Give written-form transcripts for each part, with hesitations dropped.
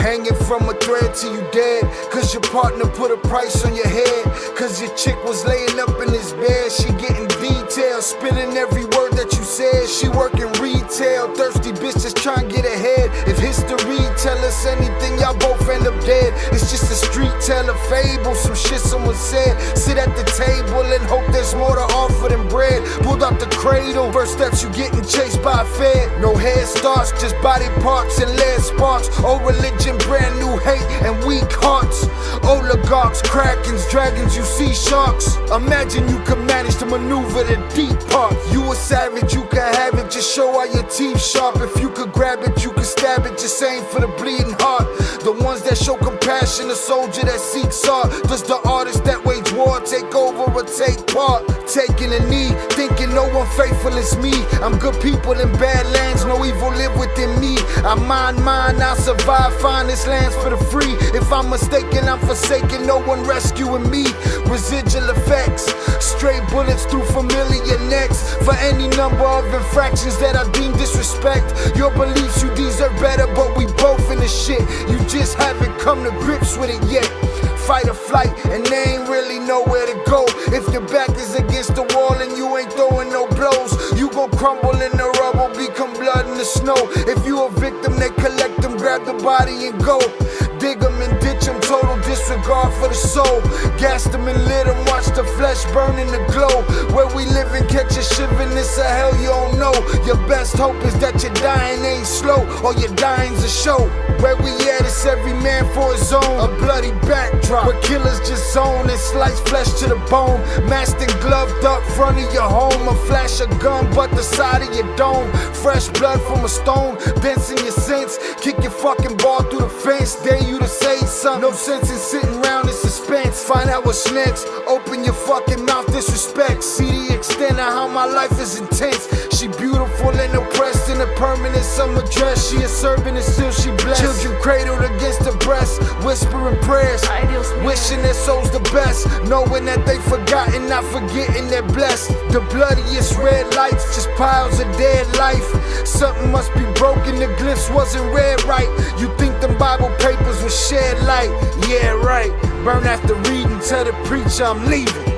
Hanging from a thread till you dead, cause your partner put a price on your head. Cause your chick was laying up in his bed. She getting details, spilling every word that you said. She working retail, thirsty bitch just trying to get ahead. If history tell us anything, y'all both end up dead. It's just a street tale, a fable, some shit someone said. Sit at the table and hope there's more to offer than bread. Pulled out the cradle, first steps you getting chased by a fed. No head starts, just body parts and lead sparks. Old religion, brand new hate and weak hearts. Oligarchs, krakens, dragons, you see sharks. Imagine you could manage to maneuver the deep part. You a savage, you can have it, just show all your teeth sharp. If you could grab it, you could stab it, just aim for the bleeding heart. The ones that show compassion, a soldier that seeks art. Does the artist that wage war take over or take part? Taking a knee, thinking no one faithful is me. I'm good people in bad lands, no evil live within me. I mind mine, I'll survive, find this lands for the free. If I'm mistaken, I'm forsaken, no one rescuing me. Residual effects, stray bullets through familiar necks. For any number of infractions that I deem disrespect. Your beliefs, you deserve better, but we both in the shit. You just haven't come to grips with it yet. Fight or flight, and they ain't really nowhere to go. If your back is against the wall and you ain't throwing no blows, you gon' crumble in the rubble, become blood in the snow. If you a victim, they collect them, grab the body and go. Dig them and ditch them, total disregard for the soul. Gas them and lit them, watch the flesh burn in the glow. Where we live and catch a shivering, it's a hell you don't know. Your best hope is that your dying ain't slow, or your dying's a show. Where we at, it's every man for his own. A bloody backdrop, where killers just zone and slice flesh to the bone. Masked and gloved up front of your home. A flash of gun, but the side of your dome. Fresh blood from a stone, dents in your sense. Kick your fucking ball through the fence, dare you to say something. No sense in sitting around in suspense. Find out what's next, open your fucking mouth, disrespect. See the extent of how my life is intense. She beautiful and oppressed in a permanent summer dress. She a servant and still she blessed. Children cradled against her breast, whispering prayers, wishing their souls the best, knowing that they forgotten, not forgetting they're blessed. The bloodiest red lights, just piles of dead life. Something must be broken, the glyphs wasn't read right. You think them Bible papers will shed light? Yeah, right. Burn after reading, tell the preacher I'm leaving.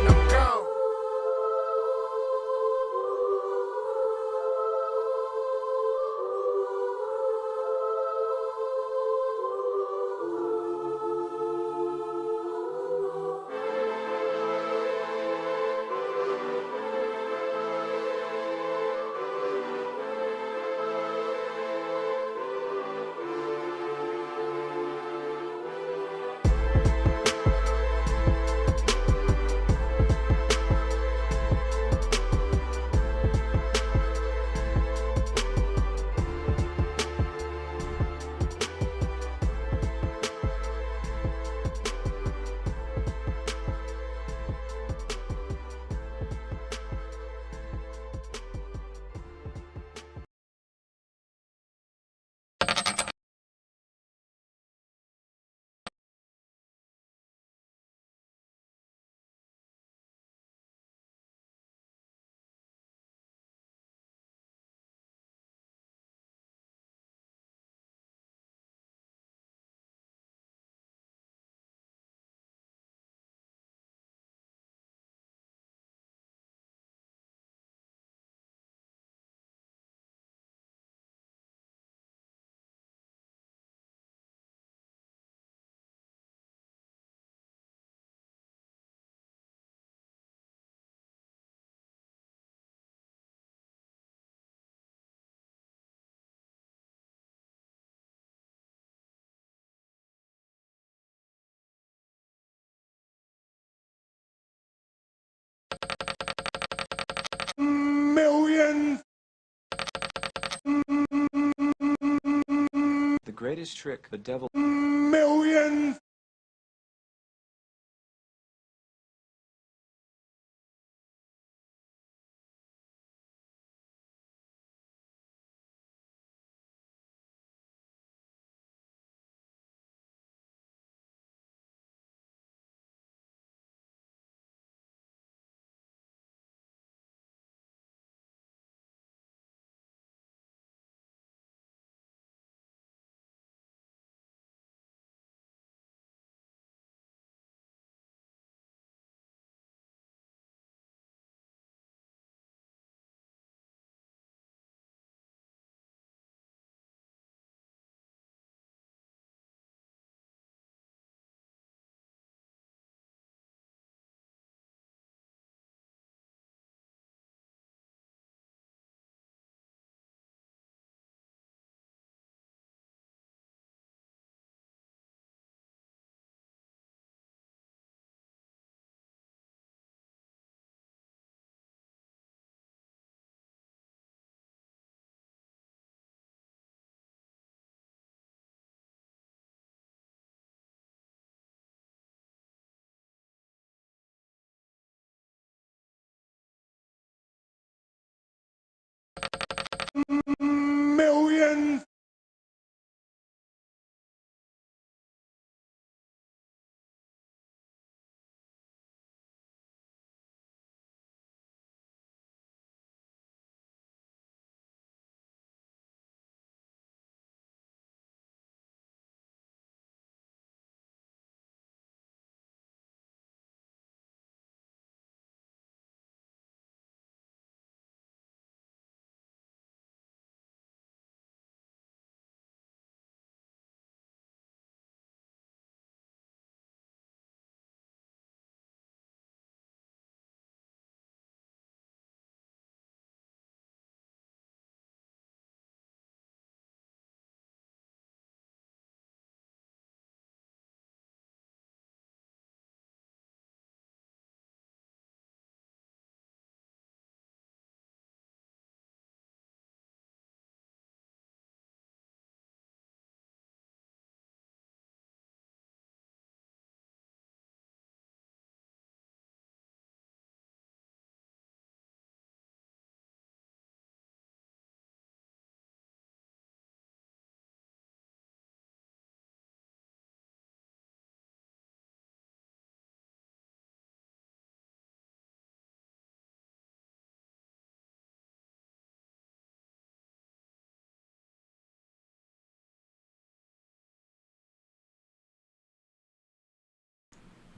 Millions. The greatest trick the devil. Millions.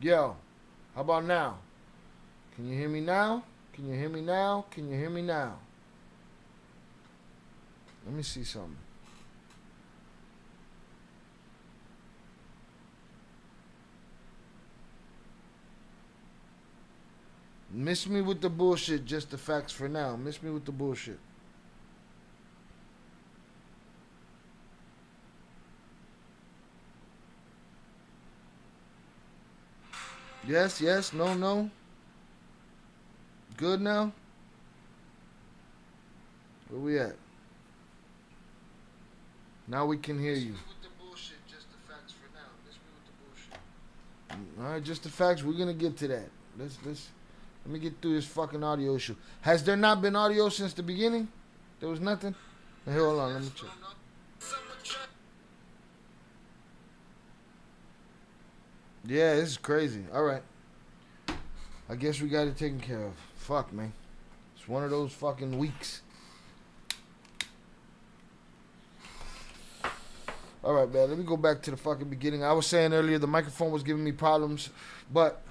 Yo, how about now? Can you hear me now? Can you hear me now? Can you hear me now? Let me see something. Miss me with the bullshit, just the facts for now. Miss me with the bullshit. Yes, yes, no, no. Good now? Where we at? Now we can hear you. Alright, just the facts. We're gonna get to that. Let me get through this fucking audio issue. Has there not been audio since the beginning? There was nothing? Hey, hold on, let me check. Yeah, this is crazy. Alright. I guess we got it taken care of. Fuck, man. It's one of those fucking weeks. Alright, man. Let me go back to the fucking beginning. I was saying earlier the microphone was giving me problems, but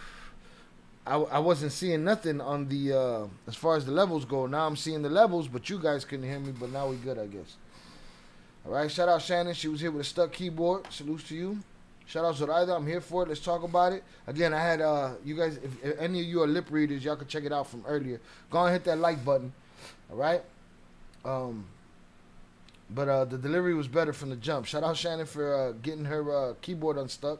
I wasn't seeing nothing on the, as far as the levels go. Now I'm seeing the levels, but you guys couldn't hear me, but now we good, I guess. Alright, shout out Shannon. She was here with a stuck keyboard. Salutes to you. Shout out Zoraida. I'm here for it. Let's talk about it. Again, I had, you guys, if any of you are lip readers, y'all can check it out from earlier. Go and hit that like button. Alright? But the delivery was better from the jump. Shout out Shannon for getting her keyboard unstuck.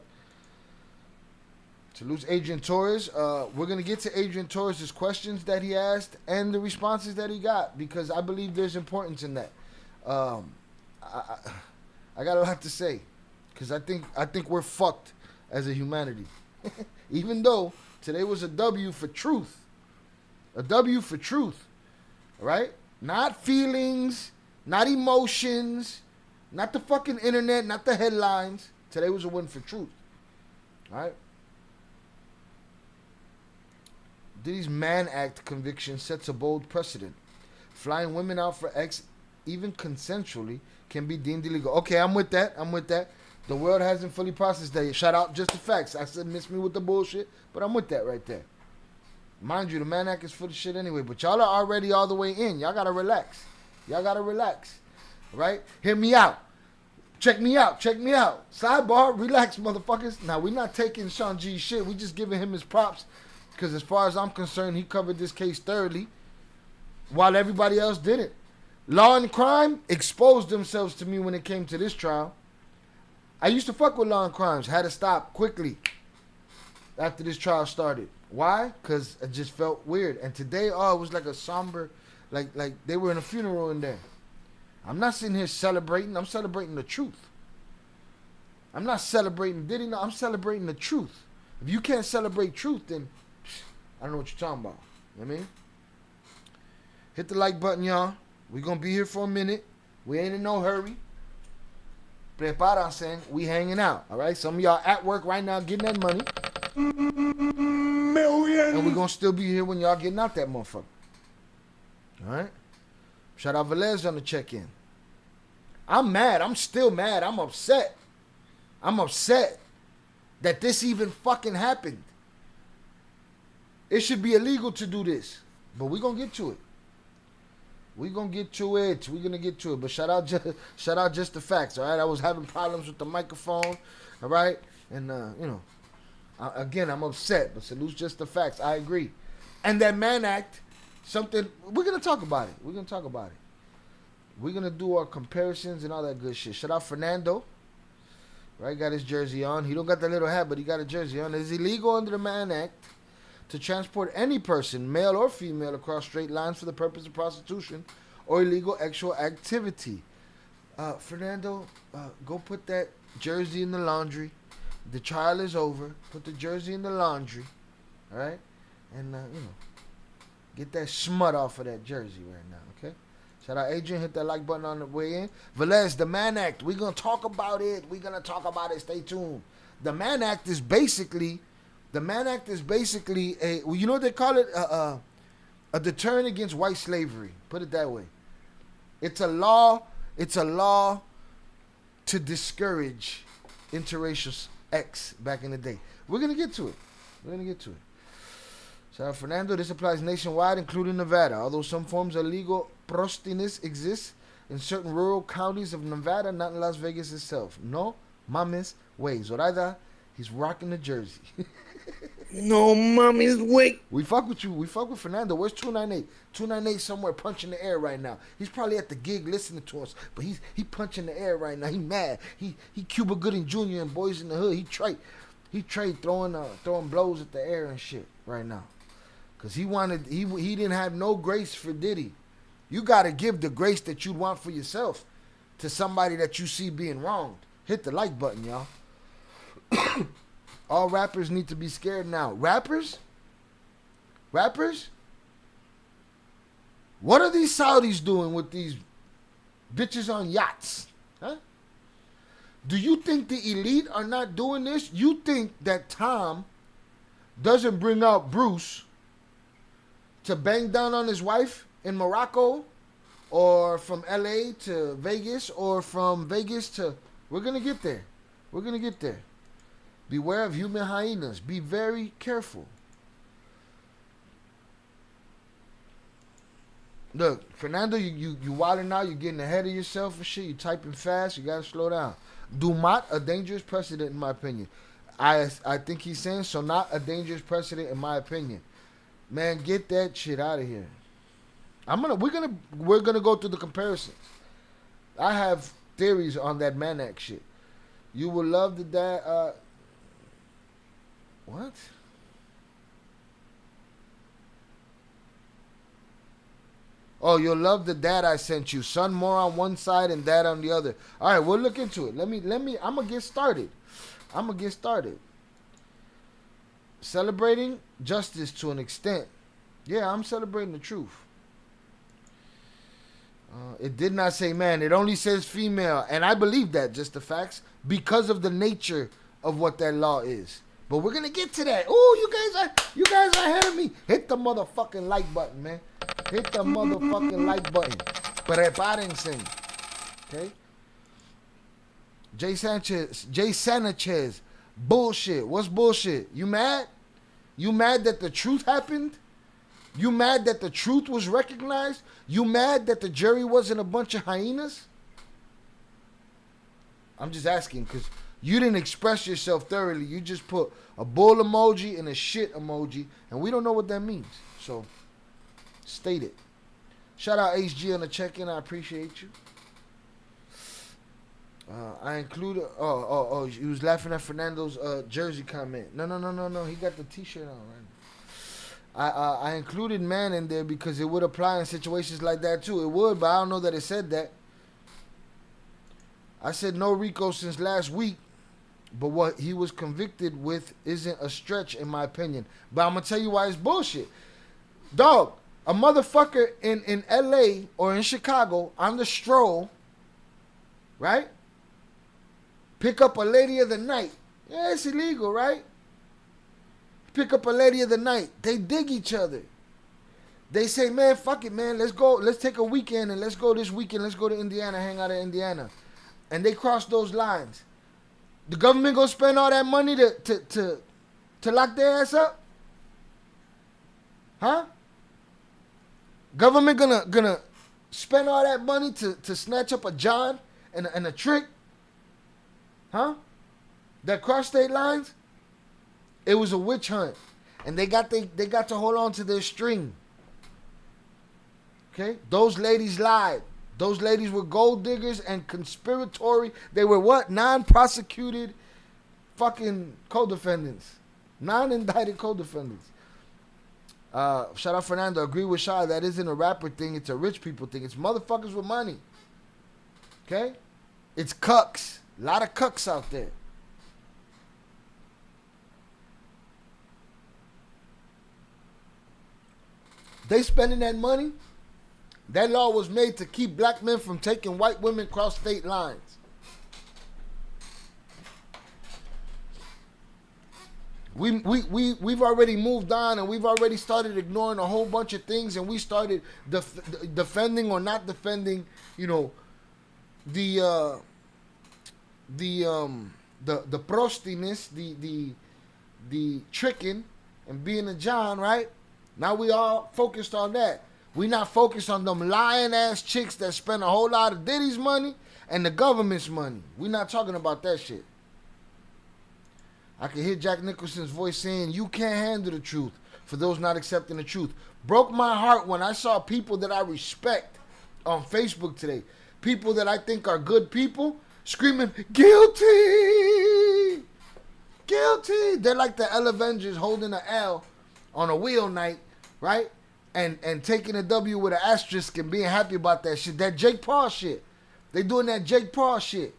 Salutes Adrian Torres. We're going to get to Adrian Torres' questions that he asked and the responses that he got, because I believe there's importance in that. I got a lot to say, because I think we're fucked as a humanity. Even though today was a W for truth. A W for truth. Right? Not feelings, not emotions, not the fucking internet, not the headlines. Today was a win for truth. All right? Diddy's Mann Act conviction sets a bold precedent. Flying women out for X, even consensually, can be deemed illegal. Okay, I'm with that. The world hasn't fully processed that yet. Shout out Just the Facts. I said miss me with the bullshit, but I'm with that right there. Mind you, the Mann Act is full of shit anyway, but y'all are already all the way in. Y'all gotta relax. Right? Hear me out. Check me out. Sidebar, relax, motherfuckers. Now, we're not taking Sean G's shit. We just giving him his props. Because as far as I'm concerned, he covered this case thoroughly, while everybody else didn't. Law and Crime exposed themselves to me when it came to this trial. I used to fuck with Law and Crimes. Had to stop quickly after this trial started. Why? Because it just felt weird. And today, it was like a somber, like they were in a funeral in there. I'm not sitting here celebrating. I'm celebrating the truth. I'm not celebrating Diddy. No, I'm celebrating the truth. If you can't celebrate truth, then I don't know what you're talking about. You know what I mean? Hit the like button, y'all. We're going to be here for a minute. We ain't in no hurry. Prepárense. We hanging out. All right? Some of y'all at work right now getting that money. Millions. And we're going to still be here when y'all getting out that motherfucker. All right? Shout out Velez on the check-in. I'm mad. I'm still mad. I'm upset. That this even fucking happened. It should be illegal to do this. But we're going to get to it. We're going to get to it. But shout out Just the Facts, all right? I was having problems with the microphone, all right? And, again, I'm upset. But salute Just the Facts. I agree. And that Mann Act, something, we're going to talk about it. We're going to do our comparisons and all that good shit. Shout out Fernando. Right? Got his jersey on. He don't got the little hat, but he got a jersey on. It's illegal under the Mann Act to transport any person, male or female, across straight lines for the purpose of prostitution or illegal sexual activity. Fernando, go put that jersey in the laundry. The trial is over. Put the jersey in the laundry. All right? And, get that smut off of that jersey right now, okay? Shout out Adrian. Hit that like button on the way in. Velez, the Mann Act. We're going to talk about it. Stay tuned. The Mann Act is basically a, you know what they call it? A deterrent against white slavery. Put it that way. It's a law to discourage interracial acts back in the day. We're going to get to it. We're gonna get to it. Shout out Fernando. This applies nationwide, including Nevada. Although some forms of legal prostiness exist in certain rural counties of Nevada, not in Las Vegas itself. No mames way. Zoraida, he's rocking the jersey. No mommy's way. We fuck with you. We fuck with Fernando. Where's 298? 298 somewhere punching the air right now. He's probably at the gig listening to us, but he punching the air right now. He mad. He Cuba Gooding Jr. and Boys in the Hood. He trade throwing blows at the air and shit right now. Cause he didn't have no grace for Diddy. You gotta give the grace that you'd want for yourself to somebody that you see being wronged. Hit the like button, y'all. All rappers need to be scared now. Rappers? What are these Saudis doing with these bitches on yachts? Huh? Do you think the elite are not doing this? You think that Tom doesn't bring out Bruce to bang down on his wife in Morocco, or from LA to Vegas, or from Vegas to... We're going to get there. We're going to get there. Beware of human hyenas. Be very careful. Look, Fernando, you wilding out. You're getting ahead of yourself and shit. You typing fast. You got to slow down. Do not a dangerous precedent, in my opinion. I think he's saying so. Not a dangerous precedent, in my opinion. Man, get that shit out of here. We're gonna go through the comparisons. I have theories on that Mann Act shit. You will love the dad. What? Oh, you'll love the dad I sent you. Son more on one side and dad on the other. All right, we'll look into it. Let me. I'm gonna get started. Celebrating justice to an extent. Yeah, I'm celebrating the truth. It did not say man. It only says female. And I believe that, just the facts, because of the nature of what that law is. But we're going to get to that. Oh, you guys are ahead of me. Hit the motherfucking like button, man. Hit the motherfucking like button. Prepárense. Okay? Jay Sanchez. Bullshit. What's bullshit? You mad? You mad that the truth happened? You mad that the truth was recognized? You mad that the jury wasn't a bunch of hyenas? I'm just asking because you didn't express yourself thoroughly. You just put a bull emoji and a shit emoji, and we don't know what that means. So, state it. Shout out HG on the check-in. I appreciate you. I included... Oh, he was laughing at Fernando's jersey comment. No. He got the T-shirt on right now. I included man in there because it would apply in situations like that too. It would, but I don't know that it said that. I said no Rico since last week, but what he was convicted with isn't a stretch in my opinion. But I'm going to tell you why it's bullshit. Dog, a motherfucker in LA or in Chicago on the stroll, right? Pick up a lady of the night. Yeah, it's illegal, right? Pick up a lady of the night. They dig each other. They say, man, fuck it, man. Let's go. Let's take a weekend and let's go this weekend. Let's go to Indiana, hang out in Indiana. And they cross those lines. The government gonna spend all that money to lock their ass up? Huh? Government gonna spend all that money to snatch up a John and a trick? Huh? That cross state lines? It was a witch hunt. And they got to hold on to their string. Okay? Those ladies lied. Those ladies were gold diggers and conspiratory. They were what? Non-prosecuted fucking co-defendants. Non-indicted co-defendants. Shout out Fernando. Agree with Shah. That isn't a rapper thing. It's a rich people thing. It's motherfuckers with money. Okay? It's cucks. A lot of cucks out there. They spending that money. That law was made to keep black men from taking white women across state lines. We've already moved on, and we've already started ignoring a whole bunch of things, and we started defending or not defending, the prostiness, the tricking and being a John, right? Now we all focused on that. We not focused on them lying ass chicks that spend a whole lot of Diddy's money and the government's money. We not talking about that shit. I can hear Jack Nicholson's voice saying, "You can't handle the truth for those not accepting the truth." Broke my heart when I saw people that I respect on Facebook today. People that I think are good people screaming, "Guilty! Guilty!" They're like the L Avengers holding an L on a wheel night, right? And taking a W with an asterisk and being happy about that shit. That Jake Paul shit. They doing that Jake Paul shit.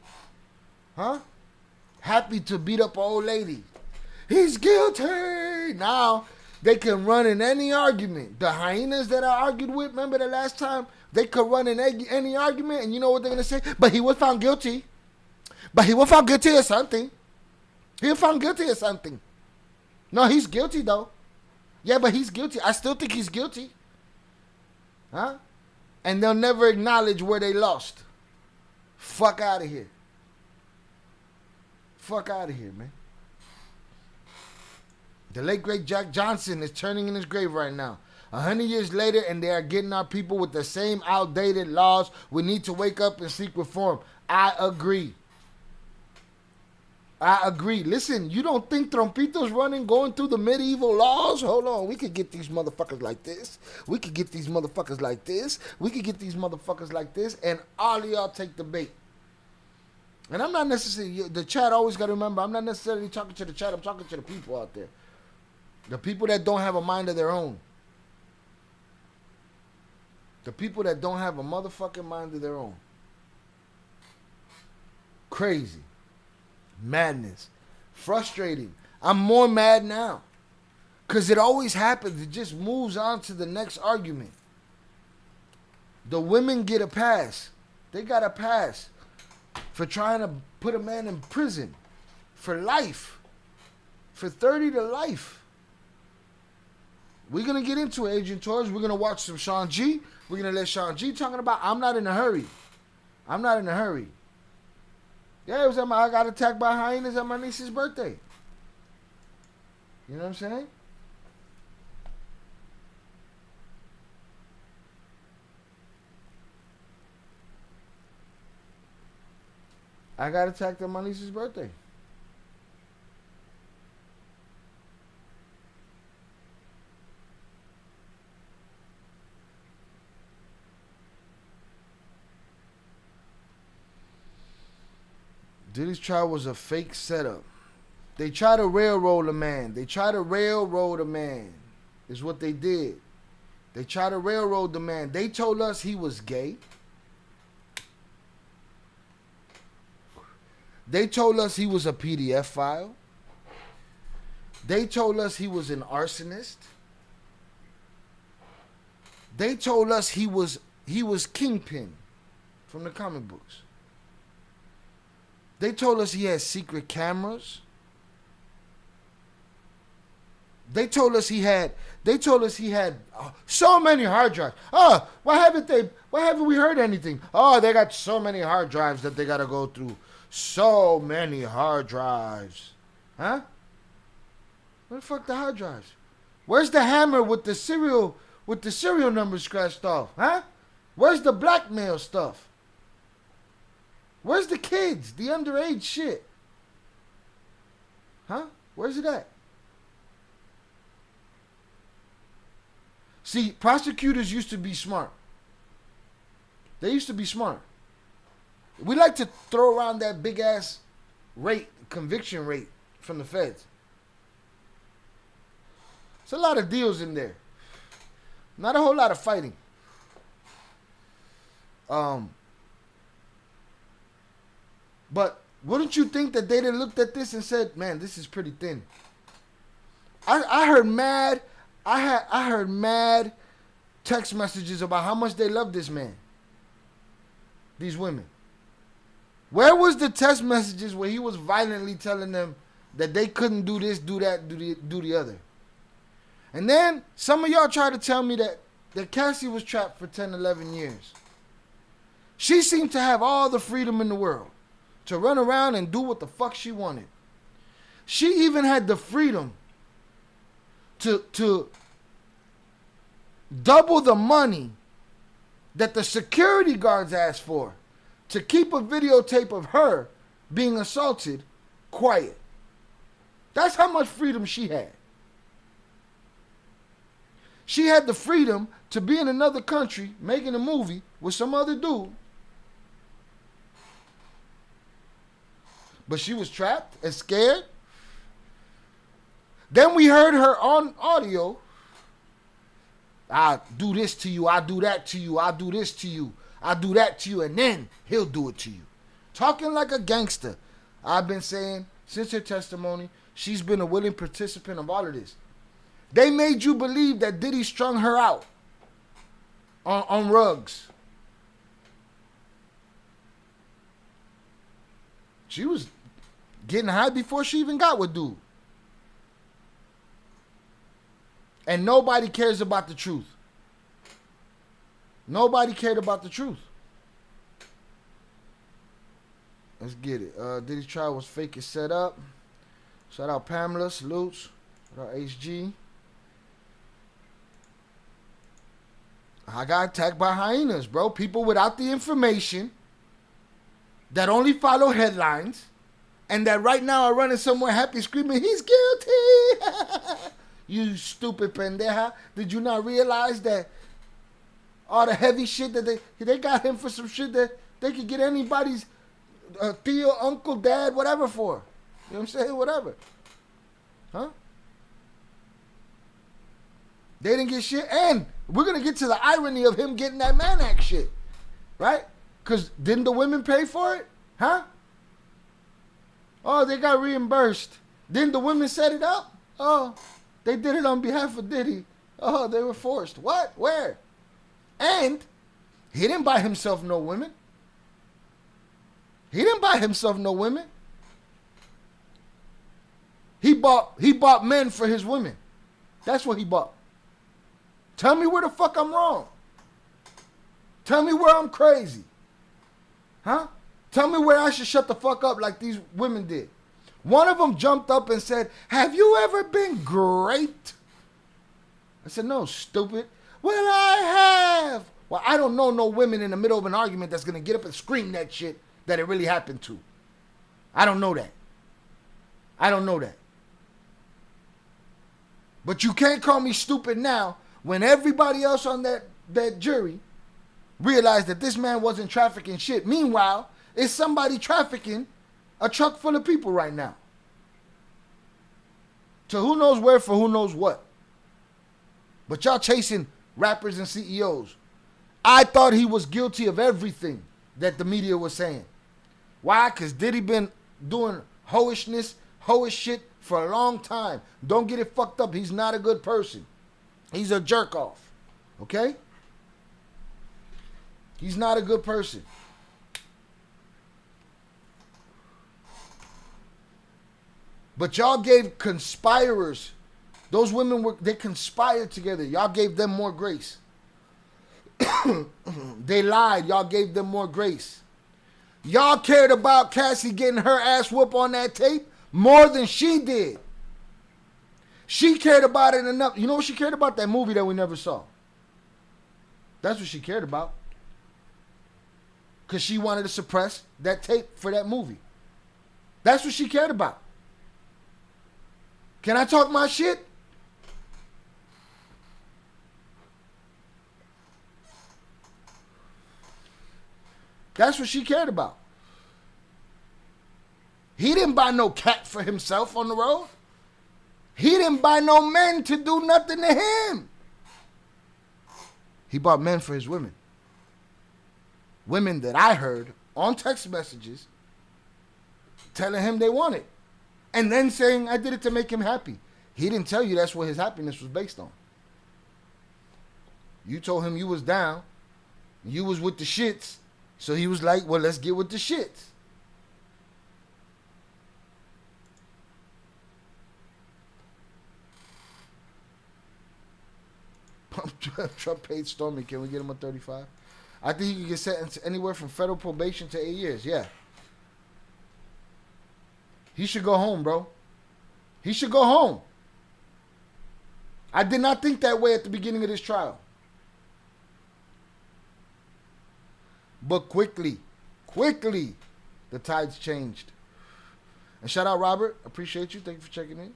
Huh? Happy to beat up an old lady. He's guilty! Now, they can run in any argument. The Hyenas that I argued with, remember the last time? They could run in any argument, and you know what they're going to say? But he was found guilty. But he was found guilty of something. He was found guilty of something. No, he's guilty, though. Yeah, but he's guilty. I still think he's guilty. Huh? And they'll never acknowledge where they lost. Fuck out of here. Fuck out of here, man. The late great Jack Johnson is turning in his grave right now. 100 years later, and they are getting our people with the same outdated laws. We need to wake up and seek reform. I agree. I agree. Listen, you don't think Trompito's running, going through the medieval laws? Hold on. We could get these motherfuckers like this. We could get these motherfuckers like this. We could get these motherfuckers like this. And all of y'all take the bait. And I'm not necessarily, the chat always got to remember, I'm not necessarily talking to the chat. I'm talking to the people out there. The people that don't have a mind of their own. The people that don't have a motherfucking mind of their own. Crazy. Madness. Frustrating. I'm more mad now. Because it always happens. It just moves on to the next argument. The women get a pass. They got a pass for trying to put a man in prison for life. For 30 to life. We're going to get into it, Agent Torres. We're going to watch some Sean G. We're going to let Sean G talking about, I'm not in a hurry. I'm not in a hurry. Yeah, it was I got attacked by hyenas at my niece's birthday. You know what I'm saying? I got attacked at my niece's birthday. Diddy's trial was a fake setup. They try to railroad a man. They try to railroad a man is what they did. They try to railroad the man. They told us he was gay. They told us he was a PDF file. They told us he was an arsonist. They told us he was Kingpin from the comic books. They told us he had secret cameras. They told us he had so many hard drives. Oh, why haven't we heard anything? Oh, they got so many hard drives that they got to go through. So many hard drives. Huh? Where the fuck the hard drives? Where's the hammer with the serial number scratched off? Huh? Where's the blackmail stuff? Where's the kids? The underage shit? Huh? Where's it at? See, prosecutors used to be smart. They used to be smart. We like to throw around that big ass conviction rate from the feds. It's a lot of deals in there. Not a whole lot of fighting. But wouldn't you think that they done looked at this and said, man, this is pretty thin? I heard mad text messages about how much they love this man. These women. Where was the text messages where he was violently telling them that they couldn't do this, do that, do the other? And then some of y'all try to tell me that Cassie was trapped for 10, 11 years. She seemed to have all the freedom in the world to run around and do what the fuck she wanted. She even had the freedom to double the money that the security guards asked for to keep a videotape of her being assaulted quiet. That's how much freedom she had. She had the freedom to be in another country making a movie with some other dude. But she was trapped and scared. Then we heard her on audio. I do this to you. I do that to you. I do this to you. I do that to you. And then he'll do it to you. Talking like a gangster. I've been saying since her testimony, she's been a willing participant of all of this. They made you believe that Diddy strung her out on rugs. She was getting high before she even got with dude. And nobody cares about the truth. Nobody cared about the truth. Let's get it. Diddy's trial was fake and set up. Shout out Pamela, salutes. Shout out HG. I got attacked by hyenas, bro. People without the information that only follow headlines and that right now are running somewhere happy screaming, he's guilty. You stupid pendeja. Did you not realize that all the heavy shit that they got him for some shit that they could get anybody's Theo, uncle, dad, whatever for? You know what I'm saying? Whatever. Huh? They didn't get shit. And we're going to get to the irony of him getting that Mann Act shit. Right? Because didn't the women pay for it? Huh? Oh, they got reimbursed. Didn't the women set it up? Oh, they did it on behalf of Diddy. Oh, they were forced. What? Where? And he didn't buy himself no women. He didn't buy himself no women. He bought men for his women. That's what he bought. Tell me where the fuck I'm wrong. Tell me where I'm crazy. Huh? Tell me where I should shut the fuck up like these women did. One of them jumped up and said, have you ever been great? I said, no, stupid. Well, I have. Well, I don't know no women in the middle of an argument that's going to get up and scream that shit that it really happened to. I don't know that. I don't know that. But you can't call me stupid now when everybody else on that jury realized that this man wasn't trafficking shit. Meanwhile, it's somebody trafficking a truck full of people right now. To who knows where for who knows what. But y'all chasing rappers and CEOs. I thought he was guilty of everything that the media was saying. Why? Because Diddy been doing hoish shit for a long time. Don't get it fucked up. He's not a good person. He's a jerk off. Okay? He's not a good person. But y'all gave conspirers, those women they conspired together. Y'all gave them more grace. They lied. Y'all gave them more grace. Y'all cared about Cassie getting her ass whooped on that tape more than she did. She cared about it enough. You know what she cared about? That movie that we never saw. That's what she cared about. Because she wanted to suppress that tape for that movie. That's what she cared about. Can I talk my shit? That's what she cared about. He didn't buy no cat for himself on the road. He didn't buy no men to do nothing to him. He bought men for his women. Women that I heard on text messages telling him they want it. And then saying, I did it to make him happy. He didn't tell you that's what his happiness was based on. You told him you was down. You was with the shits. So he was like, well, let's get with the shits. Trump paid Stormy. Can we get him a 35? I think he could get sentenced anywhere from federal probation to 8 years. Yeah. He should go home, bro. He should go home. I did not think that way at the beginning of this trial. But quickly, the tides changed. And shout out Robert. Appreciate you. Thank you for checking in.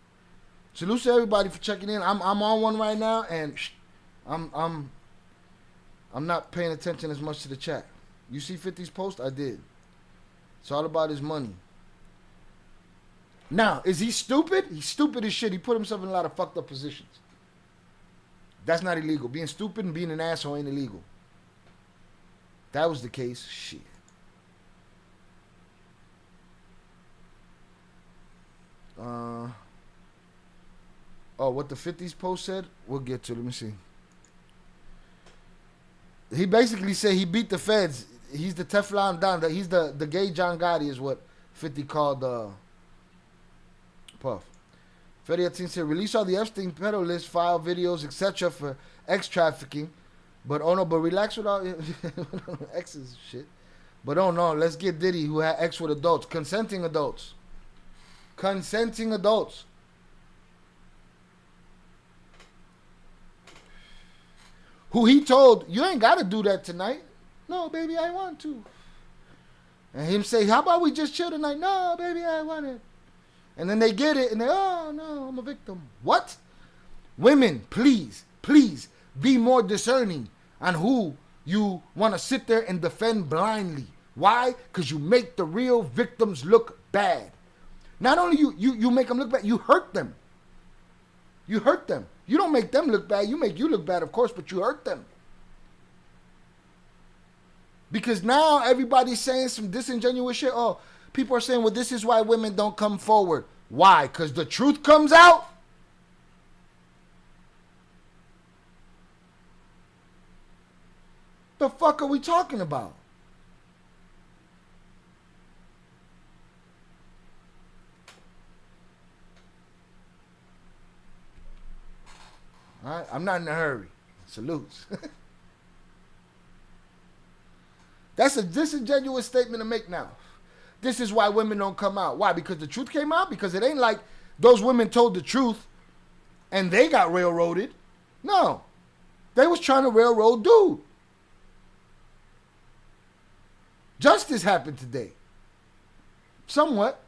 Salute to everybody for checking in. I'm on one right now, and I'm not paying attention as much to the chat. You see 50's post? I did. It's all about his money. Now, is he stupid? He's stupid as shit. He put himself in a lot of fucked up positions. That's not illegal. Being stupid and being an asshole ain't illegal. That was the case. Shit. Oh, what the 50s post said? We'll get to it. Let me see. He basically said he beat the feds. He's the Teflon Don. He's the gay John Gotti is what 50 called Puff. Freddy Atin said, release all the Epstein pedo list, file videos, etc. for X trafficking. But oh no, but relax with all X's shit. But oh no, let's get Diddy who had X with adults. Consenting adults. Consenting adults. Who he told, you ain't got to do that tonight. No, baby, I want to. And him say, how about we just chill tonight? No, baby, I want it. And then they get it, and they, oh, no, I'm a victim. What? Women, please, please be more discerning on who you want to sit there and defend blindly. Why? Because you make the real victims look bad. Not only you make them look bad, you hurt them. You hurt them. You don't make them look bad. You make you look bad, of course, but you hurt them. Because now everybody's saying some disingenuous shit. Oh, people are saying, well, this is why women don't come forward. Why? Because the truth comes out? The fuck are we talking about? All right, I'm not in a hurry. Salutes. That's a disingenuous statement to make now. This is why women don't come out. Why? Because the truth came out? Because it ain't like those women told the truth and they got railroaded. No. They was trying to railroad dude. Justice happened today. Somewhat.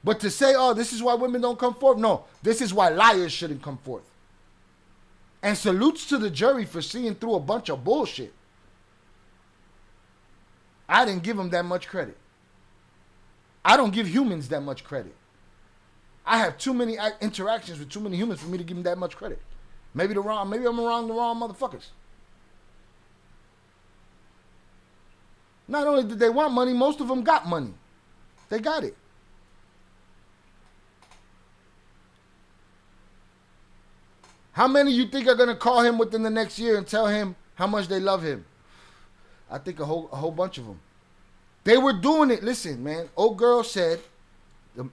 But to say, oh, this is why women don't come forth. No, this is why liars shouldn't come forth. And salutes to the jury for seeing through a bunch of bullshit. I didn't give them that much credit. I don't give humans that much credit. I have too many interactions with too many humans for me to give them that much credit. Maybe I'm around the wrong motherfuckers. Not only did they want money, most of them got money. They got it. How many you think are going to call him within the next year and tell him how much they love him? I think a whole bunch of them. They were doing it. Listen, man. Old girl said,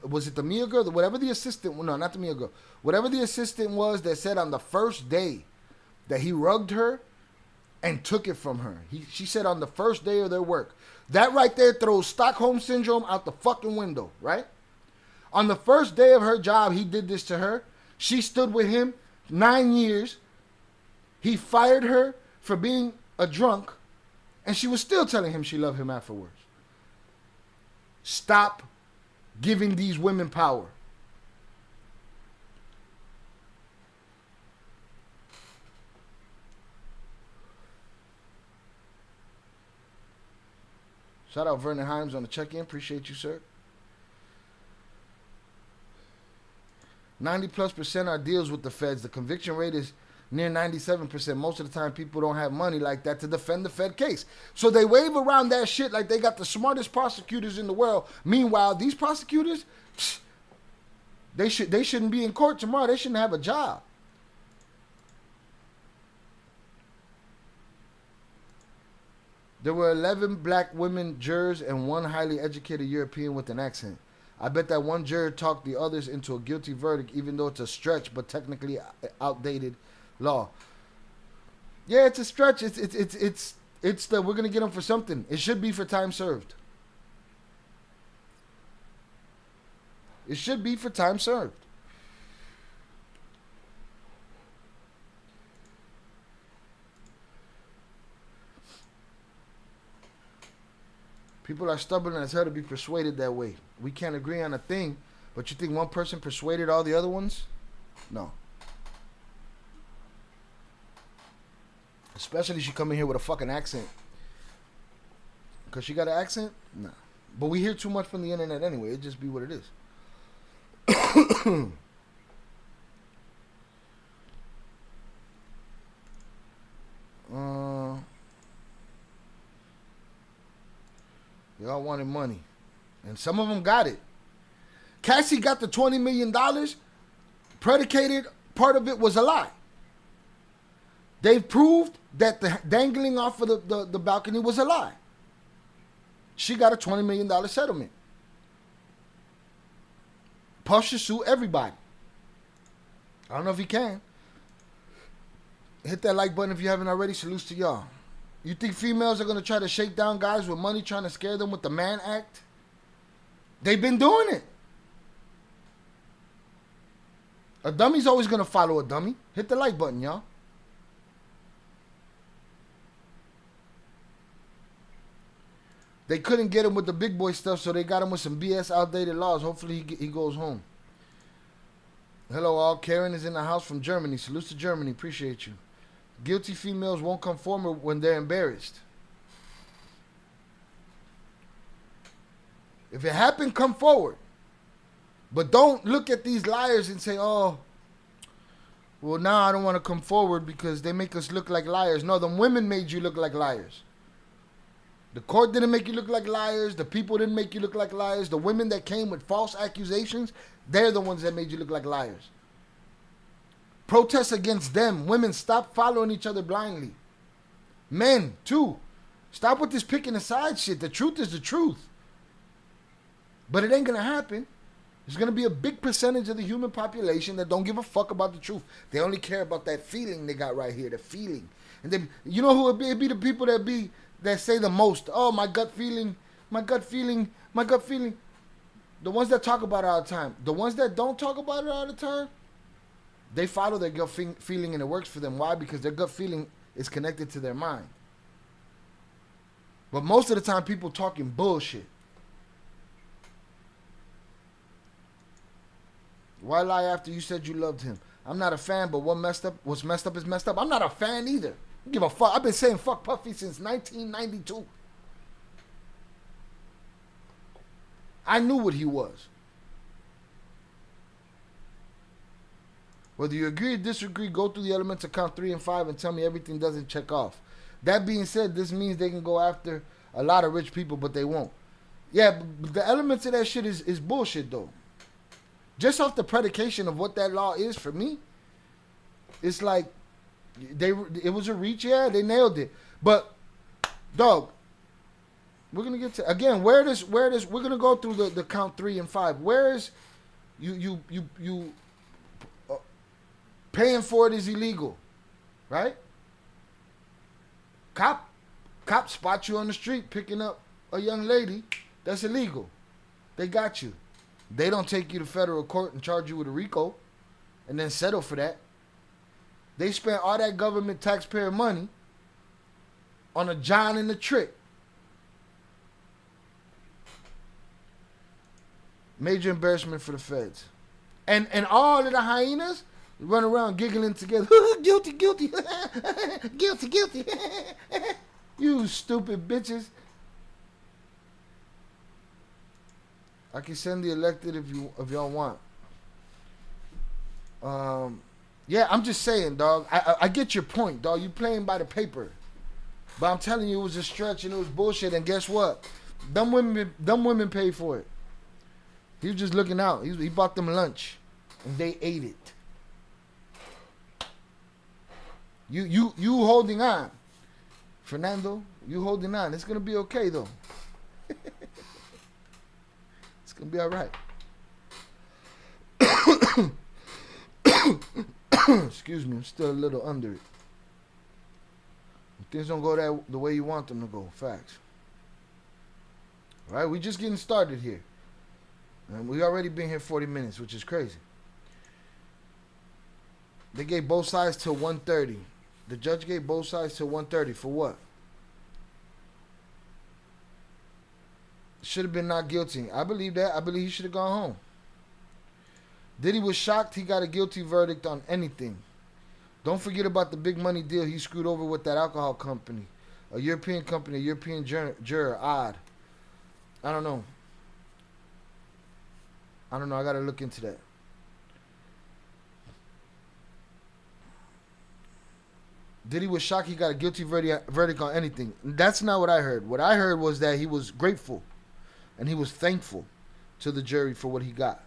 was it the Mia girl? Whatever the assistant, no, not the Mia girl. Whatever the assistant was that said on the first day that he rugged her and took it from her. She said on the first day of their work. That right there throws Stockholm Syndrome out the fucking window, right? On the first day of her job, he did this to her. She stood with him 9 years. He fired her for being a drunk, and she was still telling him she loved him afterwards. Stop giving these women power. Shout out Vernon Himes on the check-in. Appreciate you, sir. 90+% are deals with the feds. The conviction rate is near 97%. Most of the time, people don't have money like that to defend the Fed case. So they wave around that shit like they got the smartest prosecutors in the world. Meanwhile, these prosecutors, they shouldn't be in court tomorrow. They shouldn't have a job. There were 11 black women jurors and one highly educated European with an accent. I bet that one juror talked the others into a guilty verdict, even though it's a stretch, but technically outdated law. Yeah, it's a stretch. It's the we're gonna get them for something. It should be for time served. It should be for time served. People are stubborn as hell to be persuaded that way. We can't agree on a thing, but you think one person persuaded all the other ones? No. Especially she come in here with a fucking accent. Because she got an accent? Nah. But we hear too much from the internet anyway. It just be what it is. Y'all wanted money. And some of them got it. Cassie got the $20 million. Predicated, part of it was a lie. They've proved that the dangling off of the balcony was a lie. She got a $20 million settlement. Puff should sue everybody. I don't know if he can. Hit that like button if you haven't already. Salutes to y'all. You think females are going to try to shake down guys with money, trying to scare them with the Mann Act? They've been doing it. A dummy's always going to follow a dummy. Hit the like button, y'all. They couldn't get him with the big boy stuff, so they got him with some BS outdated laws. Hopefully he goes home. Hello all. Karen is in the house from Germany. Salutes to Germany. Appreciate you. Guilty females won't come forward when they're embarrassed. If it happened, come forward. But don't look at these liars and say, oh, well, now I don't want to come forward because they make us look like liars. No, the women made you look like liars. The court didn't make you look like liars. The people didn't make you look like liars. The women that came with false accusations, they're the ones that made you look like liars. Protest against them. Women, stop following each other blindly. Men, too. Stop with this picking a side shit. The truth is the truth. But it ain't going to happen. There's going to be a big percentage of the human population that don't give a fuck about the truth. They only care about that feeling they got right here, the feeling. And then, you know who it'd be the people that say the most, oh, my gut feeling, my gut feeling, my gut feeling. The ones that talk about it all the time. The ones that don't talk about it all the time, they follow their gut feeling and it works for them. Why? Because their gut feeling is connected to their mind. But most of the time, people talking bullshit. Why lie after you said you loved him? I'm not a fan, but what's messed up is messed up. I'm not a fan either. I don't give a fuck. I've been saying fuck Puffy since 1992. I knew what he was. Whether you agree or disagree, go through the elements of count 3 and 5 and tell me everything doesn't check off. That being said, this means they can go after a lot of rich people, but they won't. Yeah, but the elements of that shit is bullshit, though. Just off the predication of what that law is for me, it's like it was a reach. Yeah, they nailed it. But dog, we're gonna get to again. Where does we're gonna go through the count 3 and 5. Where is you paying for it is illegal, right? Cop spot you on the street picking up a young lady. That's illegal. They got you. They don't take you to federal court and charge you with a Rico and then settle for that. They spent all that government taxpayer money on a John and a trick. Major embarrassment for the feds. And all of the hyenas run around giggling together. Guilty, guilty. Guilty, guilty. You stupid bitches. I can send the elected if y'all want. Yeah, I'm just saying, dog. I get your point, dog. You playing by the paper, but I'm telling you, it was a stretch and it was bullshit. And guess what? Dumb women paid for it. He was just looking out. He bought them lunch, and they ate it. You holding on, Fernando. You holding on. It's gonna be okay though. It's gonna be all right. Excuse me, I'm still a little under it. Things don't go the way you want them to go. Facts. All right, we just getting started here. And we already been here 40 minutes, which is crazy. They gave both sides till 1:30. The judge gave both sides till 1:30 for what? Should have been not guilty. I believe that. I believe he should have gone home. Diddy was shocked he got a guilty verdict on anything. Don't forget about the big money deal he screwed over with that alcohol company. A European company, a European juror. Odd. I don't know. I got to look into that. Diddy was shocked he got a guilty verdict on anything. That's not what I heard. What I heard was that he was grateful and he was thankful to the jury for what he got.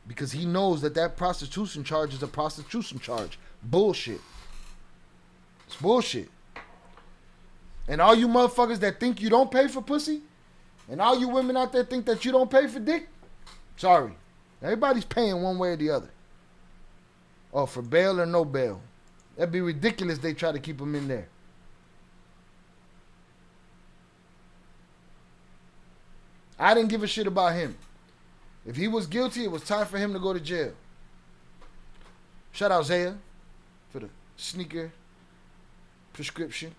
Because he knows that prostitution charge is a prostitution charge. Bullshit. It's bullshit. And all you motherfuckers that think you don't pay for pussy, and all you women out there think that you don't pay for dick, sorry. Everybody's paying one way or the other. Oh, for bail or no bail. That'd be ridiculous they try to keep him in there. I didn't give a shit about him. If he was guilty, it was time for him to go to jail. Shout out Zaya for the sneaker prescription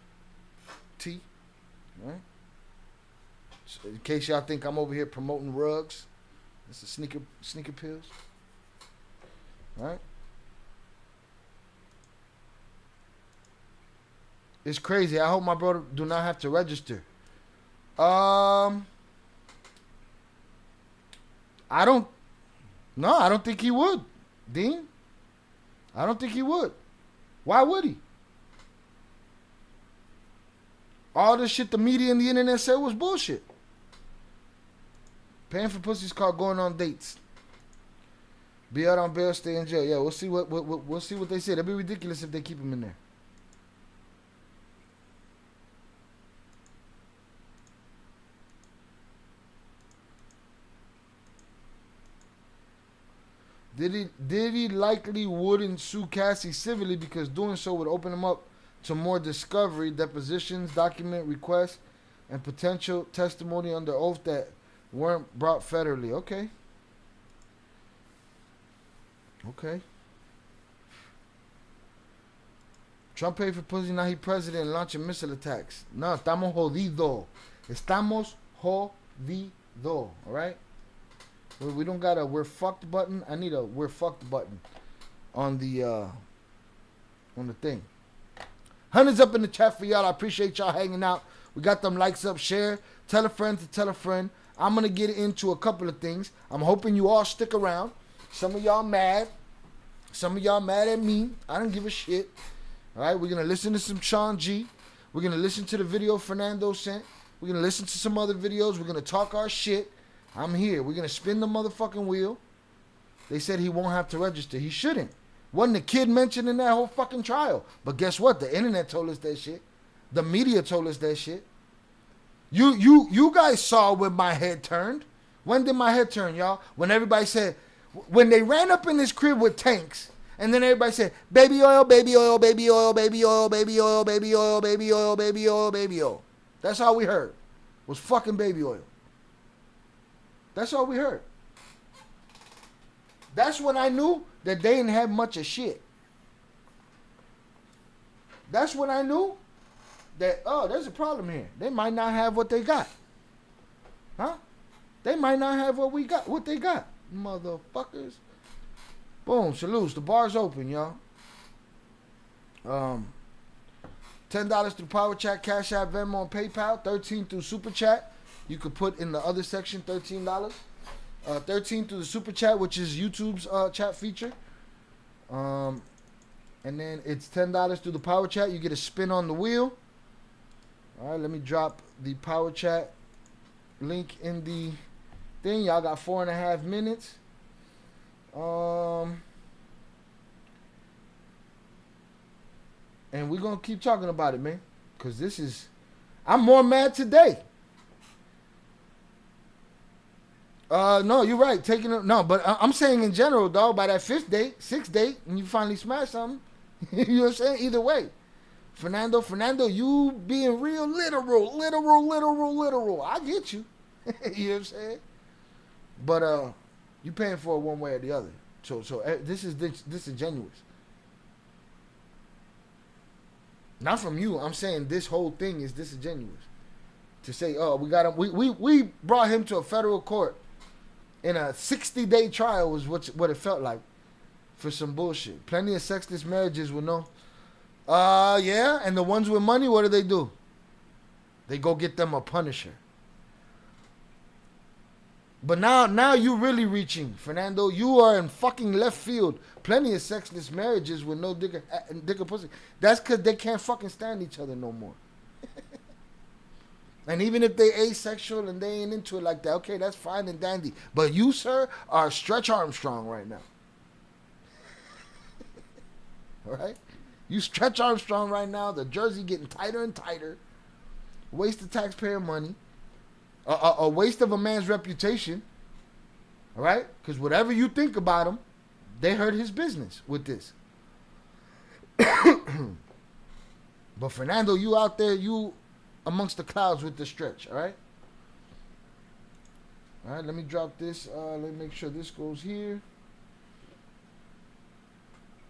tea. All right? So in case y'all think I'm over here promoting rugs, it's the sneaker pills. All right? It's crazy. I hope my brother do not have to register. I don't think he would, Dean. I don't think he would. Why would he? All the shit the media and the internet said was bullshit. Paying for pussy is called going on dates. Be out on bail, stay in jail. Yeah, we'll see what they say. That'd be ridiculous if they keep him in there. Diddy likely wouldn't sue Cassie civilly because doing so would open him up to more discovery, depositions, document requests, and potential testimony under oath that weren't brought federally. Okay. Trump paid for pussy, now he president and launching missile attacks. No, estamos jodido. Estamos jodido. Alright? We don't got a we're fucked button. I need a we're fucked button on the thing. Hundreds up in the chat for y'all. I appreciate y'all hanging out. We got them likes up, share, tell a friend to tell a friend. I'm gonna get into a couple of things. I'm hoping you all stick around. Some of y'all mad. Some of y'all mad at me. I don't give a shit. Alright, we're gonna listen to some Sean G. We're gonna listen to the video Fernando sent. We're gonna listen to some other videos. We're gonna talk our shit. I'm here. We're going to spin the motherfucking wheel. They said he won't have to register. He shouldn't. Wasn't the kid mentioned in that whole fucking trial. But guess what? The internet told us that shit. The media told us that shit. You guys saw when my head turned. When did my head turn, y'all? When everybody said, when they ran up in this crib with tanks, and then everybody said, baby oil, baby oil, baby oil, baby oil, baby oil, baby oil, baby oil, baby oil, baby oil. That's all we heard. Was fucking baby oil. That's all we heard. That's when I knew that they didn't have much of shit. That's when I knew that, oh, there's a problem here. They might not have what they got. Huh? They might not have what they got. Motherfuckers. Boom, salutes. The bar's open, y'all. $10 through Power Chat, Cash App, Venmo, and PayPal. $13 through Super Chat. You could put in the other section $13. $13 through the Super Chat, which is YouTube's chat feature. And then it's $10 through the Power Chat. You get a spin on the wheel. All right, let me drop the Power Chat link in the thing. Y'all got 4.5 minutes. And we're going to keep talking about it, man. Because this is... I'm more mad today. No, you're right. But I'm saying in general, dog, by that 5th date, 6th date, and you finally smash something, you know what I'm saying? Either way. Fernando, you being real literal. I get you. You know what I'm saying? But you paying for it one way or the other. So this is disingenuous. Not from you. I'm saying this whole thing is disingenuous. To say, oh, we got him. We brought him to a federal court in a 60-day trial was what it felt like for some bullshit. Plenty of sexless marriages with no. Yeah. And the ones with money, what do? They go get them a Punisher. But now you really reaching, Fernando. You are in fucking left field. Plenty of sexless marriages with no dick or pussy. That's because they can't fucking stand each other no more. And even if they asexual and they ain't into it like that, okay, that's fine and dandy. But you, sir, are Stretch Armstrong right now. All right? You Stretch Armstrong right now. The jersey getting tighter and tighter. Waste of taxpayer money. A waste of a man's reputation, all right? Because whatever you think about him, they hurt his business with this. But Fernando, you out there, you amongst the clouds with the Stretch, all right? All right, let me drop this. Let me make sure this goes here.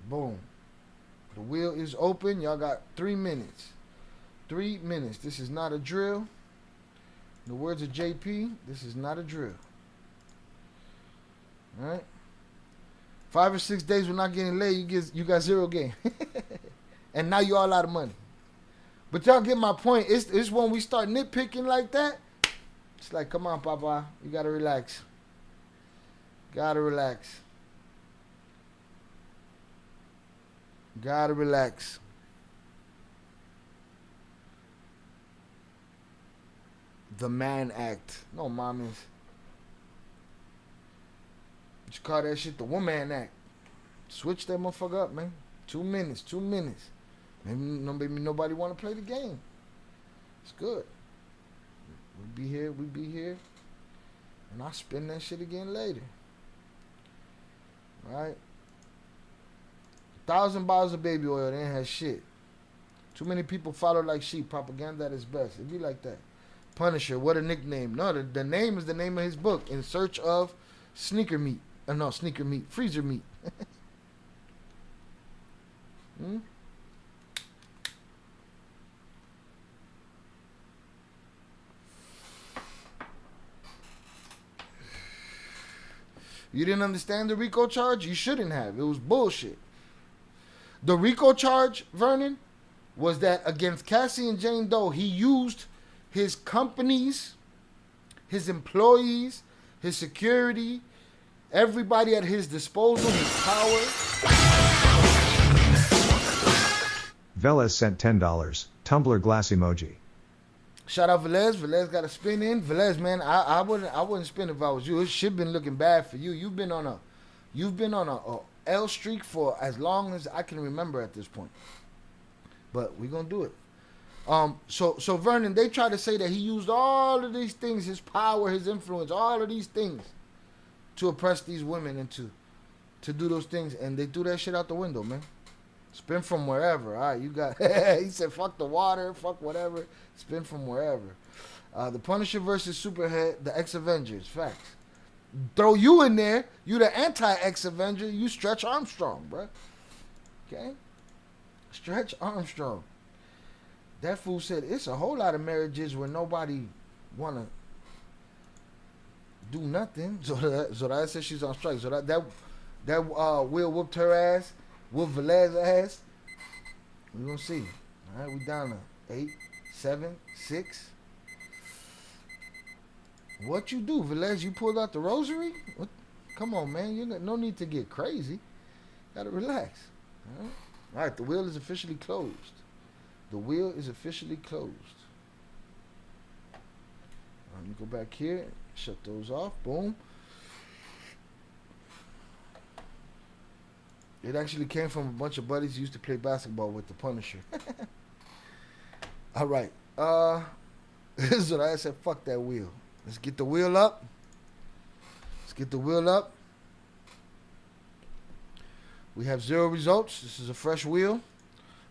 Boom. The wheel is open. Y'all got 3 minutes. 3 minutes. This is not a drill. In the words of JP, this is not a drill. All right? 5 or 6 days we're not getting laid, you got 0 game. And now you all out of money. But y'all get my point. It's when we start nitpicking like that, it's like, come on, Papa. You got to relax. Got to relax. Got to relax. The Mann Act. No, mommies. You call that shit the Woman Act. Switch that motherfucker up, man. 2 minutes. 2 minutes. Maybe nobody want to play the game. It's good. We be here. And I'll spin that shit again later. Right? 1,000 bottles of baby oil, they ain't had shit. Too many people follow like sheep. Propaganda at its best. It be like that. Punisher, what a nickname. No, the name is the name of his book. In Search of Sneaker Meat. Sneaker Meat. Freezer Meat. You didn't understand the Rico charge? You shouldn't have. It was bullshit. The Rico charge, Vernon, was that against Cassie and Jane Doe, he used his companies, his employees, his security, everybody at his disposal, his power. Velez sent $10. Tumblr glass emoji. Shout out Velez. Velez got a spin in. Velez, man, I wouldn't spin if I was you. It should been looking bad for you. You've been on a L streak for as long as I can remember at this point. But we're gonna do it. So Vernon, they try to say that he used all of these things, his power, his influence, all of these things to oppress these women and to do those things, and they threw that shit out the window, man. Spin from wherever. All right, you got. He said, "Fuck the water, fuck whatever. Spin from wherever." The Punisher versus Superhead, the X-Avengers. Facts. Throw you in there. You the anti-X-Avenger. You Stretch Armstrong, bro. Okay. Stretch Armstrong. That fool said it's a whole lot of marriages where nobody wanna do nothing. So that said she's on strike. So that Will whooped her ass. Whooped Velez's ass. We gonna see. All right, we down to 8, 7, 6. What you do, Velez? You pulled out the rosary? What? Come on, man. You no need to get crazy. Gotta relax. All right, the wheel is officially closed. The wheel is officially closed. Let me go back here. Shut those off. Boom. It actually came from a bunch of buddies who used to play basketball with the Punisher. All right. This is what I said. Fuck that wheel. Let's get the wheel up. Let's get the wheel up. We have 0 results. This is a fresh wheel.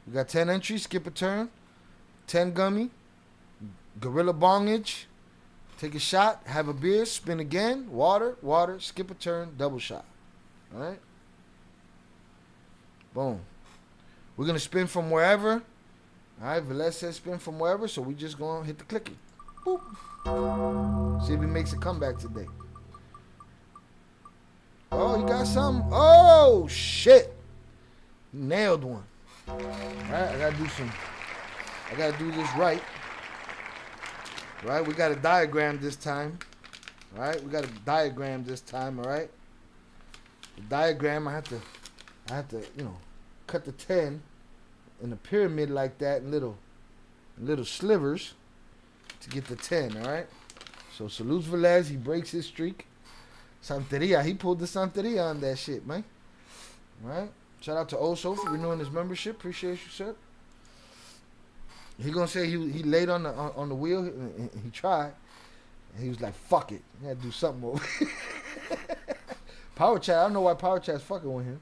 We got 10 entries. Skip a turn. 10 gummy. Gorilla bongage. Take a shot, have a beer, spin again, water, skip a turn, double shot. All right? Boom. We're going to spin from wherever. All right, Velez says spin from wherever, so we just going to hit the clicky. Boop. See if he makes a comeback today. Oh, you got something? Oh, shit. Nailed one. All right, I got to do this right. Right, we got a diagram this time. All right, we got a diagram this time. All right, the diagram. I have to, cut the 10 in a pyramid like that in little slivers to get the 10. All right. So salutes Velez. He breaks his streak. Santeria. He pulled the Santeria on that shit, man. All right. Shout out to Oso for renewing his membership. Appreciate you, sir. He gonna say he laid on the wheel and he tried, and he was like, "Fuck it, I gotta do something over." Power Chat, I don't know why Power Chat's fucking with him.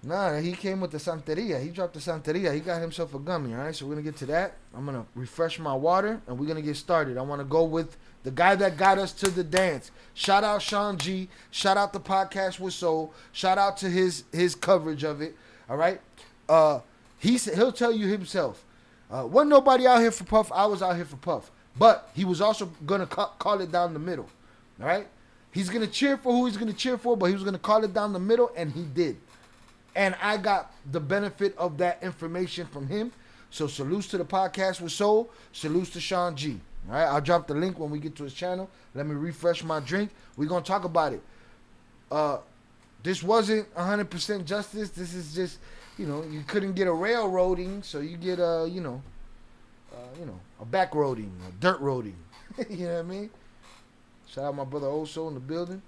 Nah, he came with the Santeria. He dropped the Santeria. He got himself a gummy. All right, so we're gonna get to that. I'm gonna refresh my water, and we're gonna get started. I want to go with the guy that got us to the dance. Shout out Sean G. Shout out the podcast with Soul. Shout out to his coverage of it. All right. He'll tell you himself. Wasn't nobody out here for Puff. I was out here for Puff. But he was also going to call it down the middle. All right? He's going to cheer for who he's going to cheer for, but he was going to call it down the middle, and he did. And I got the benefit of that information from him. So salutes to the podcast with Soul. Salutes to Sean G. All right? I'll drop the link when we get to his channel. Let me refresh my drink. We're going to talk about it. This wasn't 100% justice. This is just... you couldn't get a railroading, so you get a back roading, a dirt roading. You know what I mean? Shout out my brother Oso in the building.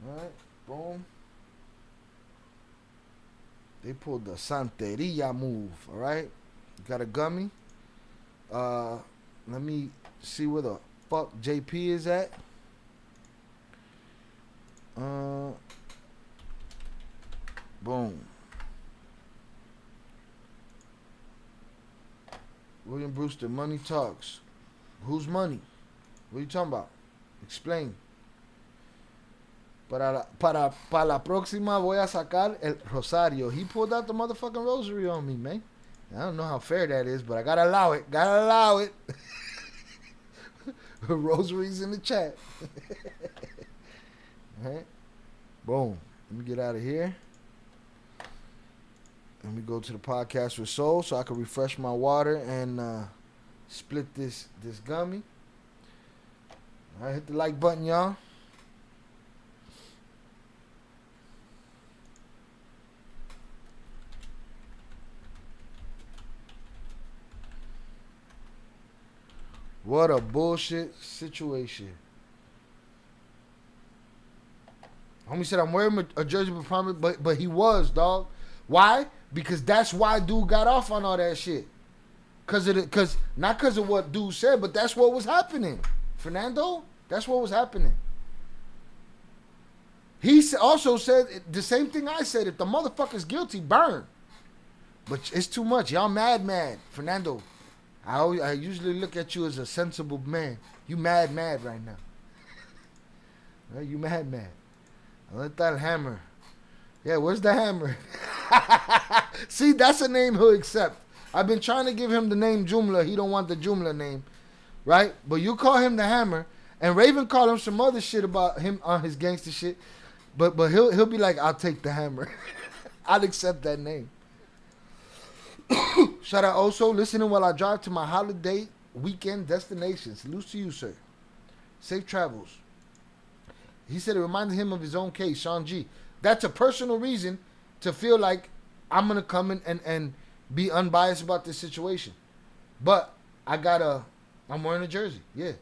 All right, boom. They pulled the Santeria move. All right, got a gummy. Let me see where the fuck JP is at. Boom. William Brewster, money talks. Whose money? What are you talking about? Explain. Para la próxima voy a sacar el rosario. He pulled out the motherfucking rosary on me, man. I don't know how fair that is, but I gotta allow it. Gotta allow it. Rosaries in the chat. All right. Boom. Let me get out of here. Let me go to the podcast with Soul so I can refresh my water and split this gummy. All right, hit the like button, y'all. What a bullshit situation. Homie said I'm wearing a jersey for promise, but he was, dog. Why? Because that's why dude got off on all that shit. Not because of what dude said, but that's what was happening. Fernando, that's what was happening. He also said the same thing I said. If the motherfucker's guilty, burn. But it's too much. Y'all mad. Fernando, I usually look at you as a sensible man. You mad right now. Right? You mad. Let that hammer. Yeah, where's the hammer? See, that's a name he'll accept. I've been trying to give him the name Jumla. He don't want the Jumla name, right? But you call him the Hammer, and Raven called him some other shit about him on his gangster shit. But he'll be like, I'll take the Hammer. I'll accept that name. Shout out Oso, listening while I drive to my holiday weekend destination. Salute to you, sir. Safe travels. He said it reminded him of his own case, Sean G. That's a personal reason to feel like I'm going to come in and be unbiased about this situation. But I'm wearing a jersey. Yeah.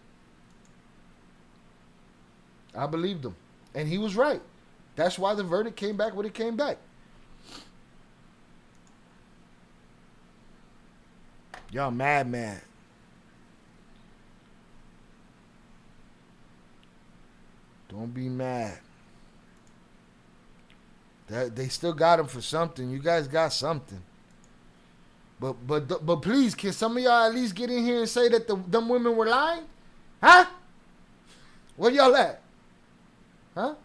I believed him. And he was right. That's why the verdict came back when it came back. Y'all mad. Don't be mad. They still got him for something. You guys got something. But please, can some of y'all at least get in here and say that them women were lying? Huh? Where y'all at? Huh?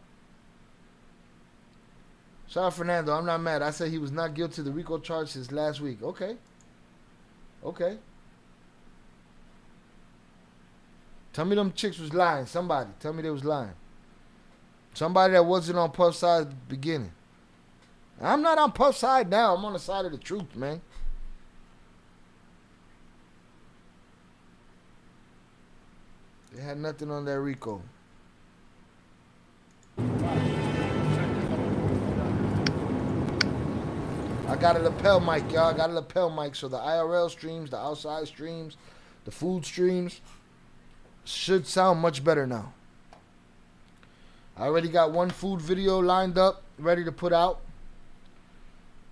Shout out Fernando. I'm not mad. I said he was not guilty of the Rico charge since last week. Okay. Okay. Tell me them chicks was lying. Somebody. Tell me they was lying. Somebody that wasn't on Puff's side at the beginning. I'm not on Puff's side now. I'm on the side of the truth, man. They had nothing on that Rico. I got a lapel mic, y'all. I got a lapel mic, so the IRL streams, the outside streams, the food streams should sound much better now. I already got one food video lined up, ready to put out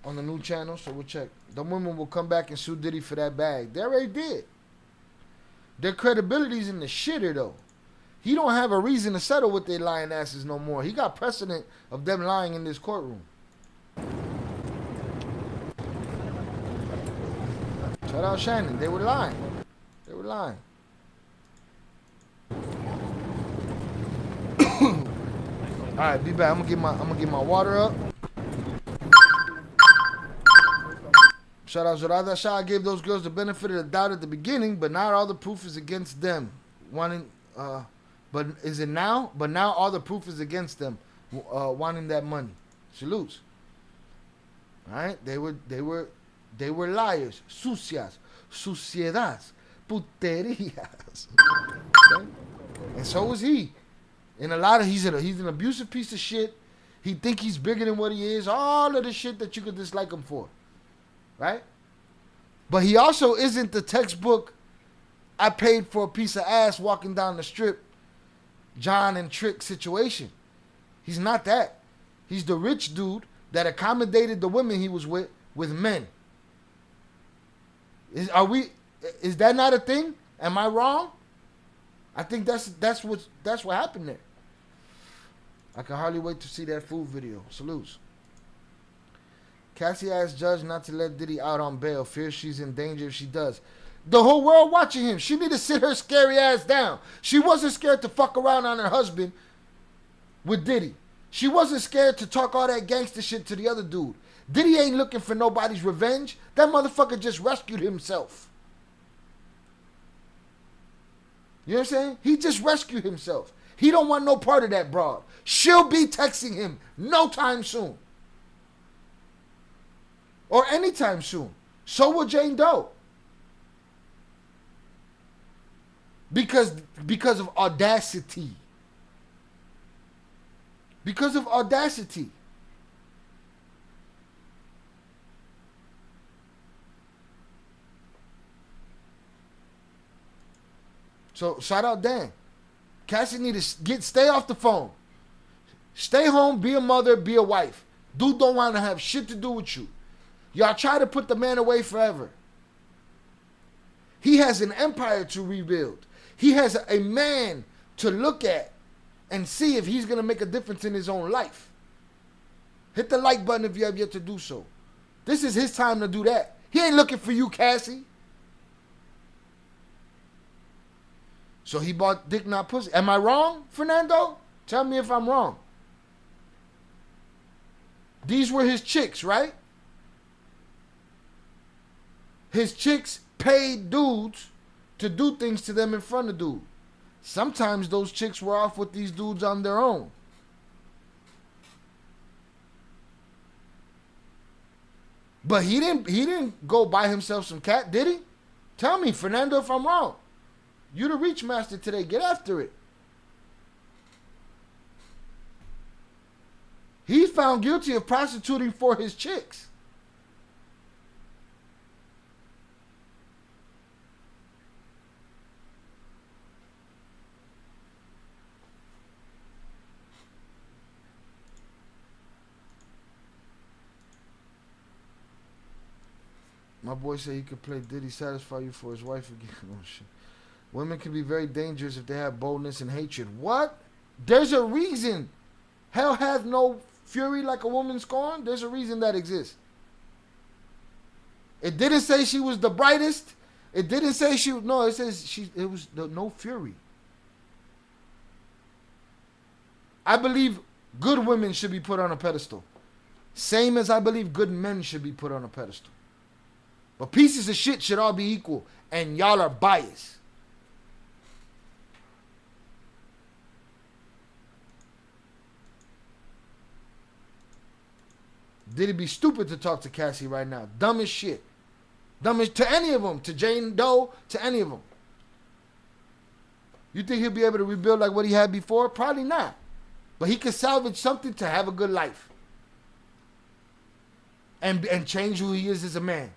on the new channel, so we'll check. The women will come back and sue Diddy for that bag. They already did. Their credibility's in the shitter, though. He don't have a reason to settle with their lying asses no more. He got precedent of them lying in this courtroom. Shout out Shannon. They were lying. They were lying. All right, be back. I'm gonna get my water up. Shout out Zorada Shah. I gave those girls the benefit of the doubt at the beginning, but not all the proof is against them. But is it now? But now all the proof is against them, wanting that money. Salutes. All right, they were liars, sucias, suciedades, puterias. Okay? And so was he. And he's an abusive piece of shit. He think he's bigger than what he is. All of the shit that you could dislike him for. Right? But he also isn't the textbook I paid for a piece of ass walking down the strip, John and Trick situation. He's not that. He's the rich dude that accommodated the women he was with men. Is that not a thing? Am I wrong? I think that's what happened there. I can hardly wait to see that food video. Salutes. Cassie asked judge not to let Diddy out on bail. Fears she's in danger if she does. The whole world watching him. She need to sit her scary ass down. She wasn't scared to fuck around on her husband with Diddy. She wasn't scared to talk all that gangster shit to the other dude. Diddy ain't looking for nobody's revenge. That motherfucker just rescued himself. You know what I'm saying? He just rescued himself. He don't want no part of that broad. She'll be texting him no time soon. Or anytime soon. So will Jane Doe. Because of audacity. Because of audacity. So shout out Dan. Cassie need to stay off the phone. Stay home, be a mother, be a wife. Dude don't want to have shit to do with you. Y'all try to put the man away forever. He has an empire to rebuild. He has a man to look at and see if he's going to make a difference in his own life. Hit the like button if you have yet to do so. This is his time to do that. He ain't looking for you, Cassie. So he bought dick, not pussy. Am I wrong, Fernando? Tell me if I'm wrong. These were his chicks, right? His chicks paid dudes to do things to them in front of dude. Sometimes those chicks were off with these dudes on their own. But he didn't go buy himself some cat, did he? Tell me, Fernando, if I'm wrong. You the reach master today. Get after it. He's found guilty of prostituting for his chicks. My boy said he could play Diddy satisfy you for his wife again. Oh shit. Women can be very dangerous if they have boldness and hatred. What? There's a reason. Hell hath no fury like a woman scorned. There's a reason that exists. It didn't say she was the brightest. It didn't say she. No, it says it was no fury. I believe good women should be put on a pedestal. Same as I believe good men should be put on a pedestal. But pieces of shit should all be equal. And y'all are biased. Diddy be stupid to talk to Cassie right now. Dumb as shit. Dumb as to any of them. To Jane Doe. To any of them. You think he'll be able to rebuild like what he had before? Probably not. But he could salvage something to have a good life. And change who he is as a man.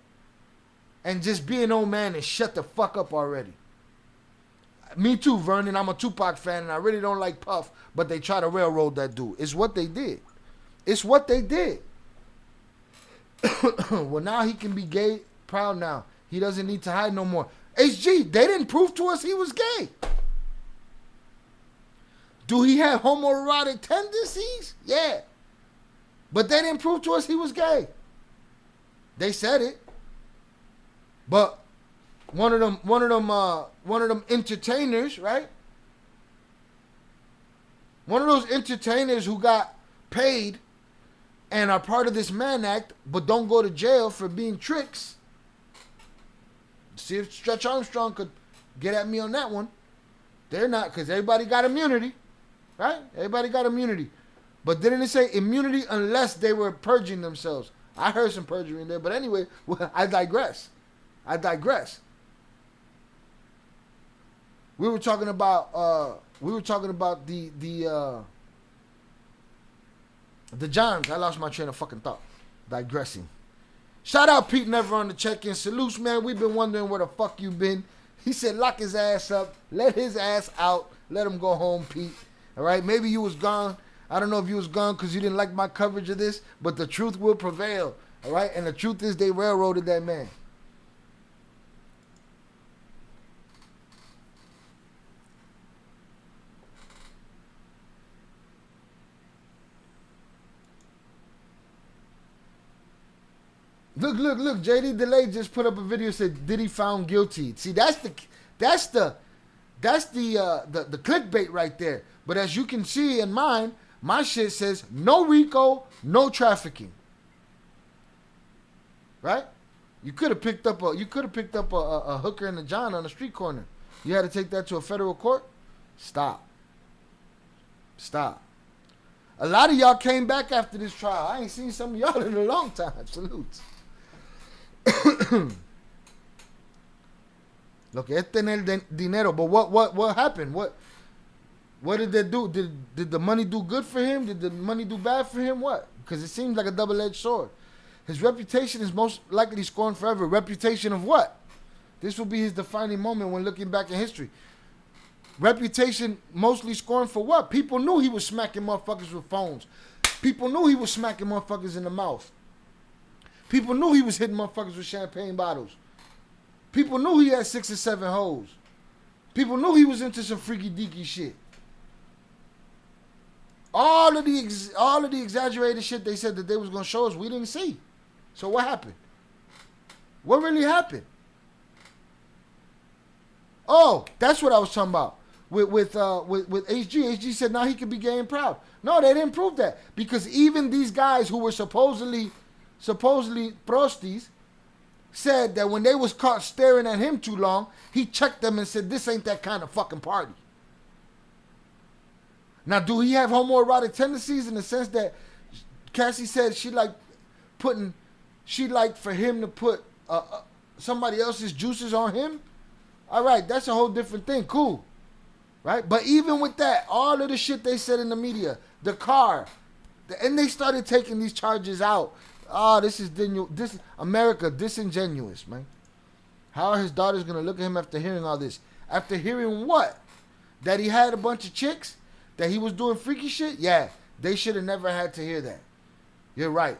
And just be an old man and shut the fuck up already. Me too, Vernon. I'm a Tupac fan and I really don't like Puff. But they try to railroad that dude. It's what they did. It's what they did. Well, now he can be gay proud now. He doesn't need to hide no more. HG, they didn't prove to us he was gay. Do he have homoerotic tendencies? Yeah. But they didn't prove to us he was gay. They said it. But one of them entertainers, right? One of those entertainers who got paid and are part of this Mann Act, but don't go to jail for being tricks. See if Stretch Armstrong could get at me on that one. They're not, because everybody got immunity, right? Everybody got immunity. But didn't it say immunity unless they were purging themselves? I heard some perjury in there, but anyway, I digress. We were talking about the Johns. I lost my train of fucking thought. Digressing. Shout out Pete Never on the check-in. Salutes, man. We've been wondering where the fuck you been. He said lock his ass up. Let his ass out. Let him go home, Pete. All right? Maybe you was gone. I don't know if you was gone because you didn't like my coverage of this, but the truth will prevail. All right? And the truth is they railroaded that man. Look, JD Delay just put up a video said Diddy found guilty. See, that's the clickbait right there. But as you can see in mine, my shit says no Rico, no trafficking. Right? You could have picked up a hooker and a John on the street corner. You had to take that to a federal court? Stop. A lot of y'all came back after this trial. I ain't seen some of y'all in a long time. Salutes. Look, es tener dinero. But what happened? What did they do? Did the money do good for him? Did the money do bad for him? What? Because it seems like a double-edged sword. His reputation is most likely scorned forever. Reputation of what? This will be his defining moment when looking back in history. Reputation mostly scorned for what? People knew he was smacking motherfuckers with phones. People knew he was smacking motherfuckers in the mouth. People knew he was hitting motherfuckers with champagne bottles. People knew he had 6 or 7 hoes. People knew he was into some freaky deaky shit. All of the exaggerated shit they said that they was gonna show us, we didn't see. So what happened? What really happened? Oh, that's what I was talking about. With HG. HG said now he could be gay and proud. No, they didn't prove that. Because even these guys who were supposedly prosties said that when they was caught staring at him too long, he checked them and said, this ain't that kind of fucking party. Now, do he have homoerotic tendencies in the sense that Cassie said she liked for him to put somebody else's juices on him? All right, that's a whole different thing. Cool. Right? But even with that, all of the shit they said in the media, the car, and they started taking these charges out. Oh, this America disingenuous, man. How are his daughters going to look at him after hearing all this? After hearing what? That he had a bunch of chicks? That he was doing freaky shit? Yeah, they should have never had to hear that. You're right.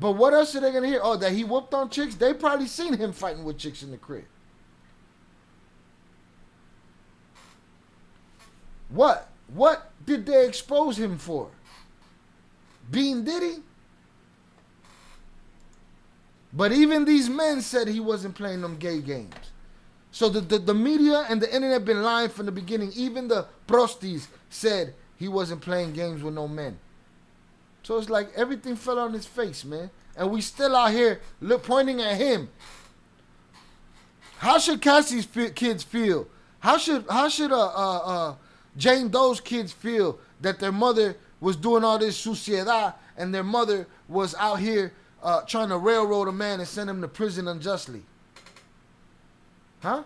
But what else are they going to hear? Oh, that he whooped on chicks? They probably seen him fighting with chicks in the crib. What? What did they expose him for? Being Diddy? But even these men said he wasn't playing them gay games. So the media and the internet been lying from the beginning. Even the prosties said he wasn't playing games with no men. So it's like everything fell on his face, man. And we still out here pointing at him. How should Cassie's kids feel? How should Jane Doe's kids feel that their mother was doing all this suciedad and their mother was out here trying to railroad a man and send him to prison unjustly? Huh?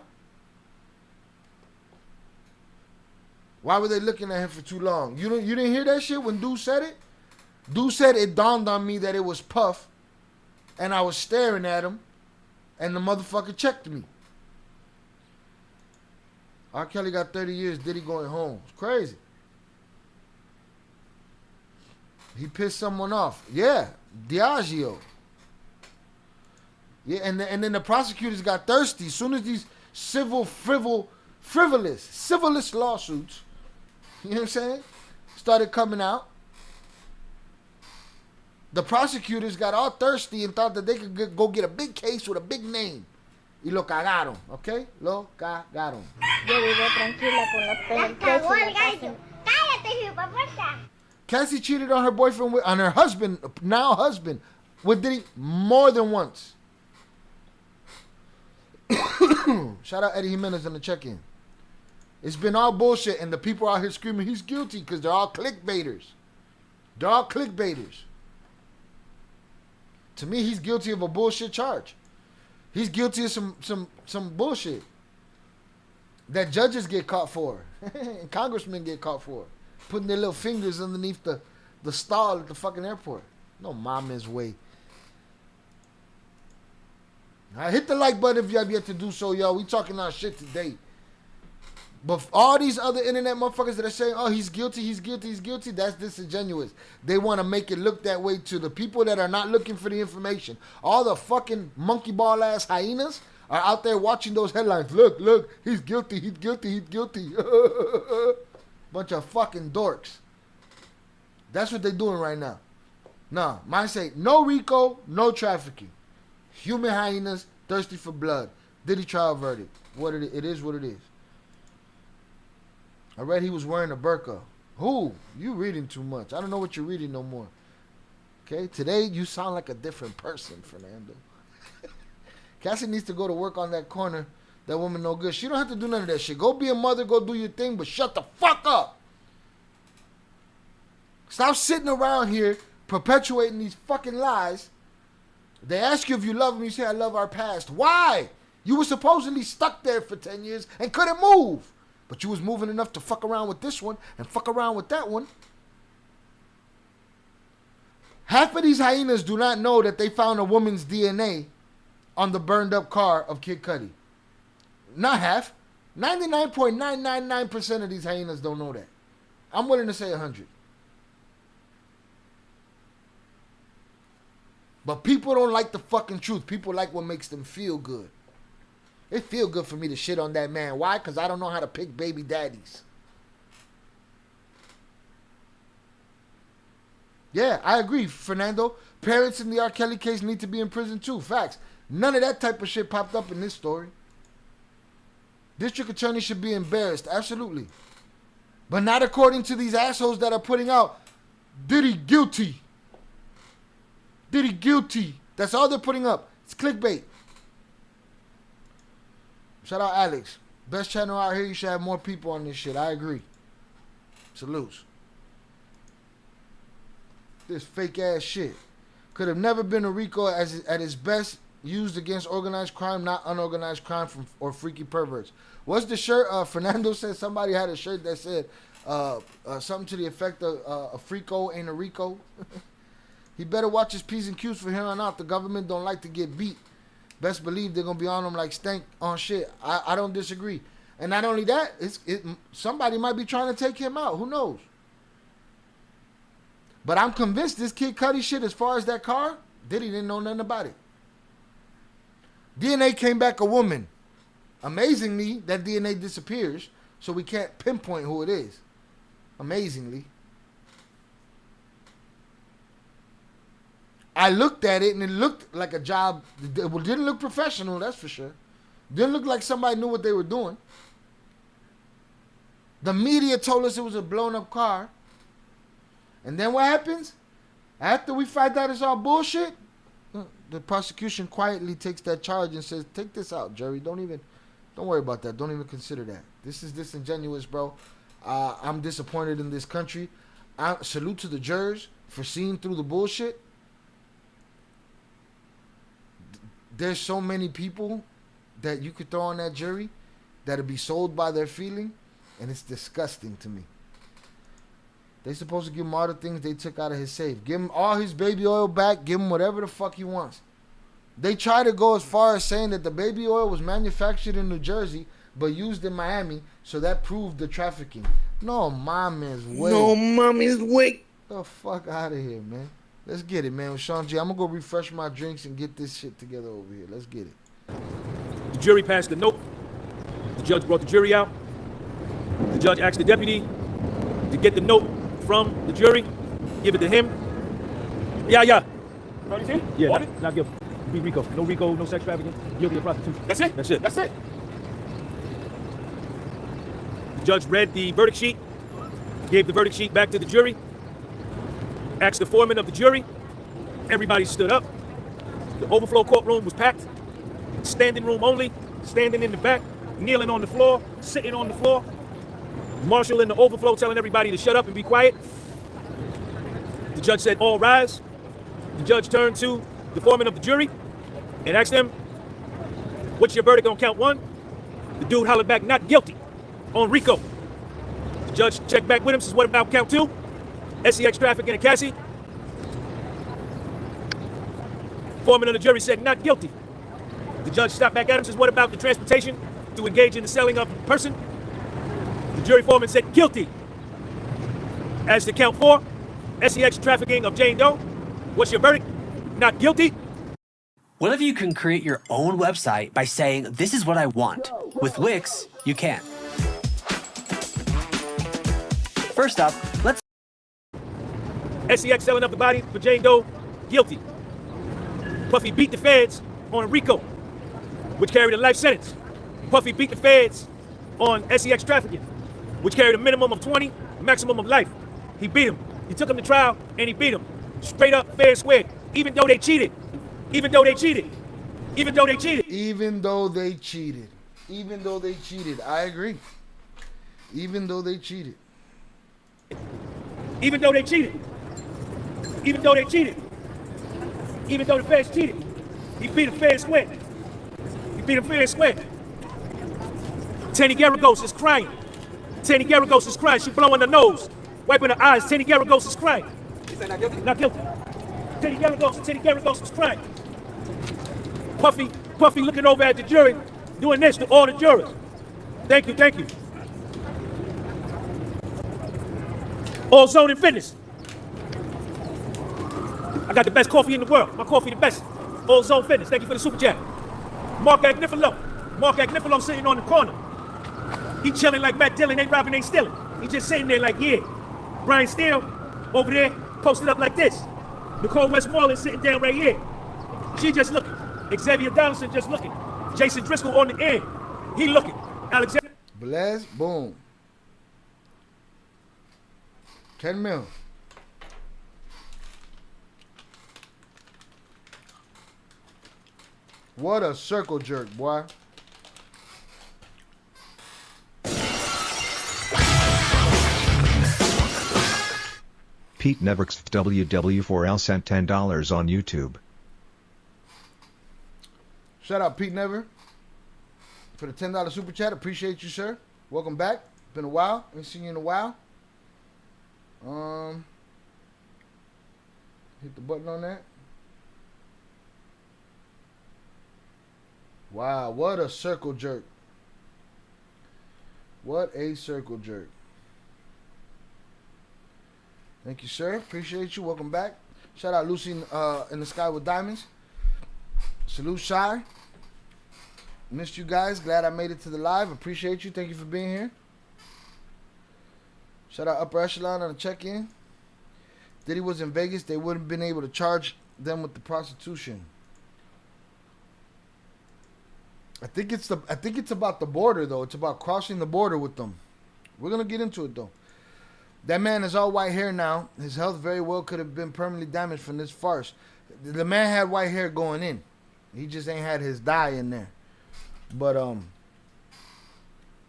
Why were they looking at him for too long? You didn't hear that shit when Dude said it? Dude said it dawned on me that it was Puff, and I was staring at him, and the motherfucker checked me. R. Kelly got 30 years, Diddy going home. It's crazy. He pissed someone off. Yeah, Diageo. Yeah, and then the prosecutors got thirsty. As soon as these frivolous lawsuits, you know what I'm saying, started coming out, the prosecutors got all thirsty and thought that they could go get a big case with a big name. Y lo cagaron, okay? Lo cagaron. Yo vivo tranquila con la penitencia. Cállate, hijo puerta. Cassie cheated on her boyfriend, on her husband, now husband, with Diddy more than once. Shout out Eddie Hyenas on the check-in. It's been all bullshit, and the people out here screaming he's guilty because they're all clickbaiters. They're all clickbaiters. To me, he's guilty of a bullshit charge. He's guilty of some bullshit that judges get caught for and congressmen get caught for, putting their little fingers underneath the stall at the fucking airport. No mama's way. All right, hit the like button if you have yet to do so, y'all. We talking our shit today. But all these other internet motherfuckers that are saying, oh, he's guilty, that's disingenuous. They want to make it look that way to the people that are not looking for the information. All the fucking monkey ball ass hyenas are out there watching those headlines. Look, he's guilty. Bunch of fucking dorks. That's what they're doing right now. Nah, mine say, no Rico, no trafficking. Human hyenas, thirsty for blood. Diddy trial verdict. It is what it is. I read he was wearing a burqa. Who? You reading too much. I don't know what you're reading no more. Okay? Today, you sound like a different person, Fernando. Cassie needs to go to work on that corner. That woman no good. She don't have to do none of that shit. Go be a mother, go do your thing, but shut the fuck up. Stop sitting around here perpetuating these fucking lies. They ask you if you love them, you say, I love our past. Why? You were supposedly stuck there for 10 years and couldn't move. But you was moving enough to fuck around with this one and fuck around with that one. Half of these hyenas do not know that they found a woman's DNA on the burned up car of Kid Cudi. Not half. 99.999% of these hyenas don't know that. I'm willing to say 100. But people don't like the fucking truth. People like what makes them feel good. It feel good for me to shit on that man. Why? Because I don't know how to pick baby daddies. Yeah, I agree, Fernando. Parents in the R. Kelly case need to be in prison too. Facts. None of that type of shit popped up in this story. District attorney should be embarrassed. Absolutely. But not according to these assholes that are putting out Diddy guilty. Diddy guilty. That's all they're putting up. It's clickbait. Shout out Alex. Best channel out here. You should have more people on this shit. I agree. Salutes. This fake ass shit. Could have never been a Rico at its best, used against organized crime, not unorganized crime or freaky perverts. What's the shirt? Fernando said somebody had a shirt that said something to the effect of a Frico ain't a Rico. He better watch his P's and Q's from here on out. The government don't like to get beat. Best believe they're going to be on them like stank on shit. I don't disagree. And not only that, somebody might be trying to take him out. Who knows? But I'm convinced this Kid Cudi shit, as far as that car, Diddy didn't know nothing about it. DNA came back a woman. Amazingly, that DNA disappears, so we can't pinpoint who it is. Amazingly. I looked at it and it looked like a job. It didn't look professional, that's for sure. Didn't look like somebody knew what they were doing. The media told us it was a blown up car. And then what happens? After we find out it's all bullshit, the prosecution quietly takes that charge and says, take this out, jury. Don't worry about that. Don't even consider that. This is disingenuous, bro. I'm disappointed in this country. I salute to the jurors for seeing through the bullshit. There's so many people that you could throw on that jury that'll be sold by their feeling, and it's disgusting to me. They supposed to give him all the things they took out of his safe. Give him all his baby oil back. Give him whatever the fuck he wants. They try to go as far as saying that the baby oil was manufactured in New Jersey but used in Miami, so that proved the trafficking. No mama's way. No mommy's way. The fuck out of here, man. Let's get it, man. With Sean G, I'm gonna go refresh my drinks and get this shit together over here. Let's get it. The jury passed the note. The judge brought the jury out. The judge asked the deputy to get the note from the jury, give it to him. Yeah. Yeah, not guilty. Be Rico. No Rico, no sex trafficking, guilty of prostitution. That's it? That's it. The judge read the verdict sheet, gave the verdict sheet back to the jury, asked the foreman of the jury. Everybody stood up. The overflow courtroom was packed. Standing room only, standing in the back, kneeling on the floor, sitting on the floor. Marshal in the overflow telling everybody to shut up and be quiet. The judge said, all rise. The judge turned to the foreman of the jury and asked him, what's your verdict on count one? The dude hollered back, not guilty, on Rico. The judge checked back with him, says, what about count two? SEX trafficking and Cassie. Foreman of the jury said, not guilty. The judge stopped back at him, says, what about the transportation to engage in the selling of a person? The jury foreman said, guilty. As to count four, SEX trafficking of Jane Doe. What's your verdict? Not guilty. What if you can create your own website by saying, this is what I want? With Wix, you can. First up, let's... SEX selling up the body for Jane Doe, guilty. Puffy beat the feds on Rico, which carried a life sentence. Puffy beat the feds on SEX trafficking, which carried a minimum of 20, maximum of life. He beat him. He took him to trial, and he beat him. Straight up, fair and square. Even though they cheated. Even though they cheated. Even though they cheated. Even though they cheated. Even though they cheated. I agree. Even though they cheated. Even though they cheated. Even though they cheated. Even though the feds cheated. He beat him fair and square. He beat him fair and square. Tanny Garagos is crying. Tanny Garagos is crying. She blowing her nose. Wiping her eyes. Tanny Garagos is crying. Not guilty? Not guilty. Tanny Garagos is crying. Puffy looking over at the jury, doing this to all the jurors. Thank you. All Zone and Fitness. I got the best coffee in the world. My coffee the best. All Zone Fitness. Thank you for the super chat. Mark Agnifilo sitting on the corner. He chilling like Matt Dillon, ain't robbing, ain't stealing. He just sitting there like, yeah. Brian Steele over there posted up like this. Nicole Westmoreland sitting down right here. She just looking. Xavier Donaldson just looking. Jason Driscoll on the end. He looking. Alexander. Bless. Boom. 10 mil. What a circle jerk, boy. Pete Neverks WW4L sent $10 on YouTube. Shout out Pete Never for the $10 super chat. Appreciate you, sir. Welcome back. Been a while. Ain't seen you in a while. Hit the button on that. Wow, what a circle jerk. What a circle jerk. Thank you, sir. Appreciate you. Welcome back. Shout out Lucy in the Sky with Diamonds. Salute Shy. Missed you guys. Glad I made it to the live. Appreciate you. Thank you for being here. Shout out Upper Echelon on the check-in. Diddy was in Vegas. They wouldn't have been able to charge them with the prostitution. I think it's about the border though. It's about crossing the border with them. We're gonna get into it though. That man has all white hair now. His health very well could have been permanently damaged from this farce. The man had white hair going in. He just ain't had his dye in there. But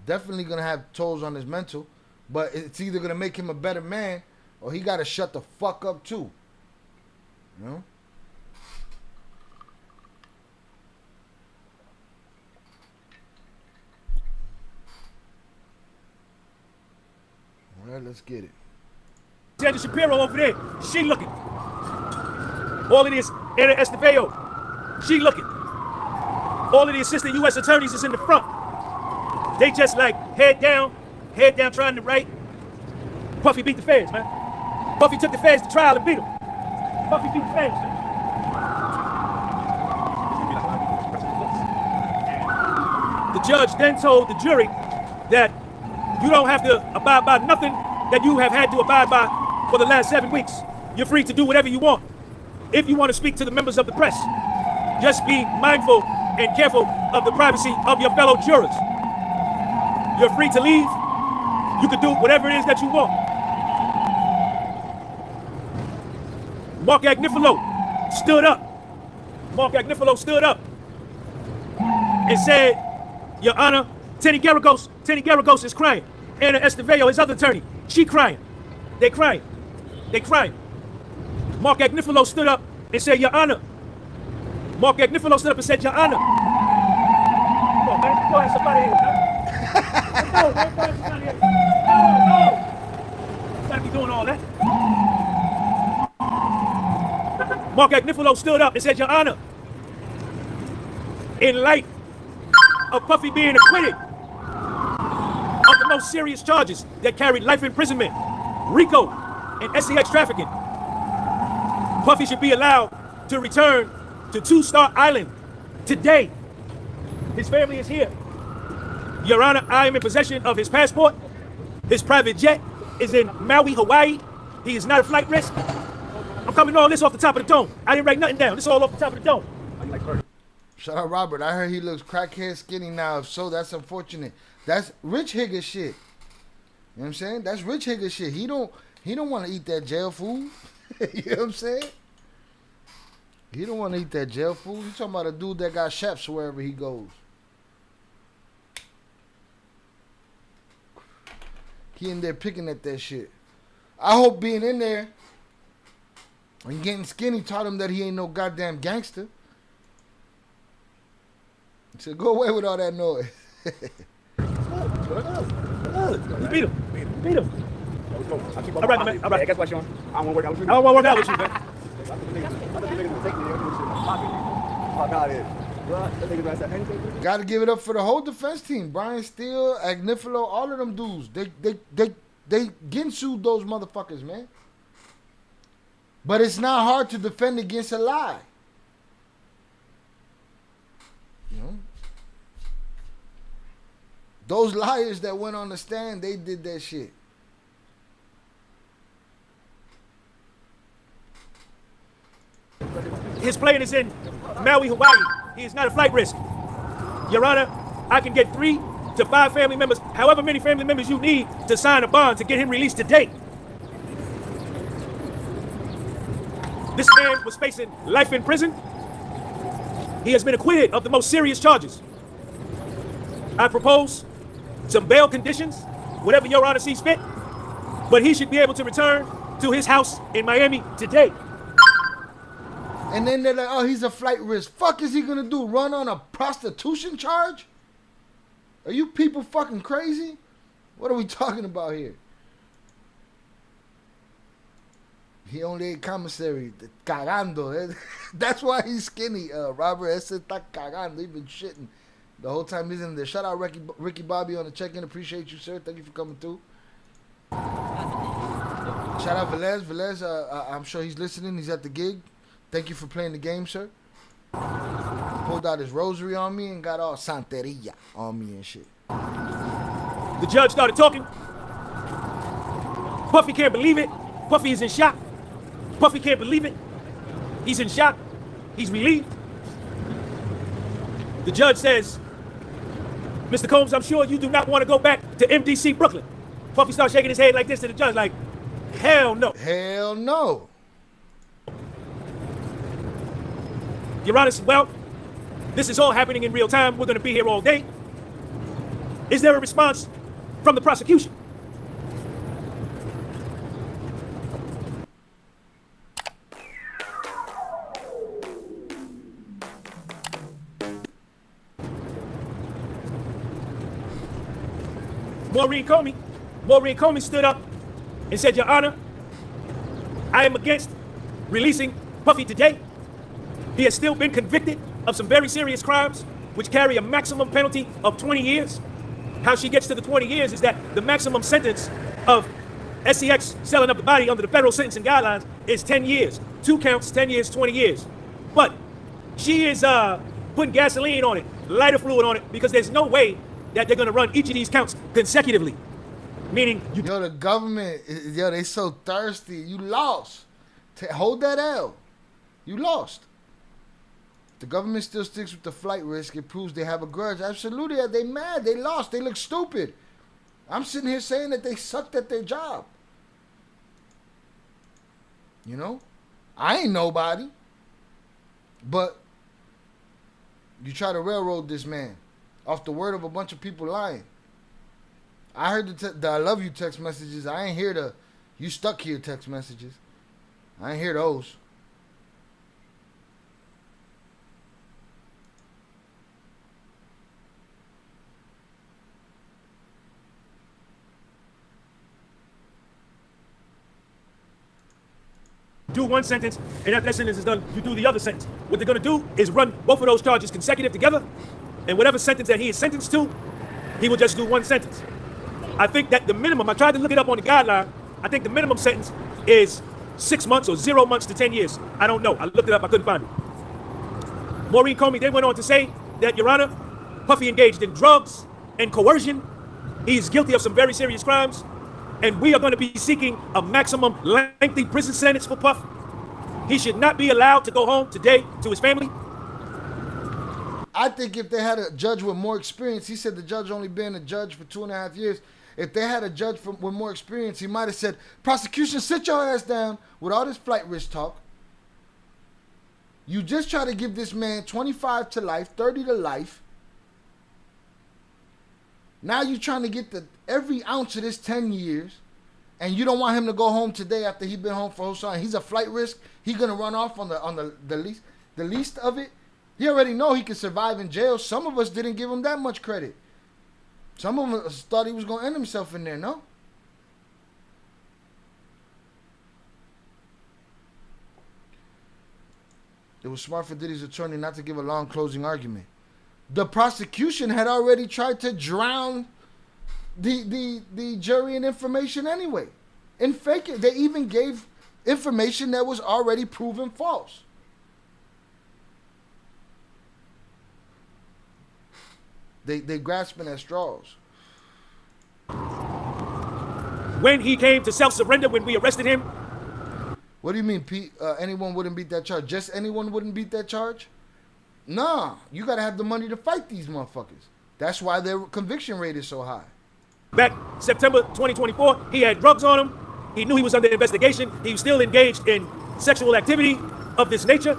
definitely gonna have tolls on his mental. But it's either gonna make him a better man or he gotta shut the fuck up too. You know? All right, let's get it. Judge Shapiro over there, she looking. All of this, Anna Esteveo, she looking. All of the assistant U.S. attorneys is in the front. They just like head down trying to write. Puffy beat the feds, man. Puffy took the feds to trial and beat them. Puffy beat the feds, man. The judge then told the jury that you don't have to abide by nothing that you have had to abide by for the last 7 weeks. You're free to do whatever you want. If you want to speak to the members of the press, just be mindful and careful of the privacy of your fellow jurors. You're free to leave. You can do whatever it is that you want. Mark Agnifilo stood up. Mark Agnifilo stood up and said, Your Honor, Tenny Garagos is crying. Anna Esteveo, his other attorney, she crying. They crying. Mark Agnifilo stood up and said, Your Honor. Mark Agnifilo stood up and said, Your Honor. Come on, man. Go ahead, somebody here, man. No, man. Go ahead, somebody here. No. Gotta be doing all that. Mark Agnifilo stood up and said, Your Honor, in light of Puffy being acquitted of the most serious charges that carried life imprisonment, Rico and SEX trafficking, Puffy should be allowed to return to Two-Star Island today. His family is here. Your Honor, I am in possession of his passport. His private jet is in Maui, Hawaii. He is not a flight risk. I'm coming all this off the top of the dome. I didn't write nothing down. This is all off the top of the dome. Shout out Robert. I heard he looks crackhead skinny now. If so, that's unfortunate. That's Rich Higgins shit. You know what I'm saying? That's Rich Higgins shit. He don't want to eat that jail food. You know what I'm saying? He don't want to eat that jail food. He's talking about a dude that got chefs wherever he goes. He in there picking at that shit. I hope being in there and getting skinny taught him that he ain't no goddamn gangster. He said, go away with all that noise. Beat him. All right, man. All right. Guess what, Sean? I don't want to work out with you. I don't want to work out with you, man. Gotta give it up for the whole defense team. Brian Steele, Agnifilo, all of them dudes. They getting sued those motherfuckers, man. But it's not hard to defend against a lie. You know? Those liars that went on the stand, they did that shit. His plane is in Maui, Hawaii. He is not a flight risk. Your Honor, I can get 3 to 5 family members, however many family members you need to sign a bond to get him released today. This man was facing life in prison. He has been acquitted of the most serious charges. I propose some bail conditions, whatever Your Honor sees fit, but he should be able to return to his house in Miami today. And then they're like, oh, he's a flight risk. Fuck is he gonna do? Run on a prostitution charge? Are you people fucking crazy? What are we talking about here? He only ate commissary. Cagando. That's why he's skinny, Robert. Ese está cagando. He's been shitting the whole time he's in there. Shout out Ricky Bobby on the check-in. Appreciate you, sir. Thank you for coming through. Shout out Velez. Velez, I'm sure he's listening. He's at the gig. Thank you for playing the game, sir. Pulled out his rosary on me and got all Santeria on me and shit. The judge started talking. Puffy can't believe it. Puffy is in shock. Puffy can't believe it. He's in shock. He's relieved. The judge says, Mr. Combs, I'm sure you do not want to go back to MDC Brooklyn. Puffy starts shaking his head like this to the judge, like, hell no. Hell no. Your Honor, well, this is all happening in real time. We're going to be here all day. Is there a response from the prosecution? Maureen Comey stood up and said, Your Honor, I am against releasing Puffy today. He has still been convicted of some very serious crimes, which carry a maximum penalty of 20 years. How she gets to the 20 years is that the maximum sentence of SCX selling up the body under the federal sentencing guidelines is 10 years. 2 counts, 10 years, 20 years. But she is putting gasoline on it, lighter fluid on it, because there's no way that they're going to run each of these counts consecutively. Meaning, Yo, the government, yo, they so thirsty. You lost. Hold that L. You lost. The government still sticks with the flight risk. It proves they have a grudge. Absolutely. They mad. They lost. They look stupid. I'm sitting here saying that they sucked at their job. You know? I ain't nobody. But you try to railroad this man off the word of a bunch of people lying. I heard the I love you text messages. I ain't hear the you stuck here text messages. I ain't hear those. do one sentence, and after that sentence is done, you do the other sentence. What they're going to do is run both of those charges consecutive together, and whatever sentence that he is sentenced to, he will just do one sentence. I think that the minimum, I tried to look it up on the guideline, I think the minimum sentence is 6 months or 0 months to 10 years. I don't know. I looked it up. I couldn't find it. Maureen Comey then went on to say that, Your Honor, Puffy engaged in drugs and coercion. He's guilty of some very serious crimes. And we are going to be seeking a maximum lengthy prison sentence for Puff. He should not be allowed to go home today to his family. I think if they had a judge with more experience, he said the judge only been a judge for 2.5 years. If they had a judge with more experience, he might have said, prosecution, sit your ass down with all this flight risk talk. You just try to give this man 25 to life, 30 to life. Now you're trying to get every ounce of this 10 years, and you don't want him to go home today after he's been home for a whole time. He's a flight risk. He's gonna run off on the least of it. He already know he can survive in jail. Some of us didn't give him that much credit. Some of us thought he was gonna end himself in there. No. It was smart for Diddy's attorney not to give a long closing argument. The prosecution had already tried to drown the jury in information anyway. And fake it. They even gave information that was already proven false. They grasping at straws. When he came to self-surrender when we arrested him. What do you mean, Pete? Anyone wouldn't beat that charge? Just anyone wouldn't beat that charge? Nah, you gotta have the money to fight these motherfuckers. That's why their conviction rate is so high. Back September 2024, he had drugs on him. He knew he was under investigation. He was still engaged in sexual activity of this nature.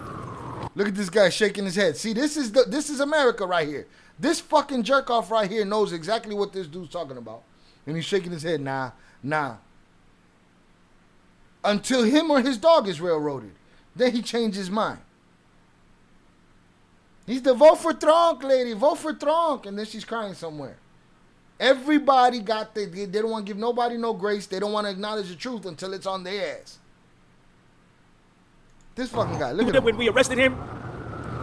Look at this guy shaking his head. See, this is America right here. This fucking jerk off right here knows exactly what this dude's talking about. And he's shaking his head, nah. Until him or his dog is railroaded. Then he changed his mind. He's the vote for Trump lady, vote for Trump. And then she's crying somewhere. Everybody got they don't want to give nobody no grace. They don't want to acknowledge the truth until it's on their ass. This fucking guy, look at him. When we arrested him,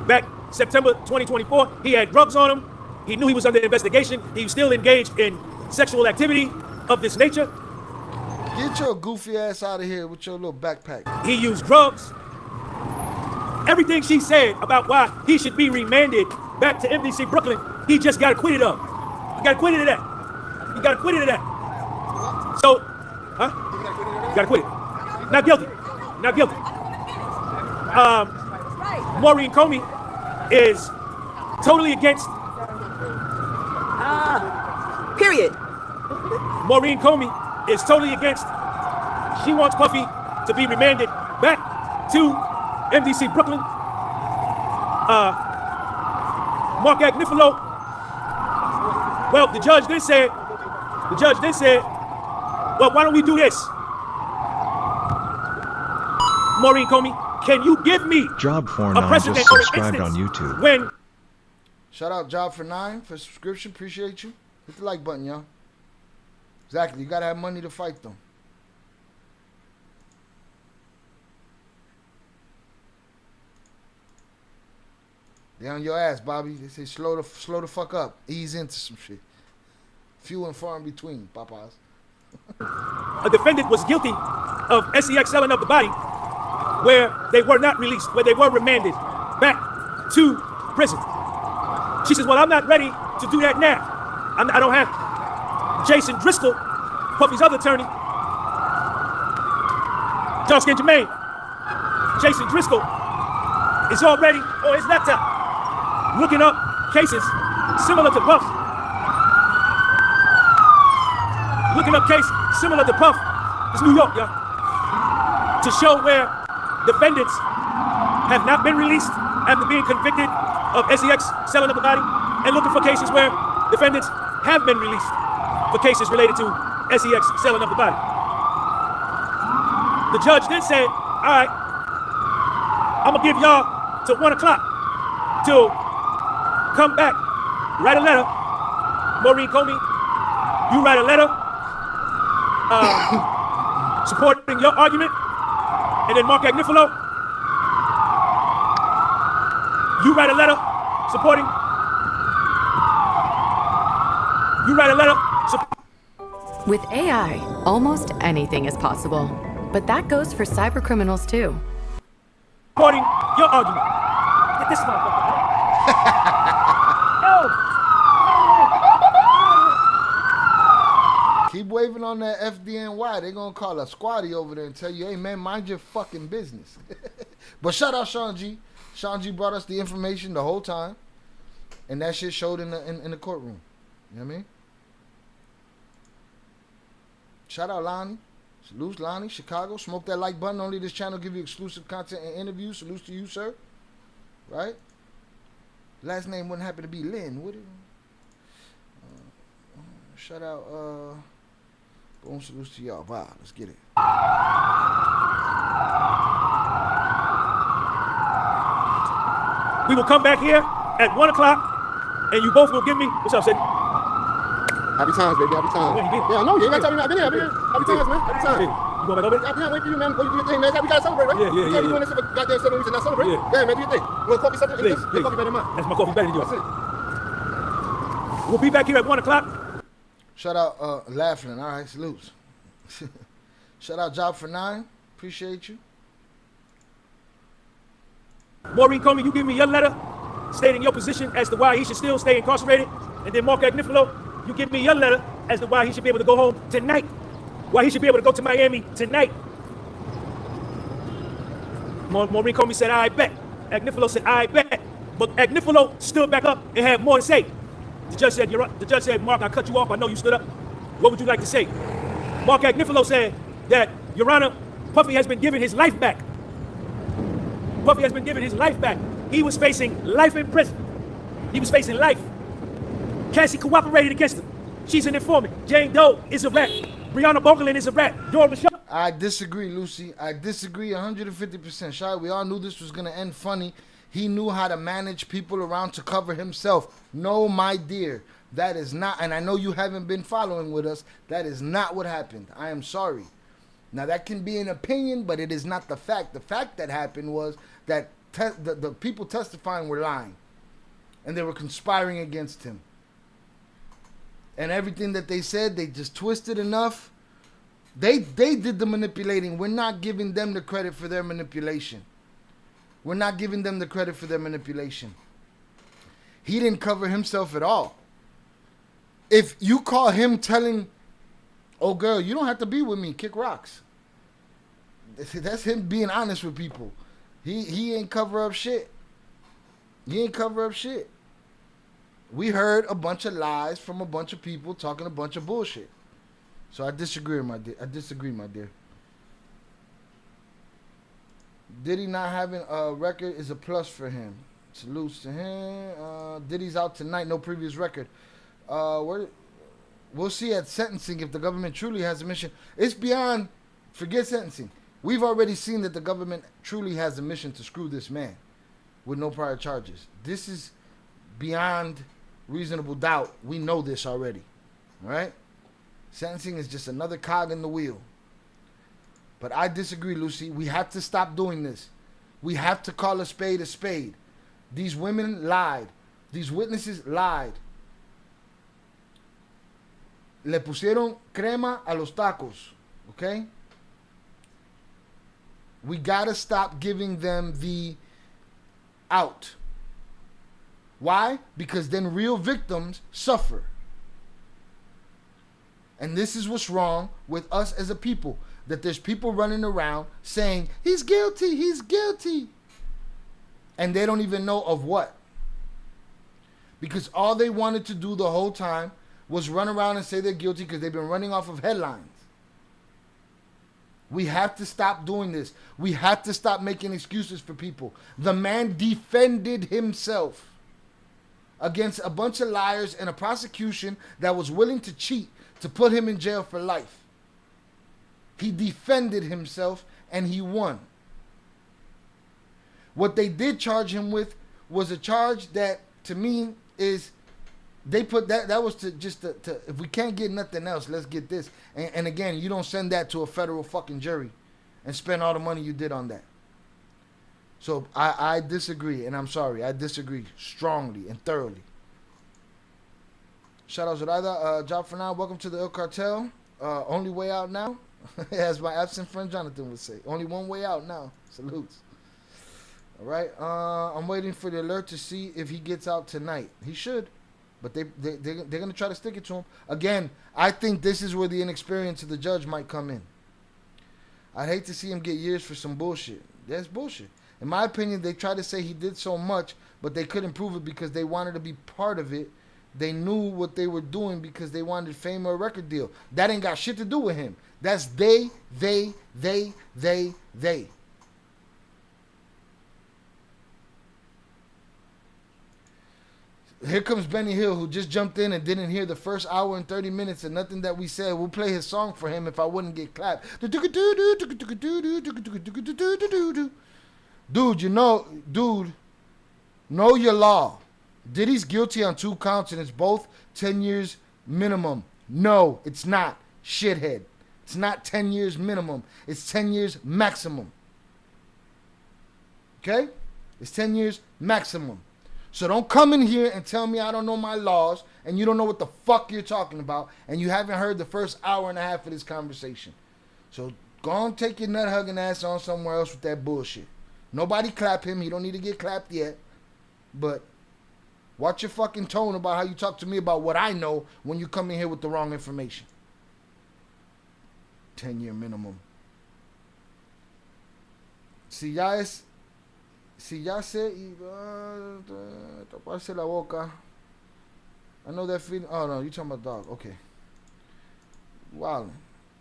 back September 2024, he had drugs on him. He knew he was under investigation. He was still engaged in sexual activity of this nature. Get your goofy ass out of here with your little backpack. He used drugs. Everything she said about why he should be remanded back to MDC Brooklyn, he just got acquitted of. He got acquitted of that. He got acquitted of that. So, huh? He got acquitted. Not guilty. Not guilty. Maureen Comey is totally against. Period. Maureen Comey is totally against. She wants Puffy to be remanded back to MDC Brooklyn. Mark Agnifilo. Well, the judge then said, well, why don't we do this? Maureen Comey, can you give me Job for a 9 precedent just or an subscribed on instance YouTube. when Shout out Job for 9 for subscription. Appreciate you. Hit the like button, y'all. Exactly. You gotta have money to fight them. They on your ass, Bobby. They say slow the fuck up. Ease into some shit. Few and far in between, papas. a defendant was guilty of SEX selling of the body where they were not released, where they were remanded back to prison. She says, well, I'm not ready to do that now. I don't have Jason Driscoll, Puffy's other attorney, John Jermaine. Jason Driscoll is already, or his laptop, looking up cases similar to Puff. Looking up case similar to Puff. It's New York, y'all. To show where defendants have not been released after being convicted of SEX selling of the body, and looking for cases where defendants have been released for cases related to SEX selling of the body. The judge then said, all right, I'm gonna give y'all till 1 o'clock to come back, write a letter. Maureen Comey, you write a letter supporting your argument, and then Mark Agnifilo, you write a letter supporting. With AI, almost anything is possible, but that goes for cyber criminals too. Supporting your argument. Get this motherfucker. Yo. Keep waving on that FDNY. They're going to call a squatty over there and tell you, hey, man, mind your fucking business. But shout out Sean G. Sean G brought us the information the whole time. And that shit showed in the courtroom. You know what I mean? Shout out Lonnie. Salute Lonnie, Chicago. Smoke that like button. Only this channel give you exclusive content and interviews. Salute to you, sir. Right? Last name wouldn't happen to be Lynn, would it? Shout out, boom, salutes to y'all. Wow, let's get it. We will come back here at 1 o'clock, and you both will give me, what's up, Sid? Happy times, baby. Happy times. Yeah, I know. You ain't got to tell me I've been here. Happy times, man. Happy times. You going back over there? I can't wait for you, man. Go do your thing, man. We got to celebrate, right? Yeah. You doing this for goddamn 7 weeks and not celebrate? Yeah. Yeah, man. Do your thing. You want coffee, something? Please. Your coffee better than mine. That's my coffee better than yours. That's it. We'll be back here at 1 o'clock. Shout out Laughlin. All right, salutes. Shout out Job for 9. Appreciate you. Maureen Comey, you give me your letter stating your position as to why he should still stay incarcerated. And then Mark Agnifilo, you give me your letter as to why he should be able to go home tonight. Why he should be able to go to Miami tonight. Maureen Comey said, I bet. Agnifilo said, I bet. But Agnifilo stood back up and had more to say. The judge said, Mark, I cut you off. I know you stood up. What would you like to say? Mark Agnifilo said that, Your Honor, Puffy has been given his life back. Puffy has been given his life back. He was facing life in prison. He was facing life. Cassie cooperated against him. She's an informant. Jane Doe is a rat. Brianna Bogelin is a rat. Dora Michelle. I disagree, Lucy. I disagree 150%. Shy, we all knew this was going to end funny. He knew how to manage people around to cover himself. No, my dear, that is not, and I know you haven't been following with us, that is not what happened. I am sorry. Now, that can be an opinion, but it is not the fact. The fact that happened was that the people testifying were lying, and they were conspiring against him. And everything that they said, they just twisted enough. They did the manipulating. We're not giving them the credit for their manipulation. We're not giving them the credit for their manipulation. He didn't cover himself at all. If you call him telling, oh girl, you don't have to be with me, kick rocks. That's him being honest with people. He ain't cover up shit. He ain't cover up shit. We heard a bunch of lies from a bunch of people talking a bunch of bullshit. So I disagree, my dear. Diddy not having a record is a plus for him. Salutes to him. Diddy's out tonight, no previous record. We'll see at sentencing if the government truly has a mission. It's beyond, forget sentencing. We've already seen that the government truly has a mission to screw this man with no prior charges. This is beyond reasonable doubt. We know this already. All right? Sentencing is just another cog in the wheel. But I disagree, Lucy. We have to stop doing this. We have to call a spade a spade. These women lied. These witnesses lied. Le pusieron crema a los tacos. Okay? We gotta stop giving them the out. Why? Because then real victims suffer. And this is what's wrong with us as a people. That there's people running around saying, he's guilty, he's guilty. And they don't even know of what. Because all they wanted to do the whole time was run around and say they're guilty because they've been running off of headlines. We have to stop doing this. We have to stop making excuses for people. The man defended himself against a bunch of liars and a prosecution that was willing to cheat to put him in jail for life. He defended himself and he won. What they did charge him with was a charge that, to me, is they put that was to just to if we can't get nothing else, let's get this. And again, you don't send that to a federal fucking jury and spend all the money you did on that. So I disagree, and I'm sorry. I disagree strongly and thoroughly. Shout out Zoraida. Job for now. Welcome to the El Cartel. Only way out now. As my absent friend Jonathan would say. Only one way out now. Salutes. All right. I'm waiting for the alert to see if he gets out tonight. He should. But they're going to try to stick it to him. Again, I think this is where the inexperience of the judge might come in. I'd hate to see him get years for some bullshit. That's bullshit. In my opinion, they tried to say he did so much, but they couldn't prove it because they wanted to be part of it. They knew what they were doing because they wanted fame or a record deal. That ain't got shit to do with him. That's they. Here comes Benny Hill, who just jumped in and didn't hear the first hour and 30 minutes and nothing that we said. We'll play his song for him if I wouldn't get clapped. Dude, know your law. Diddy's guilty on 2 counts and it's both 10 years minimum. No, it's not. Shithead. It's not 10 years minimum. It's 10 years maximum. Okay? It's 10 years maximum. So don't come in here and tell me I don't know my laws and you don't know what the fuck you're talking about and you haven't heard the first hour and a half of this conversation. So go on, take your nut hugging ass on somewhere else with that bullshit. Nobody clap him. He don't need to get clapped yet. But watch your fucking tone about how you talk to me about what I know when you come in here with the wrong information. 10-year minimum. Si ya sé taparse la boca. I know that feeling. Oh no, you talking about dog. Okay. Wow.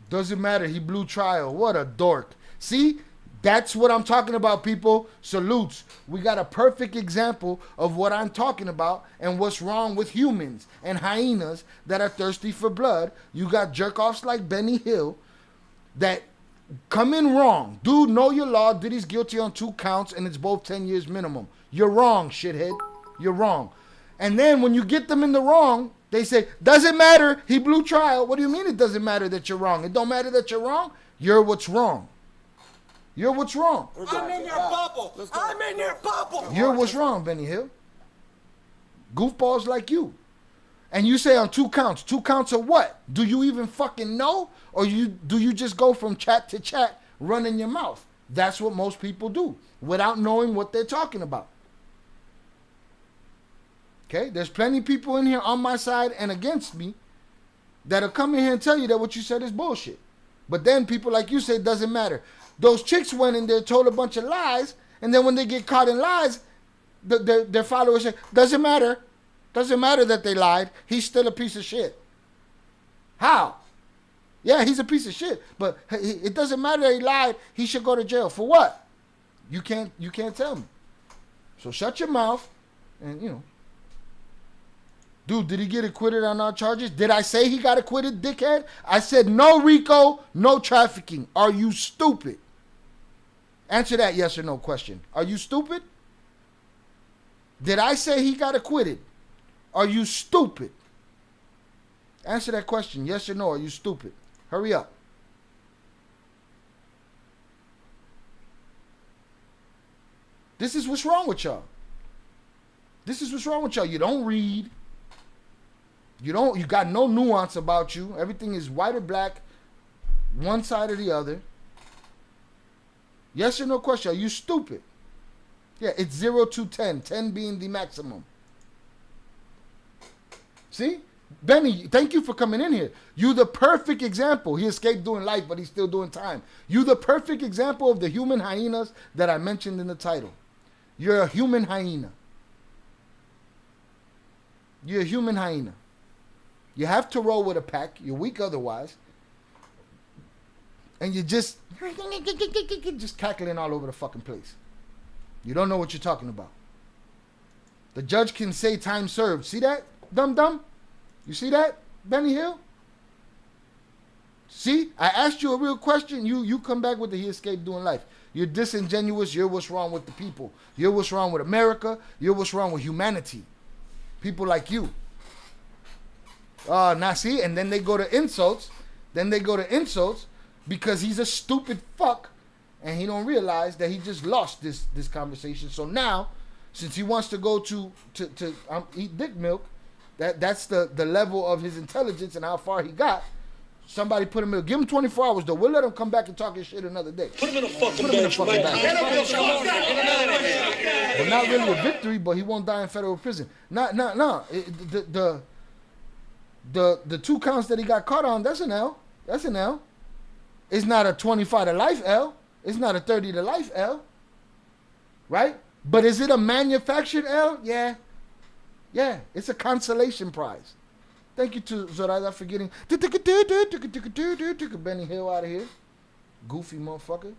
Doesn't matter. He blew trial. What a dork. See? That's what I'm talking about, people. Salutes. We got a perfect example of what I'm talking about and what's wrong with humans and hyenas that are thirsty for blood. You got jerk-offs like Benny Hill that come in wrong. Dude, know your law. Diddy's guilty on 2 counts and it's both 10 years minimum. You're wrong, shithead. You're wrong. And then when you get them in the wrong, they say, doesn't matter. He blew trial. What do you mean it doesn't matter that you're wrong? It don't matter that you're wrong. You're what's wrong. You're what's wrong. I'm in your bubble. I'm in your bubble. You're what's wrong, Benny Hill. Goofballs like you. And you say on 2 counts. 2 counts of what? Do you even fucking know? Or do you just go from chat to chat running your mouth? That's what most people do without knowing what they're talking about. Okay? There's plenty of people in here on my side and against me that'll come in here and tell you that what you said is bullshit. But then people like you say it doesn't matter. Those chicks went in there, told a bunch of lies, And then when they get caught in lies, their followers say, doesn't matter. Doesn't matter that they lied. He's still a piece of shit. How? Yeah, he's a piece of shit. But it doesn't matter that he lied. He should go to jail. For what? You can't tell me. So shut your mouth and, you know. Dude, did he get acquitted on our charges? Did I say he got acquitted, dickhead? I said no Rico, no trafficking. Are you stupid? Answer that yes or no question. Are you stupid? Did I say he got acquitted? Are you stupid? Answer that question. Yes or no. Are you stupid? Hurry up. This is what's wrong with y'all. This is what's wrong with y'all. You don't read. You got no nuance about you. Everything is white or black, one side or the other. Yes or no question. Are you stupid? Yeah, it's 0 to 10. 10 being the maximum. See? Benny, thank you for coming in here. You the perfect example. He escaped doing life, but he's still doing time. You the perfect example of the human hyenas that I mentioned in the title. You're a human hyena. You're a human hyena. You have to roll with a pack. You're weak otherwise. And you're just cackling all over the fucking place. You don't know what you're talking about. The judge can say time served. See that, dum-dum? You see that, Benny Hill? See? I asked you a real question. You come back with the he escaped doing life. You're disingenuous. You're what's wrong with the people. You're what's wrong with America. You're what's wrong with humanity. People like you. Now see? And then they go to insults. Because he's a stupid fuck. And he don't realize that he just lost this conversation. So now, since he wants to go to eat dick milk, that's the level of his intelligence and how far he got. Somebody put him in. Give him 24 hours though. We'll let him come back and talk his shit another day. Put him in a fucking bag. Well, not really a victory, but he won't die in federal prison. No. The 2 counts that he got caught on, that's an L. That's an L. It's not a 25 to life L. It's not a 30 to life L. Right? But is it a manufactured L? Yeah. Yeah. It's a consolation prize. Thank you to Zoraida for getting Benny Hill out of here. Goofy motherfucker.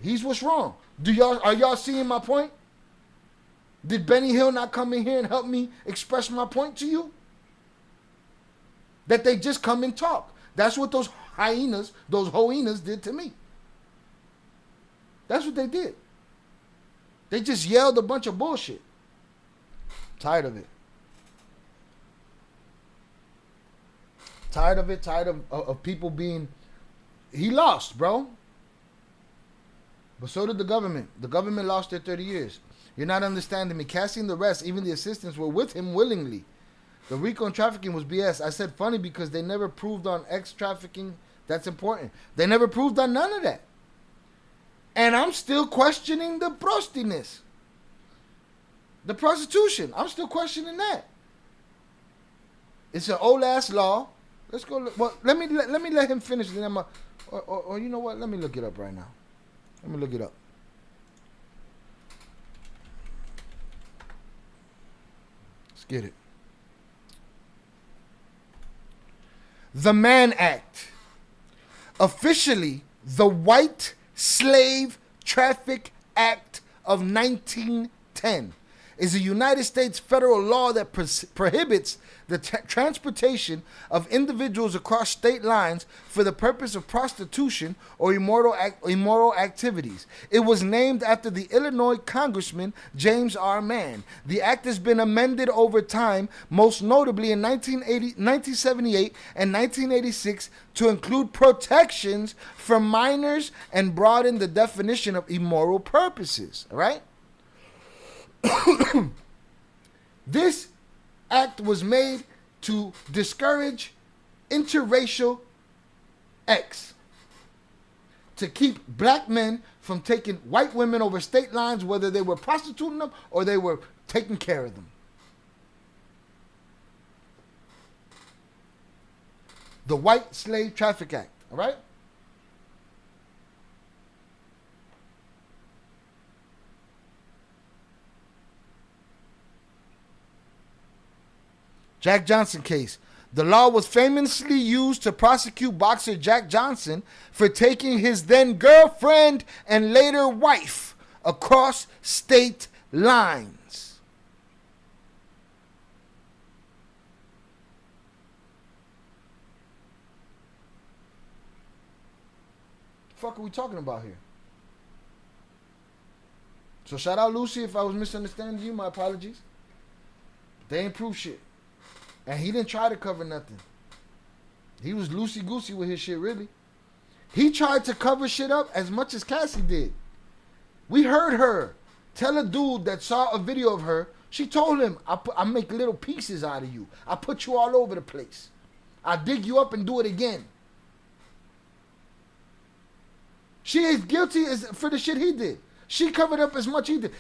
He's what's wrong. Are y'all seeing my point? Did Benny Hill not come in here and help me express my point to you? That they just come and talk. That's what those hyenas did to me. That's what they did. They just yelled a bunch of bullshit. Tired of it. Tired of people being... He lost, bro. But so did the government. The government lost their 30 years. You're not understanding me. Casting the rest, even the assistants, were with him willingly. The Rico and trafficking was BS. I said funny because they never proved on X trafficking. That's important. They never proved on none of that. And I'm still questioning the prostiness. The prostitution. I'm still questioning that. It's an old ass law. Let's go. Well, let me let him finish. Then or you know what? Let me look it up right now. Let me look it up. Let's get it. The Mann Act, officially the White Slave Traffic Act of 1910, is a United States federal law that prohibits the transportation of individuals across state lines for the purpose of prostitution or immoral activities. It was named after the Illinois Congressman James R. Mann. The act has been amended over time, most notably in 1978 and 1986, to include protections for minors and broaden the definition of immoral purposes. All right? This act was made to discourage interracial acts, to keep black men from taking white women over state lines, whether they were prostituting them or they were taking care of them. The White Slave Traffic Act, all right? Jack Johnson case. The law was famously used to prosecute boxer Jack Johnson for taking his then girlfriend and later wife across state lines. The fuck are we talking about here? So shout out Lucy if I was misunderstanding you. My apologies. They ain't proof shit. And he didn't try to cover nothing. He was loosey-goosey with his shit, really. He tried to cover shit up as much as Cassie did. We heard her tell a dude that saw a video of her. She told him, I make little pieces out of you. I put you all over the place. I dig you up and do it again. She is guilty for the shit he did. She covered up as much he did.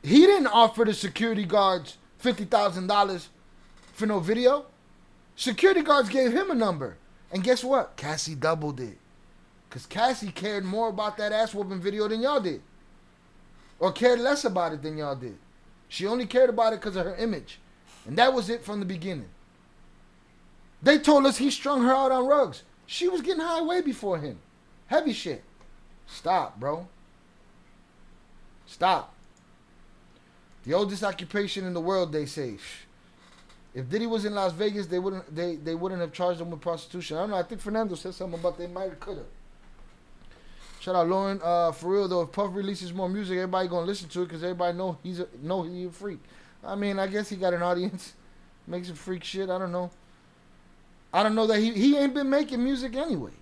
He didn't offer the security guards $50,000 for no video. Security guards gave him a number. And guess what? Cassie doubled it. Because Cassie cared more about that ass whooping video than y'all did. Or cared less about it than y'all did. She only cared about it because of her image. And that was it from the beginning. They told us he strung her out on rugs. She was getting high way before him. Heavy shit. Stop, bro. Stop. The oldest occupation in the world, they say. If Diddy was in Las Vegas, they wouldn't have charged him with prostitution. I don't know. I think Fernando said something about they might have could have. Shout out Lauren. For real though, if Puff releases more music, everybody gonna listen to it because everybody know he's a freak. I mean, I guess he got an audience. Makes some freak shit. I don't know. I don't know that he ain't been making music anyway.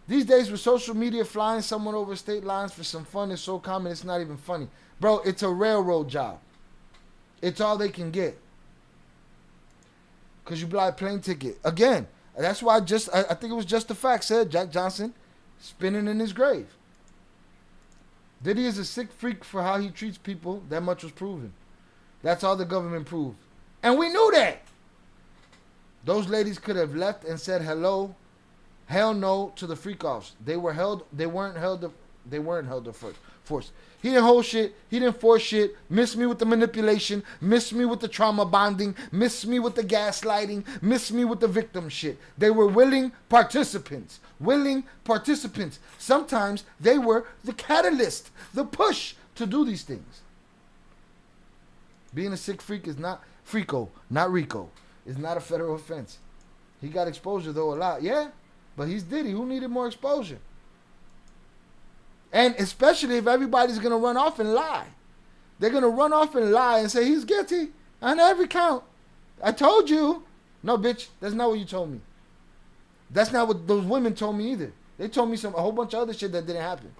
These days with social media, flying someone over state lines for some fun is so common it's not even funny. Bro, it's a railroad job. It's all they can get. Because you buy a plane ticket. Again, that's why I think it was Just the Fact said Jack Johnson spinning in his grave. Diddy is a sick freak for how he treats people. That much was proven. That's all the government proved. And we knew that. Those ladies could have left and said hello. Hell no to the freak offs. They weren't held to force. He didn't hold shit. He didn't force shit. Miss me with the manipulation. Miss me with the trauma bonding. Miss me with the gaslighting. Miss me with the victim shit. They were willing participants. Willing participants. Sometimes they were the catalyst, the push to do these things. Being a sick freak is not not Rico. Is not a federal offense. He got exposure though a lot. Yeah. But he's Diddy. Who needed more exposure? And especially if everybody's going to run off and lie. They're going to run off and lie and say he's guilty on every count. I told you. No, bitch. That's not what you told me. That's not what those women told me either. They told me a whole bunch of other shit that didn't happen.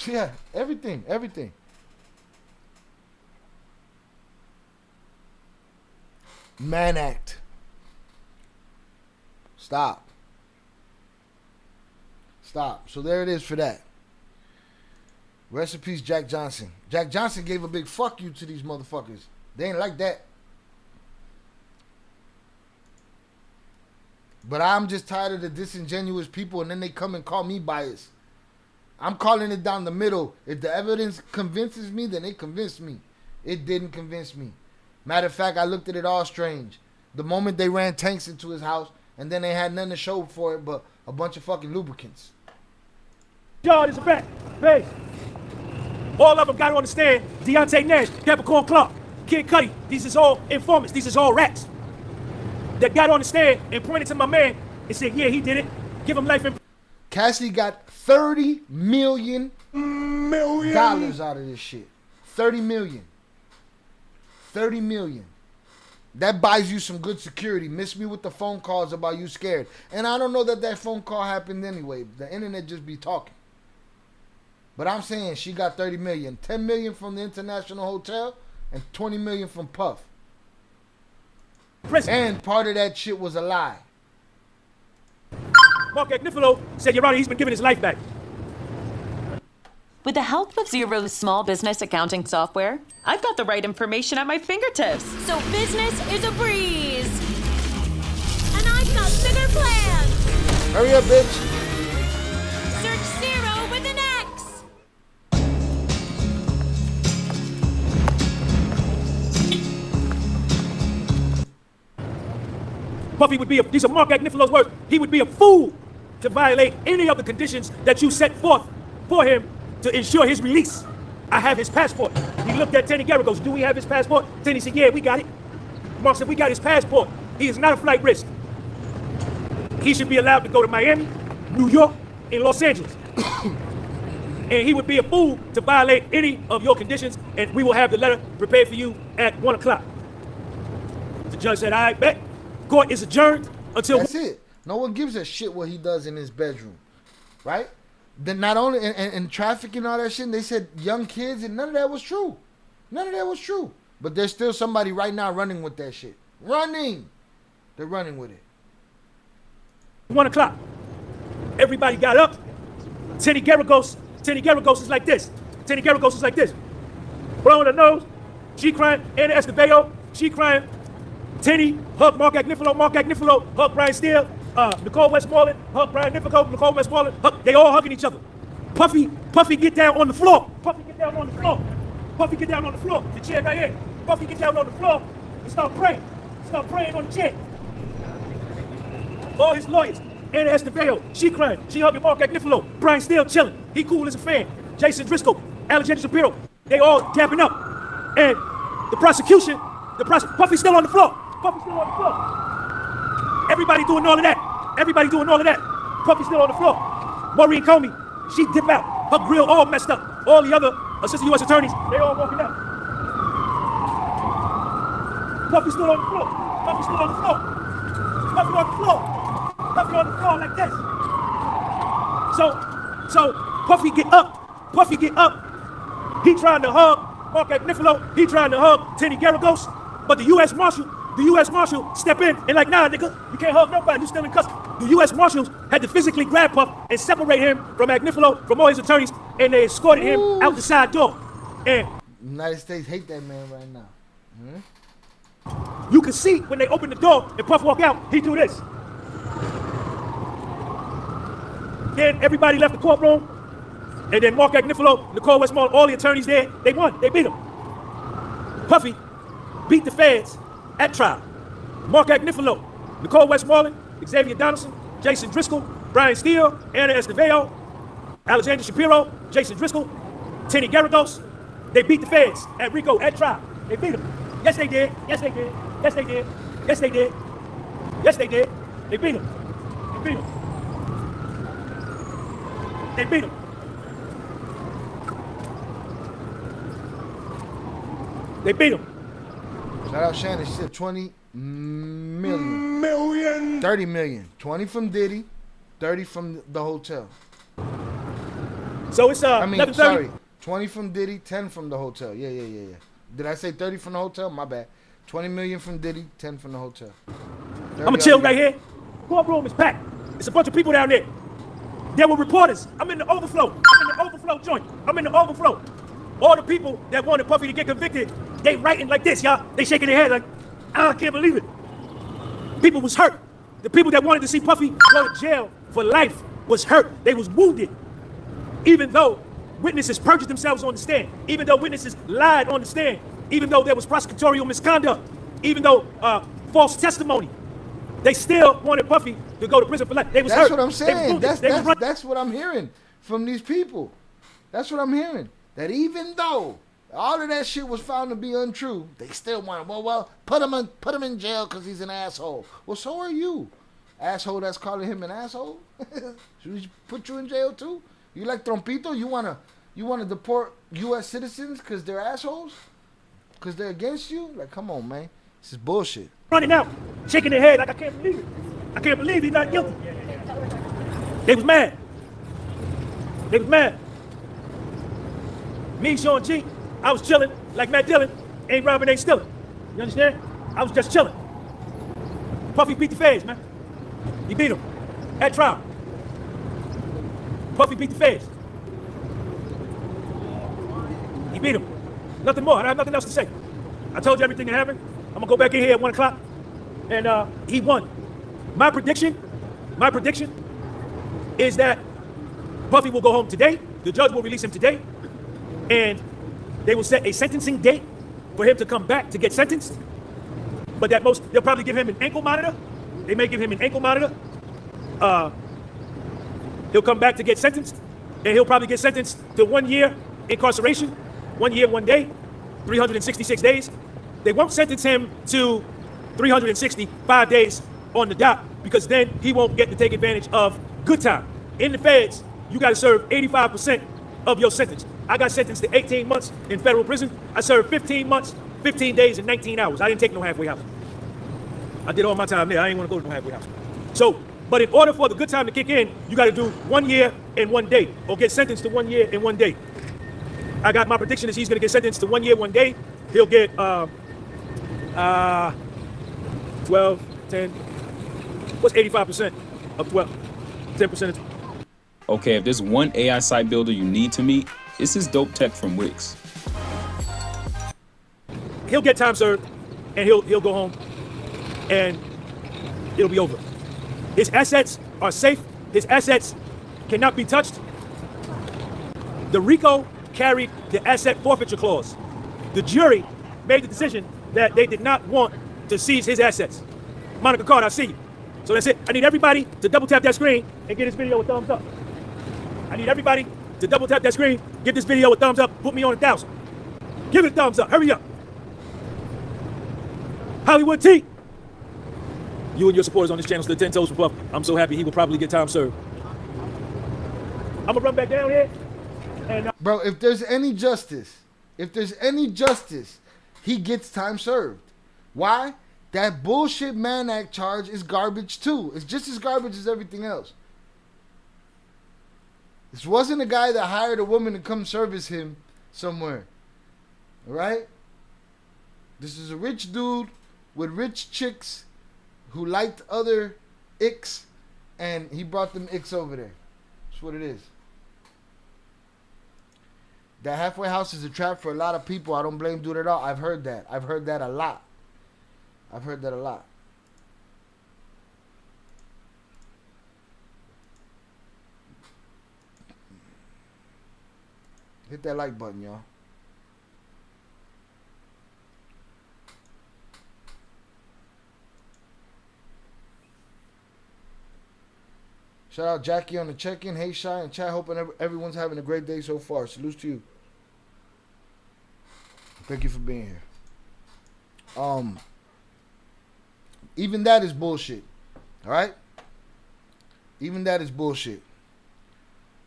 Yeah, everything. Mann Act. Stop. So there it is for that. Rest in peace, Jack Johnson. Jack Johnson gave a big fuck you to these motherfuckers. They ain't like that. But I'm just tired of the disingenuous people and then they come and call me biased. I'm calling it down the middle. If the evidence convinces me, then it convinced me. It didn't convince me. Matter of fact, I looked at it all strange. The moment they ran tanks into his house and then they had nothing to show for it but a bunch of fucking lubricants. Y'all, is a fact. Hey. All of them got to understand Deontay Nash, Capricorn Clark, Kid Cudi. These is all informants. These is all rats. That got to understand and pointed to my man and said, yeah, he did it. Give him life in. Cassie got $30 million out of this shit. 30 million. 30 million. That buys you some good security. Miss me with the phone calls about you scared. And I don't know that phone call happened anyway. The internet just be talking. But I'm saying she got 30 million. 10 million from the International Hotel and 20 million from Puff. And part of that shit was a lie. Mark Agnifilo said, Your Honor, he's been giving his life back. With the help of Zero's small business accounting software, I've got the right information at my fingertips. So business is a breeze. And I've got bigger plans. Hurry up, bitch. Search Zero with an X. Puffy would be, these are Mark Agnifalo's words, he would be a fool to violate any of the conditions that you set forth for him to ensure his release. I have his passport. He looked at Tenny Garrett, goes, do we have his passport? Tenny said, yeah, we got it. Mark said, we got his passport. He is not a flight risk. He should be allowed to go to Miami, New York, and Los Angeles. And he would be a fool to violate any of your conditions, and we will have the letter prepared for you at 1 o'clock. The judge said, all right, bet. Court is adjourned until... That's it. No one gives a shit what he does in his bedroom, right? Then not only and trafficking and all that shit, and they said young kids, and none of that was true. None of that was true. But there's still somebody right now running with that shit. Running. They're running with it. 1 o'clock. Everybody got up. Tenny Garrett goes is like this. Tenny Garrett is like this. Blowing her nose. She crying. Anna Escobedo. She crying. Tenny hug Mark Agnifalo hug Brian Steele. Nicole Westmoreland hug Brian Nifico. Nicole Westmoreland hug. They all hugging each other. Puffy get down on the floor. Puffy get down on the floor. The chair right here. Puffy get down on the floor and start praying. On the chair. All his lawyers. Anna Escobedo, she crying. She hugging Mark Agnifalo. Brian Steele chilling. He cool as a fan. Jason Driscoll, Alexander Shapiro. They all dapping up. And the prosecution, Puffy's still on the floor. Everybody doing all of that. Puffy's still on the floor. Maureen Comey, she dip out. Her grill all messed up. All the other assistant U.S. attorneys, they all walking out. Puffy's still on the floor. Puffy on the floor like this. So Puffy get up. He trying to hug Mark Agnifalo. He trying to hug Tenny Garrett. But the U.S. Marshal step in and like, nah, nigga, you can't hug nobody. You still in custody. The U.S. Marshals had to physically grab Puff and separate him from Agnifalo, from all his attorneys, and they escorted him out the side door. And the United States hate that man right now. You can see when they open the door and Puff walk out, he do this. Then everybody left the courtroom, and then Mark Agnifalo, Nicole Westmoreland, all the attorneys there, they won. They beat him. Puffy beat the feds at trial. Mark Agnifalo, Nicole Westmoreland, Xavier Donaldson, Jason Driscoll, Brian Steele, Anna Escobedo, Alexander Shapiro, Jason Driscoll, Tenny Garrett, they beat the feds at Rico at trial. They beat him. Yes, they did. They beat him. Shout out Shannon. She said 20 million. 30 million. 20 from Diddy, 30 from the hotel. So it's 20 from Diddy, 10 from the hotel. Yeah. Did I say 30 from the hotel? My bad. 20 million from Diddy, 10 from the hotel. I'ma chill right here. Courtroom is packed. It's a bunch of people down there. There were reporters. I'm in the overflow joint. All the people that wanted Puffy to get convicted, they writing like this, y'all. They shaking their head like, I can't believe it. People was hurt. The people that wanted to see Puffy go to jail for life was hurt. They was wounded. Even though witnesses perjured themselves on the stand, even though witnesses lied on the stand, even though there was prosecutorial misconduct, even though false testimony, they still wanted Puffy to go to prison for life. They was hurt. That's what I'm saying. That's what I'm hearing from these people. That's what I'm hearing. That even though all of that shit was found to be untrue, they still want to, well, put him in jail because he's an asshole. Well, so are you. Asshole that's calling him an asshole? Should we put you in jail too? You like Trompito? You wanna deport U.S. citizens because they're assholes? Because they're against you? Like, come on, man. This is bullshit. Running out, shaking their head like, I can't believe it. I can't believe he's not guilty. They was mad. Me, Sean G, I was chilling like Matt Dillon, ain't robbing, ain't stealing. You understand? I was just chilling. Puffy beat the feds, man. He beat them at trial. Puffy beat the feds. He beat them. Nothing more. I have nothing else to say. I told you everything that happened. I'm gonna go back in here at 1 o'clock, and he won. My prediction is that Puffy will go home today. The judge will release him today, and they will set a sentencing date for him to come back to get sentenced. But they'll probably give him an ankle monitor They may give him an ankle monitor. He'll come back to get sentenced, and he'll probably get sentenced to 1 year incarceration, 1 year, 1 day, 366 days. They won't sentence him to 365 days on the dot, because then he won't get to take advantage of good time. In the feds, you got to serve 85% of your sentence. I got sentenced to 18 months in federal prison. I served 15 months, 15 days, and 19 hours. I didn't take no halfway house. I did all my time there. I ain't want to go to no halfway house. So, but in order for the good time to kick in, you got to do 1 year and 1 day, or get sentenced to 1 year and 1 day. I got my prediction is he's going to get sentenced to 1 year, 1 day. He'll get 12, 10. What's 85% of 12? 10% of. Okay, if there's one AI site builder you need to meet, it's this dope tech from Wix. He'll get time served, and he'll go home, and it'll be over. His assets are safe. His assets cannot be touched. The Rico carried the asset forfeiture clause. The jury made the decision that they did not want to seize his assets. Monica Carter, I see you. So that's it. I need everybody to double tap that screen and give this video a thumbs up. I need everybody to double tap that screen, give this video a thumbs up, put me on 1,000. Give it a thumbs up, hurry up. Hollywood T. You and your supporters on this channel stood 10 toes for Puff. I'm so happy he will probably get time served. I'm gonna run back down here. And bro, if there's any justice, he gets time served. Why? That bullshit Mann Act charge is garbage too. It's just as garbage as everything else. This wasn't a guy that hired a woman to come service him somewhere. All right? This is a rich dude with rich chicks who liked other icks, and he brought them icks over there. That's what it is. That halfway house is a trap for a lot of people. I don't blame dude at all. I've heard that. I've heard that a lot. Hit that like button, y'all. Shout out Jackie on the check-in. Hey, Shy and chat. Hoping everyone's having a great day so far. Salutes to you. Thank you for being here. Even that is bullshit. All right? Even that is bullshit.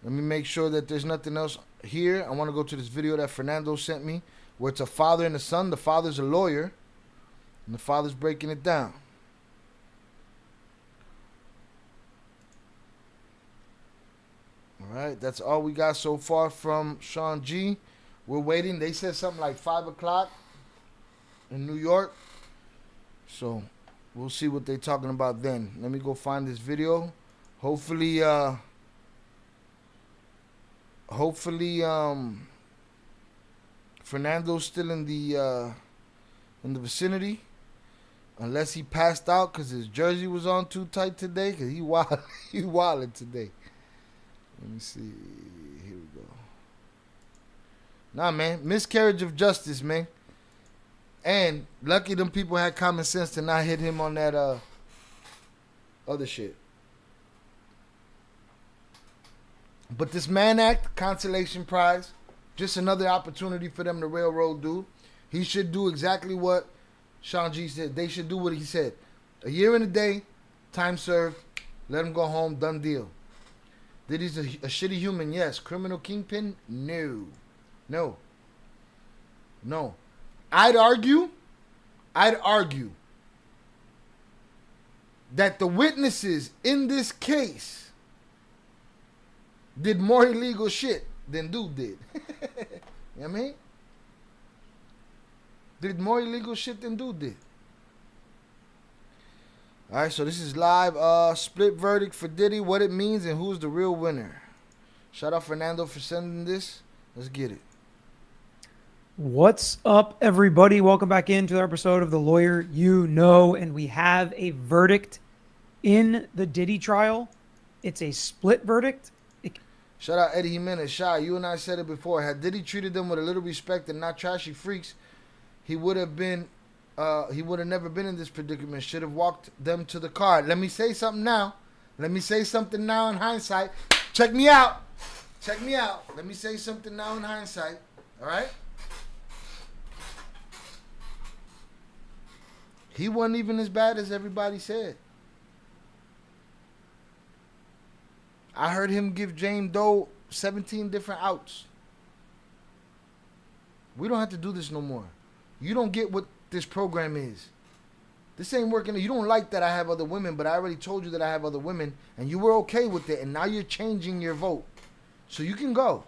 Let me make sure that there's nothing else here. I want to go to this video that Fernando sent me, where it's a father and a son. The father's a lawyer, and the father's breaking it down. All right, that's all we got so far from Sean G. We're waiting. They said something like 5 o'clock in New York. So we'll see what they're talking about then. Let me go find this video. Hopefully, Fernando's still in the vicinity, unless he passed out because his jersey was on too tight today. Cause he wilded today. Let me see. Here we go. Nah, man, miscarriage of justice, man. And lucky them people had common sense to not hit him on that other shit. But this Mann Act, consolation prize, just another opportunity for them to railroad dude. He should do exactly what Sean G said. They should do what he said. A year and a day, time served, let him go home, done deal. Diddy's a shitty human, yes. Criminal kingpin, no. I'd argue that the witnesses in this case did more illegal shit than dude did. You know what I mean? Did more illegal shit than dude did. Alright, so this is live. Split verdict for Diddy, what it means, and who's the real winner. Shout out Fernando for sending this. Let's get it. What's up, everybody? Welcome back into the episode of The Lawyer You Know, and we have a verdict in the Diddy trial. It's a split verdict. Shout out Eddie Jimenez. Shy, you and I said it before. Had Diddy treated them with a little respect and not trashy freaks, he would have been he would have never been in this predicament. Should have walked them to the car. Let me say something now. Let me say something now in hindsight. Check me out. Check me out. Let me say something now in hindsight. All right? He wasn't even as bad as everybody said. I heard him give Jane Doe 17 different outs. We don't have to do this no more. You don't get what this program is. This ain't working. You don't like that I have other women, but I already told you that I have other women, and you were okay with it, and now you're changing your vote. So you can go.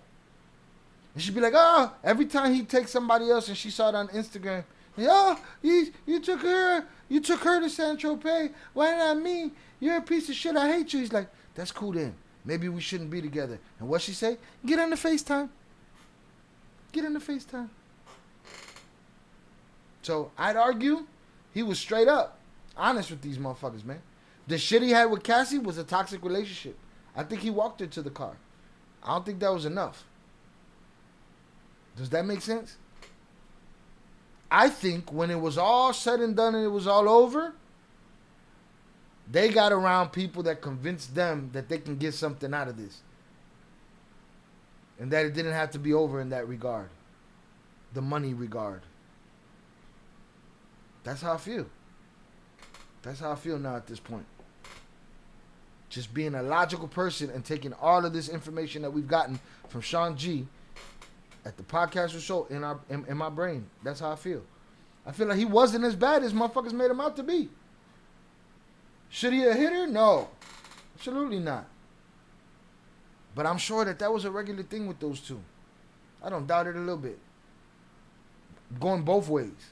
And she'd be like, oh, every time he takes somebody else and she saw it on Instagram, oh, you took her to San Tropez. Why not me? You're a piece of shit. I hate you. He's like, that's cool then. Maybe we shouldn't be together. And what she say? Get on the FaceTime. Get on the FaceTime. So I'd argue he was straight up honest with these motherfuckers, man. The shit he had with Cassie was a toxic relationship. I think he walked her to the car. I don't think that was enough. Does that make sense? I think when it was all said and done and it was all over, they got around people that convinced them that they can get something out of this. And that it didn't have to be over in that regard. The money regard. That's how I feel. That's how I feel now at this point. Just being a logical person and taking all of this information that we've gotten from Sean G at the podcast show in my brain. That's how I feel. I feel like he wasn't as bad as motherfuckers made him out to be. Should he have hit her? No. Absolutely not. But I'm sure that was a regular thing with those two. I don't doubt it a little bit. Going both ways.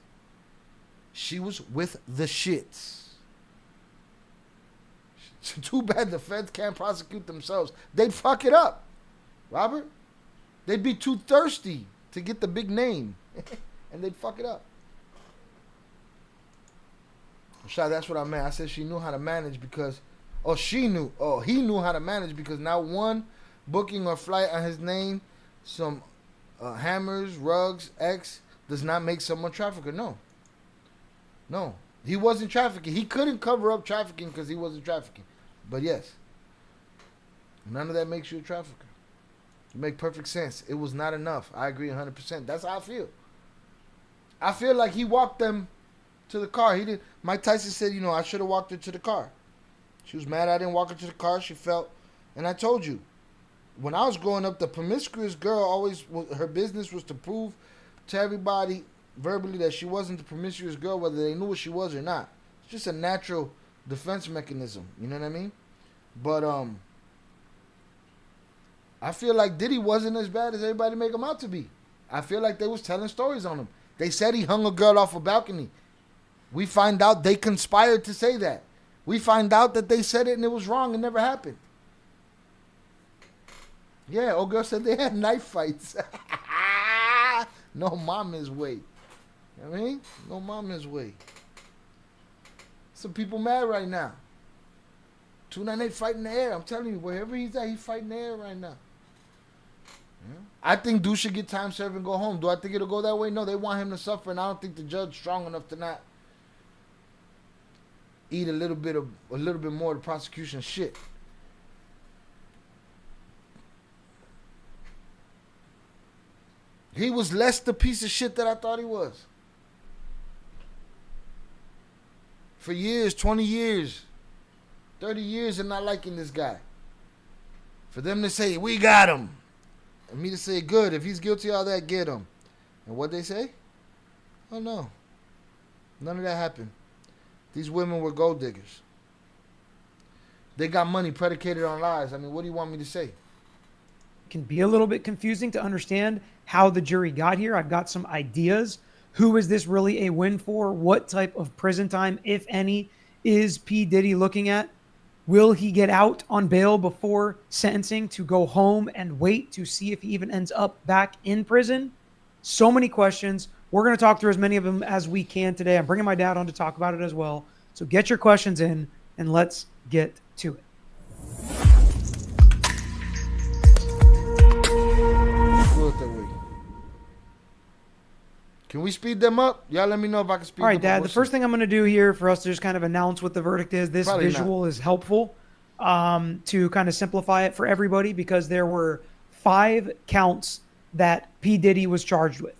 She was with the shits. Too bad the feds can't prosecute themselves. They'd fuck it up, Robert. They'd be too thirsty to get the big name. And they'd fuck it up. Rashad, that's what I meant. I said she knew how to manage because... he knew how to manage because now one booking or flight on his name, some hammers, rugs, X, does not make someone trafficker. No. He wasn't trafficking. He couldn't cover up trafficking because he wasn't trafficking. But yes. None of that makes you a trafficker. It make perfect sense. It was not enough. I agree 100%. That's how I feel. I feel like he walked them to the car. He did. Mike Tyson said, I should have walked her to the car. She was mad I didn't walk her to the car. She felt, and I told you, when I was growing up, the promiscuous girl always, her business was to prove to everybody verbally that she wasn't the promiscuous girl, whether they knew what she was or not. It's just a natural defense mechanism. You know what I mean? But I feel like Diddy wasn't as bad as everybody make him out to be. I feel like they was telling stories on him. They said he hung a girl off a balcony. We find out they conspired to say that. We find out that they said it and it was wrong. It never happened. Yeah, old girl said they had knife fights. No mama's way. You know what I mean? No mama's way. Some people mad right now. 298 fighting in the air. I'm telling you, wherever he's at, he's fighting in the air right now. Yeah. I think Dude should get time served and go home. Do I think it'll go that way? No, they want him to suffer, and I don't think the judge strong enough to not eat a little bit more of the prosecution shit. He was less the piece of shit that I thought he was. For years, 20 years, 30 years of not liking this guy. For them to say, we got him. And me to say, good, if he's guilty of all that, get him. And what they say? Oh, no. None of that happened. These women were gold diggers. They got money predicated on lies. I mean, what do you want me to say? Can be a little bit confusing to understand how the jury got here. I've got some ideas. Who is this really a win for? What type of prison time, if any, is P. Diddy looking at? Will he get out on bail before sentencing to go home and wait to see if he even ends up back in prison? So many questions. We're going to talk through as many of them as we can today. I'm bringing my dad on to talk about it as well. So get your questions in and let's get to it. Can we speed them up? Y'all let me know if I can speed All right, them up. Dad, the first thing I'm going to do here for us to just kind of announce what the verdict is, this Probably visual is helpful to kind of simplify it for everybody because there were 5 counts that P. Diddy was charged with.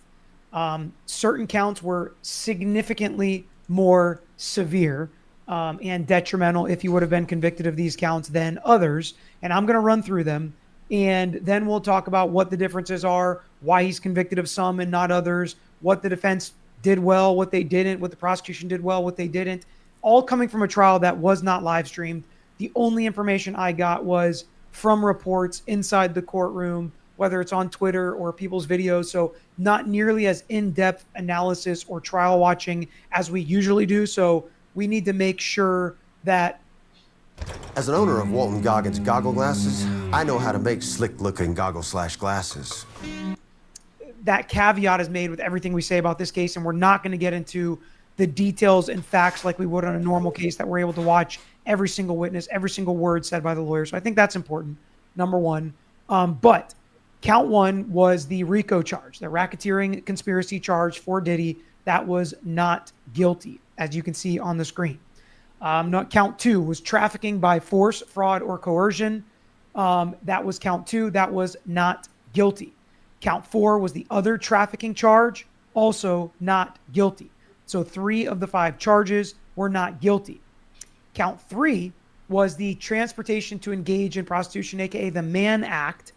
Certain counts were significantly more severe and detrimental if you would have been convicted of these counts than others. And I'm going to run through them. And then we'll talk about what the differences are, why he's convicted of some and not others, what the defense did well, what they didn't, what the prosecution did well, what they didn't, all coming from a trial that was not live streamed. The only information I got was from reports inside the courtroom, whether it's on Twitter or people's videos. So not nearly as in-depth analysis or trial watching as we usually do. So we need to make sure that as an owner of Walton Goggins goggle glasses, I know how to make slick-looking goggle/glasses. that caveat is made with everything we say about this case, and we're not going to get into the details and facts like we would on a normal case that we're able to watch every single witness, every single word said by the lawyer. So I think that's important, number one. But count 1 was the Rico charge, the racketeering conspiracy charge for Diddy. That was not guilty, as you can see on the screen. Count 2 was trafficking by force, fraud, or coercion. That was count 2. That was not guilty. Count 4 was the other trafficking charge, also not guilty. So 3 of the 5 charges were not guilty. Count 3 was the transportation to engage in prostitution, aka the Mann Act.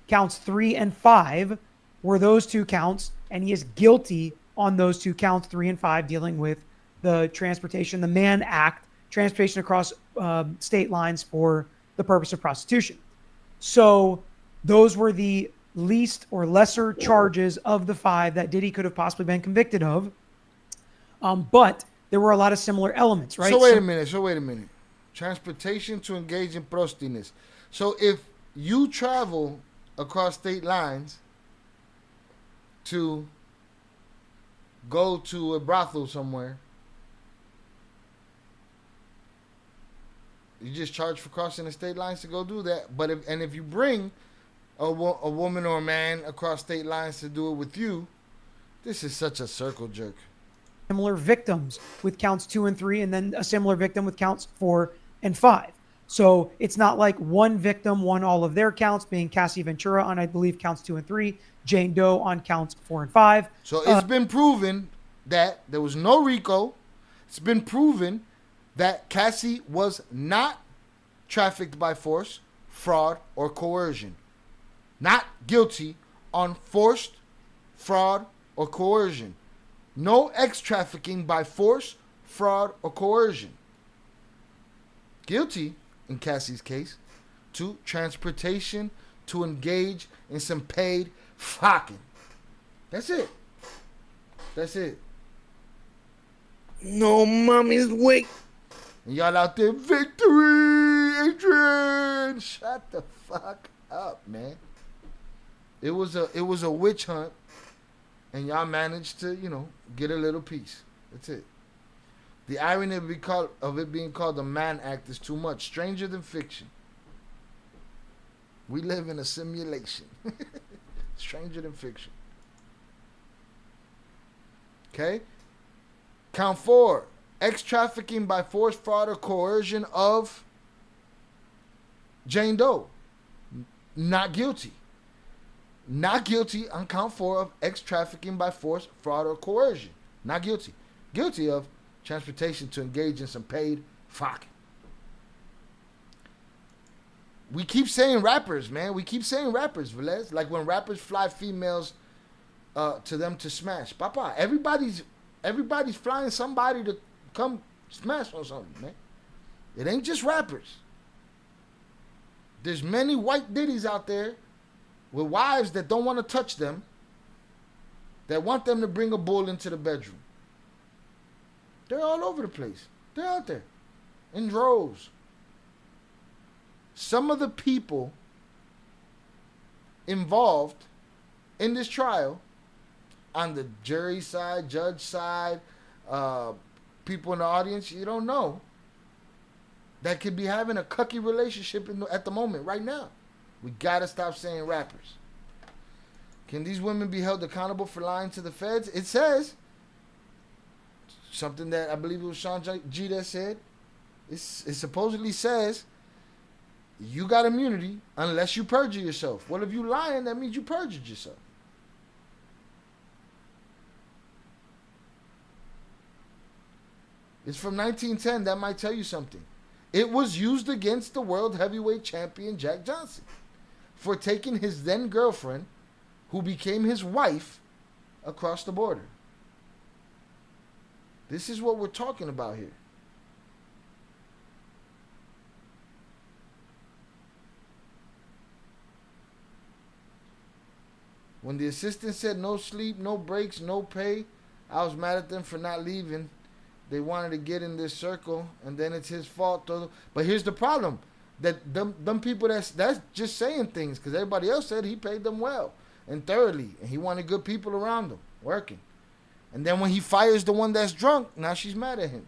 Counts 3 and 5 were those 2 counts, and he is guilty on those 2 counts, 3 and 5, dealing with the transportation, the Mann Act, transportation across state lines for the purpose of prostitution. So those were the least or lesser charges of the 5 that Diddy could have possibly been convicted of. But there were a lot of similar elements, right? So wait a minute. Transportation to engage in prostitution. So if you travel across state lines to go to a brothel somewhere, you just charge for crossing the state lines to go do that. But if you bring a woman or a man across state lines to do it with you, this is such a circle jerk. Similar victims with counts 2 and 3, and then a similar victim with counts 4 and 5. So it's not like one victim won all of their counts, being Cassie Ventura on, I believe, counts 2 and 3, Jane Doe on counts 4 and 5. So it's been proven that there was no Rico. It's been proven that Cassie was not trafficked by force, fraud, or coercion. Not guilty on forced, fraud, or coercion. No ex-trafficking by force, fraud, or coercion. Guilty, in Cassie's case, to transportation to engage in some paid fucking. That's it. No mommy's wait. And y'all out there, victory, Adrian. Shut the fuck up, man. It was a witch hunt, and y'all managed to, get a little piece. That's it. The irony of it being called the Mann Act is too much. Stranger than fiction. We live in a simulation. Stranger than fiction. Okay? Count 4. Ex-trafficking by force, fraud, or coercion of Jane Doe. Not guilty. Not guilty on count 4 of ex-trafficking by force, fraud, or coercion. Not guilty. Guilty of transportation to engage in some paid fucking. We keep saying rappers, man. We keep saying rappers, Velez. Like when rappers fly females to them to smash. Papa, everybody's flying somebody to come smash on something, man. It ain't just rappers. There's many white Diddies out there with wives that don't want to touch them, that want them to bring a bull into the bedroom. They're all over the place. They're out there in droves. Some of the people involved in this trial, on the jury side, judge side, people in the audience, you don't know, that could be having a cucky relationship at the moment, right now. We gotta stop saying rappers. Can these women be held accountable for lying to the feds? It says something that I believe it was Sean G that said. It supposedly says you got immunity unless you perjure yourself. Well, if you lying, that means you perjured yourself. It's from 1910. That might tell you something. It was used against the world heavyweight champion Jack Johnson for taking his then girlfriend, who became his wife, across the border. This is what we're talking about here. When the assistant said no sleep, no breaks, no pay, I was mad at them for not leaving. They wanted to get in this circle, and then it's his fault. But here's the problem. That them people that's just saying things, because everybody else said he paid them well and thoroughly, and he wanted good people around him working. And then when he fires the one that's drunk, now she's mad at him.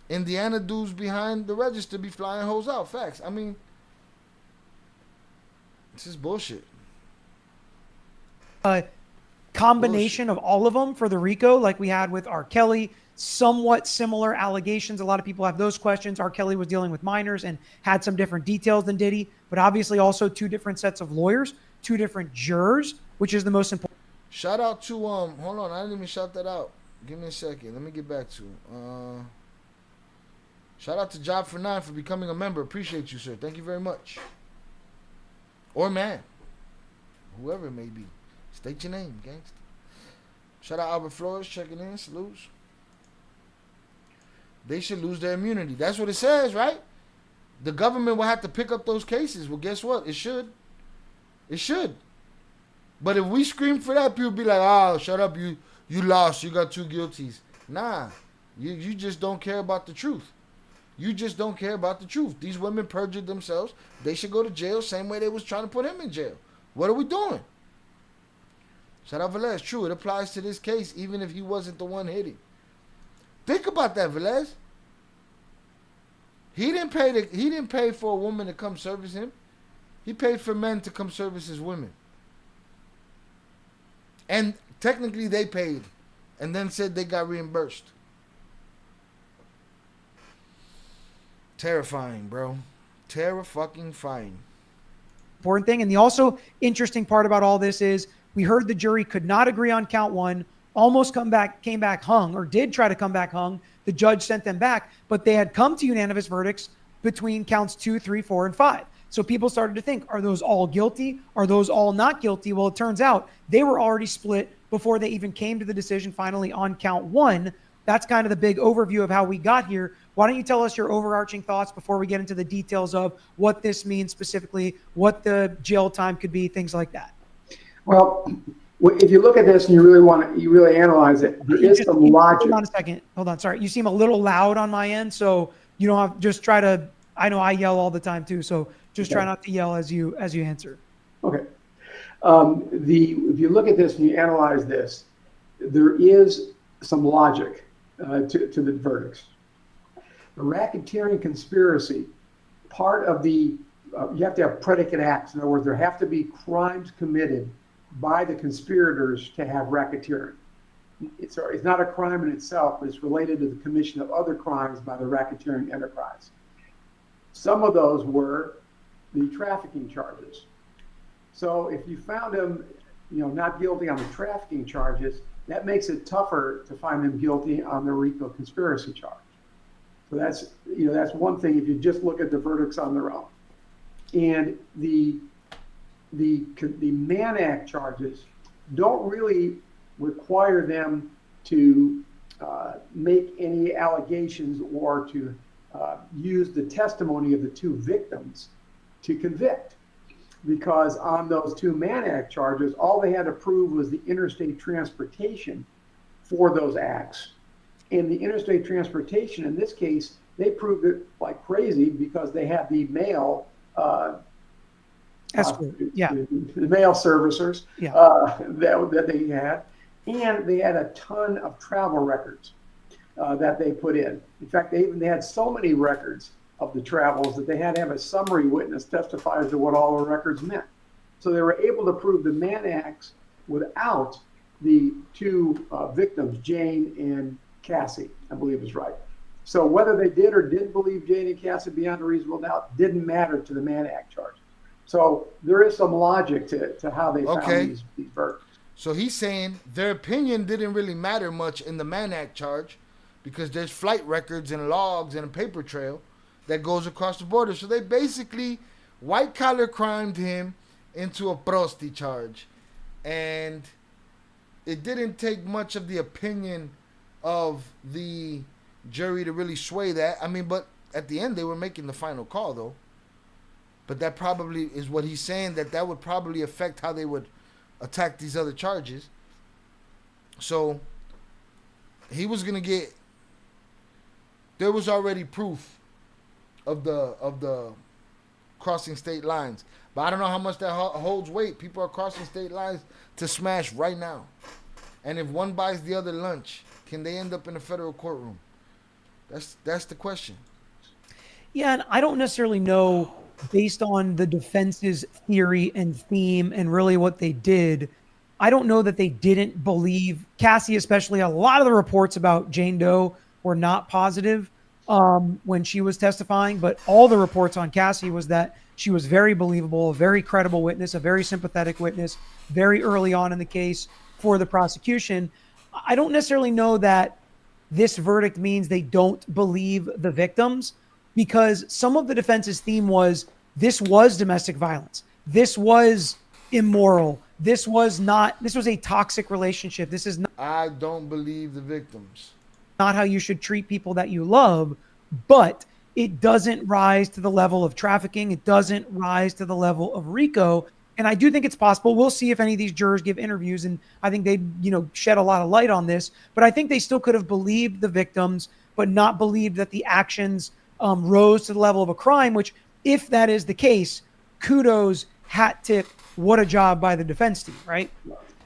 Indiana dudes behind the register be flying hoes out. Facts. I mean, this is bullshit. Combination of all of them for the Rico, like we had with R. Kelly. Somewhat similar allegations. A lot of people have those questions. R. Kelly was dealing with minors and had some different details than Diddy, but obviously also two different sets of lawyers, two different jurors, which is the most important. Shout out to hold on, I didn't even shout that out. Give me a second. Let me get back to shout out to Job for 9 for becoming a member. Appreciate you, sir. Thank you very much. Or man, whoever it may be. State your name, gangster. Shout out Albert Flores checking in. Salutes. They should lose their immunity. That's what it says, right? The government will have to pick up those cases. Well, guess what? It should. It should. But if we scream for that, people be like, oh, shut up, you lost. You got 2 guilties. Nah. You just don't care about the truth. You just don't care about the truth. These women perjured themselves. They should go to jail same way they was trying to put him in jail. What are we doing? Shout out Velez. True, it applies to this case even if he wasn't the one hitting. Think about that, Velez. He didn't pay for a woman to come service him. He paid for men to come service his women. And technically they paid and then said they got reimbursed. Terrifying, bro. Terrifying. Important thing. And the also interesting part about all this is we heard the jury could not agree on count 1, almost came back hung, or did try to come back hung. The judge sent them back, but they had come to unanimous verdicts between counts 2, 3, 4, and 5. So people started to think, are those all guilty? Are those all not guilty? Well, it turns out they were already split before they even came to the decision finally on count 1. That's kind of the big overview of how we got here. Why don't you tell us your overarching thoughts before we get into the details of what this means specifically, what the jail time could be, things like that? Well, if you look at this and you really analyze it, there is some logic. Hold on a second. Hold on. Sorry. You seem a little loud on my end, so you don't have, just try to, I know I yell all the time too, so just try not to yell as you answer. Okay. If you look at this and you analyze this, there is some logic to the verdicts. The racketeering conspiracy, part of the, you have to have predicate acts. In other words, there have to be crimes committed by the conspirators to have racketeering. It's not a crime in itself, but it's related to the commission of other crimes by the racketeering enterprise. Some of those were the trafficking charges. So if you found them, not guilty on the trafficking charges, that makes it tougher to find them guilty on the Rico conspiracy charge. So that's one thing if you just look at the verdicts on their own. And the Mann Act charges don't really require them to make any allegations or to use the testimony of the 2 victims to convict. Because on those 2 Mann Act charges, all they had to prove was the interstate transportation for those acts. And the interstate transportation, in this case, they proved it like crazy because they had the mail the mail servicers that they had, and they had a ton of travel records that they put in. In fact, they had so many records of the travels that they had to have a summary witness testify as to what all the records meant. So they were able to prove the Mann Acts without the two victims, Jane and Cassie, I believe is right. So whether they did or didn't believe Jane and Cassie beyond a reasonable doubt didn't matter to the Mann Act charges. So there is some logic to how they found these verdicts. So he's saying their opinion didn't really matter much in the Mann Act charge because there's flight records and logs and a paper trail that goes across the border. So they basically white-collar crimed him into a prosti charge. And it didn't take much of the opinion of the jury to really sway that. I mean, but at the end, they were making the final call, though. But that probably is what he's saying, that would probably affect how they would attack these other charges. So he was going to get... There was already proof of the crossing state lines. But I don't know how much that holds weight. People are crossing state lines to smash right now. And if one buys the other lunch, can they end up in a federal courtroom? That's the question. Yeah, and I don't necessarily know, based on the defense's theory and theme and really what they did, I don't know that they didn't believe Cassie, especially. A lot of the reports about Jane Doe were not positive when she was testifying, but all the reports on Cassie was that she was very believable, a very credible witness, a very sympathetic witness, very early on in the case for the prosecution. I don't necessarily know that this verdict means they don't believe the victims, because some of the defense's theme was this was domestic violence. This was immoral. This was a toxic relationship. This is not. I don't believe the victims. Not how you should treat people that you love, but it doesn't rise to the level of trafficking. It doesn't rise to the level of Rico. And I do think it's possible. We'll see if any of these jurors give interviews, and I think they, shed a lot of light on this. But I think they still could have believed the victims, but not believed that the actions rose to the level of a crime. Which, if that is the case, kudos, hat tip, what a job by the defense team, right?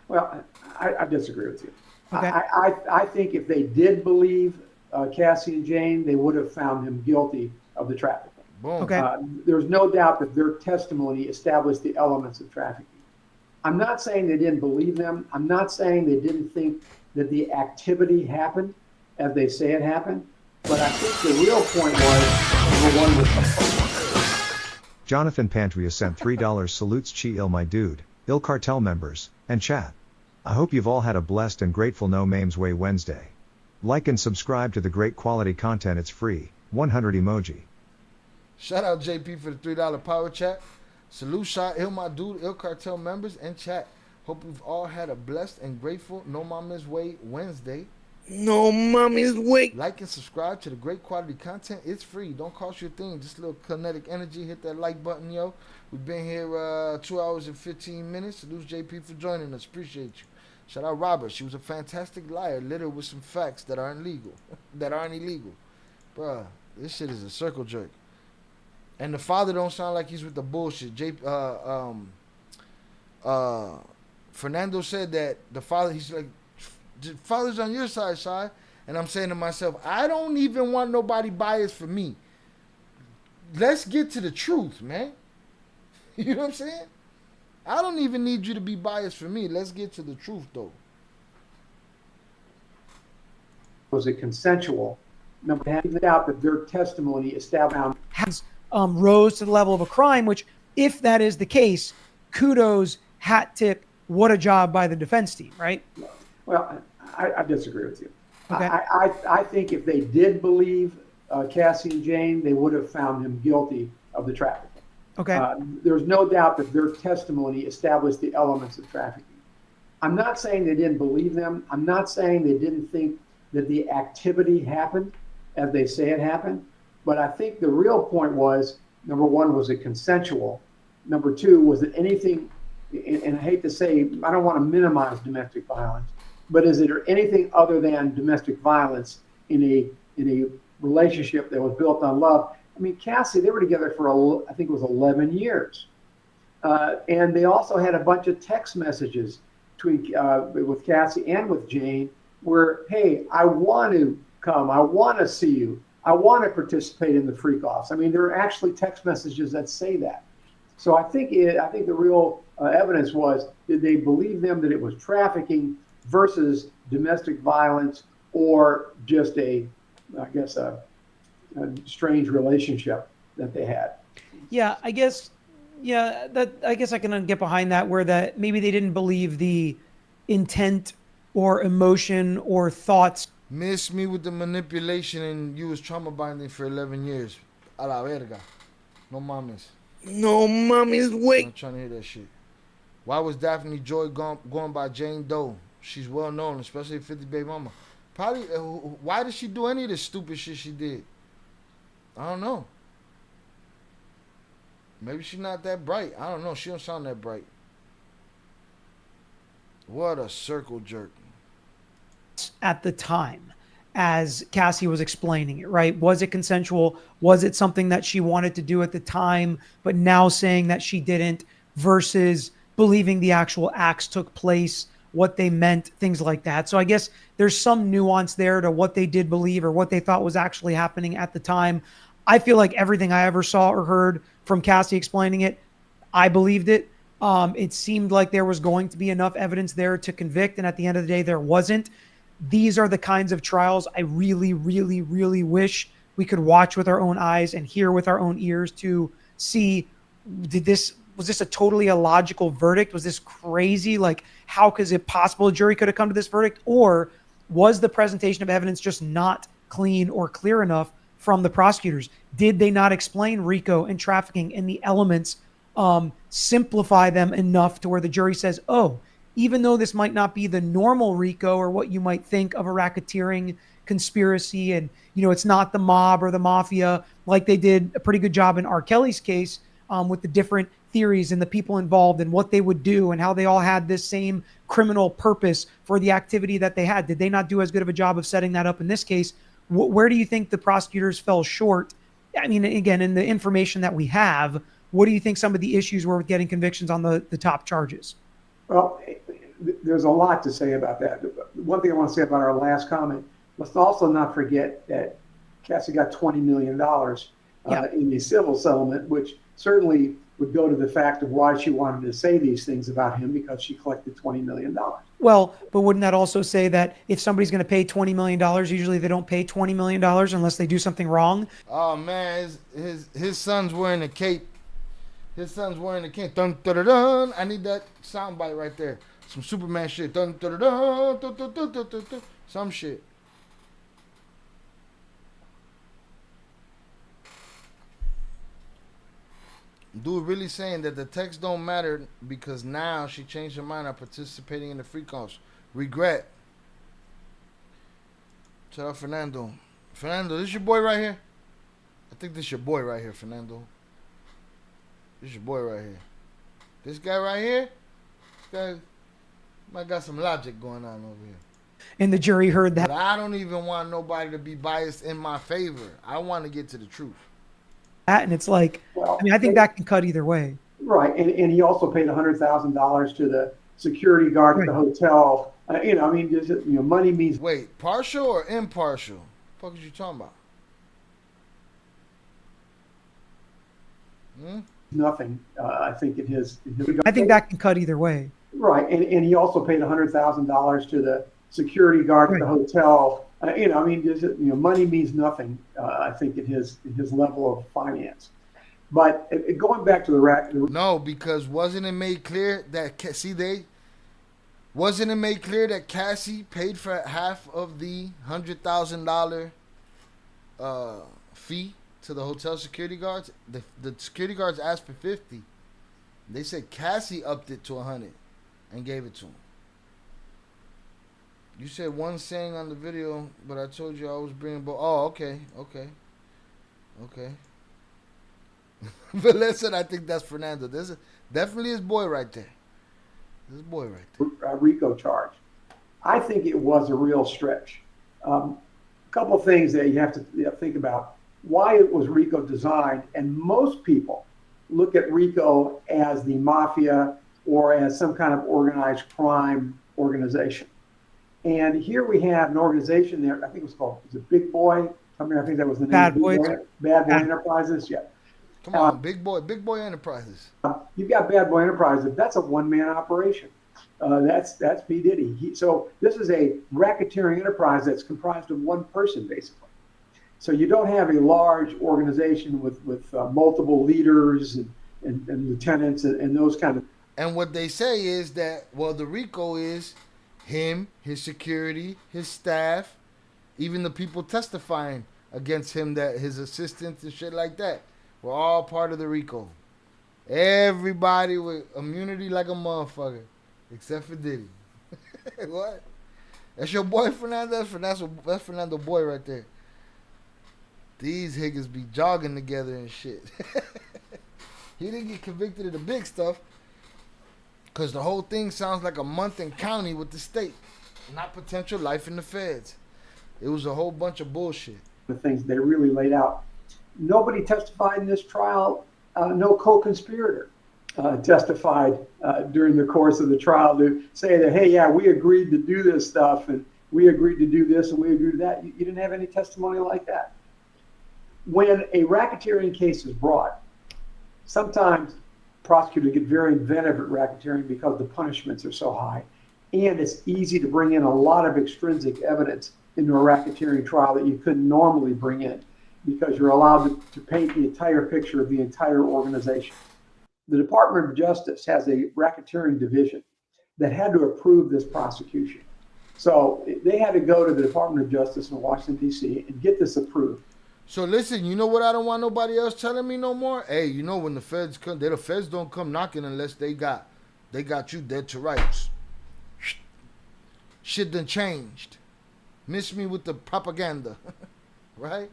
Well, I disagree with you. Okay. I think if they did believe Cassie and Jane, they would have found him guilty of the trafficking. Boom. Okay. There's no doubt that their testimony established the elements of trafficking. I'm not saying they didn't believe them. I'm not saying they didn't think that the activity happened as they say it happened. But I think the real point was, number one, was Jonathan Pantria sent $3 salutes Chi Il my dude, Il Cartel members, and chat. I hope you've all had a blessed and grateful No Mames Way Wednesday. Like and subscribe to the great quality content, it's free, 100 emoji. Shout out JP for the $3 power chat. Salute Shot Il my dude, Il Cartel members, and chat. Hope we've all had a blessed and grateful No Mama's Way Wednesday. No Mommy's Way. Like and subscribe to the great quality content. It's free. Don't cost you a thing. Just a little kinetic energy. Hit that like button, yo. We've been here 2 hours and 15 minutes. Salute JP for joining us. Appreciate you. Shout out Robert. She was a fantastic liar, littered with some facts that aren't legal, that aren't illegal. Bruh, this shit is a circle jerk. And the father don't sound like he's with the bullshit. Fernando said that the father, he's like, the father's on your side, Shai. And I'm saying to myself, I don't even want nobody biased for me. Let's get to the truth, man. You know what I'm saying? I don't even need you to be biased for me. Let's get to the truth, though. Was it consensual? Number one, no doubt that their testimony established has rose to the level of a crime. Which, if that is the case, kudos, hat tip, what a job by the defense team, right? Well, I disagree with you. Okay. I think if they did believe Cassie and Jane, they would have found him guilty of the trafficking. Okay. There's no doubt that their testimony established the elements of trafficking. I'm not saying they didn't believe them. I'm not saying they didn't think that the activity happened as they say it happened. But I think the real point was, number one, was it consensual? Number two, was it anything, and I hate to say, I don't want to minimize domestic violence, but is it anything other than domestic violence in a relationship that was built on love? I mean, Cassie, they were together for, I think it was 11 years. And they also had a bunch of text messages between with Cassie and with Jane where, hey, I want to come. I want to see you. I want to participate in the freak-offs. I mean, there are actually text messages that say that. So I think the real evidence was, did they believe them that it was trafficking versus domestic violence, or just a strange relationship that they had? Yeah, I guess I can get behind that, where that maybe they didn't believe the intent or emotion or thoughts. Miss me with the manipulation, and you was trauma binding for 11 years. A la verga. No mames. No mames, wait. I'm not trying to hear that shit. Why was Daphne Joy going by Jane Doe? She's well known, especially 50 baby mama. Probably, why did she do any of this stupid shit she did? I don't know. Maybe she's not that bright. I don't know. She don't sound that bright. What a circle jerk. At the time, as Cassie was explaining it, right? Was it consensual? Was it something that she wanted to do at the time, but now saying that she didn't, versus believing the actual acts took place, what they meant, things like that. So I guess there's some nuance there to what they did believe or what they thought was actually happening at the time. I feel like everything I ever saw or heard from Cassie explaining it, I believed it. It seemed like there was going to be enough evidence there to convict, and at the end of the day, there wasn't. These are the kinds of trials I really, really, really wish we could watch with our own eyes and hear with our own ears to see, was this a totally illogical verdict? Was this crazy? Like, how is it possible a jury could have come to this verdict? Or was the presentation of evidence just not clean or clear enough from the prosecutors? Did they not explain Rico and trafficking and the elements, simplify them enough to where the jury says, oh, even though this might not be the normal Rico or what you might think of a racketeering conspiracy, and, it's not the mob or the mafia, like they did a pretty good job in R. Kelly's case, with the different theories and the people involved and what they would do and how they all had this same criminal purpose for the activity that they had. Did they not do as good of a job of setting that up in this case? Where do you think the prosecutors fell short? I mean, again, in the information that we have, what do you think some of the issues were with getting convictions on the top charges? Well, there's a lot to say about that. One thing I want to say about our last comment, let's also not forget that Cassie got $20 million in the civil settlement, which certainly would go to the fact of why she wanted to say these things about him, because she collected $20 million. Well, but wouldn't that also say that if somebody's going to pay $20 million, usually they don't pay $20 million unless they do something wrong? Oh, man, his son's wearing a cape. His son's wearing a cape. Dun, dun, dun, dun. I need that soundbite right there. Some Superman shit. Dun, dun, dun, dun, dun, dun, dun, dun, dun. Some shit. Dude really saying that the text don't matter because now she changed her mind on participating in the freak offs. Regret. Shout out Fernando. Fernando, this your boy right here? I think this your boy right here, Fernando. This your boy right here. This guy right here? This guy might got some logic going on over here. And the jury heard that. But I don't even want nobody to be biased in my favor. I want to get to the truth. And it's like, I mean, I think that can cut either way. Right. And he also paid $100,000 to the security guard at the hotel. Money means. Wait, partial or impartial? What the fuck is you talking about? Nothing. I think in his I think that can cut either way. Right. And he also paid $100,000 to the security guard at the hotel. Money means nothing. I think in his level of finance. But going back to the rack. No, because wasn't it made clear that wasn't it made clear that Cassie paid for half of the $100,000 fee to the hotel security guards? The security guards asked for 50. They said Cassie upped it to 100 and gave it to him. You said one saying on the video, but I told you I was bringing both. Oh, okay. But listen, I think that's Fernando. This is definitely his boy right there. This boy right there. Rico charge. I think it was a real stretch. A couple of things that you have to think about. Why it was Rico designed, and most people look at Rico as the mafia or as some kind of organized crime organization. And here we have an organization there, I think it was Big Boy, I mean, I think that was the name. Bad Boy. Bad Boy Enterprises. Yeah. Come on, Big Boy Enterprises. You've got Bad Boy Enterprises. That's a one-man operation. That's P. Diddy. So this is a racketeering enterprise that's comprised of one person, basically. So you don't have a large organization with multiple leaders and lieutenants and those kind of. And what they say is that, well, the Rico is him, his security, his staff, even the people testifying against him, that his assistants and shit like that, were all part of the Rico. Everybody with immunity like a motherfucker, except for Diddy. What? That's your boy, Fernando? That's Fernando boy right there. These niggas be jogging together and shit. He didn't get convicted of the big stuff because the whole thing sounds like a month in county with the state, not potential life in the feds. It was a whole bunch of bullshit. The things they really laid out. Nobody testified in this trial. No co-conspirator testified during the course of the trial to say that, hey, yeah, we agreed to do this stuff and we agreed to do this and we agreed to that. You didn't have any testimony like that. When a racketeering case is brought, sometimes prosecutors get very inventive at racketeering because the punishments are so high. And it's easy to bring in a lot of extrinsic evidence into a racketeering trial that you couldn't normally bring in because you're allowed to paint the entire picture of the entire organization. The Department of Justice has a racketeering division that had to approve this prosecution. So they had to go to the Department of Justice in Washington, D.C. and get this approved. So listen, you know what I don't want nobody else telling me no more? Hey, you know when the feds come, the feds don't come knocking unless they got you dead to rights. Shit done changed. Miss me with the propaganda. Right?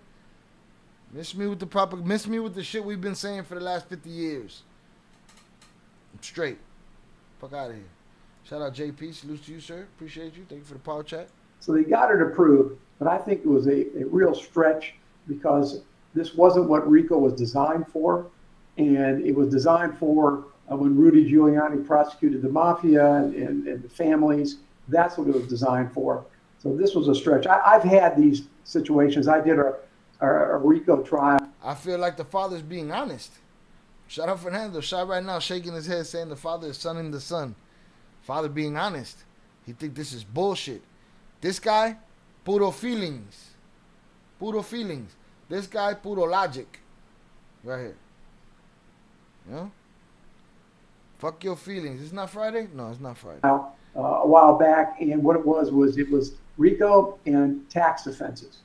Miss me with the shit we've been saying for the last 50 years. I'm straight. Fuck out of here. Shout out JP. Salute to you, sir. Appreciate you. Thank you for the power chat. So they got it approved, but I think it was a real stretch because this wasn't what RICO was designed for. And it was designed for when Rudy Giuliani prosecuted the mafia and the families. That's what it was designed for. So this was a stretch. I've had these situations. I did a RICO trial. I feel like the father's being honest. Shout out Fernando. Shout right now, shaking his head, saying the father is sonning the son. Father being honest. He think this is bullshit. This guy, puro feelings. Puro feelings. This guy, puro logic. Right here. You know? Fuck your feelings. It's not Friday? No, it's not Friday. A while back, and what it was RICO and tax offenses.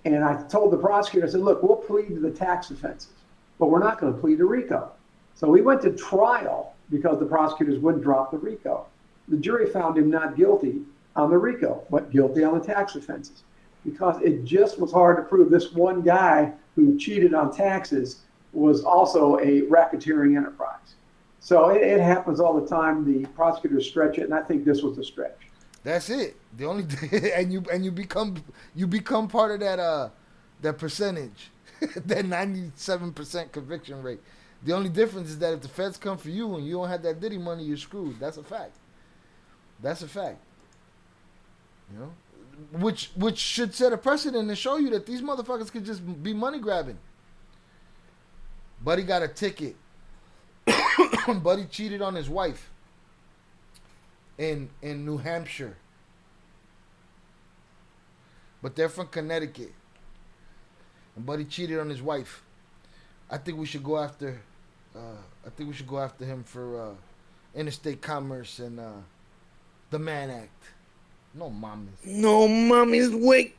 And I told the prosecutor, I said, look, we'll plead to the tax offenses, but we're not going to plead to RICO. So we went to trial because the prosecutors wouldn't drop the RICO. The jury found him not guilty on the RICO, but guilty on the tax offenses because it just was hard to prove this one guy who cheated on taxes was also a racketeering enterprise. So it happens all the time. The prosecutors stretch it, and I think this was a stretch. That's it. The only and you become part of that percentage, that 97% conviction rate. The only difference is that if the feds come for you and you don't have that Diddy money, you're screwed. That's a fact. That's a fact. You know, which should set a precedent and show you that these motherfuckers could just be money grabbing. Buddy got a ticket. Buddy cheated on his wife in New Hampshire. But they're from Connecticut. And Buddy cheated on his wife. I think we should go after him for interstate commerce and the Mann Act. No mommies. No mommies, wait.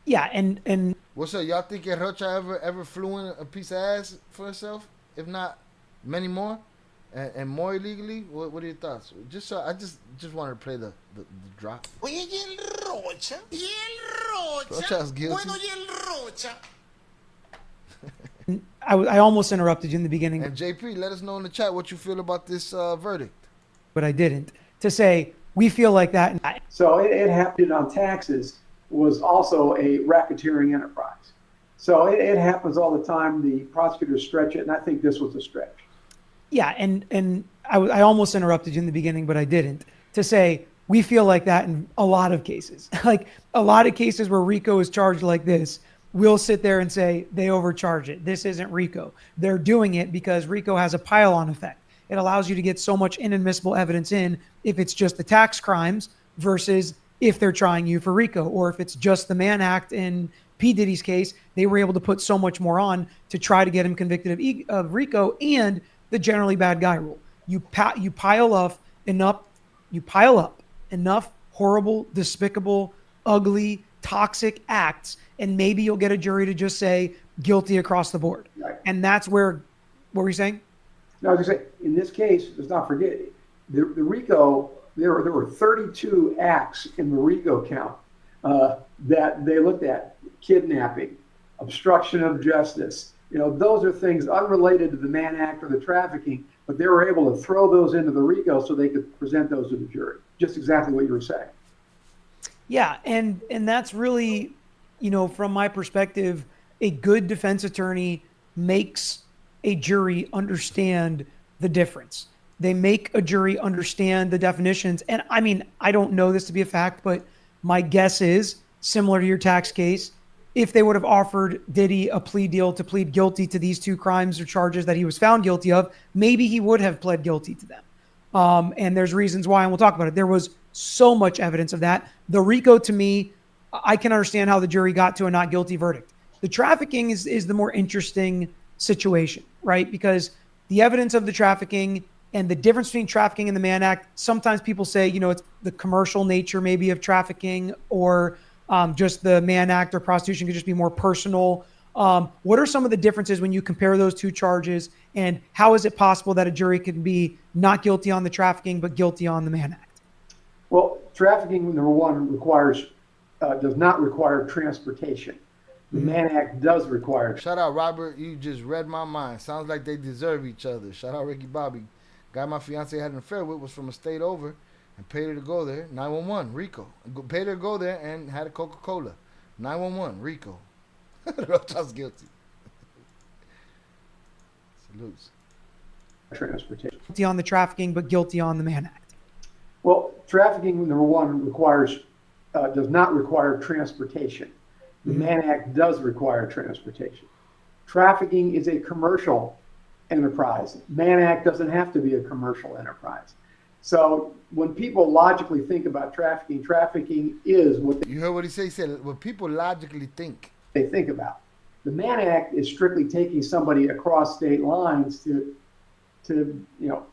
Yeah, and what's up? Y'all think Rocha ever flew in a piece of ass for herself? If not, many more, and more illegally. What are your thoughts? I just wanted to play the drop. Oye, y el Rocha. Y el Rocha. Rocha's guilty. Bueno, y el Rocha. I almost interrupted you in the beginning. And JP, let us know in the chat what you feel about this verdict. But I didn't. To say we feel like that. So it happened on taxes was also a racketeering enterprise. So it happens all the time. The prosecutors stretch it, and I think this was a stretch. Yeah, and I almost interrupted you in the beginning, but I didn't. To say we feel like that in a lot of cases. Like a lot of cases where Rico is charged like this, we'll sit there and say they overcharge it. This isn't Rico. They're doing it because Rico has a pile-on effect. It allows you to get so much inadmissible evidence in if it's just the tax crimes versus if they're trying you for Rico, or if it's just the Mann Act in P. Diddy's case, they were able to put so much more on to try to get him convicted of Rico and the generally bad guy rule. You pile up enough horrible, despicable, ugly, toxic acts, and maybe you'll get a jury to just say guilty across the board. Right. And that's where, what were you saying? No, I was going to say, in this case, let's not forget, the Rico, there were 32 acts in the Rico count that they looked at: kidnapping, obstruction of justice. Those are things unrelated to the Mann Act or the trafficking, but they were able to throw those into the Rico so they could present those to the jury. Just exactly what you were saying. Yeah, and that's really, from my perspective, a good defense attorney makes a jury understand the difference. They make a jury understand the definitions. And I mean, I don't know this to be a fact, but my guess is, similar to your tax case, if they would have offered Diddy a plea deal to plead guilty to these two crimes or charges that he was found guilty of, maybe he would have pled guilty to them. And there's reasons why, and we'll talk about it. There was so much evidence of that. The Rico, to me, I can understand how the jury got to a not guilty verdict. The trafficking is the more interesting situation, right? Because the evidence of the trafficking and the difference between trafficking and the Mann Act, sometimes people say, it's the commercial nature maybe of trafficking, or just the Mann Act or prostitution could just be more personal. What are some of the differences when you compare those two charges, and how is it possible that a jury can be not guilty on the trafficking but guilty on the Mann Act? Well, trafficking, number one, does not require transportation. The Mann Act does require. Shout out, Robert. You just read my mind. Sounds like they deserve each other. Shout out, Ricky Bobby. Guy my fiance had an affair with was from a state over and paid her to go there. 911, Rico. Paid her to go there and had a Coca-Cola. 911, Rico. Rocha's guilty. Salutes. Transportation. Guilty on the trafficking, but guilty on the Mann Act. Well, trafficking, number one, does not require transportation. The Mann Act does require transportation. Trafficking is a commercial enterprise. Mann Act doesn't have to be a commercial enterprise. So when people logically think about trafficking is what you heard what he said. He said what people logically think. They think about. The Mann Act is strictly taking somebody across state lines to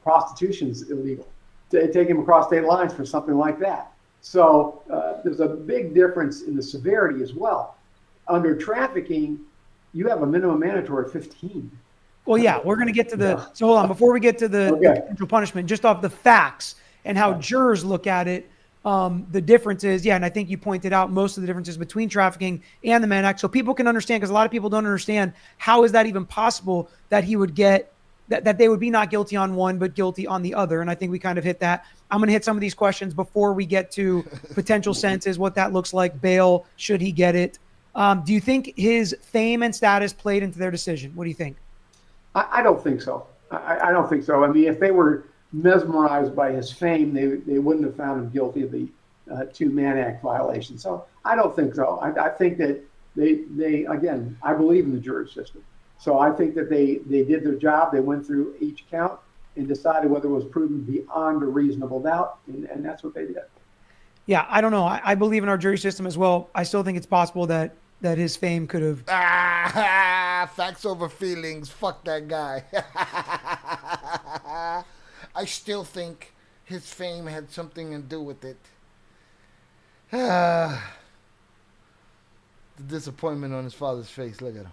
prostitution's illegal. To take him across state lines for something like that. So there's a big difference in the severity as well. Under trafficking, you have a minimum mandatory of 15. Well, yeah, we're going to get to the. So hold on, before we get to the potential punishment, just off the facts and how jurors look at it, the difference is, and I think you pointed out most of the differences between trafficking and the Mann Act, so people can understand, because a lot of people don't understand how is that even possible that he would get that they would be not guilty on one but guilty on the other, and I think we kind of hit that. I'm going to hit some of these questions before we get to potential sentences, what that looks like, bail, should he get it? Do you think his fame and status played into their decision? What do you think? I don't think so. I don't think so. I mean, if they were mesmerized by his fame, they wouldn't have found him guilty of the two Mann Act violations. So I don't think so. I think that they again, I believe in the jury system. So I think that they did their job. They went through each count and decided whether it was proven beyond a reasonable doubt, and that's what they did. Yeah, I don't know. I believe in our jury system as well. I still think it's possible that his fame could have. Facts over feelings. Fuck that guy. I still think his fame had something to do with it. The disappointment on his father's face. Look at him.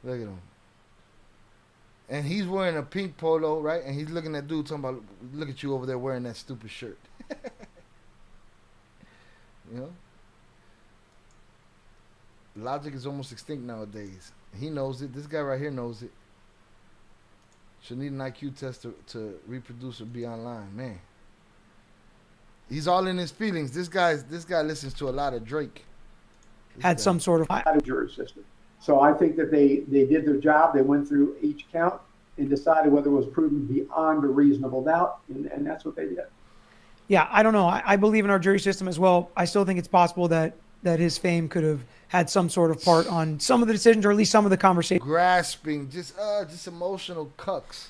Look at him. And he's wearing a pink polo, right? And he's looking at dude talking about, look at you over there wearing that stupid shirt. You know? Logic is almost extinct nowadays. He knows it. This guy right here knows it. Should need an IQ test to reproduce or be online. Man. He's all in his feelings. This guy listens to a lot of Drake. Had some sort of jury system. So I think that they did their job. They went through each count and decided whether it was proven beyond a reasonable doubt, and that's what they did. Yeah, I don't know. I believe in our jury system as well. I still think it's possible that his fame could have had some sort of part on some of the decisions, or at least some of the conversations. Grasping, just emotional cucks.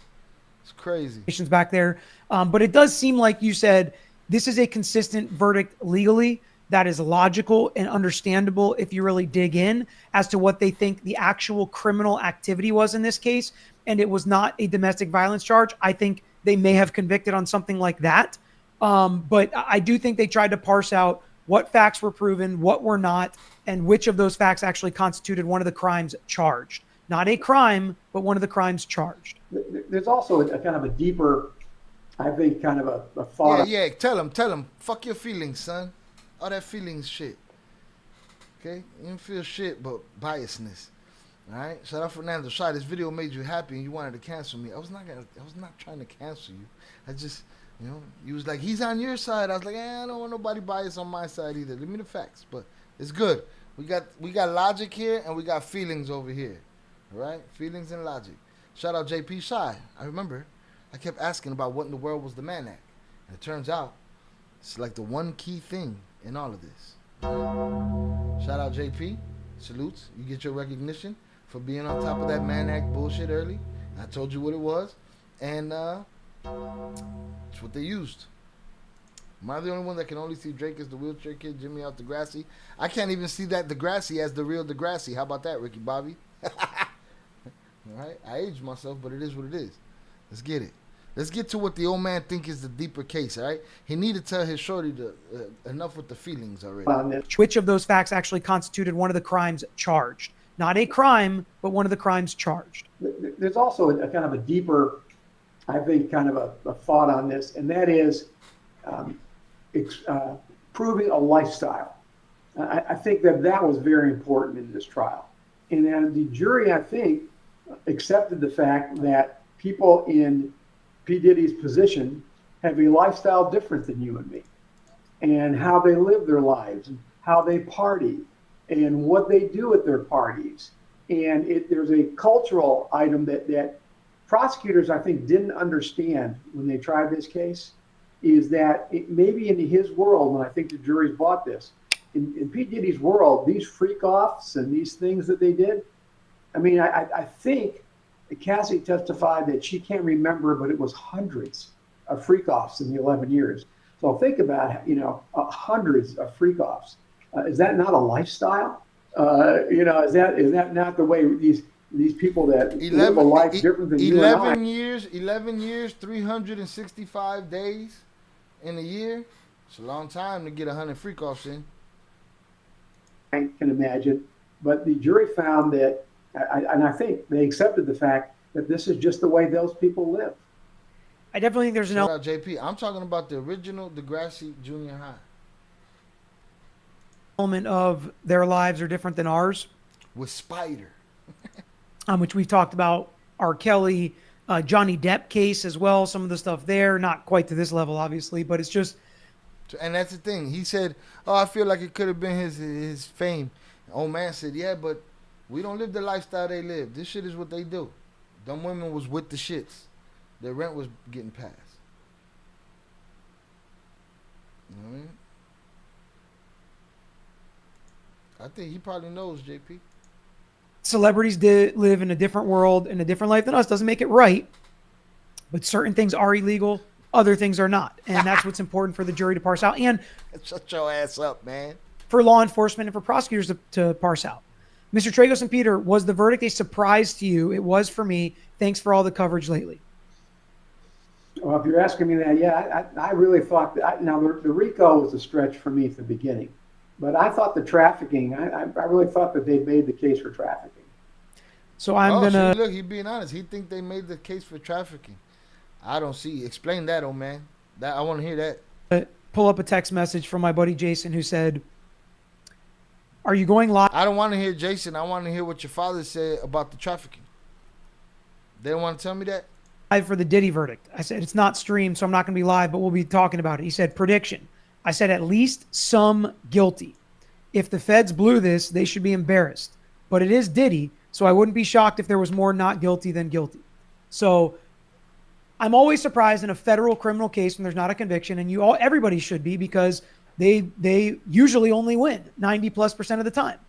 It's crazy. Back there. But it does seem like you said this is a consistent verdict legally that is logical and understandable if you really dig in as to what they think the actual criminal activity was in this case. And it was not a domestic violence charge. I think they may have convicted on something like that. But I do think they tried to parse out what facts were proven, what were not, and which of those facts actually constituted one of the crimes charged. Not a crime, but one of the crimes charged. There's also a kind of a deeper, I think, kind of a thought. Yeah, tell him. Fuck your feelings, son. All that feelings shit. Okay? You don't feel shit, but biasness. All right? Shout out Fernando. Shot, this video made you happy and you wanted to cancel me. I was not trying to cancel you. I just, you was like, he's on your side. I was like, I don't want nobody biased on my side either. Give me the facts. But it's good. We got logic here and we got feelings over here. All right? Feelings and logic. Shout out JP Shy. I remember I kept asking about what in the world was the Mann Act. And it turns out it's like the one key thing in all of this. Shout out JP. Salutes. You get your recognition for being on top of that Mann Act bullshit early. I told you what it was. And it's what they used. Am I the only one that can only see Drake as the wheelchair kid, Jimmy out Degrassi? I can't even see that Degrassi as the real Degrassi. How about that, Ricky Bobby? All right, I aged myself, but it is what it is. Let's get it. Let's get to what the old man think is the deeper case, all right? He need to tell his shorty to enough with the feelings already. Which of those facts actually constituted one of the crimes charged? Not a crime, but one of the crimes charged. There's also a kind of a deeper, I think, kind of a thought on this, and that is proving a lifestyle. I think that was very important in this trial. And then the jury, I think, accepted the fact that people in P. Diddy's position have a lifestyle different than you and me, and how they live their lives, and how they party, and what they do at their parties. And there's a cultural item that prosecutors, I think, didn't understand when they tried this case, is that maybe in his world, and I think the jury's bought this, in P. Diddy's world, these freak-offs and these things that they did, I mean, I think Cassie testified that she can't remember, but it was hundreds of freak-offs in the 11 years. So think about, hundreds of freak-offs. Is that not a lifestyle? Is that not the way these people that live a life different than you and I? 11 years, 365 days in a year. It's a long time to get 100 freak-offs in. I can imagine. But the jury found that, and I think they accepted the fact that this is just the way those people live. I definitely think there's an element. JP, I'm talking about the original Degrassi Junior High. Element of their lives are different than ours. With Spider. Which we've talked about, R. Kelly, Johnny Depp case as well. Some of the stuff there, not quite to this level, obviously, but it's just. And that's the thing. He said, I feel like it could have been his fame. Old man said, yeah, but we don't live the lifestyle they live. This shit is what they do. Them women was with the shits. Their rent was getting passed. You know what I mean? I think he probably knows, JP. Celebrities did live in a different world, in a different life than us. Doesn't make it right. But certain things are illegal. Other things are not. And that's what's important for the jury to parse out. And shut your ass up, man. For law enforcement and for prosecutors to parse out. Mr. Tragos and Peter, was the verdict a surprise to you? It was for me. Thanks for all the coverage lately. Well, if you're asking me that, yeah, I really thought that. Now, the Rico was a stretch for me at the beginning. But I thought the trafficking, I really thought that they made the case for trafficking. So I'm going to... Look, he's being honest. He think they made the case for trafficking. I don't see. Explain that, old man. I want to hear that. Pull up a text message from my buddy Jason who said, are you going live? I don't want to hear Jason. I want to hear what your father said about the trafficking. They don't want to tell me that? Live for the Diddy verdict. I said, it's not streamed, so I'm not going to be live, but we'll be talking about it. He said, prediction. I said, at least some guilty. If the feds blew this, they should be embarrassed. But it is Diddy, so I wouldn't be shocked if there was more not guilty than guilty. So I'm always surprised in a federal criminal case when there's not a conviction, and everybody should be, because they usually only win 90+% of the time.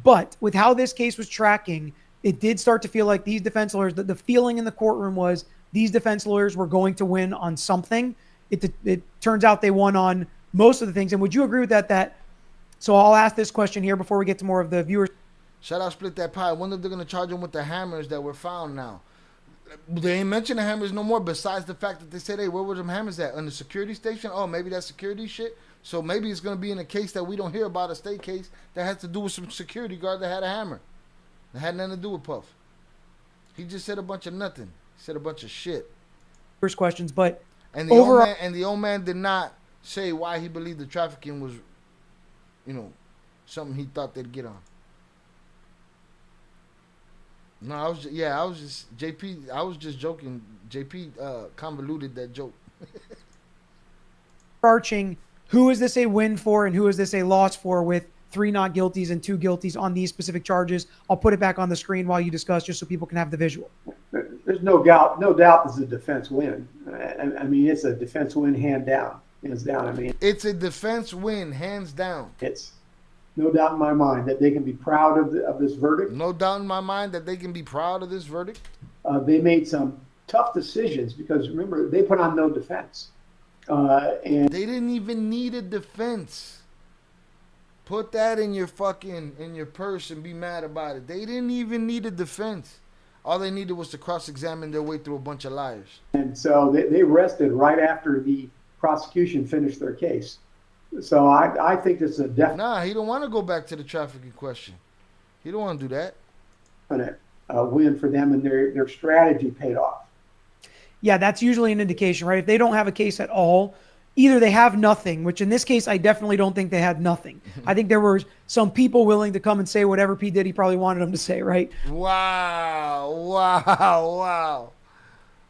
But with how this case was tracking, it did start to feel like these defense lawyers, the feeling in the courtroom was these defense lawyers were going to win on something. It turns out they won on most of the things. And would you agree with that? So I'll ask this question here before we get to more of the viewers. Shout out Split That Pie. I wonder if they're going to charge him with the hammers that were found now. They ain't mention the hammers no more, besides the fact that they said, hey, where were them hammers at? On the security station? Oh, maybe that's security shit? So maybe it's going to be in a case that we don't hear about, a state case that has to do with some security guard that had a hammer. That had nothing to do with Puff. He just said a bunch of nothing. He said a bunch of shit. First questions, but and the old man did not say why he believed the trafficking was, something he thought they'd get on. No, I was just joking. JP convoluted that joke. Arching, who is this a win for and who is this a loss for, with 3 not guilties and 2 guilties on these specific charges? I'll put it back on the screen while you discuss, just so people can have the visual. There's no doubt this is a defense win. I mean, it's a defense win, hands down. I mean, it's a defense win, hands down. It's no doubt in my mind that they can be proud of this verdict. No doubt in my mind that they can be proud of this verdict. They made some tough decisions because, remember, they put on no defense. And they didn't even need a defense. Put that in your purse and be mad about it. They didn't even need a defense. All they needed was to cross-examine their way through a bunch of liars. And so they rested right after the prosecution finished their case. So I think this is a definite. Nah, he don't want to go back to the trafficking question. He don't want to do that. Win for them, and their strategy paid off. Yeah, that's usually an indication, right? If they don't have a case at all, either they have nothing, which in this case, I definitely don't think they had nothing. I think there were some people willing to come and say whatever P. Diddy probably wanted them to say, right? Wow.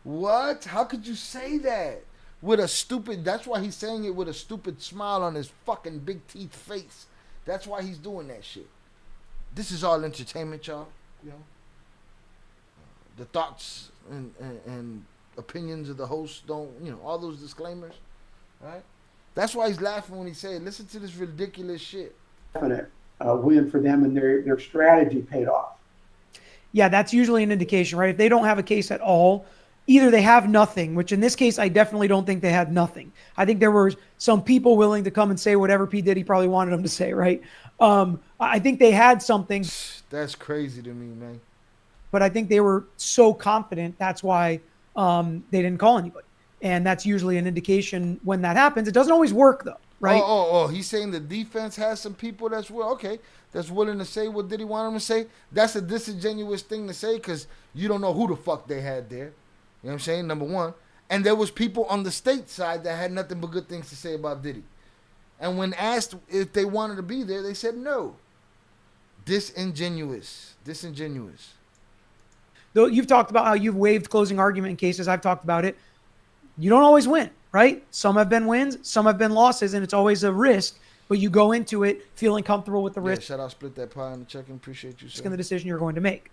What? How could you say that? That's why he's saying it with a stupid smile on his fucking big teeth face. That's why he's doing that shit. This is all entertainment, y'all. The thoughts and opinions of the host don't, all those disclaimers, right? That's why he's laughing when he said, listen to this ridiculous shit. Definite win for them, and their strategy paid off. Yeah, that's usually an indication, right? If they don't have a case at all, either they have nothing, which in this case, I definitely don't think they had nothing. I think there were some people willing to come and say whatever P. Diddy probably wanted them to say, right? I think they had something. That's crazy to me, man. But I think they were so confident, that's why they didn't call anybody. And that's usually an indication when that happens. It doesn't always work, though, right? Oh, he's saying the defense has some people that's willing to say what Diddy wanted them to say. That's a disingenuous thing to say because you don't know who the fuck they had there. You know what I'm saying? Number one. And there was people on the state side that had nothing but good things to say about Diddy. And when asked if they wanted to be there, they said no. Disingenuous. Though you've talked about how you've waived closing argument in cases, I've talked about it. You don't always win, right? Some have been wins, some have been losses, and it's always a risk. But you go into it feeling comfortable with the risk. Shout out Split That Pie on the check-in. Appreciate you, sir. In the decision you're going to make.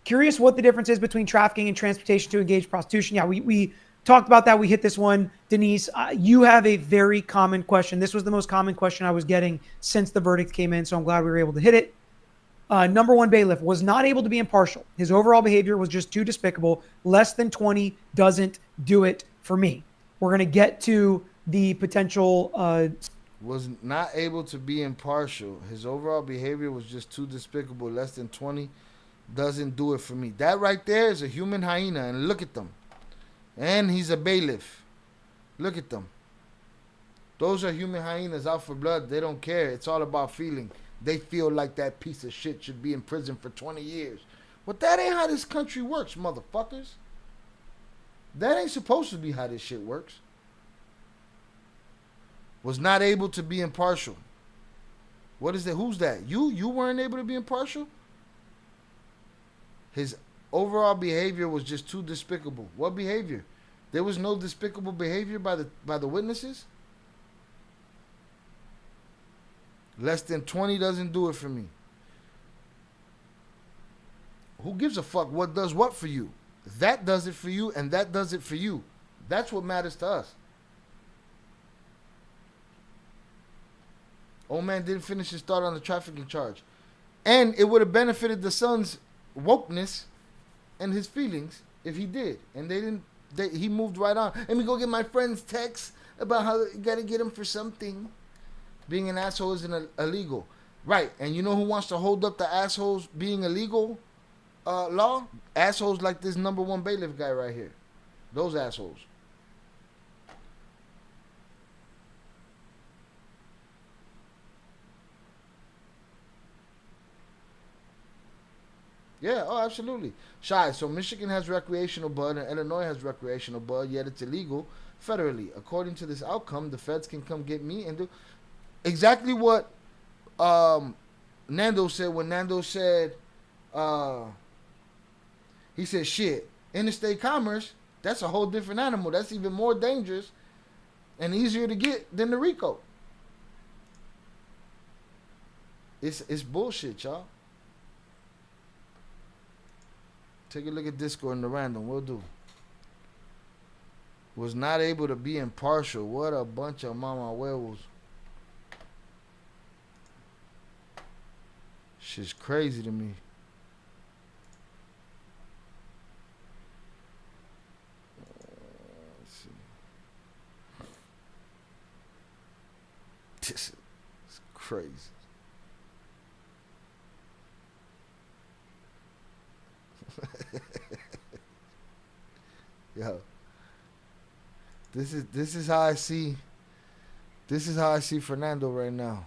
Curious what the difference is between trafficking and transportation to engage prostitution. Yeah, we talked about that. We hit this one. Denise, you have a very common question. This was the most common question I was getting since the verdict came in, so I'm glad we were able to hit it. Number 1 bailiff was not able to be impartial. His overall behavior was just too despicable. Less than 20 doesn't do it for me. We're going to get to the potential... was not able to be impartial. His overall behavior was just too despicable. Less than 20 doesn't do it for me. That right there is a human hyena, and look at them. And he's a bailiff. Look at them. Those are human hyenas out for blood. They don't care. It's all about feeling. They feel like that piece of shit should be in prison for 20 years. But that ain't how this country works, motherfuckers. That ain't supposed to be how this shit works. Was not able to be impartial. What is that? Who's that? You weren't able to be impartial? His overall behavior was just too despicable. What behavior? There was no despicable behavior by the witnesses? Less than 20 doesn't do it for me. Who gives a fuck what does what for you? That does it for you, and that does it for you. That's what matters to us. Old man didn't finish his thought on the trafficking charge. And it would have benefited the son's wokeness and his feelings if he did. And they didn't. He moved right on. Let me go get my friend's text about how you got to get him for something. Being an asshole isn't illegal. Right. And you know who wants to hold up the assholes being illegal law? Assholes like this number one bailiff guy right here. Those assholes. Yeah, oh, absolutely. Shy, so Michigan has recreational bud and Illinois has recreational bud, yet it's illegal federally. According to this outcome, the feds can come get me and do exactly what Nando said when Nando said, he said, shit, interstate commerce, that's a whole different animal. That's even more dangerous and easier to get than the Rico. It's bullshit, y'all. Take a look at Discord in the random. We'll do. Was not able to be impartial. What a bunch of mama werewolves. Shit's crazy to me. Let's see. This is crazy. Yo, this is how I see. This is how I see Fernando right now.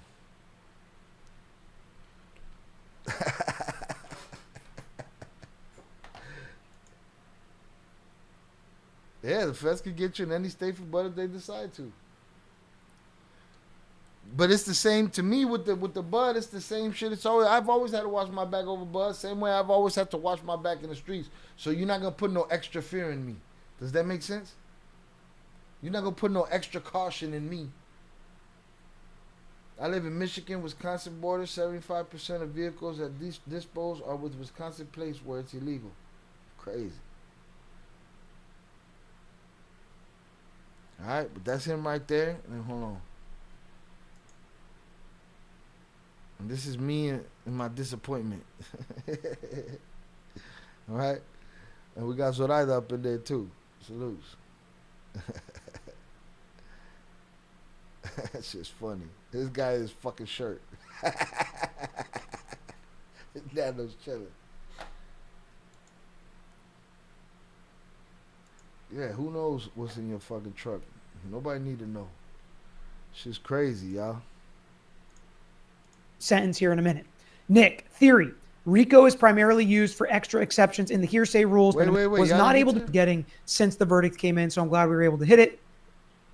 Yeah, the feds can get you in any state for butt if they decide to. But it's the same to me with the bud. It's the same shit. I've always had to watch my back over bud. Same way I've always had to watch my back in the streets. So you're not gonna put no extra fear in me. Does that make sense? You're not gonna put no extra caution in me. I live in Michigan, Wisconsin border. 75% of vehicles that dispose are with Wisconsin plates where it's illegal. Crazy. All right, but that's him right there. And hold on. And this is me and my disappointment. All right? And we got Zoraida up in there too. Salutes. That's just funny. This guy is fucking shirt. Nando's chilling. Yeah, who knows what's in your fucking truck? Nobody need to know. Shit's crazy, y'all. Sentence here in a minute. Nick, theory. Rico is primarily used for extra exceptions in the hearsay rules, but was not able to be getting since the verdict came in, so I'm glad we were able to hit it.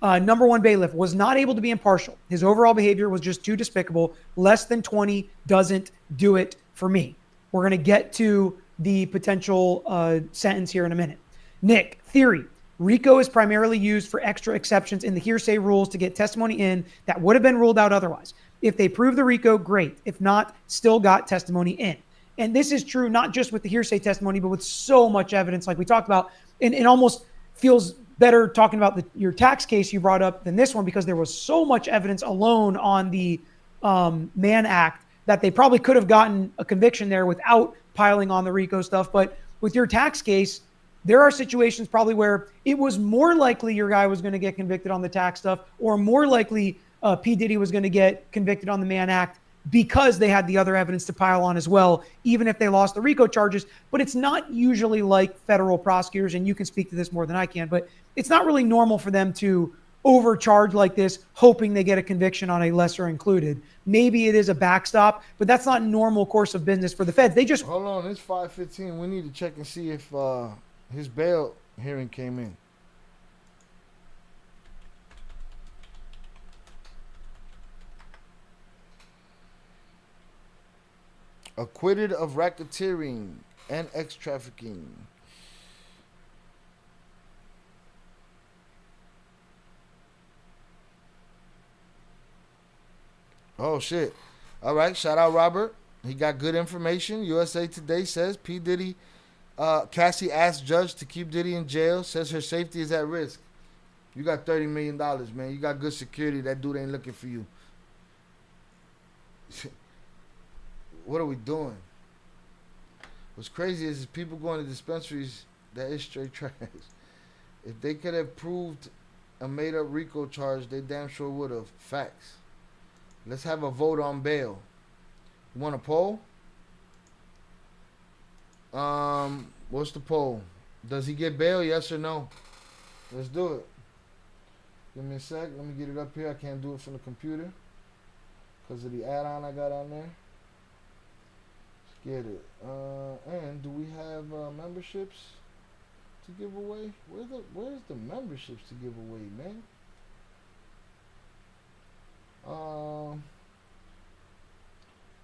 Number one bailiff was not able to be impartial. His overall behavior was just too despicable. Less than 20 doesn't do it for me. We're going to get to the potential sentence here in a minute. Nick, theory. Rico is primarily used for extra exceptions in the hearsay rules to get testimony in that would have been ruled out otherwise. If they prove the Rico, great. If not, still got testimony in. And this is true not just with the hearsay testimony, but with so much evidence like we talked about. And it almost feels better talking about your tax case you brought up than this one, because there was so much evidence alone on the Mann Act that they probably could have gotten a conviction there without piling on the Rico stuff. But with your tax case, there are situations probably where it was more likely your guy was going to get convicted on the tax stuff, or more likely P. Diddy was going to get convicted on the Mann Act because they had the other evidence to pile on as well, even if they lost the Rico charges. But it's not usually like federal prosecutors, and you can speak to this more than I can, but it's not really normal for them to overcharge like this, hoping they get a conviction on a lesser included. Maybe it is a backstop, but that's not normal course of business for the feds. They just... Hold on, it's 5:15. We need to check and see if his bail hearing came in. Acquitted of racketeering and trafficking. Oh shit. All right, shout out Robert. He got good information. USA Today says P. Diddy Cassie asked judge to keep Diddy in jail. Says her safety is at risk. You got $30 million, man. You got good security. That dude ain't looking for you. What are we doing? What's crazy is people going to dispensaries, that is straight trash. If they could have proved a made-up Rico charge, they damn sure would have. Facts. Let's have a vote on bail. You want a poll? What's the poll? Does he get bail? Yes or no? Let's do it. Give me a sec. Let me get it up here. I can't do it from the computer because of the add-on I got on there. Let's get it. And do we have memberships to give away? Where's the memberships to give away, man?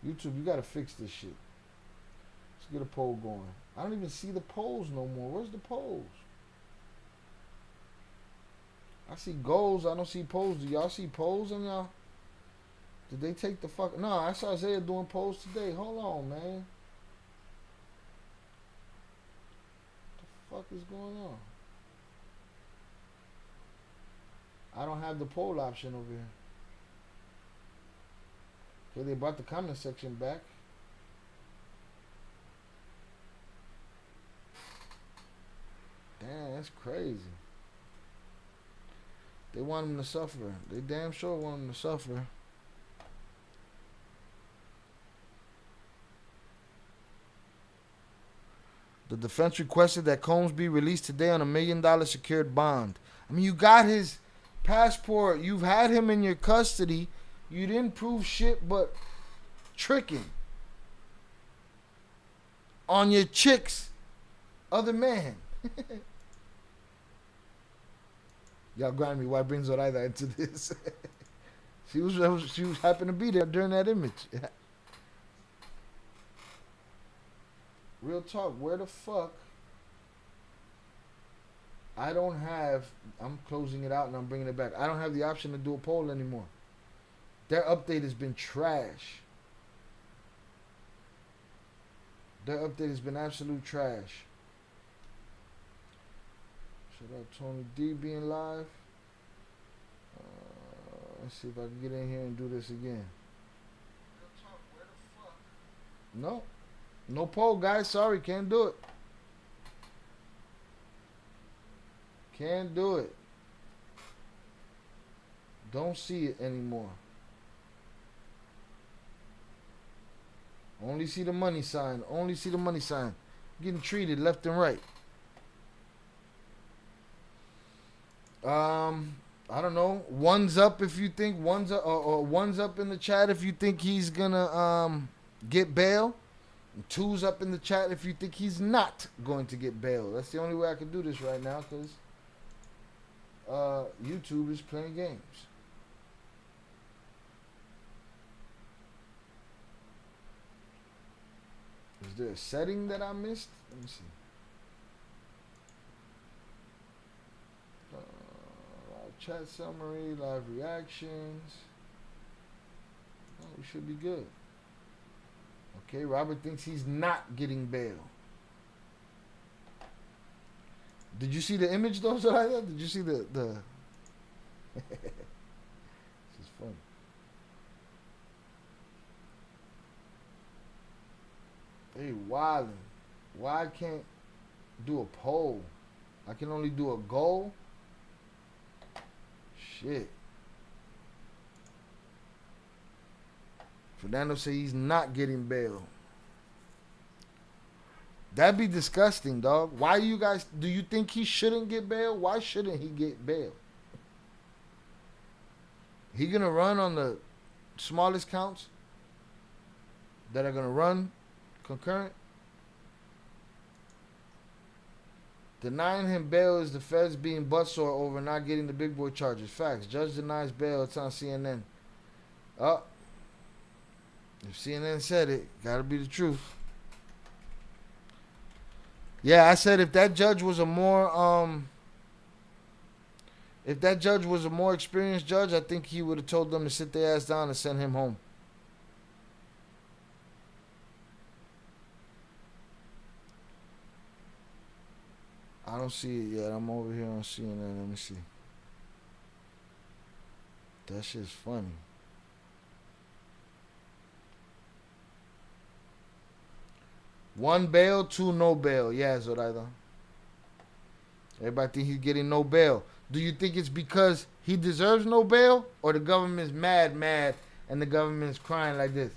YouTube, you gotta fix this shit. Let's get a poll going. I don't even see the polls no more. Where's the polls? I see goals. I don't see polls. Do y'all see polls in y'all? Did they take the fuck? No, I saw Isaiah doing polls today. Hold on, man. What the fuck is going on? I don't have the poll option over here. Okay, they brought the comment section back. Damn, that's crazy. They want him to suffer. They damn sure want him to suffer. The defense requested that Combs be released today on $1 million secured bond. I mean, you got his passport. You've had him in your custody. You didn't prove shit but tricking on your chick's other man. Y'all grind me. Why bring Zoraida into this? she was happened to be there during that image. Real talk. Where the fuck? I don't have. I'm closing it out and I'm bringing it back. I don't have the option to do a poll anymore. Their update has been trash. Their update has been absolute trash. Shout out Tony D being live. Let's see if I can get in here and do this again. No. No poll, guys. Sorry, can't do it. Can't do it. Don't see it anymore. Only see the money sign. Only see the money sign. Getting treated left and right. I don't know. One's up if you think one's up, or one's up in the chat if you think he's gonna get bail. And two's up in the chat if you think he's not going to get bail. That's the only way I can do this right now because YouTube is playing games. Is there a setting that I missed? Let me see. Live chat summary, live reactions. Oh, we should be good. Okay, Robert thinks he's not getting bail. Did you see the image though, Zoraida? Did you see the This is funny. Hey, wildin'. Why I can't do a poll? I can only do a goal? Shit. Fernando say he's not getting bail. That'd be disgusting, dog. Why do you think he shouldn't get bail? Why shouldn't he get bail? He gonna run on the smallest counts that are gonna run concurrent? Denying him bail is the feds being buttsore over not getting the big boy charges. Facts. Judge denies bail. It's on CNN. Oh. If CNN said it, gotta be the truth. Yeah, I said if that judge was a more experienced judge, I think he would have told them to sit their ass down and send him home. I don't see it yet. I'm over here on CNN. Let me see. That shit's funny. One bail, two no bail. Yeah, Zoraida. Everybody think he's getting no bail. Do you think it's because he deserves no bail, or the government's mad, and the government's crying like this?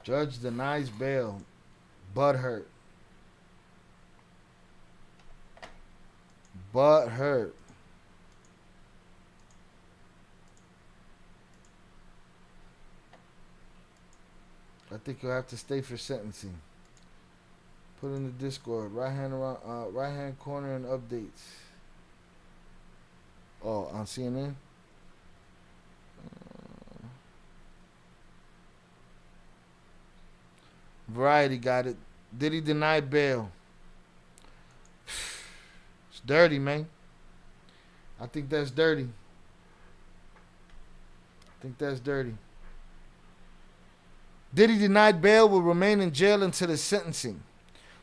Judge denies bail. Butthurt. Butthurt. I think you'll have to stay for sentencing. Put in the Discord. Right hand corner and updates. Oh, on CNN? Variety got it. Diddy denied bail. It's dirty, man. I think that's dirty. Diddy denied bail, will remain in jail until his sentencing.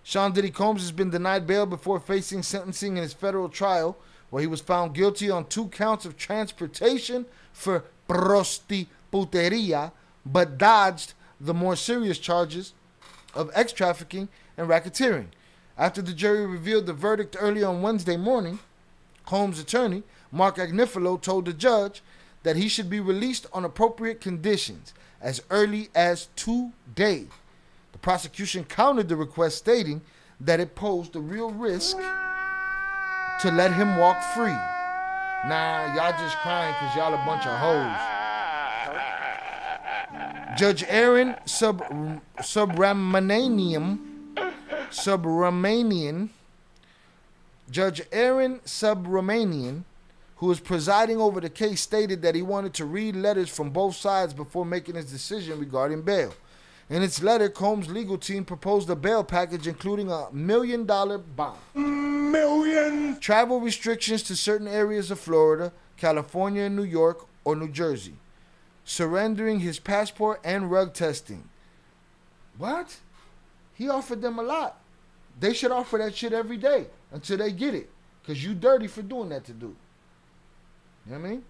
Sean Diddy Combs has been denied bail before facing sentencing in his federal trial, where he was found guilty on 2 counts of transportation for prostituteria, but dodged the more serious charges of trafficking and racketeering. After the jury revealed the verdict early on Wednesday morning, Combs' attorney, Mark Agnifilo, told the judge that he should be released on appropriate conditions as early as today. The prosecution countered the request, stating that it posed a real risk to let him walk free. Nah, y'all just crying because y'all a bunch of hoes. Judge Aaron Subramanian, Judge Aaron Subramanian, who was presiding over the case, stated that he wanted to read letters from both sides before making his decision regarding bail. In its letter, Combs' legal team proposed a bail package including $1 million bond, travel restrictions to certain areas of Florida, California, New York, or New Jersey, surrendering his passport, and rug testing. What? He offered them a lot. They should offer that shit every day until they get it, because you dirty for doing that to do. You know what I mean?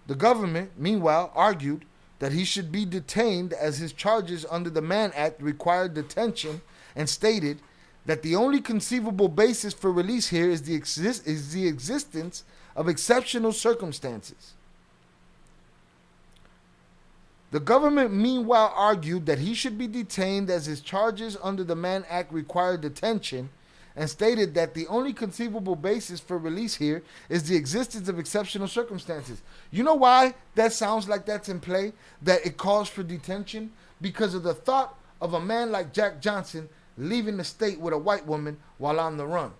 The government, meanwhile, argued that he should be detained as his charges under the Mann Act required detention, and stated that the only conceivable basis for release here is the existence of exceptional circumstances. The government, meanwhile, argued that he should be detained as his charges under the Mann Act required detention, and stated that the only conceivable basis for release here is the existence of exceptional circumstances. You know why that sounds like that's in play? That it calls for detention? Because of the thought of a man like Jack Johnson leaving the state with a white woman while on the run.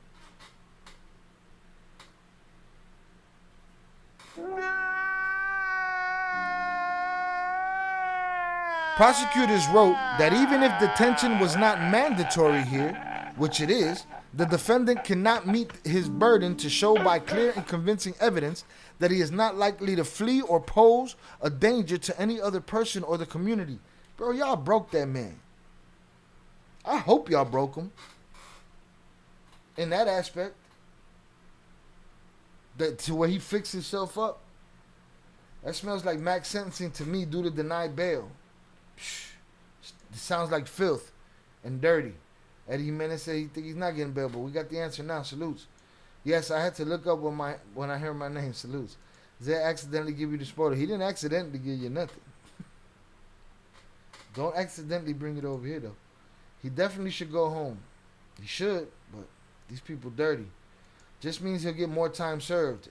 Prosecutors wrote that even if detention was not mandatory here, which it is, the defendant cannot meet his burden to show by clear and convincing evidence that he is not likely to flee or pose a danger to any other person or the community. Bro, y'all broke that man. I hope y'all broke him. In that aspect. To where he fixed himself up. That smells like max sentencing to me due to denied bail. It sounds like filth and dirty. Eddie Jimenez said he think he's not getting bail, but we got the answer now. Salutes. Yes, I had to look up when I heard my name. Salutes. Did I accidentally give you the spoiler? He didn't accidentally give you nothing. Don't accidentally bring it over here, though. He definitely should go home. He should, but these people dirty. Just means he'll get more time served.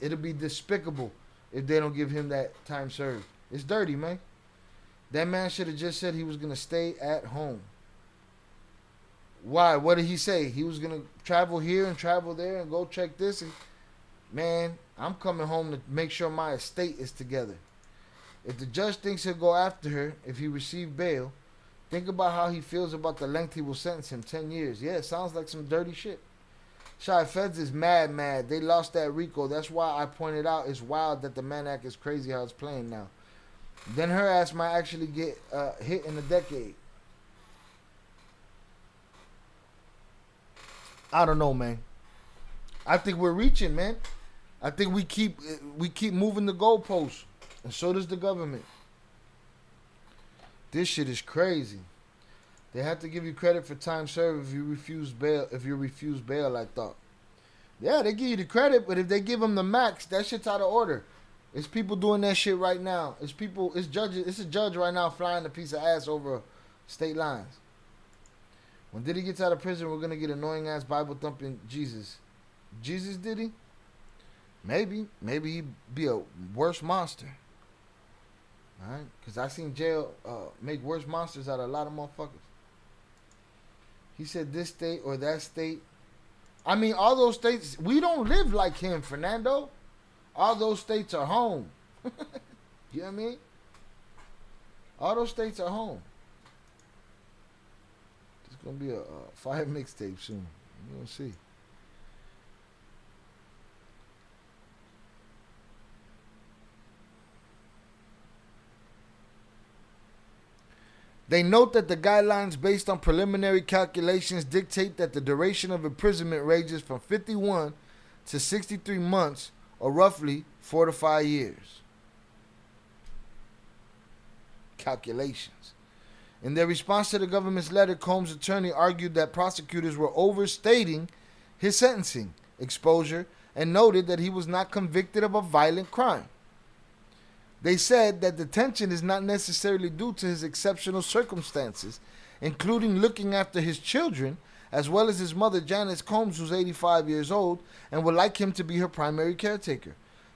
It'll be despicable if they don't give him that time served. It's dirty, man. That man should have just said he was going to stay at home. Why? What did he say? He was going to travel here and travel there and go check this. And, man, I'm coming home to make sure my estate is together. If the judge thinks he'll go after her if he received bail, think about how he feels about the length he will sentence him, 10 years. Yeah, it sounds like some dirty shit. Shy Feds is mad. They lost that Rico. That's why I pointed out it's wild that the Mann Act is crazy how it's playing now. Then her ass might actually get hit in a decade. I don't know, man. I think we're reaching, man. I think we keep moving the goalposts, and so does the government. This shit is crazy. They have to give you credit for time served if you refuse bail. I thought. Yeah, they give you the credit, but if they give them the max, that shit's out of order. It's people doing that shit right now. It's judges. It's a judge right now flying a piece of ass over state lines. When Diddy gets out of prison, we're gonna get annoying ass Bible thumping Jesus. Jesus Diddy? Maybe he'd be a worse monster. Alright? Because I seen jail make worse monsters out of a lot of motherfuckers. He said this state or that state. I mean, all those states, we don't live like him, Fernando. All those states are home. You know what I mean? All those states are home. There's going to be a fire mixtape soon. You're going to see. They note that the guidelines based on preliminary calculations dictate that the duration of imprisonment ranges from 51 to 63 months, or roughly 4 to 5 years. Calculations. In their response to the government's letter, Combs' attorney argued that prosecutors were overstating his sentencing exposure and noted that he was not convicted of a violent crime. They said that detention is not necessarily due to his exceptional circumstances, including looking after his children, as well as his mother, Janice Combs, who's 85 years old, and would like him to be her primary caretaker.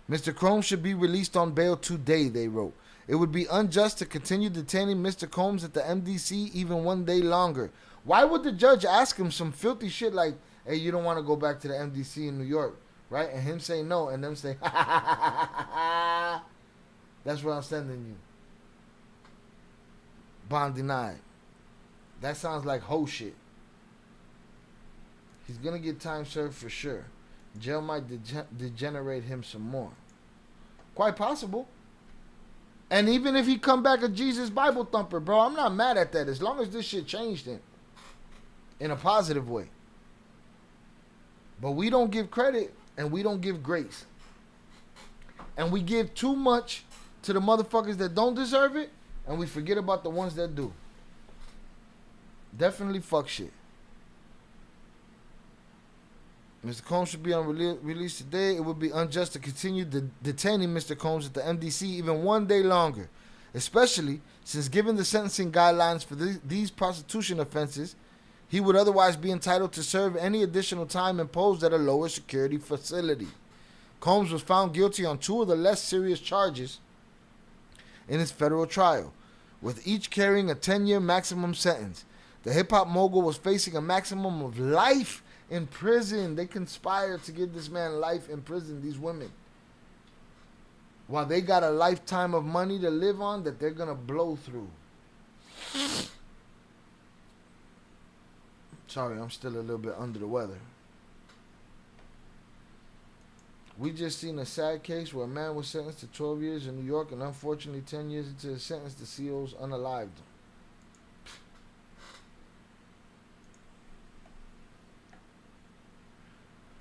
Mr. Combs should be released on bail today, they wrote. It would be unjust to continue detaining Mr. Combs at the MDC even one day longer. Why would the judge ask him some filthy shit like, hey, you don't want to go back to the MDC in New York, right? And him say no, and them say, ha ha ha ha ha ha. That's what I'm sending you. Bond denied. That sounds like ho shit. He's going to get time served for sure. Jail might degenerate him some more. Quite possible. And even if he come back a Jesus Bible thumper, bro, I'm not mad at that. As long as this shit changed him in a positive way. But we don't give credit and we don't give grace. And we give too much to the motherfuckers that don't deserve it, and we forget about the ones that do. Definitely fuck shit. Mr. Combs should be on release today. It would be unjust to continue detaining Mr. Combs at the MDC even one day longer, especially since given the sentencing guidelines for these prostitution offenses, he would otherwise be entitled to serve any additional time imposed at a lower security facility. Combs was found guilty on 2 of the less serious charges in his federal trial, with each carrying a 10-year maximum sentence. The hip-hop mogul was facing a maximum of life in prison. They conspired to give this man life in prison, these women, while they got a lifetime of money to live on that they're going to blow through. Sorry, I'm still a little bit under the weather. We just seen a sad case where a man was sentenced to 12 years in New York, and unfortunately 10 years into his sentence, the CO's unalived him.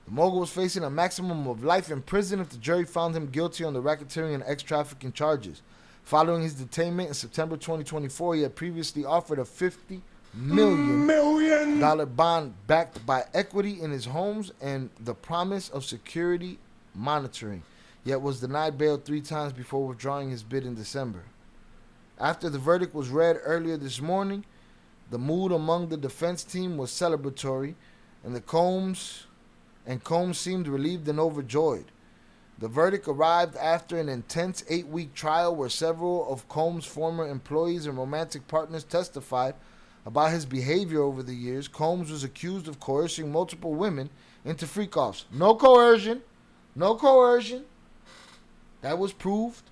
The mogul was facing a maximum of life in prison if the jury found him guilty on the racketeering and ex-trafficking charges. Following his detainment in September 2024, he had previously offered a $50 million bond backed by equity in his homes and the promise of security monitoring, yet was denied bail 3 times before withdrawing his bid in December. After the verdict was read earlier this morning, the mood among the defense team was celebratory, and Combs seemed relieved and overjoyed. The verdict arrived after an intense 8-week trial where several of Combs' former employees and romantic partners testified about his behavior over the years. Combs was accused of coercing multiple women into freak-offs. No coercion. No coercion. That was proved.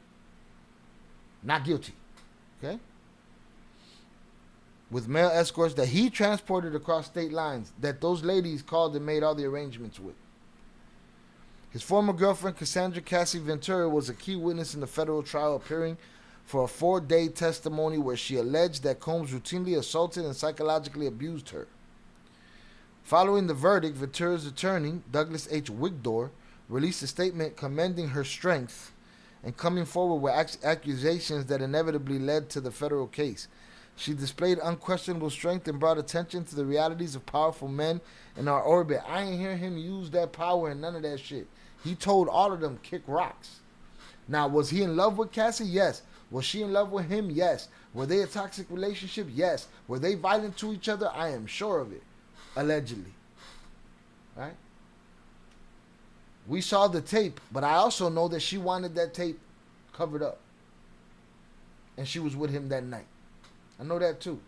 not guilty. Okay? With male escorts that he transported across state lines that those ladies called and made all the arrangements with. His former girlfriend, Cassandra Cassie Ventura, was a key witness in the federal trial, appearing for a 4-day testimony where she alleged that Combs routinely assaulted and psychologically abused her. Following the verdict, Ventura's attorney, Douglas H. Wigdor, released a statement commending her strength and coming forward with accusations that inevitably led to the federal case. She displayed unquestionable strength and brought attention to the realities of powerful men in our orbit. I ain't hear him use that power and none of that shit. He told all of them, kick rocks. Now, was he in love with Cassie? Yes. Was she in love with him? Yes. Were they a toxic relationship? Yes. Were they violent to each other? I am sure of it. Allegedly. Right? We saw the tape, but I also know that she wanted that tape covered up. And she was with him that night. I know that too.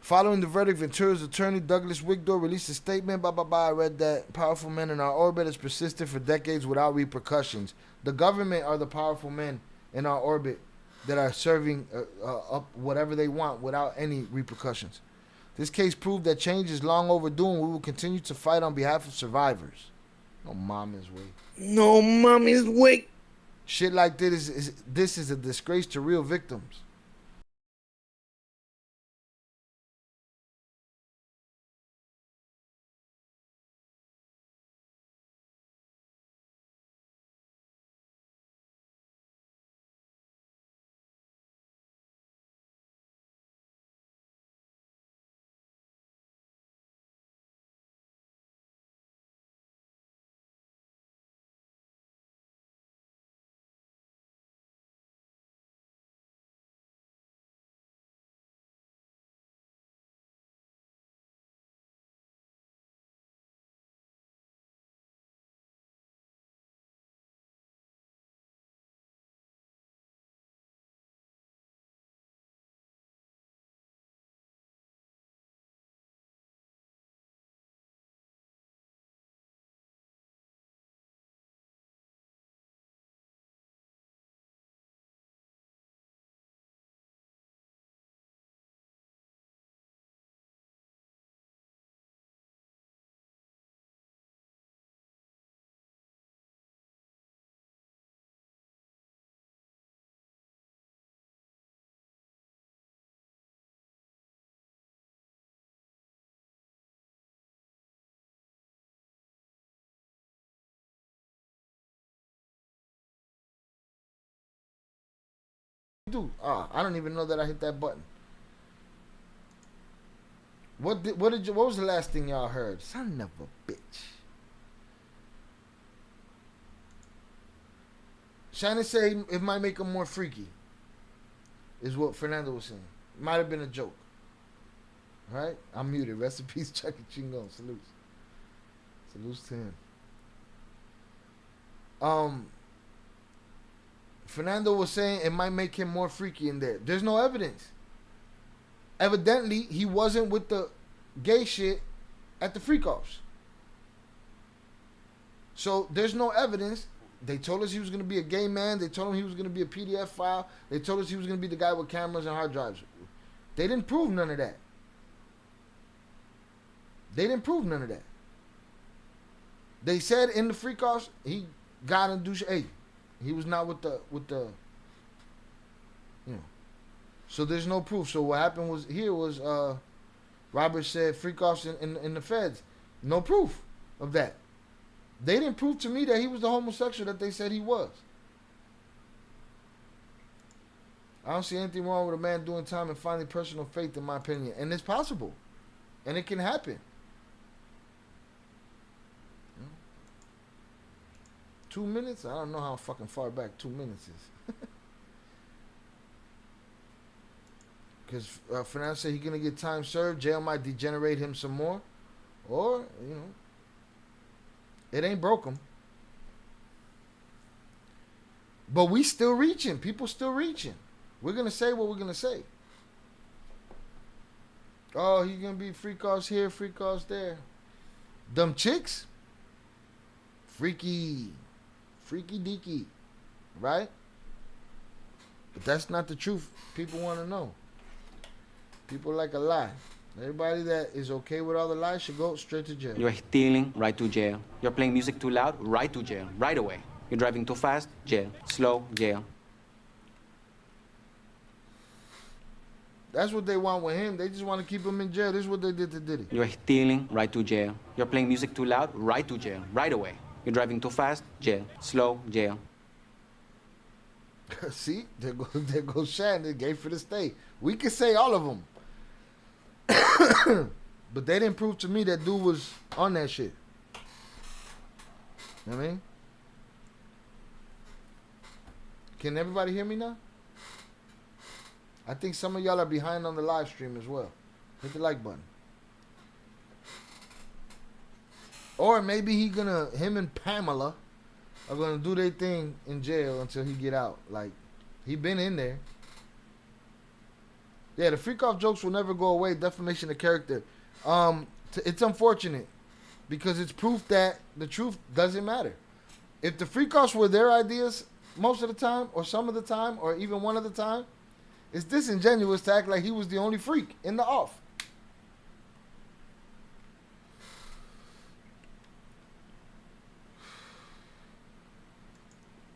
Following the verdict, Ventura's attorney, Douglas Wigdor, released a statement. I read that powerful men in our orbit has persisted for decades without repercussions. The government are the powerful men in our orbit that are serving up whatever they want without any repercussions. This case proved that change is long overdue, and we will continue to fight on behalf of survivors. No mama's way. No mommy's way. Shit like this is a disgrace to real victims. Dude, I don't even know that I hit that button. What was the last thing y'all heard? Son of a bitch. Shannon say it might make him more freaky. Is what Fernando was saying. Might have been a joke. Right? I'm muted. Rest in peace, Chucky Chingon. Salutes. Salutes to him. Fernando was saying it might make him more freaky in there. There's no evidence. Evidently, he wasn't with the gay shit at the freak-offs. So, there's no evidence. They told us he was going to be a gay man. They told him he was going to be a PDF file. They told us he was going to be the guy with cameras and hard drives. They didn't prove none of that. They didn't prove none of that. They said in the freak-offs, he got in douche. Hey, he was not with the, you know. So there's no proof. So what happened was Robert said freak-offs in the feds. No proof of that. They didn't prove to me that he was the homosexual that they said he was. I don't see anything wrong with a man doing time and finding personal faith, in my opinion. And it's possible. And it can happen. 2 minutes? I don't know how fucking far back 2 minutes is. Because Fernando said he's going to get time served. Jail might degenerate him some more. Or, you know, it ain't broke him. But we still reaching. People still reaching. We're going to say what we're going to say. Oh, he's going to be freak-offs here, freak-offs there. Dumb chicks? Freaky. Freaky deaky. right? But that's not the truth. People want to know. People like a lie. Everybody that is okay with all the lies should go straight to jail. You're stealing, right to jail. You're playing music too loud, right to jail, right away. You're driving too fast, jail. Slow, jail. That's what they want with him. They just want to keep him in jail. This is what they did to Diddy. You're stealing, right to jail. You're playing music too loud, right to jail, right away. You're driving too fast, jail. Slow, jail. See, there goes Shannon. Gave for the state. We can say all of them. But they didn't prove to me that dude was on that shit. You know what I mean? Can everybody hear me now? I think some of y'all are behind on the live stream as well. Hit the like button. Or maybe him and Pamela are gonna do their thing in jail until he get out. Like, he been in there. Yeah, the freak off jokes will never go away. Defamation of character. It's unfortunate because it's proof that the truth doesn't matter. If the freak offs were their ideas most of the time, or some of the time, or even one of the time, it's disingenuous to act like he was the only freak in the off.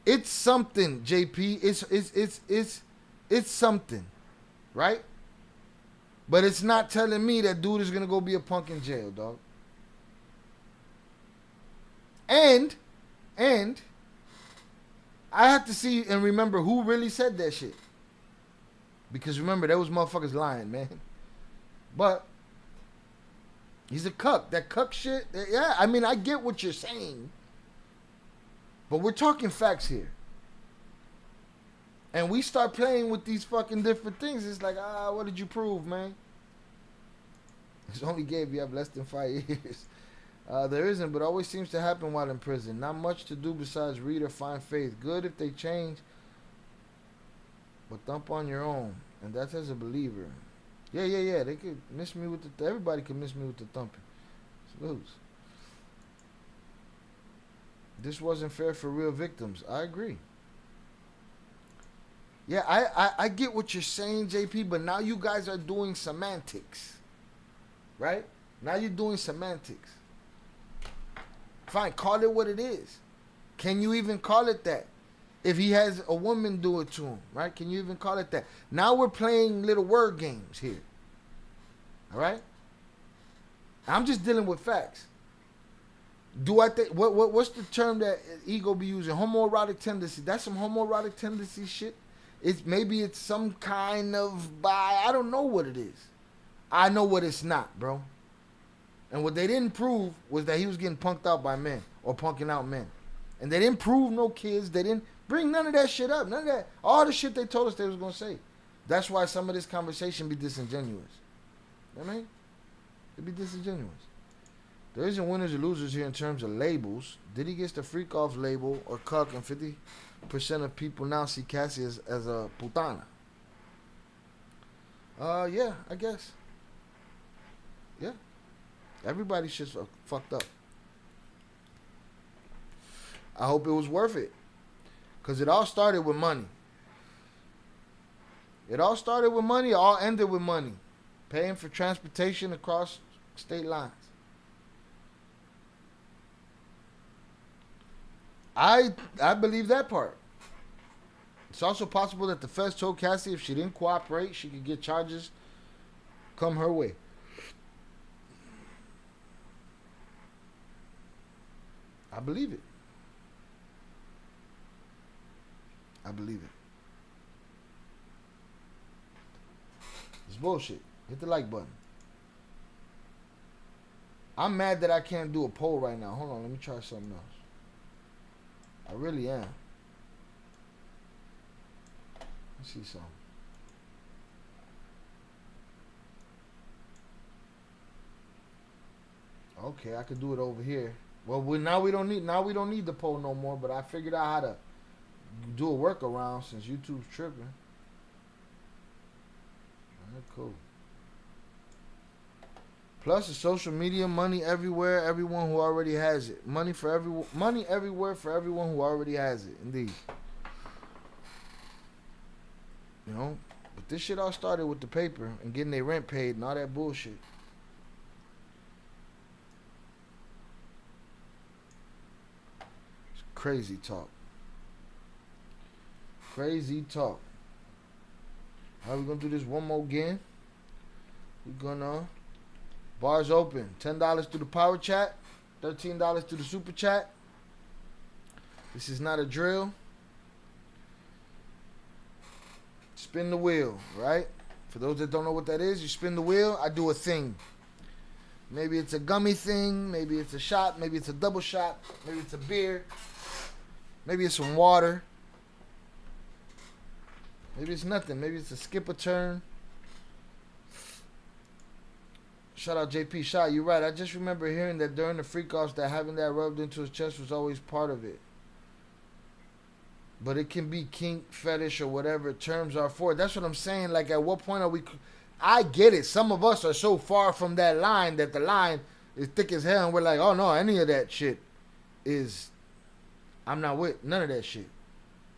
It's something, JP. It's something, right? But it's not telling me that dude is gonna go be a punk in jail, dog. And I have to see and remember who really said that shit. Because remember, there was motherfuckers lying, man. But he's a cuck. That cuck shit, yeah, I mean, I get what you're saying. But we're talking facts here. And we start playing with these fucking different things. It's like, what did you prove, man? It's only gay if you have less than 5 years. There isn't, but always seems to happen while in prison. Not much to do besides read or find faith. Good if they change, but thump on your own. And that's as a believer. Yeah. They could miss me with the... Everybody could miss me with the thumping. Salutes. This wasn't fair for real victims. I agree. Yeah, I get what you're saying, JP, but now you guys are doing semantics. Right? Now you're doing semantics. Fine, call it what it is. Can you even call it that? If he has a woman do it to him, right? Can you even call it that? Now we're playing little word games here. All right? I'm just dealing with facts. Do I think what's the term that ego be using? Homoerotic tendency. That's some homoerotic tendency shit. Maybe it's some kind of I don't know what it is. I know what it's not, bro. And what they didn't prove was that he was getting punked out by men or punking out men. And they didn't prove no kids. They didn't bring none of that shit up. None of that. All the shit they told us they was going to say. That's why some of this conversation be disingenuous. You know what I mean? It be disingenuous. There isn't winners or losers here in terms of labels. Diddy gets the freak off label or cuck, and 50% of people now see Cassie as a putana. Yeah, I guess. Yeah. Everybody's just fucked up. I hope it was worth it. Because it all started with money. It all started with money. It all ended with money. Paying for transportation across state lines. I believe that part. It's also possible that the feds told Cassie if she didn't cooperate, she could get charges come her way. I believe it. I believe it. It's bullshit. Hit the like button. I'm mad that I can't do a poll right now. Hold on, let me try something else. I really am. Let's see something. Okay, I could do it over here. Well, now we don't need the poll no more. But I figured out how to do a workaround since YouTube's tripping. Alright, cool. Plus, the social media, money everywhere, everyone who already has it. Money everywhere for everyone who already has it. Indeed. You know? But this shit all started with the paper and getting their rent paid and all that bullshit. It's crazy talk. Crazy talk. How we gonna do this one more again? We gonna bars open. $10 through the power chat, $13 through the super chat. This is not a drill. Spin the wheel, right? For those that don't know what that is, you spin the wheel, I do a thing. Maybe it's a gummy thing, maybe it's a shot, maybe it's a double shot, maybe it's a beer, maybe it's some water, maybe it's nothing, maybe it's a skip a turn. Shout out JP Shot, you're right. I just remember hearing that during the freak-offs that having that rubbed into his chest was always part of it. But it can be kink, fetish, or whatever terms are for. That's what I'm saying. Like, at what point are we... I get it. Some of us are so far from that line that the line is thick as hell, and we're like, oh, no, any of that shit is... I'm not with none of that shit.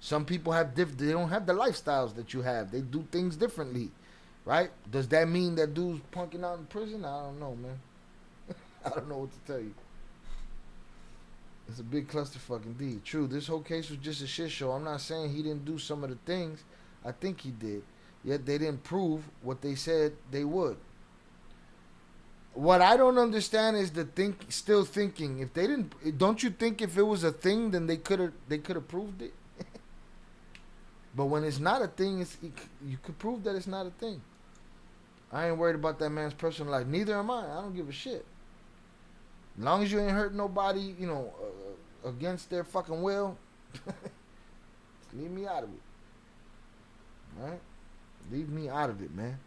Some people have they don't have the lifestyles that you have. They do things differently, right? Does that mean that dude's punking out in prison? I don't know, man. I don't know what to tell you. It's a big clusterfuck indeed. True, this whole case was just a shit show. I'm not saying he didn't do some of the things. I think he did. Yet they didn't prove what they said they would. What I don't understand is still thinking. If they didn't, don't you think if it was a thing, then they could have proved it? But when it's not a thing, you could prove that it's not a thing. I ain't worried about that man's personal life. Neither am I. I don't give a shit. As long as you ain't hurt nobody, you know, against their fucking will, leave me out of it. All right? Leave me out of it, man.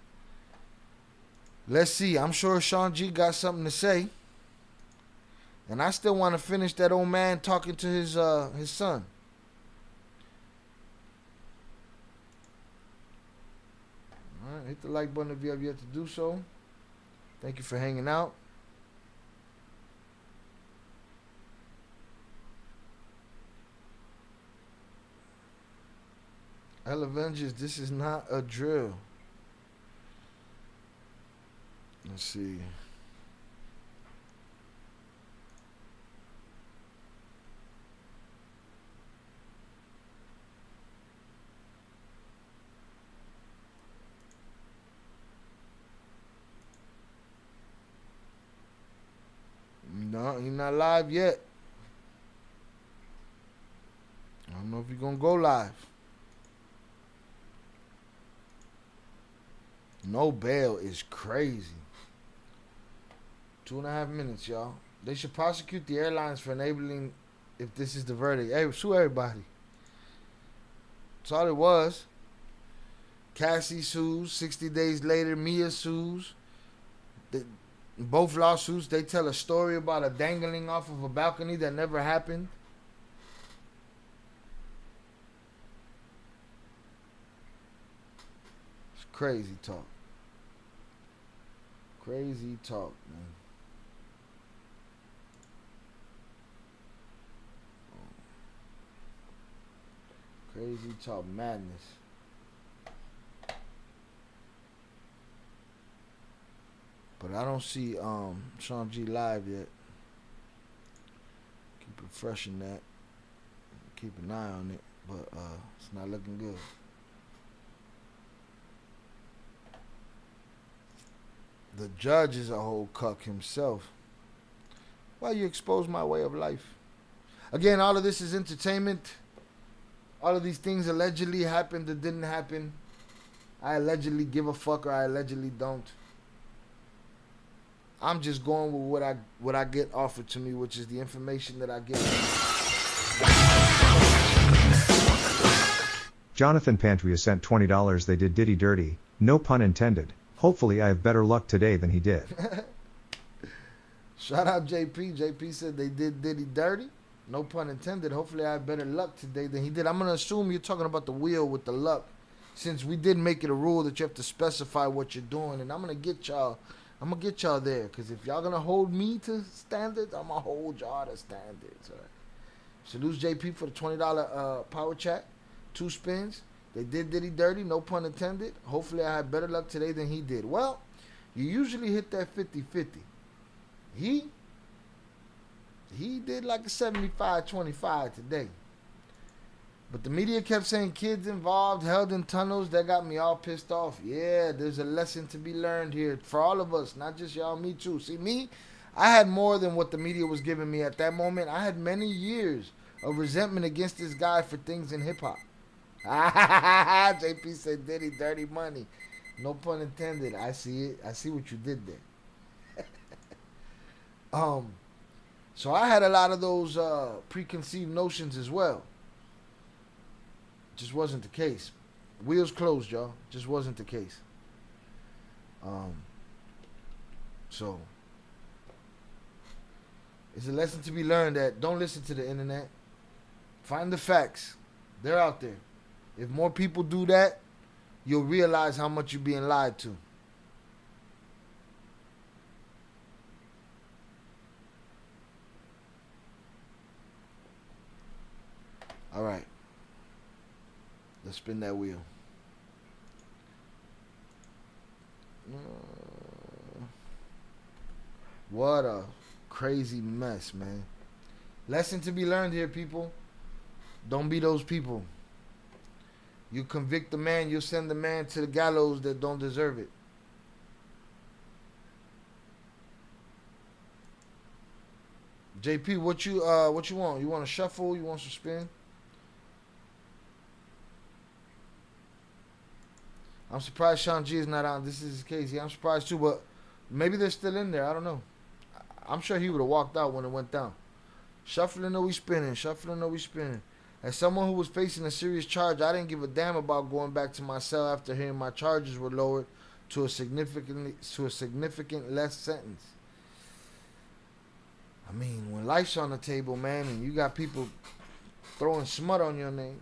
Let's see. I'm sure Sean G got something to say. And I still want to finish that old man talking to his son. All right, hit the like button if you have yet to do so. Thank you for hanging out. Hell Avengers, this is not a drill. Let's see. No, he's not live yet. I don't know if he's gonna go live. No bail is crazy. 2.5 minutes, y'all. They should prosecute the airlines for enabling, if this is the verdict. Hey, sue everybody. That's all it was. Cassie sues. 60 days later, Mia sues. Both lawsuits, they tell a story about a dangling off of a balcony that never happened. It's crazy talk. Crazy talk, man. Crazy talk, madness. But I don't see Sean G live yet. Keep refreshing that. Keep an eye on it, but it's not looking good. The judge is a whole cuck himself. Why you expose my way of life? Again, all of this is entertainment. All of these things allegedly happened that didn't happen. I allegedly give a fuck or I allegedly don't. I'm just going with what I get offered to me, which is the information that I get. Jonathan Pantria sent $20. They did Diddy dirty. No pun intended. Hopefully I have better luck today than he did. Shout out JP. JP said they did Diddy dirty. No pun intended. Hopefully I have better luck today than he did. I'm going to assume you're talking about the wheel with the luck, since we did make it a rule that you have to specify what you're doing. And I'm going to get y'all there, because if y'all going to hold me to standards, I'm going to hold y'all to standards. All right? Salute JP for the $20 power chat. 2 spins. They did Diddy dirty, no pun intended. Hopefully I had better luck today than he did. Well, you usually hit that 50-50. He did like a 75-25 today. But the media kept saying kids involved, held in tunnels. That got me all pissed off. Yeah, there's a lesson to be learned here for all of us, not just y'all, me too. See, me, I had more than what the media was giving me at that moment. I had many years of resentment against this guy for things in hip-hop. JP said Diddy dirty money. No pun intended. I see it. I see what you did there. So I had a lot of those preconceived notions as well. Just wasn't the case. Wheels closed, y'all. Just wasn't the case. So it's a lesson to be learned that don't listen to the internet. Find the facts. They're out there. If more people do that, you'll realize how much you're being lied to. All right. Let's spin that wheel. What a crazy mess, man. Lesson to be learned here, people. Don't be those people. You convict the man, you'll send the man to the gallows that don't deserve it. JP, what you want? You want a shuffle? You want some spin? I'm surprised Sean G is not on. This is his case. Yeah, I'm surprised too, but maybe they're still in there. I don't know. I'm sure he would have walked out when it went down. Shuffling or we spinning? Shuffling or we spinning? As someone who was facing a serious charge, I didn't give a damn about going back to my cell after hearing my charges were lowered to a significant less sentence. I mean, when life's on the table, man, and you got people throwing smut on your name.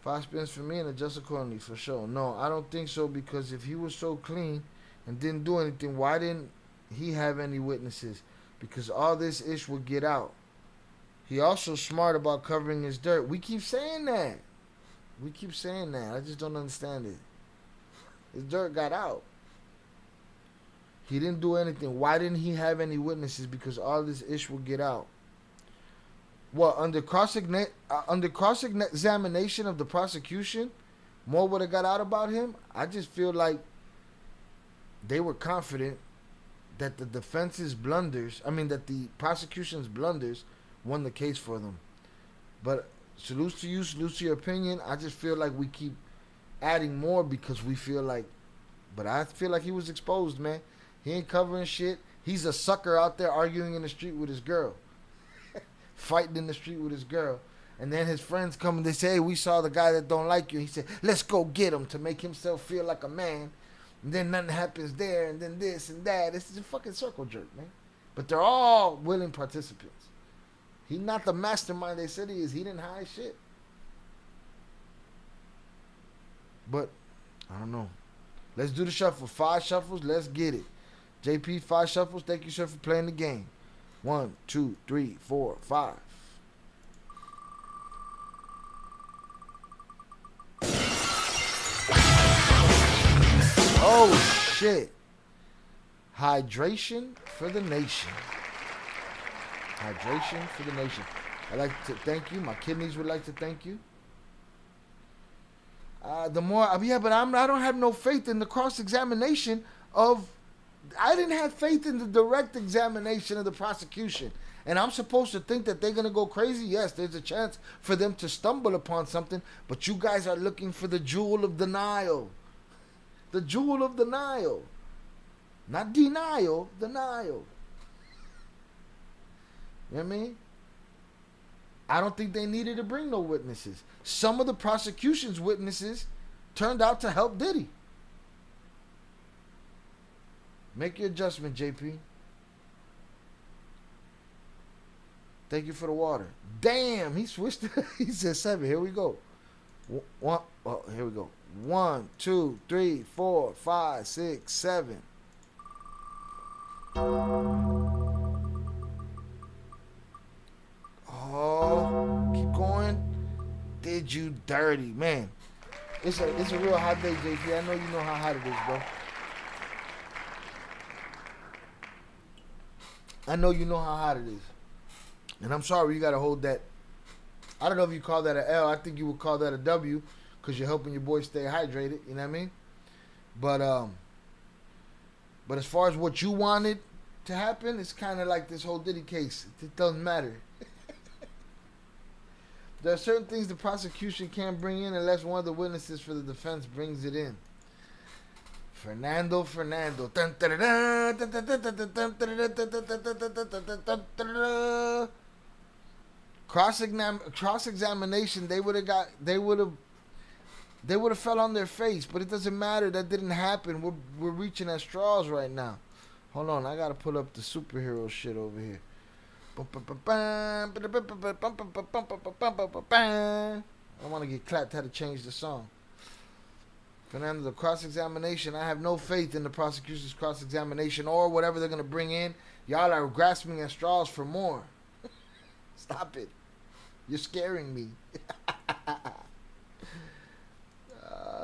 5 spins for me and adjust accordingly, for sure. No, I don't think so, because if he was so clean and didn't do anything, why didn't he have any witnesses? Because all this ish would get out. He also smart about covering his dirt. We keep saying that. We keep saying that. I just don't understand it. His dirt got out. He didn't do anything. Why didn't he have any witnesses? Because all this ish will get out. What, under cross-examination of the prosecution, more would have got out about him? I just feel like they were confident that the that the prosecution's blunders won the case for them. But salute to you, salute to your opinion. I just feel like we keep adding more because we feel like, but I feel like he was exposed, man. He ain't covering shit. He's a sucker out there arguing in the street with his girl. Fighting in the street with his girl. And then his friends come and they say, hey, we saw the guy that don't like you. He said, let's go get him to make himself feel like a man. And then nothing happens there, and then this and that. This is a fucking circle jerk, man. But they're all willing participants. He's not the mastermind they said he is. He didn't hide shit. But, I don't know. Let's do the shuffle. 5 shuffles. Let's get it. JP, 5 shuffles. Thank you, sir, for playing the game. 1, 2, 3, 4, 5. Oh, shit. Hydration for the nation. Hydration for the nation. I'd like to thank you. My kidneys would like to thank you. I don't have no faith in the cross-examination of... I didn't have faith in the direct examination of the prosecution. And I'm supposed to think that they're going to go crazy? Yes, there's a chance for them to stumble upon something. But you guys are looking for the jewel of denial. The jewel of denial. Not denial, denial. You know what I mean? I don't think they needed to bring no witnesses. Some of the prosecution's witnesses turned out to help Diddy. Make your adjustment, JP. Thank you for the water. Damn, he switched it. He said 7. Here we go. Here we go. 1, 2, 3, 4, 5, 6, 7. Oh, keep going. Did did you dirty, man. It's a real hot day, JP. I know you know how hot it is, bro. I know you know how hot it is. And I'm sorry you got to hold that. I don't know if you call that an L. I think you would call that a W because you're helping your boy stay hydrated. You know what I mean? But as far as what you wanted to happen, it's kind of like this whole Diddy case. It doesn't matter. There are certain things the prosecution can't bring in unless one of the witnesses for the defense brings it in. Fernando. Cross-examination, they would have fell on their face, but it doesn't matter. That didn't happen. We're reaching at straws right now. Hold on, I gotta pull up the superhero shit over here. I want to get clapped. Had to change the song. Fernando, the cross-examination. I have no faith in the prosecution's cross-examination or whatever they're gonna bring in. Y'all are grasping at straws for more. Stop it. You're scaring me.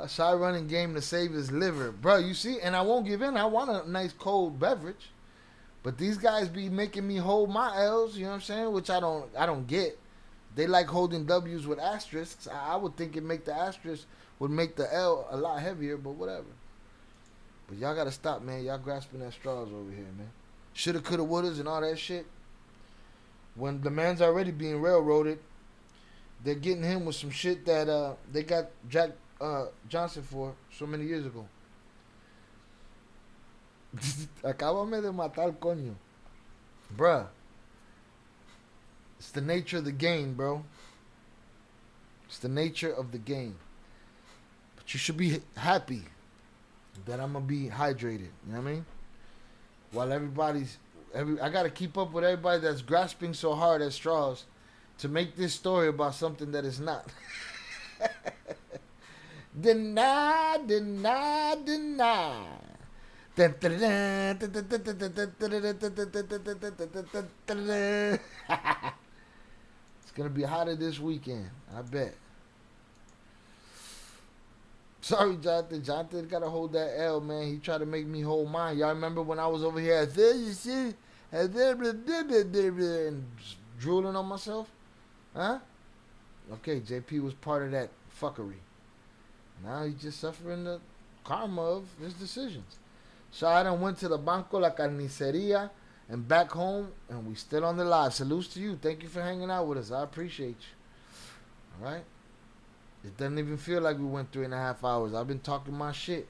Shy running game to save his liver. Bro, you see? And I won't give in. I want a nice cold beverage. But these guys be making me hold my L's, you know what I'm saying? Which I don't get. They like holding W's with asterisks. I would think it make the asterisk would make the L a lot heavier, but whatever. But y'all gotta stop, man. Y'all grasping at straws over here, man. Shoulda, coulda, wouldas and all that shit. When the man's already being railroaded, they're getting him with some shit that they got Jack Johnson for so many years ago. Acábame de matar, coño. Bruh. It's the nature of the game, bro. It's the nature of the game. But you should be happy that I'm going to be hydrated. You know what I mean? While I got to keep up with everybody that's grasping so hard at straws to make this story about something that is not. Deny. It's gonna be hotter this weekend, I bet. Sorry, Jonathan. Jonathan gotta hold that L, man. He tried to make me hold mine. Y'all remember when I was over here and drooling on myself? Huh? Okay, JP was part of that fuckery. Now he's just suffering the karma of his decisions. So I done went to the Banco La Carniceria and back home, and we still on the live. Salutes to you. Thank you for hanging out with us. I appreciate you. All right? It doesn't even feel like we went 3.5 hours. I've been talking my shit.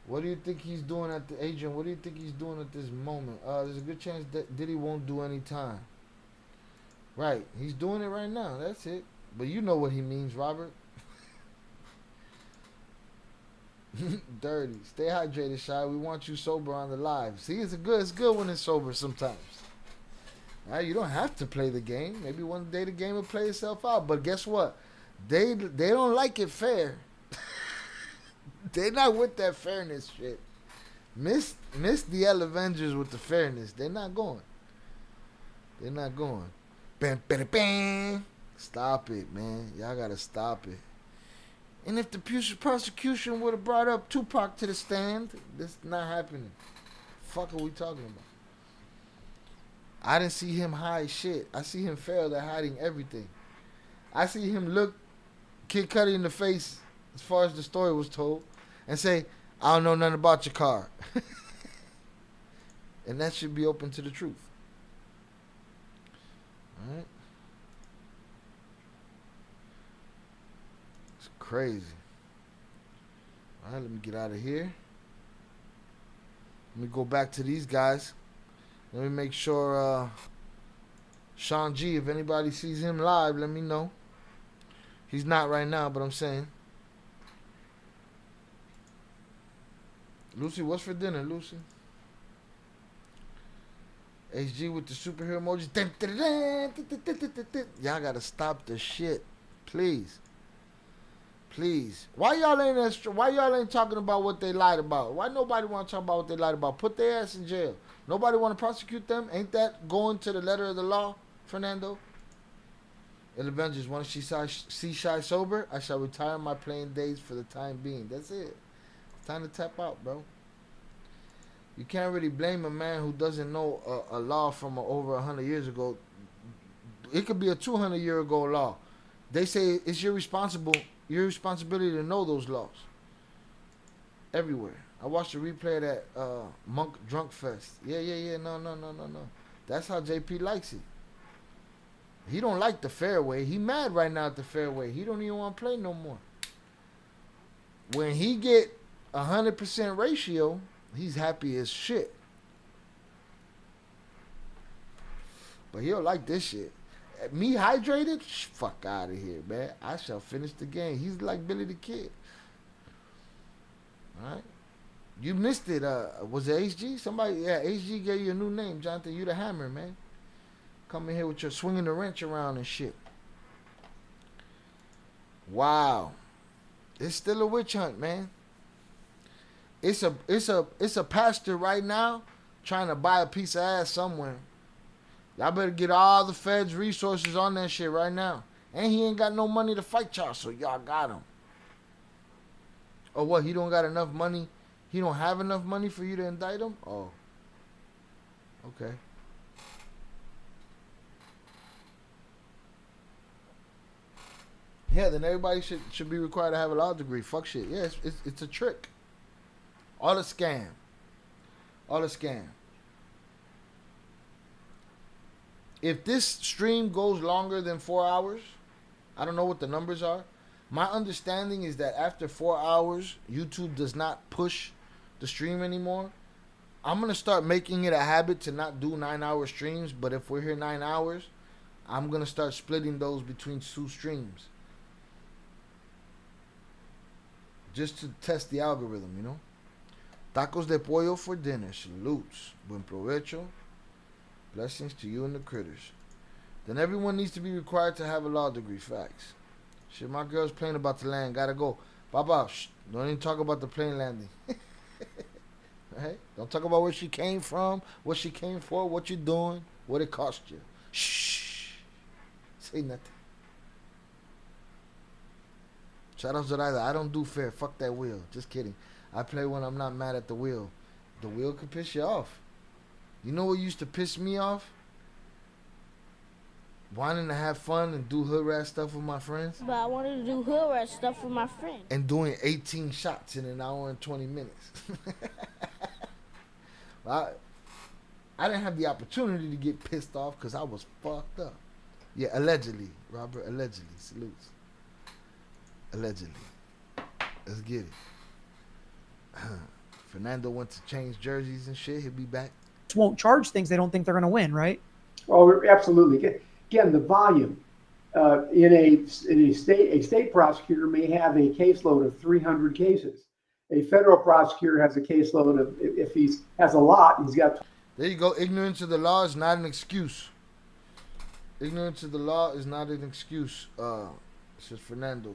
What do you think he's doing at the agent? What do you think he's doing at this moment? There's a good chance that Diddy won't do any time. Right. He's doing it right now. That's it. But you know what he means, Robert. Dirty. Stay hydrated, Shy. We want you sober on the live. See, it's good when it's sober sometimes. Right? You don't have to play the game. Maybe one day the game will play itself out. But guess what? They don't like it fair. They're not with that fairness shit. Miss the L Avengers with the fairness. They're not going. Bam, bam, bam. Stop it, man. Y'all gotta stop it. And if the prosecution would have brought up Tupac to the stand, this not happening. Fuck are we talking about? I didn't see him hide shit. I see him fail at hiding everything. I see him look Kid Cudi in the face, as far as the story was told, and say, I don't know nothing about your car. And that should be open to the truth. All right? It's crazy. All right, let me get out of here. Let me go back to these guys. Let me make sure Sean G, if anybody sees him live, let me know. He's not right now, but I'm saying. Lucy, what's for dinner, Lucy? HG with the superhero emojis. Y'all gotta stop the shit. Please. Please. Why y'all ain't talking about what they lied about? Why nobody want to talk about what they lied about? Put their ass in jail. Nobody want to prosecute them? Ain't that going to the letter of the law, Fernando? El Avengers, once she see Shy sober, I shall retire my playing days for the time being. That's it. It's time to tap out, bro. You can't really blame a man who doesn't know a law from over 100 years ago. It could be a 200-year ago law. They say it's your responsibility to know those laws. Everywhere. I watched a replay of that Monk Drunk Fest. Yeah. No. That's how JP likes it. He don't like the fairway. He mad right now at the fairway. He don't even want to play no more. When he get 100% ratio, he's happy as shit. But he'll like this shit. Me hydrated? Fuck out of here, man. I shall finish the game. He's like Billy the Kid. Alright? You missed it. Was it HG? Somebody, yeah, HG gave you a new name, Jonathan. You the Hammer, man. Come in here with your swinging the wrench around and shit. Wow. It's still a witch hunt, man. It's a pastor right now trying to buy a piece of ass somewhere. Y'all better get all the feds' resources on that shit right now. And he ain't got no money to fight y'all, so y'all got him. Or what, he don't got enough money? He don't have enough money for you to indict him? Oh. Okay. Yeah, then everybody should be required to have a law degree. Fuck shit. Yeah, it's a trick. All a scam. All a scam. If this stream goes longer than 4 hours, I don't know what the numbers are. My understanding is that after 4 hours, YouTube does not push the stream anymore. I'm going to start making it a habit to not do 9-hour streams, but if we're here 9 hours, I'm going to start splitting those between 2 streams. Just to test the algorithm, you know. Tacos de pollo for dinner. Salutes. Buen provecho. Blessings to you and the critters. Then everyone needs to be required to have a law degree. Facts. Shit, my girl's playing about the land. Gotta go. Papa, don't even talk about the plane landing. Right? Don't talk about where she came from, what she came for, what you doing, what it cost you. Shh. Say nothing. Shout out Zoraida. I don't do fair. Fuck that wheel. Just kidding. I play when I'm not mad at the wheel. The wheel could piss you off. You know what used to piss me off? Wanting to have fun and do hood rat stuff with my friends. But I wanted to do hood rat stuff with my friends. And doing 18 shots in an hour and 20 minutes. I didn't have the opportunity to get pissed off because I was fucked up. Yeah, allegedly. Robert, allegedly. Salutes. Allegedly. Let's get it. Fernando went to change jerseys and shit. He'll be back. Won't charge things they don't think they're going to win, right? Oh, absolutely. Again, the volume. In a state prosecutor may have a caseload of 300 cases. A federal prosecutor has a caseload of, if he has a lot, he's got. There you go. Ignorance of the law is not an excuse. Ignorance of the law is not an excuse. Says Fernando.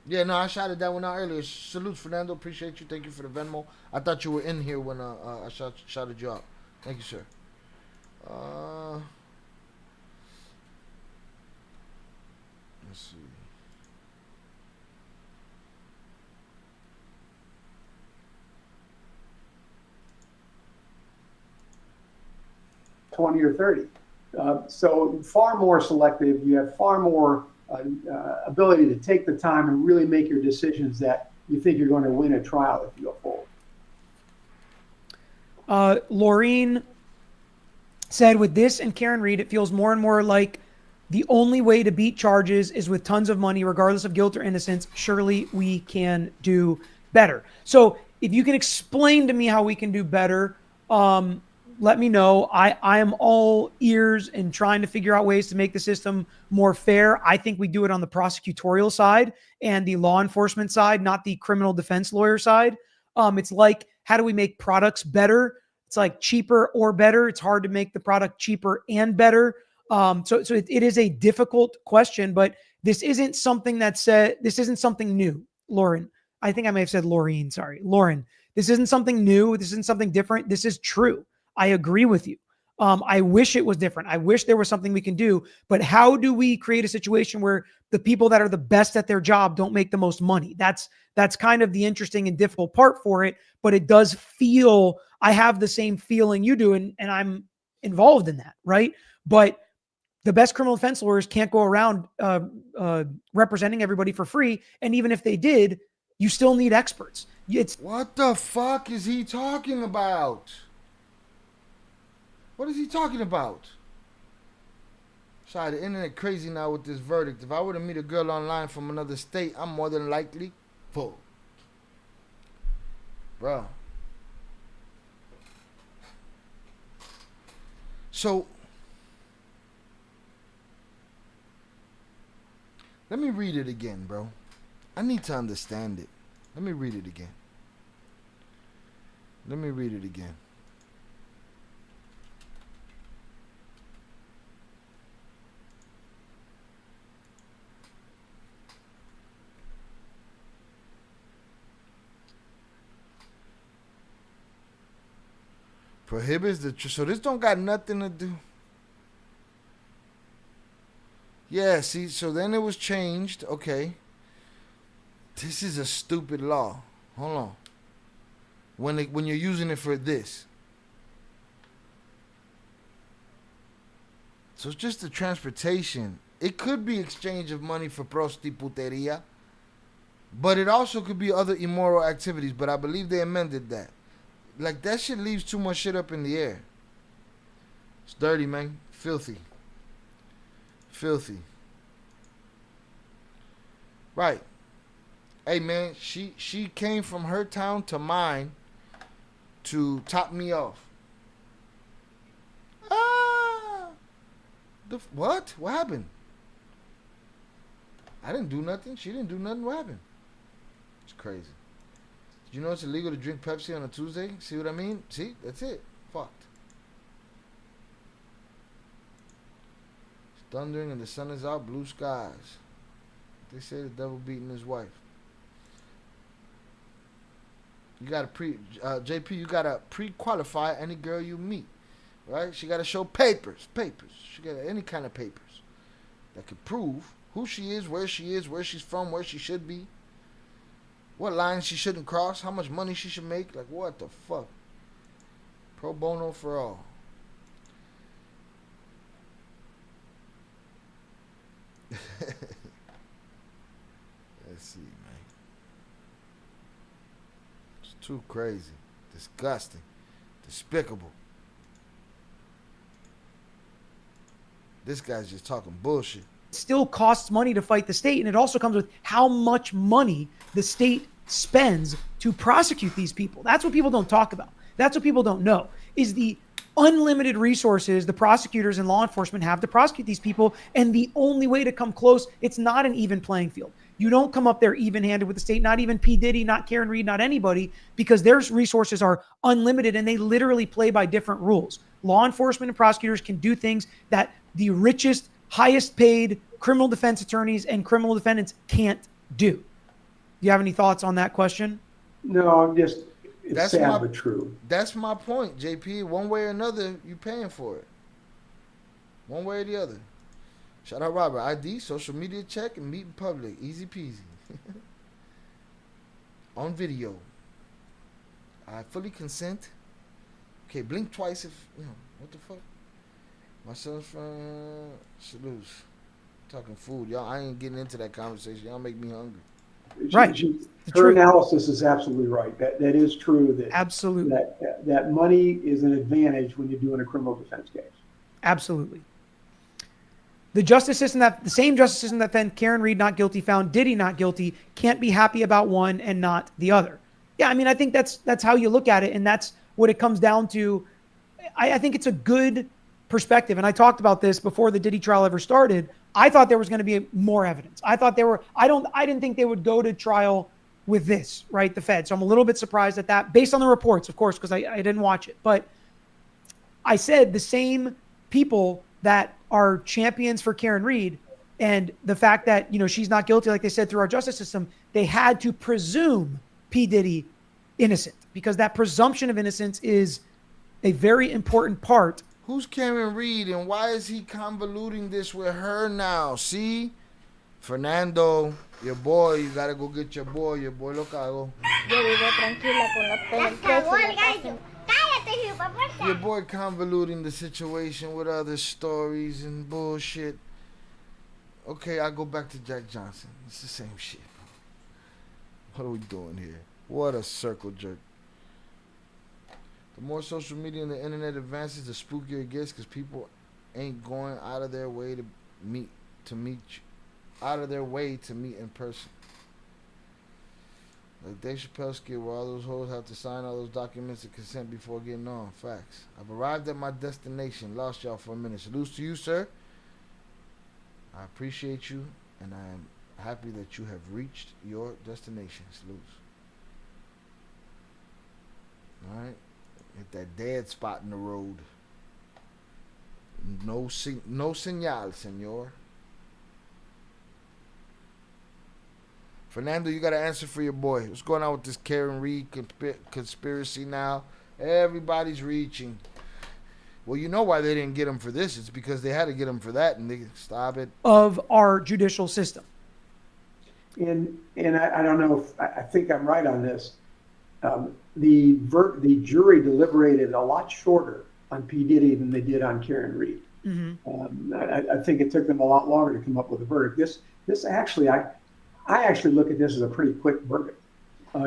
Yeah, no, I shouted that one out earlier. Salutes, Fernando. Appreciate you. Thank you for the Venmo. I thought you were in here when I shouted you out. Thank you, sir. Let's see. $20 or $30. So far more selective. You have far more ability to take the time and really make your decisions that you think you're going to win a trial if you go forward. Laureen said, with this and Karen Reed, it feels more and more like the only way to beat charges is with tons of money, regardless of guilt or innocence. Surely we can do better. So if you can explain to me how we can do better, let me know. I am all ears and trying to figure out ways to make the system more fair. I think we do it on the prosecutorial side and the law enforcement side, not the criminal defense lawyer side. It's like, how do we make products better? It's like cheaper or better. It's hard to make the product cheaper and better. So it is a difficult question, but this isn't something this isn't something new, Lauren. I think I may have said Laureen. Sorry, Lauren. This isn't something new. This isn't something different. This is true. I agree with you. I wish it was different. I wish there was something we can do, but how do we create a situation where the people that are the best at their job don't make the most money? That's kind of the interesting and difficult part for it, but it does feel, I have the same feeling you do, and I'm involved in that, right? But the best criminal defense lawyers can't go around representing everybody for free, and even if they did, you still need experts. What the fuck is he talking about? What is he talking about? Sorry, the internet crazy now with this verdict. If I were to meet a girl online from another state, I'm more than likely full. Bruh. So, let me read it again, bro. I need to understand it. Let me read it again. Let me read it again. Prohibits the so this don't got nothing to do. Yeah, see, so then it was changed. Okay. This is a stupid law. Hold on. When you're using it for this. So it's just the transportation. It could be exchange of money for prostituteria. But it also could be other immoral activities. But I believe they amended that. Like, that shit leaves too much shit up in the air. It's dirty, man. Filthy. Filthy. Right. Hey, man, she came from her town to mine to top me off. What? What happened? I didn't do nothing. She didn't do nothing. What happened? It's crazy. Did you know it's illegal to drink Pepsi on a Tuesday? See what I mean? See? That's it. Fucked. It's thundering and the sun is out. Blue skies. They say the devil beating his wife. You gotta JP, you gotta pre-qualify any girl you meet. Right? She gotta show papers. She got any kind of papers that could prove who she is, where she's from, where she should be. What lines she shouldn't cross, how much money she should make. Like, what the fuck? Pro bono for all. Let's see, man. It's too crazy. Disgusting. Despicable. This guy's just talking bullshit. Still costs money to fight the state, and it also comes with how much money the state spends to prosecute these people. That's what people don't talk about. That's what people don't know, is the unlimited resources the prosecutors and law enforcement have to prosecute these people, and the only way to come close, it's not an even playing field. You don't come up there even-handed with the state, not even P. Diddy, not Karen Reed, not anybody, because their resources are unlimited and they literally play by different rules. Law enforcement and prosecutors can do things that the richest, highest paid criminal defense attorneys and criminal defendants can't do. Do you have any thoughts on that question? No, I'm just, it's sad but true. That's my point, JP. One way or another, you're paying for it. One way or the other. Shout out Robert. ID, social media check, and meet in public. Easy peasy. On video. I fully consent. Okay, blink twice if, what the fuck? My son's from Salutes. Talking food. Y'all, I ain't getting into that conversation. Y'all make me hungry. Right. Her analysis is absolutely right. That is true. That absolutely that money is an advantage when you're doing a criminal defense case. Absolutely. The justice system the same justice system that found Karen Reed not guilty, found Diddy not guilty, can't be happy about one and not the other. Yeah, I mean, I think that's how you look at it, and that's what it comes down to. I think it's a good perspective, and I talked about this before the Diddy trial ever started. I thought there was going to be more evidence. I didn't think they would go to trial with this, right? The Fed. So I'm a little bit surprised at that, based on the reports, of course, because I didn't watch it. But I said the same people that are champions for Karen Reed and the fact that, she's not guilty, like they said, through our justice system, they had to presume P. Diddy innocent, because that presumption of innocence is a very important part. Who's Karen Reed and why is he convoluting this with her now? See? Fernando, your boy, you gotta go get your boy lo cago. Yo vivo tranquila con los pelos presos en la casa. Cállate, hijo, porfa. Your boy convoluting the situation with other stories and bullshit. Okay, I'll go back to Jack Johnson. It's the same shit. What are we doing here? What a circle jerk. The more social media and the internet advances, the spookier it gets because people ain't going out of their way to meet you. Out of their way to meet in person. Like Dave Chappelle's skit where all those hoes have to sign all those documents of consent before getting on. Facts. I've arrived at my destination. Lost y'all for a minute. Salutes to you, sir. I appreciate you, and I am happy that you have reached your destination. Salutes. Alright. Hit that dead spot in the road. No señal, senor. Fernando, you got to answer for your boy. What's going on with this Karen Reed conspiracy now? Everybody's reaching. Well, you know why they didn't get him for this. It's because they had to get him for that, and they stop it. Of our judicial system. And I don't know if I think I'm right on this. The jury deliberated a lot shorter on P. Diddy than they did on Karen Reed. Mm-hmm. I think it took them a lot longer to come up with a verdict. This actually, I actually look at this as a pretty quick verdict,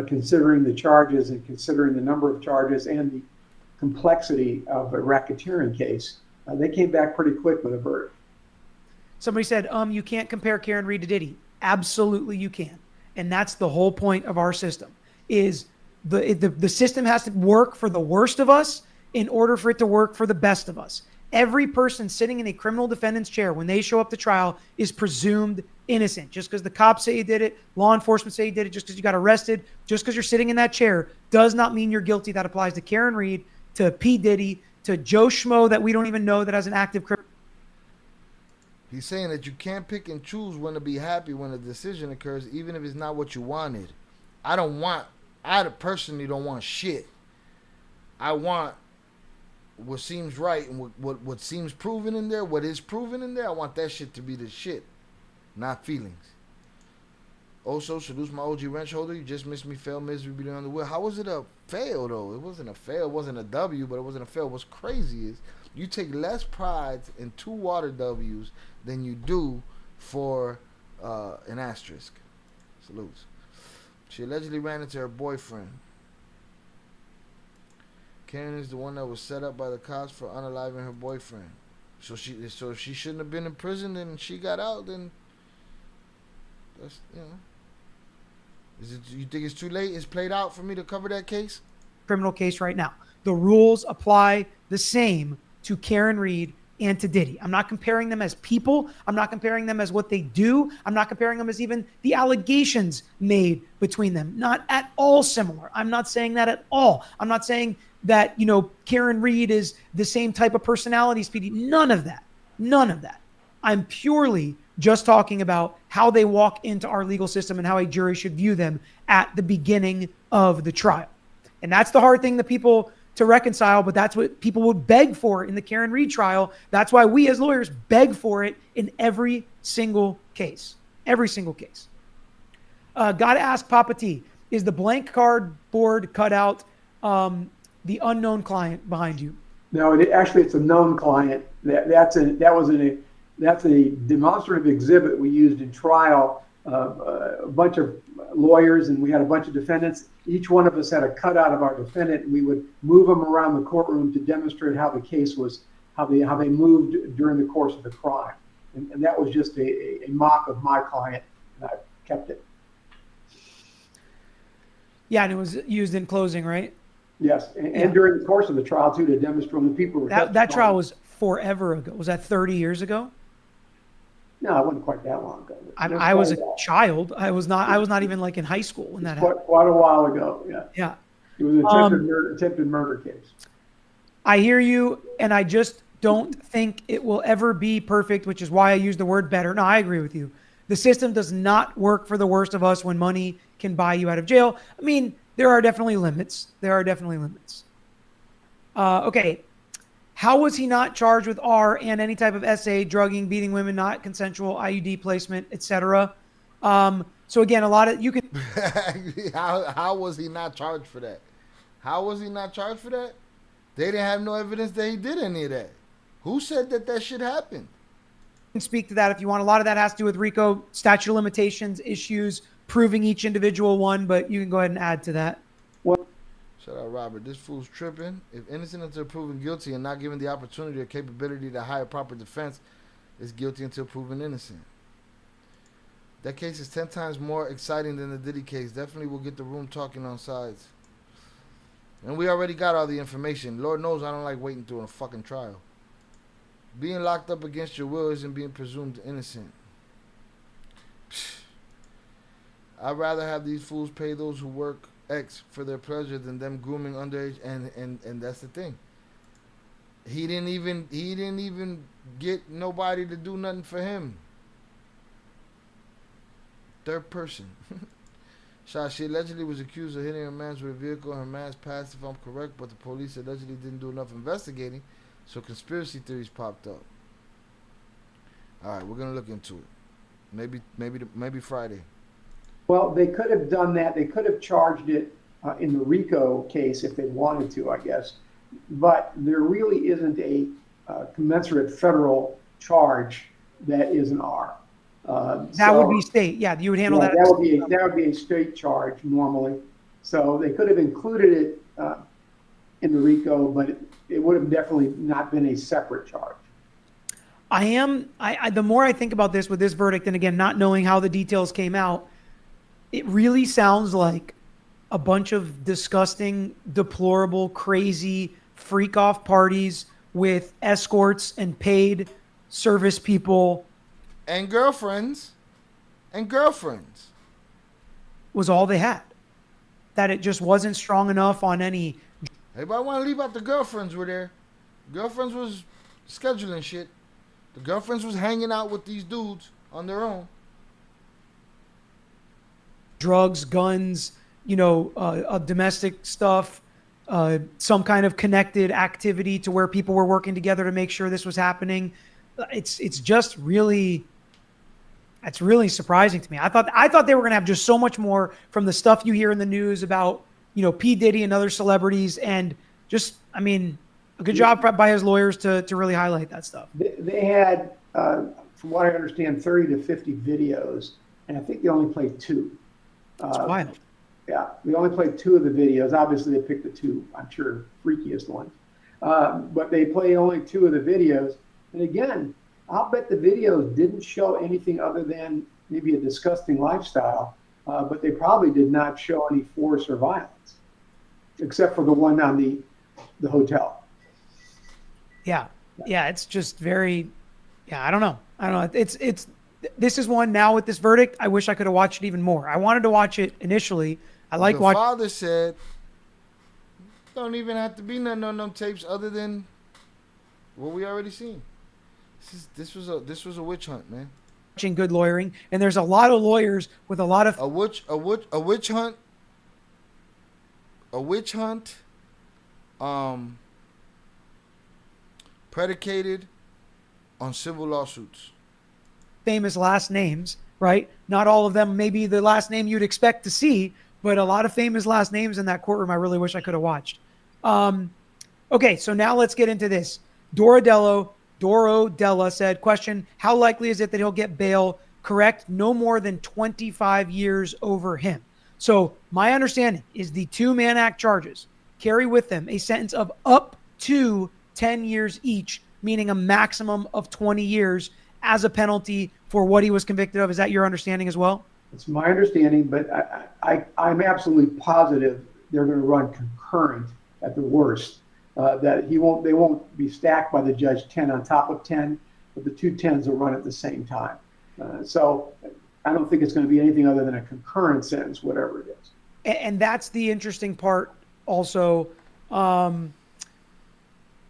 considering the charges and considering the number of charges and the complexity of a racketeering case. They came back pretty quick with a verdict. Somebody said, you can't compare Karen Reed to Diddy. Absolutely you can. And that's the whole point of our system, is the system has to work for the worst of us in order for it to work for the best of us. Every person sitting in a criminal defendant's chair when they show up to trial is presumed innocent. Just because the cops say you did it, law enforcement say you did it, just because you got arrested, just because you're sitting in that chair does not mean you're guilty. That applies to Karen Reed, to P. Diddy, to Joe Schmo that we don't even know that has an active criminal. He's saying that you can't pick and choose when to be happy when a decision occurs, even if it's not what you wanted. I personally don't want shit. I want what seems right and what seems proven in there, what is proven in there. I want that shit to be the shit, not feelings. Also, salute my OG wrench holder. You just missed me fail miserably on the wheel. How was it a fail though? It wasn't a fail. It wasn't a W, but it wasn't a fail. What's crazy is you take less pride in 2 water W's than you do for an asterisk. Salutes. She allegedly ran into her boyfriend. Karen is the one that was set up by the cops for unaliving her boyfriend. So if she shouldn't have been in prison and she got out, then that's, you know. You think it's too late? It's played out for me to cover that case? Criminal case right now. The rules apply the same to Karen Reed and to Diddy. I'm not comparing them as people. I'm not comparing them as what they do. I'm not comparing them as even the allegations made between them. Not at all similar. I'm not saying that at all. I'm not saying that, Karen Reed is the same type of personality as PD. None of that. None of that. I'm purely just talking about how they walk into our legal system and how a jury should view them at the beginning of the trial. And that's the hard thing that people to reconcile, but that's what people would beg for in the Karen Reed trial. That's why we as lawyers beg for it in every single case. Every single case. Got to ask Papa T, is the blank cardboard cutout the unknown client behind you? No, it's a known client. That's a demonstrative exhibit we used in trial. A bunch of lawyers and we had a bunch of defendants. Each one of us had a cutout of our defendant, and we would move them around the courtroom to demonstrate how the case was, how they moved during the course of the crime. And that was just a mock of my client, and I kept it. Yeah, and it was used in closing, right? Yes, and during the course of the trial too, to demonstrate the people were that trial was forever ago. Was that 30 years ago? No, it wasn't quite that long ago. I was a child. I was not even like in high school when that happened. Quite a while ago. Yeah. Yeah. It was an attempted murder case. I hear you, and I just don't think it will ever be perfect, which is why I use the word better. No, I agree with you. The system does not work for the worst of us when money can buy you out of jail. I mean, there are definitely limits. There are definitely limits. Okay. How was he not charged with R and any type of SA, drugging, beating women, not consensual, IUD placement, etc.? So again, a lot of you can. How was he not charged for that? How was he not charged for that? They didn't have no evidence that he did any of that. Who said that shit happened? You can speak to that if you want. A lot of that has to do with Rico statute of limitations issues, proving each individual one. But you can go ahead and add to that. Shout out Robert. This fool's tripping. If innocent until proven guilty and not given the opportunity or capability to hire proper defense, is guilty until proven innocent. That case is 10 times more exciting than the Diddy case. Definitely will get the room talking on sides. And we already got all the information. Lord knows I don't like waiting through a fucking trial. Being locked up against your will isn't being presumed innocent. I'd rather have these fools pay those who work X for their pleasure than them grooming underage, and that's the thing. He didn't even get nobody to do nothing for him. Third person. She allegedly was accused of hitting her man with a vehicle. Her man's passed, if I'm correct, but the police allegedly didn't do enough investigating, so conspiracy theories popped up. All right, we're gonna look into it. Maybe Friday. Well, they could have done that. They could have charged it in the Rico case if they wanted to, I guess. But there really isn't a commensurate federal charge that is an R. That would be state. Yeah, you would handle that. That would be a state charge normally. So they could have included it in the Rico, but it would have definitely not been a separate charge. The more I think about this with this verdict, and again, not knowing how the details came out, it really sounds like a bunch of disgusting, deplorable, crazy freak-off parties with escorts and paid service people. And girlfriends. Was all they had. That it just wasn't strong enough on any. Everybody want to leave out the girlfriends were there. Girlfriends was scheduling shit. The girlfriends was hanging out with these dudes on their own. Drugs, guns, domestic stuff, some kind of connected activity to where people were working together to make sure this was happening. It's just really, it's really surprising to me. I thought they were going to have just so much more from the stuff you hear in the news about, P. Diddy and other celebrities, and just, a good job by his lawyers to really highlight that stuff. They had, from what I understand, 30 to 50 videos, and I think they only played 2. It's wild. Yeah, they only played 2 of the videos. Obviously, they picked the 2, I'm sure, freakiest ones. But they played only 2 of the videos. And again, I'll bet the videos didn't show anything other than maybe a disgusting lifestyle, but they probably did not show any force or violence, except for the one on the hotel. Yeah, it's just very, I don't know. This is one now with this verdict. I wish I could have watched it even more. I wanted to watch it initially. The father said, don't even have to be nothing on them tapes other than what we already seen. This was a witch hunt, man. Watching good lawyering, and there's a lot of lawyers with a lot of a witch hunt, predicated on civil lawsuits. Famous last names, right? Not all of them maybe the last name you'd expect to see, but a lot of famous last names in that courtroom I really wish I could have watched. Okay, so now let's get into this. Doro Della said, question, how likely is it that he'll get bail? Correct, no more than 25 years over him. So my understanding is the 2 Mann Act charges carry with them a sentence of up to 10 years each, meaning a maximum of 20 years as a penalty for what he was convicted of. Is that your understanding as well? It's my understanding, but I'm absolutely positive they're going to run concurrent at the worst. That they won't be stacked by the judge 10 on top of 10, but the 2 10s will run at the same time. So I don't think it's going to be anything other than a concurrent sentence, whatever it is. And that's the interesting part also.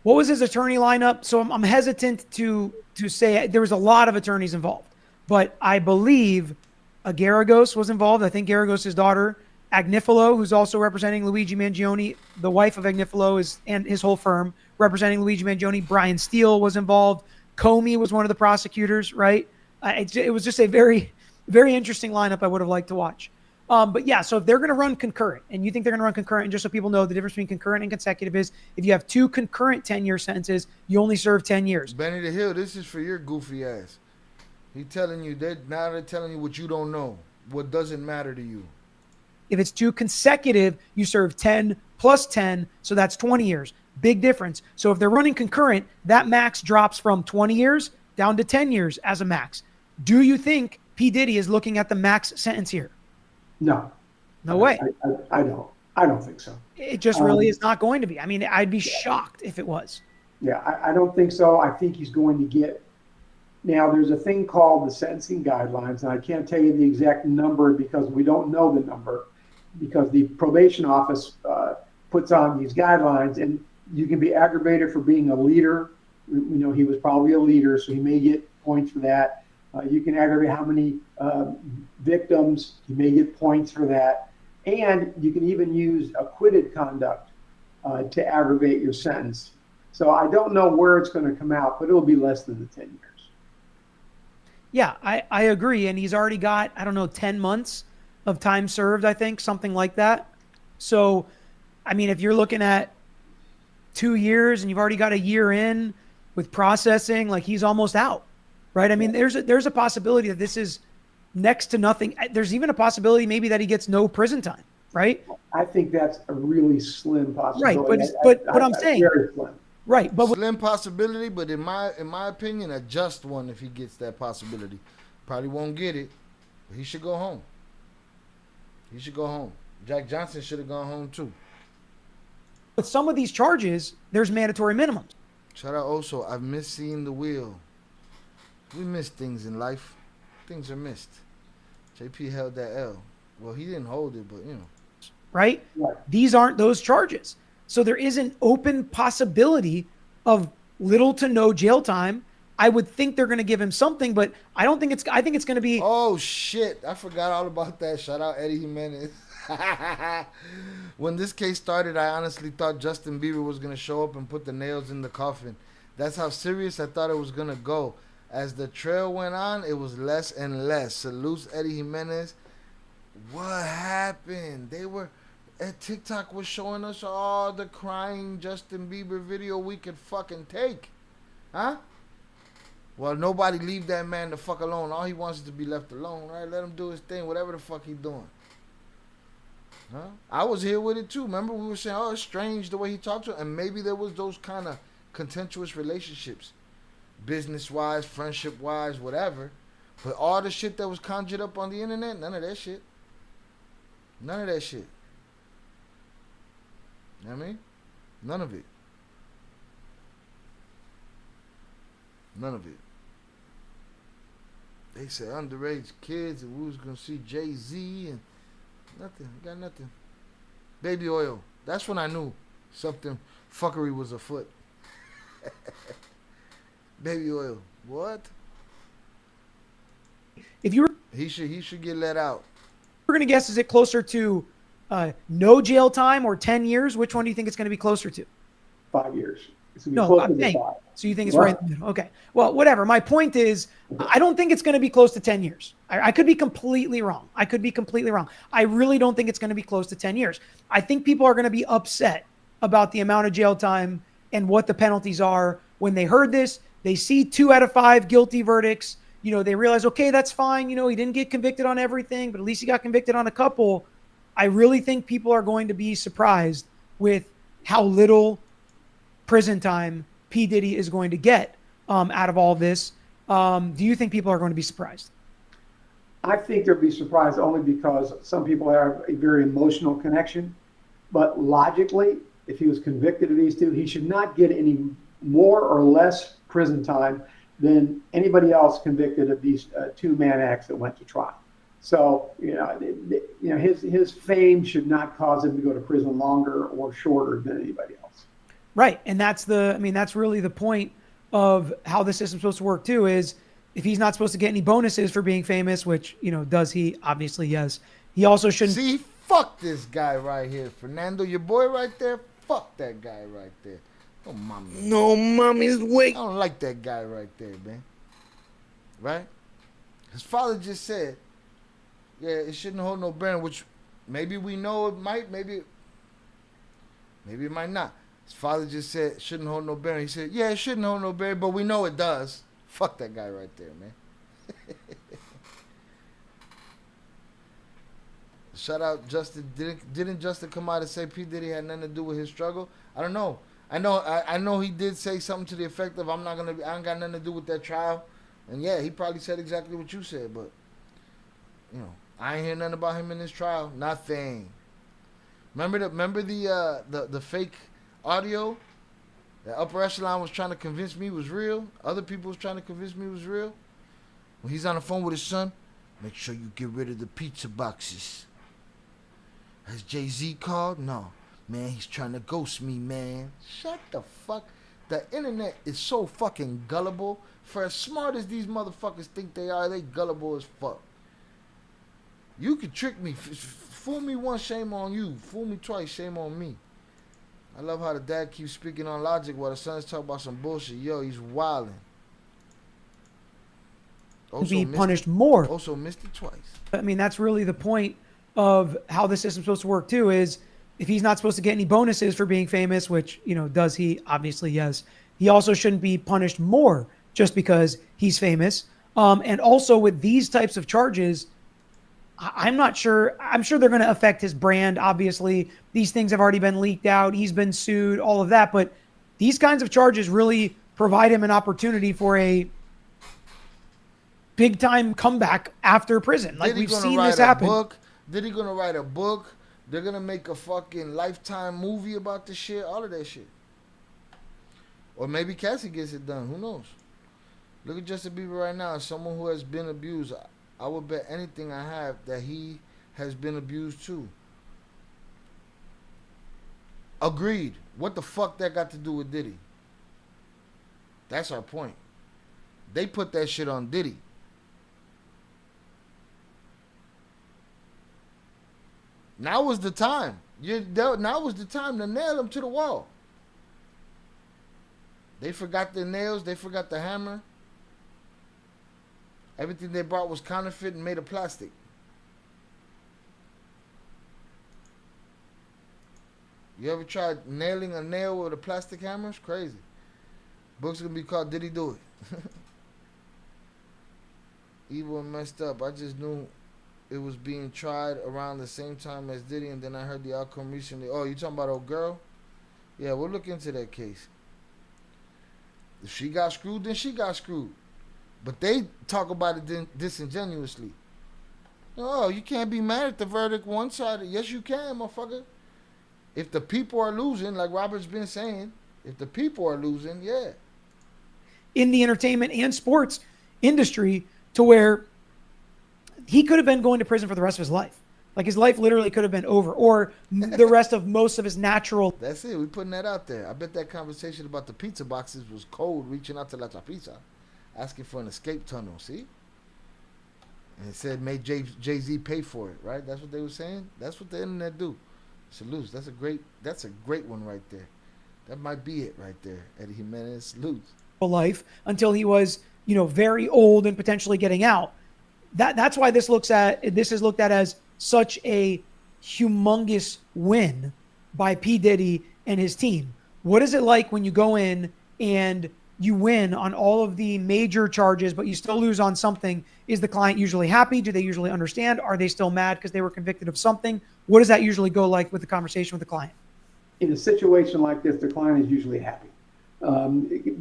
What was his attorney lineup? So I'm hesitant to say there was a lot of attorneys involved, but I believe Garagos was involved. I think Garagos' daughter Agnifilo, who's also representing Luigi Mangione, the wife of Agnifilo and his whole firm representing Luigi Mangione. Brian Steele was involved. Comey was one of the prosecutors, right? It was just a very, very interesting lineup I would have liked to watch. But yeah, so if they're going to run concurrent, and you think they're going to run concurrent, and just so people know, the difference between concurrent and consecutive is if you have 2 concurrent 10-year sentences, you only serve 10 years. Benny the Hill, this is for your goofy ass. He telling you they're telling you what you don't know, what doesn't matter to you. If it's 2 consecutive, you serve 10 plus 10, so that's 20 years. Big difference. So if they're running concurrent, that max drops from 20 years down to 10 years as a max. Do you think P. Diddy is looking at the max sentence here? No. No way. I don't. I don't think so. It just really is not going to be. I mean, I'd be shocked if it was. Yeah, I don't think so. I think he's going to get. Now, there's a thing called the sentencing guidelines, and I can't tell you the exact number because we don't know the number, because the probation office puts on these guidelines, and you can be aggravated for being a leader. You know, he was probably a leader, so he may get points for that. You can aggravate how many victims, you may get points for that. And you can even use acquitted conduct to aggravate your sentence. So I don't know where it's going to come out, but it'll be less than the 10 years. Yeah, I agree. And he's already got, 10 months of time served, I think, something like that. So, I mean, if you're looking at 2 years and you've already got a year in with processing, like he's almost out, right? I mean, there's a possibility that this is next to nothing. There's even a possibility maybe that he gets no prison time, right? I think that's a really slim possibility. Right, but I'm saying, very slim. Right, but slim possibility, but in my opinion, a just one if he gets that possibility. Probably won't get it, but he should go home. He should go home. Jack Johnson should have gone home too. With some of these charges, there's mandatory minimums. Shout out also, I've missed seeing the wheel. We miss things in life. Things are missed. JP held that L. Well, he didn't hold it, but you know. Right? These aren't those charges. So there is an open possibility of little to no jail time. I would think they're going to give him something, but I think it's going to be. Oh shit. I forgot all about that. Shout out Eddie Hyenas. When this case started, I honestly thought Justin Bieber was going to show up and put the nails in the coffin. That's how serious I thought it was going to go. As the trail went on, it was less and less. Salutes Eddie Hyenas. What happened? TikTok was showing us all the crying Justin Bieber video we could fucking take. Huh? Well, nobody leave that man the fuck alone. All he wants is to be left alone, right? Let him do his thing, whatever the fuck he doing. Huh? I was here with it too. Remember we were saying, oh, it's strange the way he talked to him. And maybe there was those kind of contentious relationships. Business-wise, friendship-wise, whatever. But all the shit that was conjured up on the internet, none of that shit. None of that shit. You know what I mean? None of it. None of it. They said underage kids and we was going to see Jay-Z and nothing. Got nothing. Baby oil. That's when I knew something fuckery was afoot. Baby oil. What? If you were, he should get let out. We're gonna guess, is it closer to no jail time or 10 years? Which one do you think it's going to be closer to? 5 years. No, I'm saying. So you think it's right in the middle? Okay. Well, whatever. My point is, I don't think it's going to be close to 10 years. I could be completely wrong. I really don't think it's going to be close to 10 years. I think people are going to be upset about the amount of jail time and what the penalties are when they heard this. They see 2 out of 5 guilty verdicts. You know, they realize, okay, that's fine. You know, he didn't get convicted on everything, but at least he got convicted on a couple. I really think people are going to be surprised with how little prison time P. Diddy is going to get out of all this. Do you think people are going to be surprised? I think they'll be surprised only because some people have a very emotional connection. But logically, if he was convicted of these 2, he should not get any more or less prison time than anybody else convicted of these 2 Mann Acts that went to trial. So, his fame should not cause him to go to prison longer or shorter than anybody else. Right. And that's really the point of how the system's supposed to work too, is if he's not supposed to get any bonuses for being famous, which, does he? Obviously, yes. He also shouldn't. See, fuck this guy right here, Fernando. Your boy right there. Fuck that guy right there. Oh, mommy. No, mommy's waiting. I don't like that guy right there, man. Right? His father just said, yeah, it shouldn't hold no bearing, which maybe we know it might, maybe it might not. His father just said it shouldn't hold no bearing. He said, yeah, it shouldn't hold no bearing, but we know it does. Fuck that guy right there, man. Shout out Justin. Didn't Justin come out and say P. Diddy had nothing to do with his struggle? I don't know. I know he did say something to the effect of I ain't got nothing to do with that trial. And yeah, he probably said exactly what you said, but you know, I ain't hear nothing about him in this trial. Nothing. Remember the fake audio that upper echelon was trying to convince me was real? Other people was trying to convince me was real? When he's on the phone with his son, make sure you get rid of the pizza boxes. Has Jay-Z called? No. Man, he's trying to ghost me, man. Shut the fuck. The internet is so fucking gullible. For as smart as these motherfuckers think they are, they gullible as fuck. You could trick me. Fool me once, shame on you. Fool me twice, shame on me. I love how the dad keeps speaking on logic while the son's talking about some bullshit. Yo, he's wilding. Be punished more. Also missed it twice. I mean, that's really the point of how the system's supposed to work too, is if he's not supposed to get any bonuses for being famous, which, you know, does he? Obviously, yes. He also shouldn't be punished more just because he's famous. And also with these types of charges, I'm not sure. I'm sure they're going to affect his brand. Obviously, these things have already been leaked out. He's been sued, all of that. But these kinds of charges really provide him an opportunity for a big time comeback after prison. Like, we've seen this happen. Diddy gonna write a book. They're gonna make a fucking Lifetime movie about this shit. All of that shit. Or maybe Cassie gets it done. Who knows? Look at Justin Bieber right now. Someone who has been abused. I would bet anything I have that he has been abused too. Agreed. What the fuck that got to do with Diddy? That's our point. They put that shit on Diddy. Now was the time. Now was the time to nail him to the wall. They forgot the nails. They forgot the hammer. Everything they brought was counterfeit and made of plastic. You ever tried nailing a nail with a plastic hammer? It's crazy. Book's gonna be called Did He Do It? Evil and messed up. I just knew it was being tried around the same time as Diddy, and then I heard the outcome recently. Oh, you talking about old girl? Yeah, we'll look into that case. If she got screwed, then she got screwed. But they talk about it disingenuously. Oh, you can't be mad at the verdict one side. Yes, you can, motherfucker. If the people are losing, like Robert's been saying, if the people are losing, yeah. In the entertainment and sports industry, to where he could have been going to prison for the rest of his life. Like, his life literally could have been over, or the rest of most of his natural. That's it. We're putting that out there. I bet that conversation about the pizza boxes was cold, reaching out to La Pizza, asking for an escape tunnel. See? And it said, made Jay-Z pay for it, right? That's what they were saying. That's what the internet do. Salutes. That's a great one right there. That might be it right there. Eddie Jimenez, salutes. Life until he was, you know, very old and potentially getting out. That's why this is looked at as such a humongous win by P. Diddy and his team. What is it like when you go in and you win on all of the major charges, but you still lose on something? Is the client usually happy? Do they usually understand? Are they still mad because they were convicted of something? What does that usually go like with the conversation with the client? In a situation like this, the client is usually happy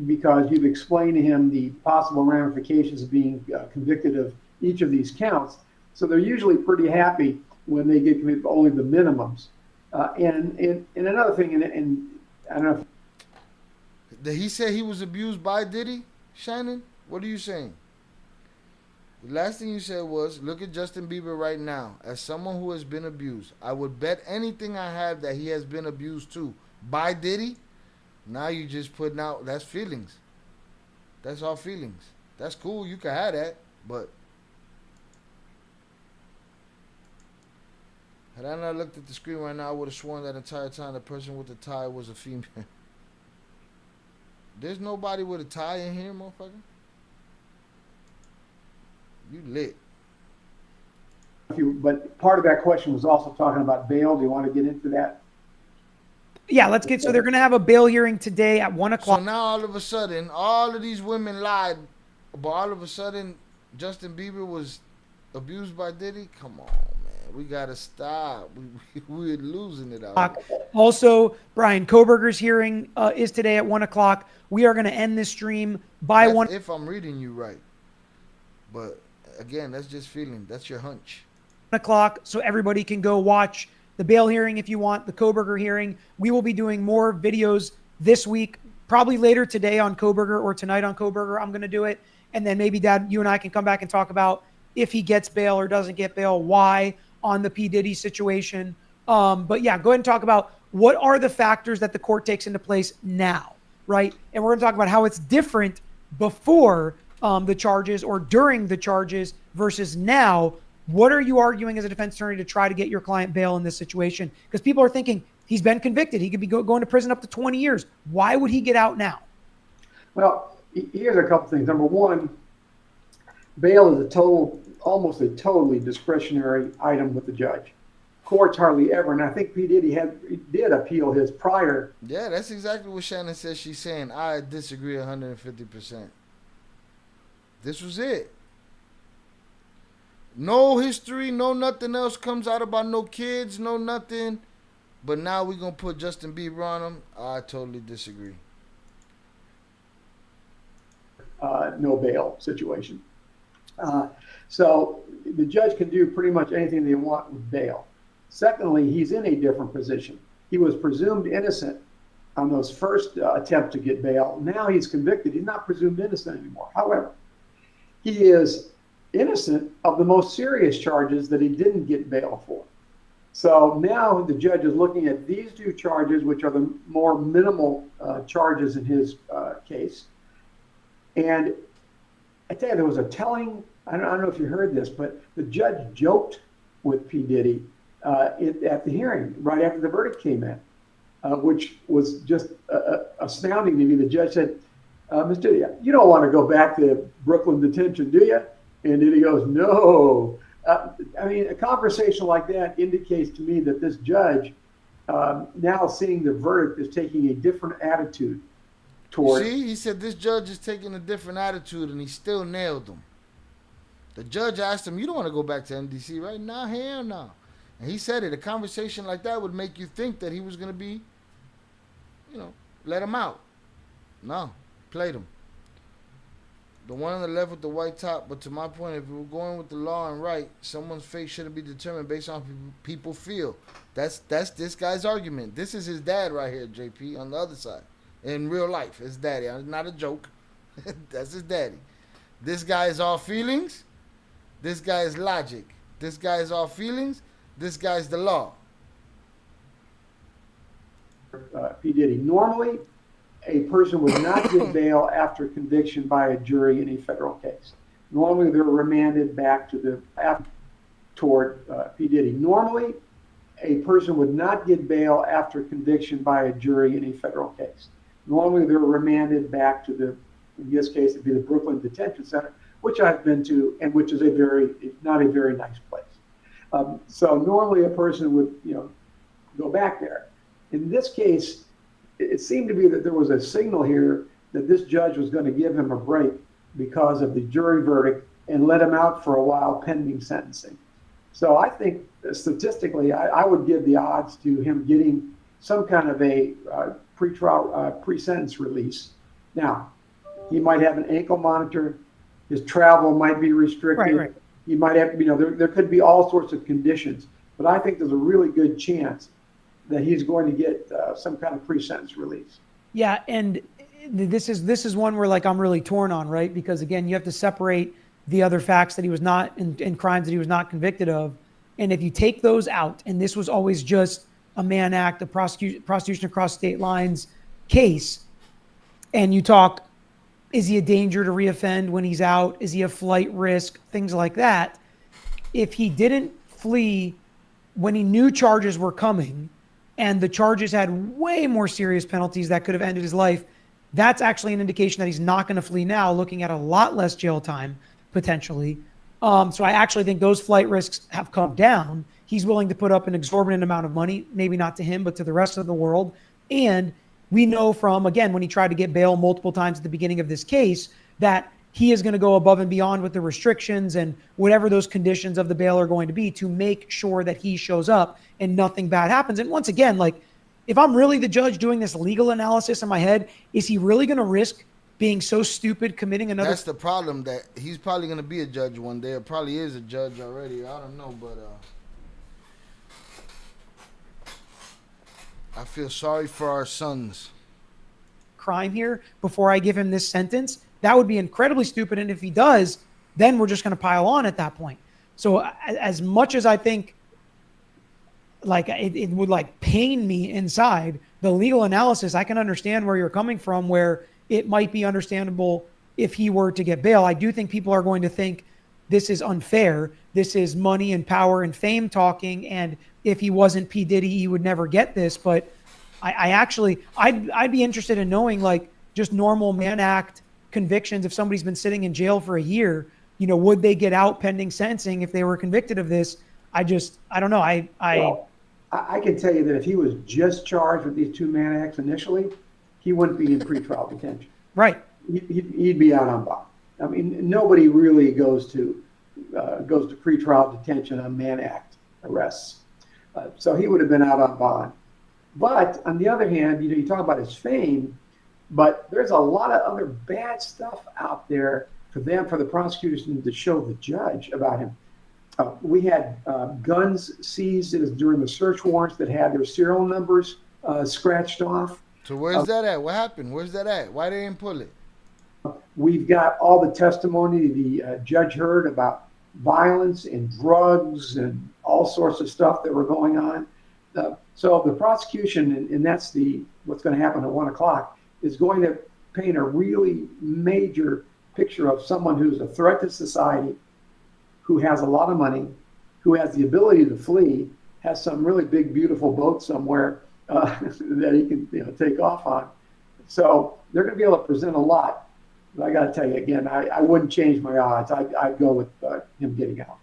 because you've explained to him the possible ramifications of being convicted of each of these counts. So they're usually pretty happy when they get committed only the minimums. And another thing, and I don't know. Did he say he was abused by Diddy, Shannon? What are you saying? The last thing you said was, look at Justin Bieber right now. As someone who has been abused, I would bet anything I have that he has been abused too. By Diddy? Now you just putting out, that's feelings. That's all feelings. That's cool. You can have that, but Had I not looked at the screen right now, I would have sworn that entire time the person with the tie was a female. There's nobody with a tie in here, motherfucker. You lit. But part of that question was also talking about bail. Do you want to get into that? Yeah, let's get. So they're going to have a bail hearing today at 1 o'clock. So now all of a sudden, all of these women lied, but all of a sudden, Justin Bieber was abused by Diddy. Come on, man, we gotta stop. We're losing it out here. Also, Brian Koberger's hearing is today at 1 o'clock. We are going to end this stream by That's 1. If I'm reading you right, but again, that's just feeling. That's your hunch. 1 o'clock, so everybody can go watch the bail hearing if you want, the Koberger hearing. We will be doing more videos this week, probably later today on Koberger or tonight on Koberger. I'm going to do it. And then maybe, Dad, you and I can come back and talk about if he gets bail or doesn't get bail, why on the P. Diddy situation. But yeah, go ahead and talk about what are the factors that the court takes into place now, right? And we're going to talk about how it's different before the charges or during the charges versus now. What are you arguing as a defense attorney to try to get your client bail in this situation? Because people are thinking he's been convicted. He could be going to prison up to 20 years. Why would he get out now? Well, here's a couple things. Number one, bail is almost a totally discretionary item with the judge. Courts hardly ever, and I think P. Diddy did appeal his prior. Yeah, that's exactly what Shannon says. She's saying, I disagree 150%. This was it. No history, no nothing else comes out about no kids, no nothing. But now we're going to put Justin Bieber on him. I totally disagree. No bail situation. So the judge can do pretty much anything they want with bail. Secondly, he's in a different position. He was presumed innocent on those first attempts to get bail. Now he's convicted. He's not presumed innocent anymore. However, he is innocent of the most serious charges that he didn't get bail for. So now the judge is looking at these two charges, which are the more minimal charges in his case. And I tell you, there was a telling, I don't know if you heard this, but the judge joked with P. Diddy at the hearing right after the verdict came in, which was just astounding to me. The judge said, Mr. Diddy, you don't want to go back to Brooklyn detention, do you? And Diddy goes, no. I mean, a conversation like that indicates to me that this judge, now seeing the verdict, is taking a different attitude toward. See, he said this judge is taking a different attitude, and he still nailed him. The judge asked him, you don't want to go back to NDC, right? Nah, hell no. And he said it. A conversation like that would make you think that he was going to be, let him out. No, played him. The one on the left with the white top, but to my point, if we're going with the law and right, someone's fate shouldn't be determined based on people feel. That's this guy's argument. This is his dad right here, JP, on the other side. In real life, his daddy. It's not a joke. That's his daddy. This guy is all feelings. This guy is logic. This guy is all feelings. This guy's the law. P. Diddy. Normally, a person would not get bail after conviction by a jury in a federal case. Normally, they're remanded back to toward P. Diddy. Normally, a person would not get bail after conviction by a jury in a federal case. Normally, they're remanded back to in this case, it'd be the Brooklyn Detention Center, which I've been to, and which is not a very nice place. So normally, a person would, go back there. In this case, it seemed to be that there was a signal here that this judge was going to give him a break because of the jury verdict and let him out for a while pending sentencing. So I think statistically, I would give the odds to him getting some kind of a pretrial, pre-sentence release. Now, he might have an ankle monitor. His travel might be restricted. Right. He might have, there could be all sorts of conditions. But I think there's a really good chance that he's going to get some kind of pre-sentence release. Yeah, and this is one where I'm really torn on, right? Because again, you have to separate the other facts that he was not in crimes that he was not convicted of, and if you take those out, and this was always just a Mann Act, a prosecution across state lines case, and you talk, is he a danger to reoffend when he's out? Is he a flight risk? Things like that. If he didn't flee when he knew charges were coming and the charges had way more serious penalties that could have ended his life, that's actually an indication that he's not going to flee now, looking at a lot less jail time potentially. So I actually think those flight risks have come down. He's willing to put up an exorbitant amount of money, maybe not to him, but to the rest of the world. And we know from, again, when he tried to get bail multiple times at the beginning of this case, that he is going to go above and beyond with the restrictions and whatever those conditions of the bail are going to be to make sure that he shows up and nothing bad happens. And once again, like, if I'm really the judge doing this legal analysis in my head, is he really going to risk being so stupid, committing another? That's the problem, that he's probably going to be a judge one day, or probably is a judge already. I don't know, but I feel sorry for our sons. Crime here before I give him this sentence, that would be incredibly stupid. And if he does, then we're just going to pile on at that point. So as much as I think like it would like pain me inside, the legal analysis, I can understand where you're coming from, where it might be understandable if he were to get bail. I do think people are going to think this is unfair. This is money and power and fame talking. And if he wasn't P. Diddy, he would never get this. But I'd be interested in knowing, like, just normal Mann Act convictions. If somebody's been sitting in jail for a year, you know, would they get out pending sentencing if they were convicted of this? I don't know. I can tell you that if he was just charged with these two Mann Acts initially, he wouldn't be in pretrial detention. Right. He'd be out on bond. I mean, nobody really goes to pretrial detention on Mann Act arrests. So he would have been out on bond. But on the other hand, you know, you talk about his fame, but there's a lot of other bad stuff out there for the prosecution to show the judge about him. We had guns seized during the search warrants that had their serial numbers scratched off. So where's that at? What happened? Where's that at? Why they didn't pull it? We've got all the testimony the judge heard about violence and drugs and all sorts of stuff that were going on. So the prosecution, and that's what's going to happen at 1 o'clock, is going to paint a really major picture of someone who's a threat to society, who has a lot of money, who has the ability to flee, has some really big, beautiful boat somewhere that he can take off on. So they're going to be able to present a lot. But I got to tell you again, I wouldn't change my odds. I'd go with him getting out.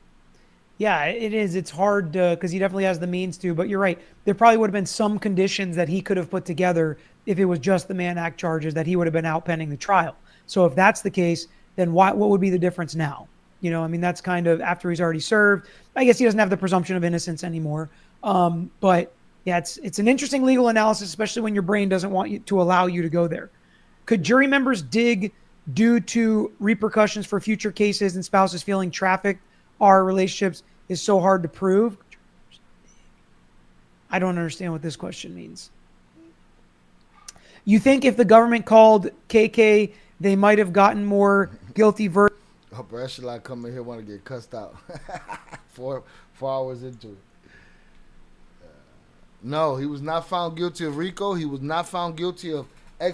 Yeah, it is. It's hard because he definitely has the means to. But you're right. There probably would have been some conditions that he could have put together if it was just the Mann Act charges, that he would have been out pending the trial. So if that's the case, then what would be the difference now? You know, I mean, that's kind of after he's already served. I guess he doesn't have the presumption of innocence anymore. But yeah, it's an interesting legal analysis, especially when your brain doesn't want you to allow you to go there. Could jury members dig due to repercussions for future cases and spouses feeling trafficked? Our relationships is so hard to prove. I don't understand what this question means. You think if the government called KK, they might have gotten more guilty verdicts? Upper echelon coming here want to get cussed out. 4 hours into it. No, he was not found guilty of Rico. He was not found guilty of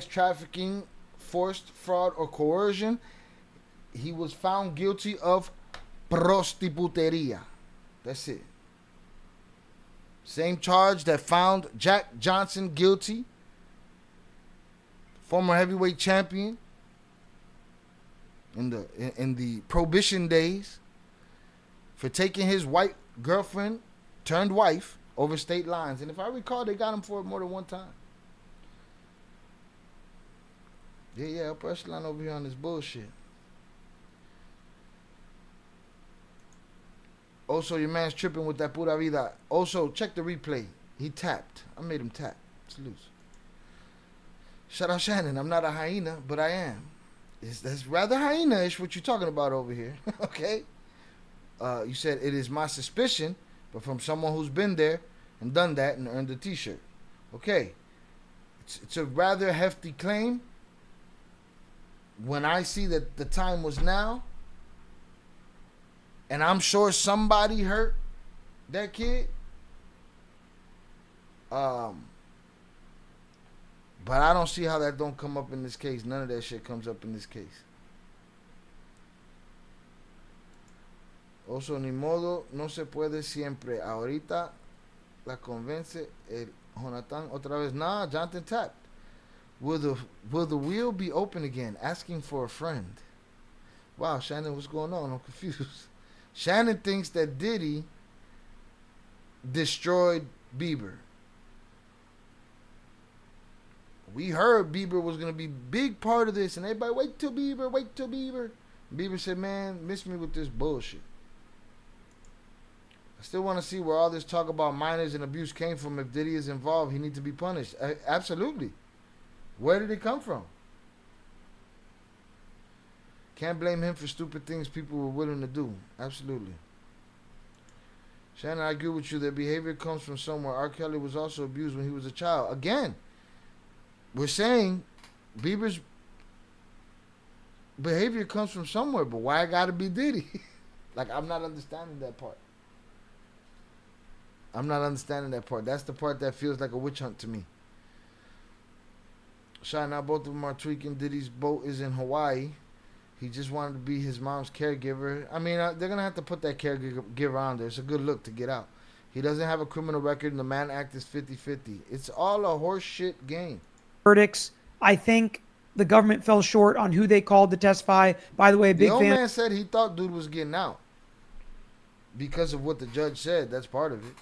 trafficking, forced fraud, or coercion. He was found guilty of prostituteria. That's it. Same charge that found Jack Johnson guilty, former heavyweight champion in the Prohibition days, for taking his white girlfriend turned wife over state lines. And if I recall, they got him for it more than one time. Yeah, upper echelon over here on this bullshit. Also, your man's tripping with that pura vida. Also, check the replay. He tapped. I made him tap. It's loose. Shout out Shannon. I'm not a hyena, but I am. That's rather hyena-ish what you're talking about over here. Okay? You said it is my suspicion, but from someone who's been there and done that and earned a t-shirt. Okay. It's a rather hefty claim. When I see that the time was now, and I'm sure somebody hurt that kid, but I don't see how that don't come up in this case. None of that shit comes up in this case. Also, ni modo, no se puede siempre. Ahorita la convence el Jonathan otra vez. Nah, Jonathan tapped. Will the wheel be open again? Asking for a friend. Wow, Shannon, what's going on? I'm confused. Shannon thinks that Diddy destroyed Bieber. We heard Bieber was going to be a big part of this, and everybody, wait till Bieber, wait till Bieber. Bieber said, man, miss me with this bullshit. I still want to see where all this talk about minors and abuse came from. If Diddy is involved, he needs to be punished. Absolutely. Where did it come from? Can't blame him for stupid things people were willing to do. Absolutely. Shannon, I agree with you. Their behavior comes from somewhere. R. Kelly was also abused when he was a child. Again, we're saying Bieber's behavior comes from somewhere, but why it gotta be Diddy? Like, I'm not understanding that part. I'm not understanding that part. That's the part that feels like a witch hunt to me. Shannon, now both of them are tweaking. Diddy's boat is in Hawaii. He just wanted to be his mom's caregiver. I mean, they're going to have to put that caregiver on there. It's a good look to get out. He doesn't have a criminal record, and the Mann Act is 50-50. It's all a horse shit game. Verdicts. I think the government fell short on who they called to testify. By the way, big The old fan man said he thought dude was getting out because of what the judge said. That's part of it.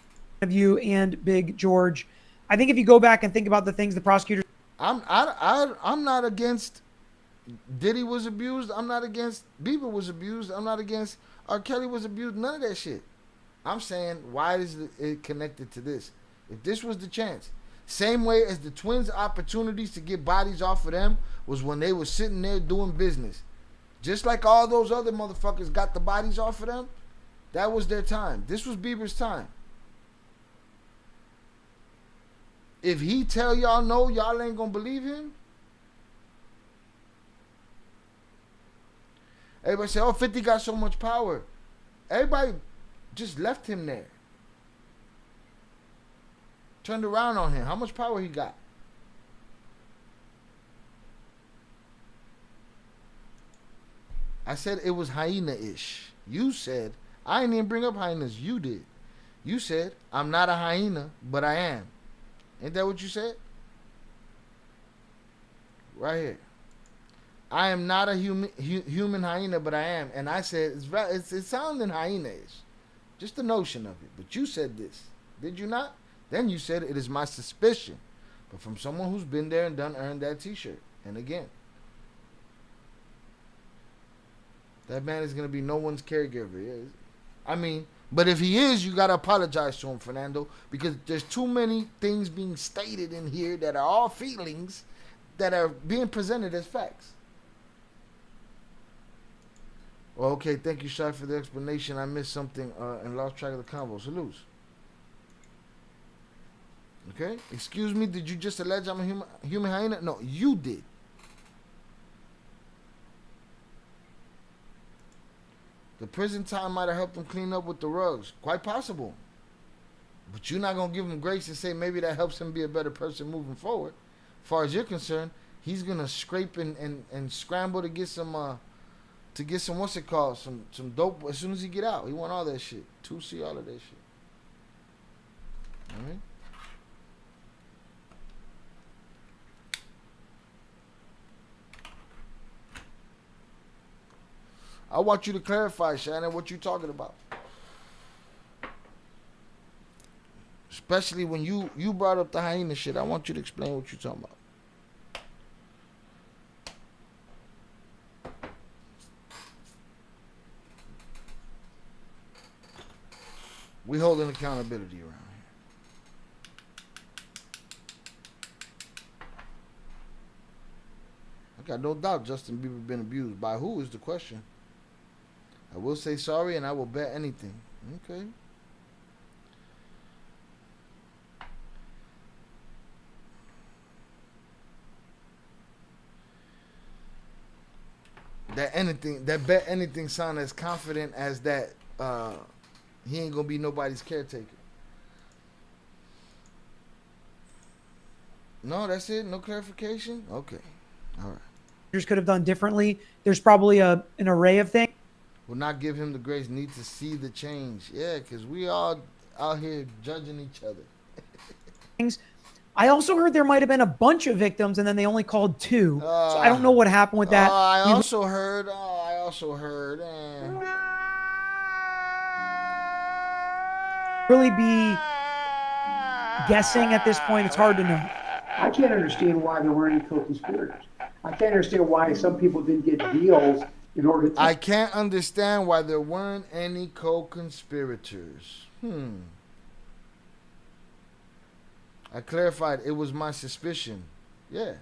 of you and Big George. I think if you go back and think about the things the prosecutors... I'm not against Diddy was abused. I'm not against Bieber was abused. I'm not against R. Kelly was abused. None of that shit. I'm saying, why is it connected to this? If this was the chance, same way as the twins' opportunities to get bodies off of them was when they were sitting there doing business. Just like all those other motherfuckers got the bodies off of them, that was their time. This was Bieber's time. If he tell y'all no, y'all ain't gonna believe him. Everybody say, oh, 50 got so much power. Everybody just left him there. Turned around on him. How much power he got? I said it was hyena-ish. You said, I didn't even bring up hyenas. You did. You said, I'm not a hyena, but I am. Ain't that what you said? Right here. I am not a human hyena, but I am. And I said, it's sounding hyena-ish. Just the notion of it. But you said this. Did you not? Then you said, it is my suspicion. But from someone who's been there and done earned that t-shirt. And again. That man is going to be no one's caregiver. I mean, but if he is, you got to apologize to him, Fernando. Because there's too many things being stated in here that are all feelings that are being presented as facts. Well, okay, thank you, Shai, for the explanation. I missed something and lost track of the convo. Salutes. Okay? Excuse me, did you just allege I'm a human hyena? No, you did. The prison time might have helped him clean up with the rugs. Quite possible. But you're not going to give him grace and say maybe that helps him be a better person moving forward. As far as you're concerned, he's going to scrape and scramble to get some, what's it called? Some dope as soon as he get out. He want all that shit. 2C, all of that shit. All right? I want you to clarify, Shannon, what you talking about. Especially when you brought up the hyena shit. I want you to explain what you're talking about. We holding accountability around here. I got no doubt Justin Bieber been abused. By who is the question? I will say sorry and I will bet anything. Okay. That bet anything sound as confident as that he ain't gonna be nobody's caretaker. No, that's it? No clarification? Okay. All right. Just could have done differently. There's probably an array of things. Will not give him the grace, need to see the change. Yeah, because we all, out here judging each other. I also heard there might have been a bunch of victims, and then they only called 2. So I don't know what happened with that. I also heard. Really be guessing at this point. It's hard to know. I can't understand why there weren't any co-conspirators. I can't understand why some people didn't get deals in order to... I can't understand why there weren't any co-conspirators. I clarified it was my suspicion. Yeah.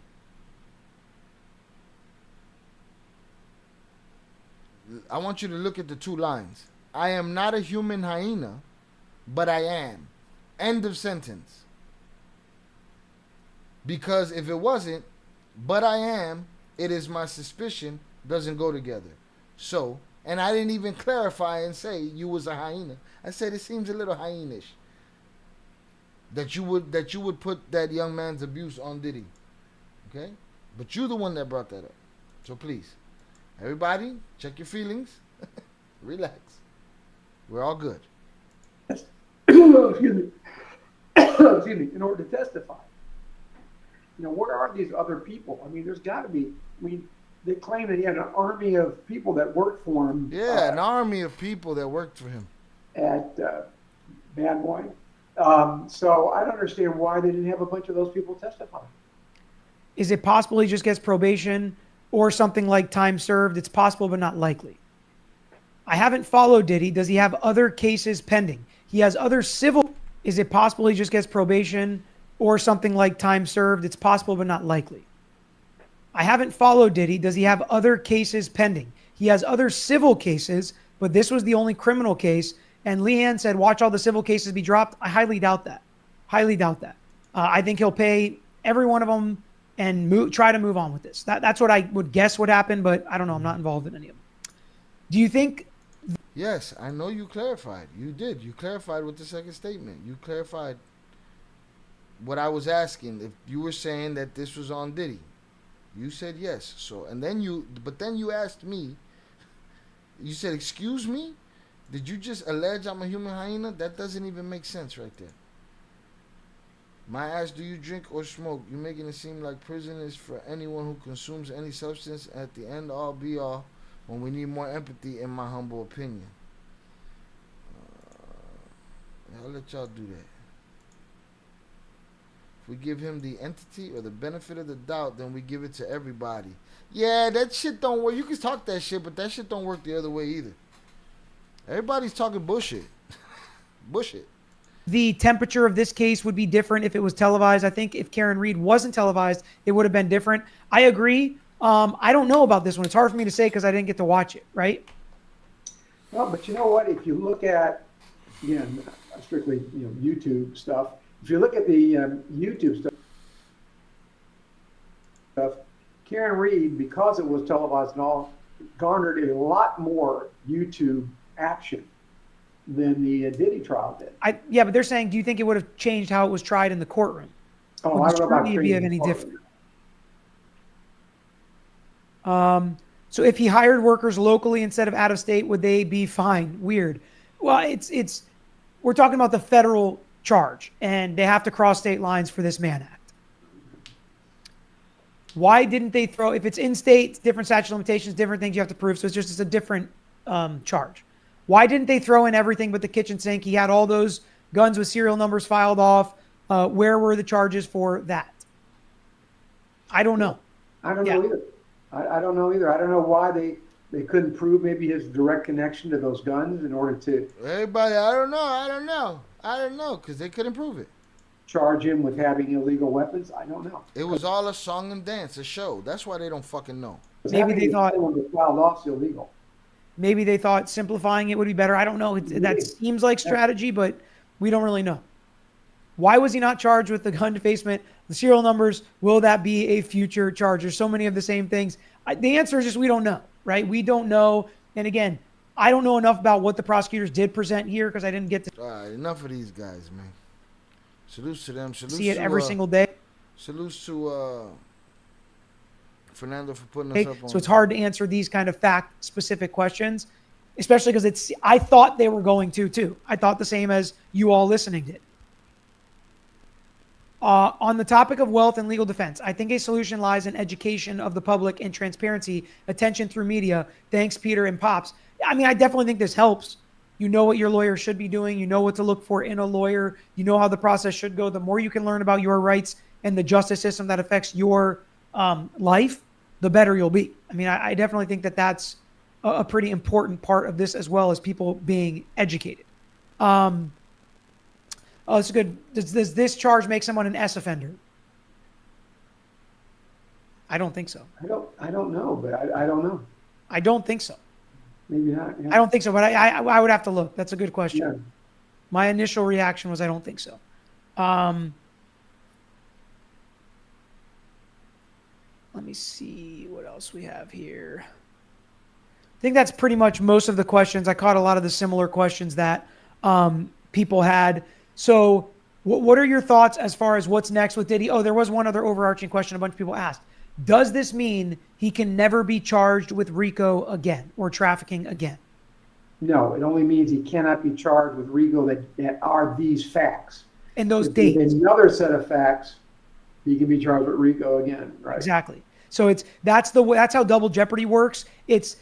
I want you to look at the 2 lines. I am not a human hyena, but I am. End of sentence. Because if it wasn't, but I am, it is my suspicion, doesn't go together. So, and I didn't even clarify and say you was a hyena. I said it seems a little hyenish that you would put that young man's abuse on Diddy. Okay? But you're the one that brought that up. So please, everybody, check your feelings. Relax. We're all good. Excuse me. Excuse me. In order to testify. Where are these other people? I mean, there's got to be. I mean, they claim that he had an army of people that worked for him. Yeah, an army of people that worked for him. At Bad Boy. So I don't understand why they didn't have a bunch of those people testify. Is it possible he just gets probation or something like time served? It's possible, but not likely. I haven't followed Diddy. Does he have other cases pending? He has other civil. Is it possible he just gets probation or something like time served? It's possible, but not likely. I haven't followed Diddy. Does he have other cases pending? He has other civil cases, but this was the only criminal case. And Leanne said, watch all the civil cases be dropped. I highly doubt that. Highly doubt that. I think he'll pay every one of them and try to move on with this. That's what I would guess would happen, but I don't know. I'm not involved in any of them. Do you think... Yes, I know you clarified. You did. You clarified with the second statement. You clarified what I was asking. If you were saying that this was on Diddy, you said yes. So, and then you asked me. You said, "Excuse me, did you just allege I'm a human hyena?" That doesn't even make sense right there. My ass, do you drink or smoke? You're making it seem like prison is for anyone who consumes any substance. At the end all be all. When we need more empathy, in my humble opinion. I'll let y'all do that. If we give him the entity or the benefit of the doubt, then we give it to everybody. Yeah, that shit don't work. You can talk that shit, but that shit don't work the other way either. Everybody's talking bullshit. Bullshit. The temperature of this case would be different if it was televised. I think if Karen Reed wasn't televised, it would have been different. I agree. I don't know about this one. It's hard for me to say because I didn't get to watch it, right? Well, but you know what? If you look at, again, strictly YouTube stuff, if you look at the YouTube stuff, Karen Reed, because it was televised and all, garnered a lot more YouTube action than the Diddy trial did. Yeah, but they're saying, do you think it would have changed how it was tried in the courtroom? Oh, I don't know about be any different. So if he hired workers locally instead of out of state, would they be fine? Weird. Well, it's we're talking about the federal charge, and they have to cross state lines for this Mann Act. Why didn't they throw? If it's in state, different statute of limitations, different things you have to prove. So it's a different charge. Why didn't they throw in everything but the kitchen sink? He had all those guns with serial numbers filed off. Where were the charges for that? I don't know. I don't know either. I don't know either. I don't know why they couldn't prove maybe his direct connection to those guns in order to... Everybody, I don't know, because they couldn't prove it. Charge him with having illegal weapons? I don't know. It was all a song and dance, a show. That's why they don't fucking know. Maybe they thought... filed off illegal. Maybe they thought simplifying it would be better. I don't know. That seems like strategy, but we don't really know. Why was he not charged with the gun defacement, the serial numbers? Will that be a future charge? There's so many of the same things. The answer is just we don't know, right? We don't know. And again, I don't know enough about what the prosecutors did present here because I didn't get to. All right, enough of these guys, man. Salutes to them. Salutes see it to, every single day. Salutes to Fernando for putting us up on. So it's hard to answer these kind of fact-specific questions. especially because I thought they were going to too. I thought the same as you all listening did. On the topic of wealth and legal defense, I think a solution lies in education of the public and transparency, attention through media. Thanks, Peter and Pops. I mean, I definitely think this helps. You know what your lawyer should be doing. You know what to look for in a lawyer. You know how the process should go. The more you can learn about your rights and the justice system that affects your life, the better you'll be. I mean, I definitely think that that's a pretty important part of this, as well as people being educated. Oh, it's good. Does this charge make someone an S offender? I don't think so. I don't know, but I don't know. I don't think so. Maybe not. Yeah. I don't think so, but I would have to look. That's a good question. Yeah. My initial reaction was I don't think so. Let me see what else we have here. I think that's pretty much most of the questions. I caught a lot of the similar questions that people had. So what are your thoughts as far as what's next with Diddy? Oh, there was one other overarching question a bunch of people asked. Does this mean he can never be charged with Rico again or trafficking again? No, it only means he cannot be charged with Rico that are these facts. And those dates. Another set of facts, he can be charged with Rico again, right? Exactly. So that's how double jeopardy works. It's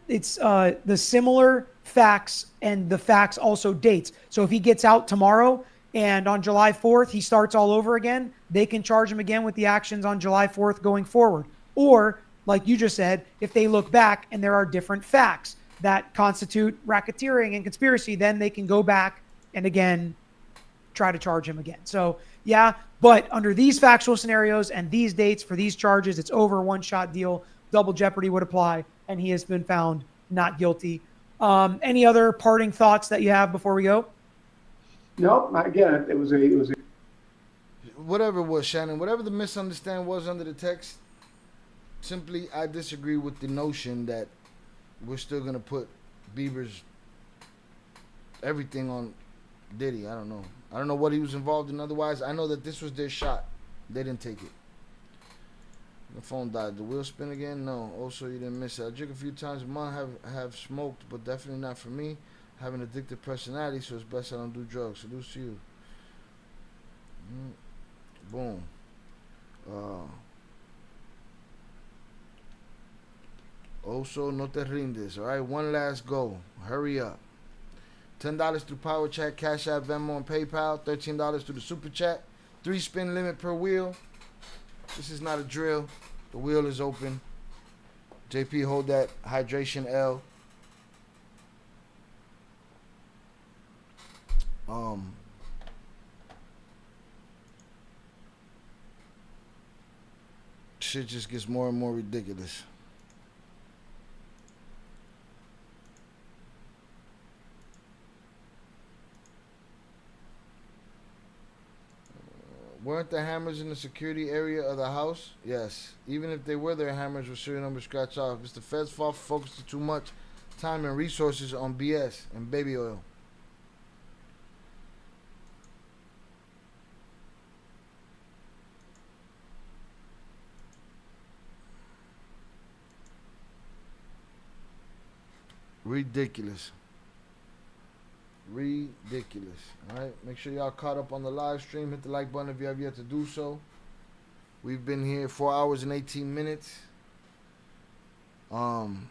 the similar facts and the facts also dates. So if he gets out tomorrow and on July 4th he starts all over again, they can charge him again with the actions on July 4th going forward. Or, like you just said, if they look back and there are different facts that constitute racketeering and conspiracy, then they can go back and again try to charge him again. So yeah, but under these factual scenarios and these dates for these charges, it's over, one-shot deal, double jeopardy would apply, and he has been found not guilty. Any other parting thoughts that you have before we go? No, again, it was a whatever it was, Shannon, whatever the misunderstanding was under the text, simply I disagree with the notion that we're still gonna put Bieber's everything on Diddy. I don't know what he was involved in otherwise. I know that this was their shot. They didn't take it. The phone died. The wheel spin again? No. Also, you didn't miss it. I drink a few times a month. Have smoked, but definitely not for me. I have an addictive personality, so it's best I don't do drugs. Salute to you. Boom. Also, no te rindes. All right, one last go. Hurry up. $10 through Power Chat, Cash App, Venmo, and PayPal. $13 through the Super Chat. 3 spin limit per wheel. This is not a drill. The wheel is open. JP, hold that hydration L. Shit just gets more and more ridiculous. Weren't the hammers in the security area of the house? Yes. Even if they were their hammers with serial number scratched off. It's the Fed's fault for focusing too much time and resources on BS and baby oil. Ridiculous. Ridiculous. Alright, make sure y'all caught up on the live stream. Hit the like button if you have yet to do so. We've been here 4 hours and 18 minutes. I'm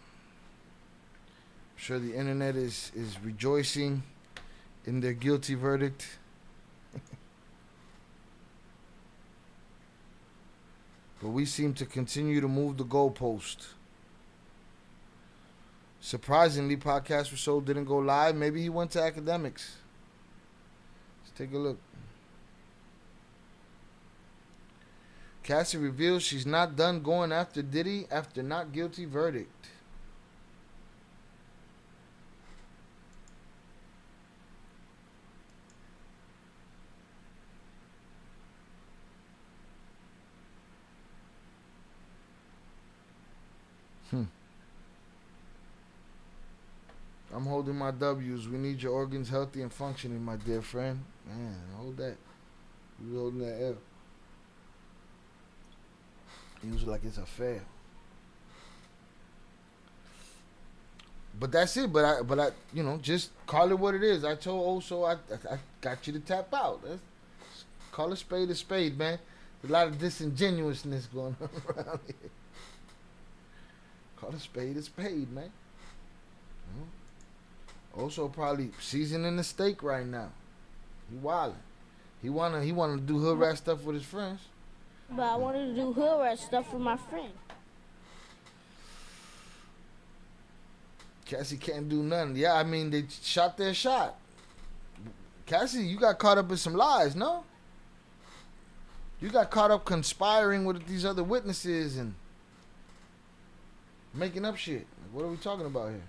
sure the internet is rejoicing in their guilty verdict. But we seem to continue to move the goalpost. Surprisingly, Podcast for Soul didn't go live. Maybe he went to academics. Let's take a look. Cassie reveals she's not done going after Diddy after not guilty verdict. I'm holding my W's. We need your organs healthy and functioning, my dear friend. Man, hold that. You holding that L. He was like it's a fail. But that's it. But I, just call it what it is. I told Oso I got you to tap out. Call a spade, man. There's a lot of disingenuousness going on around here. Call a spade, man. Oso probably seasoning the steak right now. He wildin'. He wanna do hood rat stuff with his friends. But I wanted to do hood rat stuff with my friend. Cassie can't do nothing. Yeah, I mean, they shot their shot. Cassie, you got caught up in some lies, no? You got caught up conspiring with these other witnesses and making up shit. Like, what are we talking about here?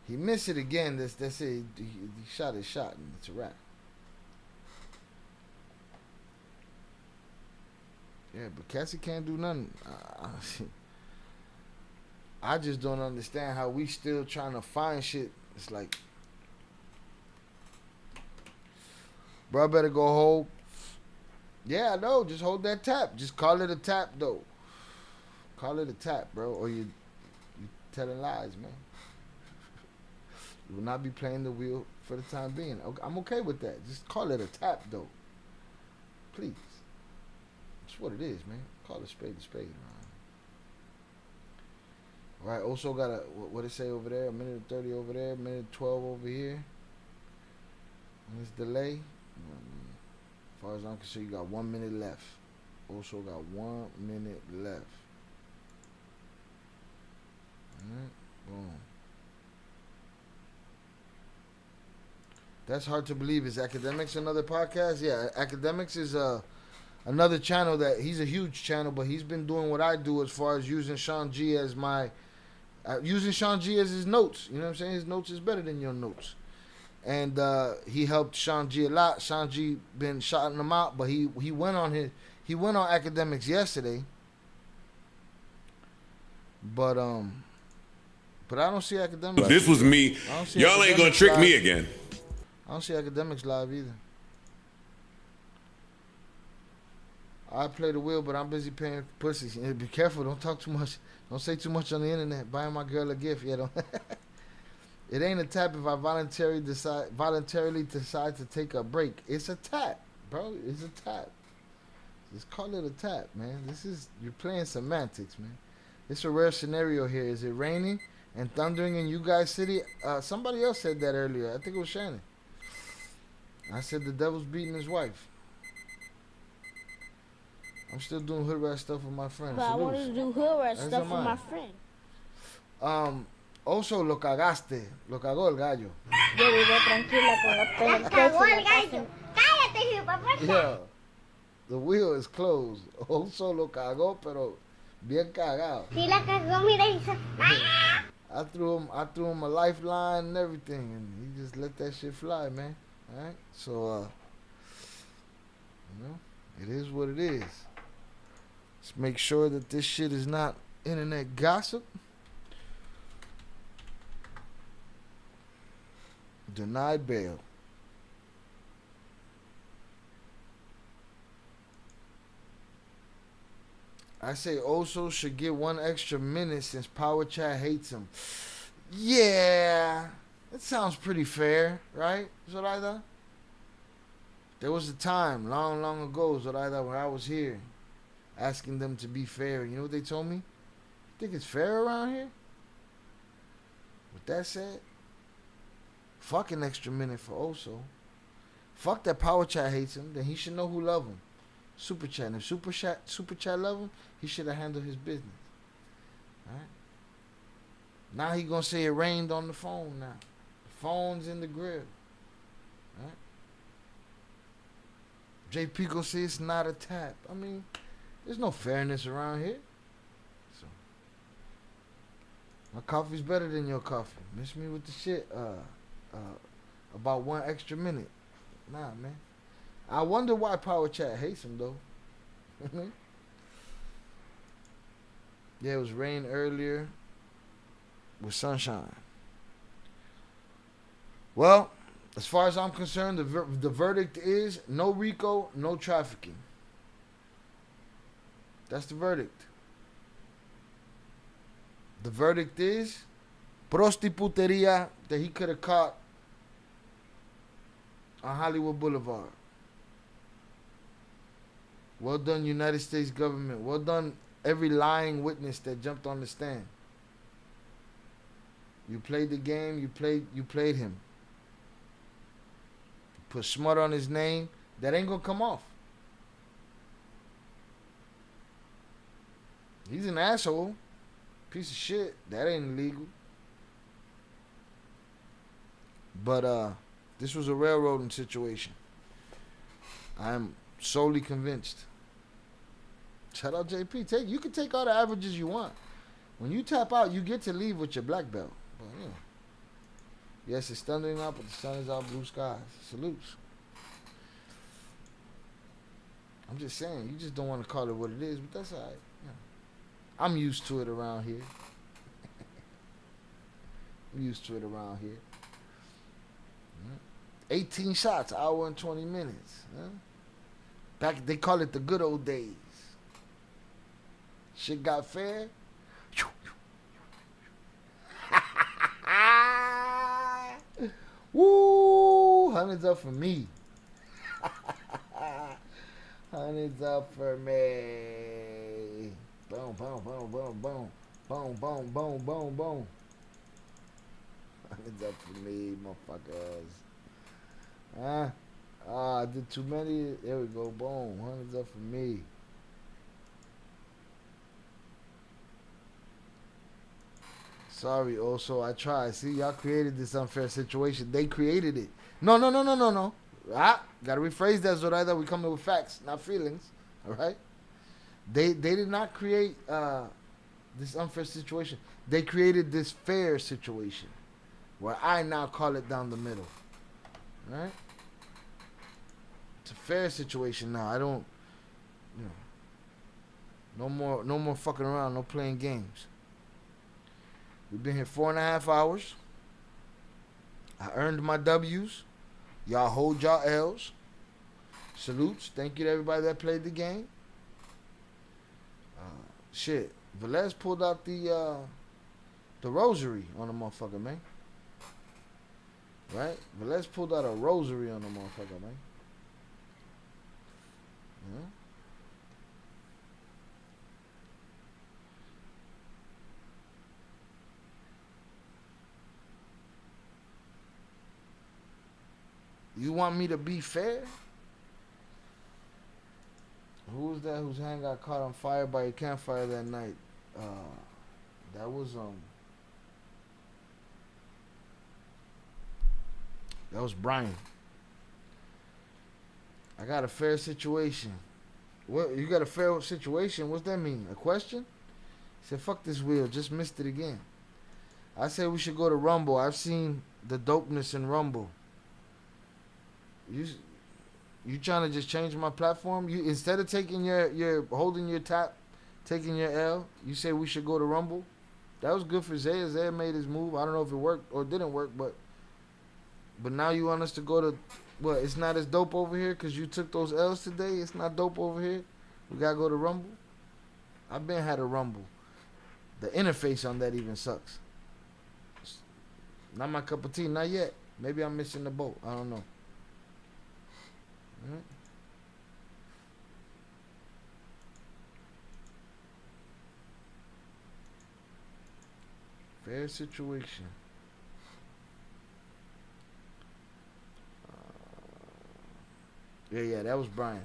He missed it again. That's it. He shot his shot, and it's a wrap. Yeah, but Cassie can't do nothing. I just don't understand how we still trying to find shit. It's like, bro, I better go hold. Yeah, I know. Just hold that tap. Just call it a tap, though. Call it a tap, bro. Or you telling lies, man. You will not be playing the wheel for the time being. I'm okay with that. Just call it a tap, though. Please. That's what it is, man. Call a spade, around. All right, also got what it say over there? 1:30 over there, 1:12 over here. And this delay. As far as I'm concerned, you got 1 minute left. Also got 1 minute left. Alright, boom. That's hard to believe. Is Academics another podcast? Yeah, Academics is another channel that he's a huge channel, but he's been doing what I do as far as using Sean G as my using Sean G as his notes. You know what I'm saying? His notes is better than your notes. And he helped Sean G a lot. Sean G been shouting him out, but he went on Academics yesterday. But I don't see Academics. This was me. Y'all ain't gonna trick me again. I don't see Academics live either. I play the wheel, but I'm busy paying pussies. Be careful. Don't talk too much. Don't say too much on the internet. Buying my girl a gift. Yeah, don't. It ain't a tap if I voluntarily decide to take a break. It's a tap, bro. It's a tap. Just call it a tap, man. You're playing semantics, man. It's a rare scenario here. Is it raining and thundering in you guys' city? Somebody else said that earlier. I think it was Shannon. I said the devil's beating his wife. I'm still doing hood rat stuff with my friends. But I wanted to do hood rat stuff with my friend. Also, lo cagaste. Lo cagó el gallo. Yo vivo tranquila con la penetration. Cállate, hijo, papá. Yeah. The wheel is closed. Also lo cagó, pero bien cagado. Sí la cagó, mira, hizo. I threw him a lifeline and everything, and he just let that shit fly, man. All right, so it is what it is. Let's make sure that this shit is not internet gossip. Denied bail. I say Oso should get 1 extra minute since Power Chat hates him. Yeah, that sounds pretty fair, right, Zoraida? There was a time long, long ago, Zoraida, where I was here asking them to be fair. You know what they told me? Think it's fair around here? With that said, fuck an extra minute for Oso. Fuck that Power Chat hates him. Then he should know who love him. Super Chat. And if Super Chat love him, he should have handled his business. Alright? Now he gonna say it rained on the phone now. The phone's in the grill. Alright? JP gonna say it's not a tap. I mean, there's no fairness around here. So my coffee's better than your coffee. Miss me with the shit about 1 extra minute. Nah, man. I wonder why Power Chat hates him though. Yeah, it was rain earlier with sunshine. Well, as far as I'm concerned, the verdict is no Rico, no trafficking. That's the verdict. The verdict is prostituteria that he could have caught on Hollywood Boulevard. Well done, United States government. Well done, every lying witness that jumped on the stand. You played the game. You played him. Put smut on his name. That ain't gonna come off. He's an asshole. Piece of shit. That ain't illegal. But this was a railroading situation. I'm solely convinced. Shout out JP. You can take all the averages you want. When you tap out, you get to leave with your black belt. But yeah. Yes, it's thundering out, but the sun is out, blue skies. Salutes. I'm just saying, you just don't want to call it what it is, but that's all right. Yeah. I'm used to it around here. I'm used to it around here. 18 shots, hour and 20 minutes. Huh? Back, they call it the good old days. Shit got fair. Woo! Hundreds up for me. Hundreds up for me. Boom, boom, boom, boom, boom. Boom, boom, boom, boom, boom. Hundreds up for me, motherfuckers. I did too many. There we go. Boom. Hundreds up for me. Sorry, also, I tried. See, y'all created this unfair situation. They created it. No. Gotta rephrase that, Zoraida. We coming with facts, not feelings. All right? They did not create this unfair situation. They created this fair situation where I now call it down the middle. All right? It's a fair situation now. I don't, no more fucking around, no playing games. We've been here 4.5 hours. I earned my W's. Y'all hold y'all L's. Salutes. Thank you to everybody that played the game. Shit. Velez pulled out the rosary on the motherfucker, man. Right? Velez pulled out a rosary on the motherfucker, man. Yeah. You want me to be fair? Who was that whose hand got caught on fire by a campfire that night? That was Brian. I got a fair situation. What, you got a fair situation? What's that mean? A question? He said, fuck this wheel, just missed it again. I said we should go to Rumble. I've seen the dopeness in Rumble. You trying to just change my platform? You, instead of taking your holding your tap, taking your L, you say we should go to Rumble? That was good for Zaya. Zaya made his move. I don't know if it worked or didn't work, but now you want us to go to, what, it's not as dope over here because you took those L's today? It's not dope over here? We got to go to Rumble? I've been had a Rumble. The interface on that even sucks. Not my cup of tea, not yet. Maybe I'm missing the boat. I don't know. Fair situation. Yeah, that was Brian.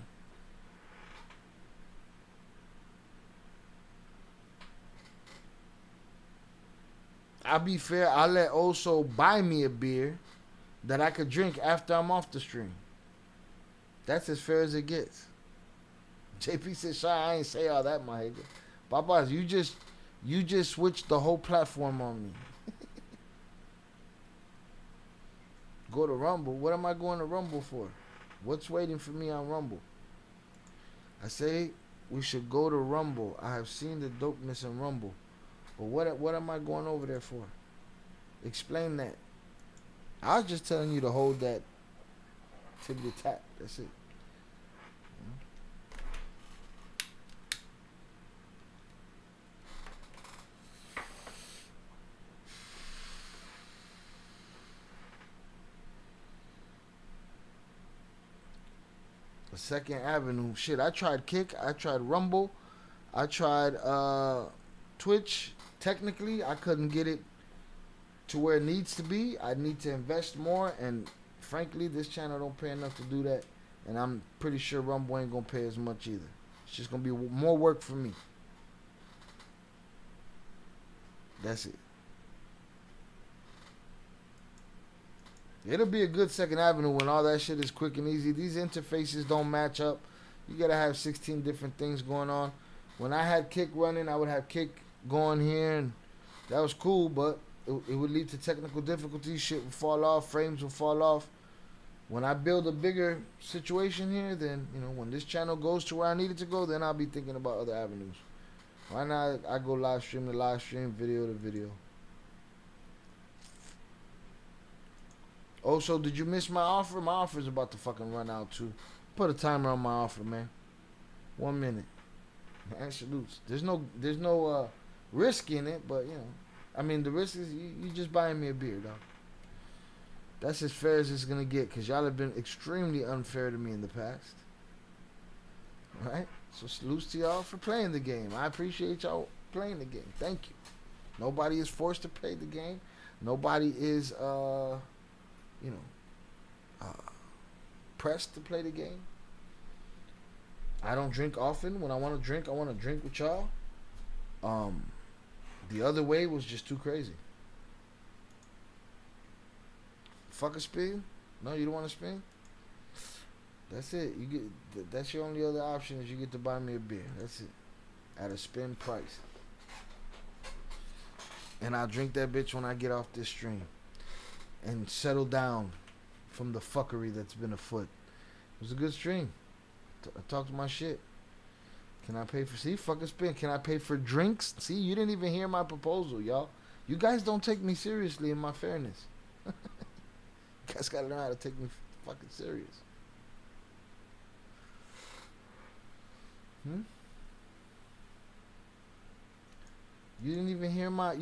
I'll be fair. I'll let Oso buy me a beer that I could drink after I'm off the stream. That's as fair as it gets. JP said, "Shy, I ain't say all that, my nigga." Papas, you just switched the whole platform on me. Go to Rumble. What am I going to Rumble for? What's waiting for me on Rumble? I say we should go to Rumble. I have seen the dopeness in Rumble. But what am I going over there for? Explain that. I was just telling you to hold that tippity tap. That's it. Second Avenue. Shit, I tried Kick. I tried Rumble. I tried Twitch. Technically, I couldn't get it to where it needs to be. I need to invest more, and frankly, this channel don't pay enough to do that. And I'm pretty sure Rumble ain't gonna pay as much either. It's just gonna be more work for me. That's it. It'll be a good Second Avenue when all that shit is quick and easy. These interfaces don't match up. You gotta have 16 different things going on. When I had Kick running, I would have Kick going here, and that was cool, but it would lead to technical difficulties. Shit would fall off, frames would fall off. When I build a bigger situation here, then, you know, when this channel goes to where I need it to go, then I'll be thinking about other avenues. Right now, I go live stream to live stream, video to video. Oh, so did you miss my offer? My offer's about to fucking run out too. Put a timer on my offer, man. 1 minute. Man, salutes. There's no risk in it, but you know, I mean, the risk is you just buying me a beer, dog. That's as fair as it's gonna get, cause y'all have been extremely unfair to me in the past. Right? So salutes to y'all for playing the game. I appreciate y'all playing the game. Thank you. Nobody is forced to play the game. Nobody is pressed to play the game. I don't drink often. When I want to drink with y'all. The other way was just too crazy. Fuck a spin? No, you don't want to spin? That's it. You get that's your only other option is you get to buy me a beer. That's it. At a spin price. And I'll drink that bitch when I get off this stream. And settle down from the fuckery that's been afoot. It was a good stream. I talked my shit. Can I pay for... See, fucking spin. Can I pay for drinks? See, you didn't even hear my proposal, y'all. You guys don't take me seriously in my fairness. You guys gotta learn how to take me fucking serious. You didn't even hear my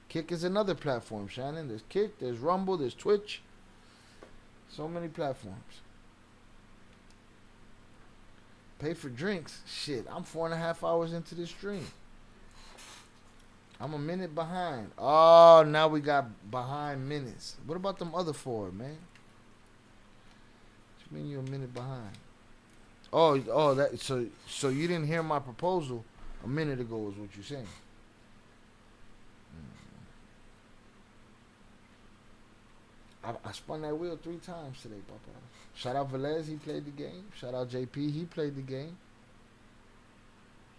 Kick is another platform, Shannon. There's Kick, there's Rumble, there's Twitch. So many platforms. Pay for drinks. Shit, I'm 4.5 hours into this stream. I'm a minute behind. Oh, now we got behind minutes. What about them other 4, man? What you mean you're a minute behind? Oh, that so you didn't hear my proposal a minute ago is what you're saying. I spun that wheel 3 times today, Papa. Shout out Velez, he played the game. Shout out JP, he played the game.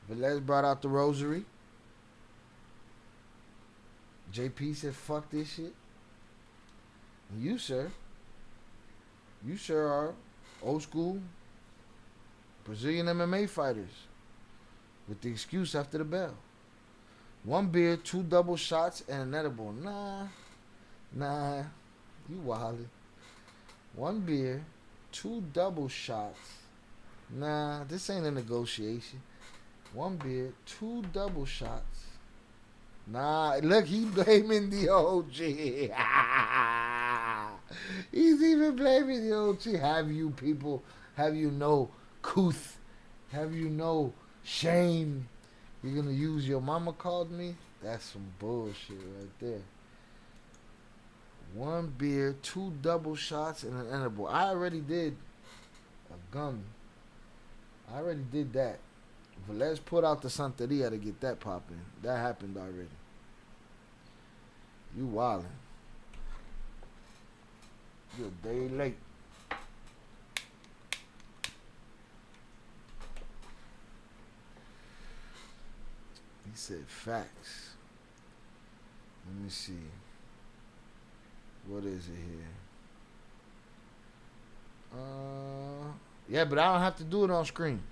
Velez brought out the rosary. JP said, fuck this shit. And you, sir are old school Brazilian MMA fighters with the excuse after the bell. 1 beer, 2 double shots, and an edible. Nah. You wildin'. 1 beer, 2 double shots. Nah, this ain't a negotiation. 1 beer, 2 double shots. Nah, look, he blaming the OG. He's even blaming the OG. Have you no couth? Have you no shame? You're gonna use your mama called me? That's some bullshit right there. 1 beer, 2 double shots, and an edible. I already did a gummy. I already did that. But let's put out the Santeria to get that popping. That happened already. You wildin'. You're a day late. He said facts. Let me see. What is it here? Yeah, but I don't have to do it on screen.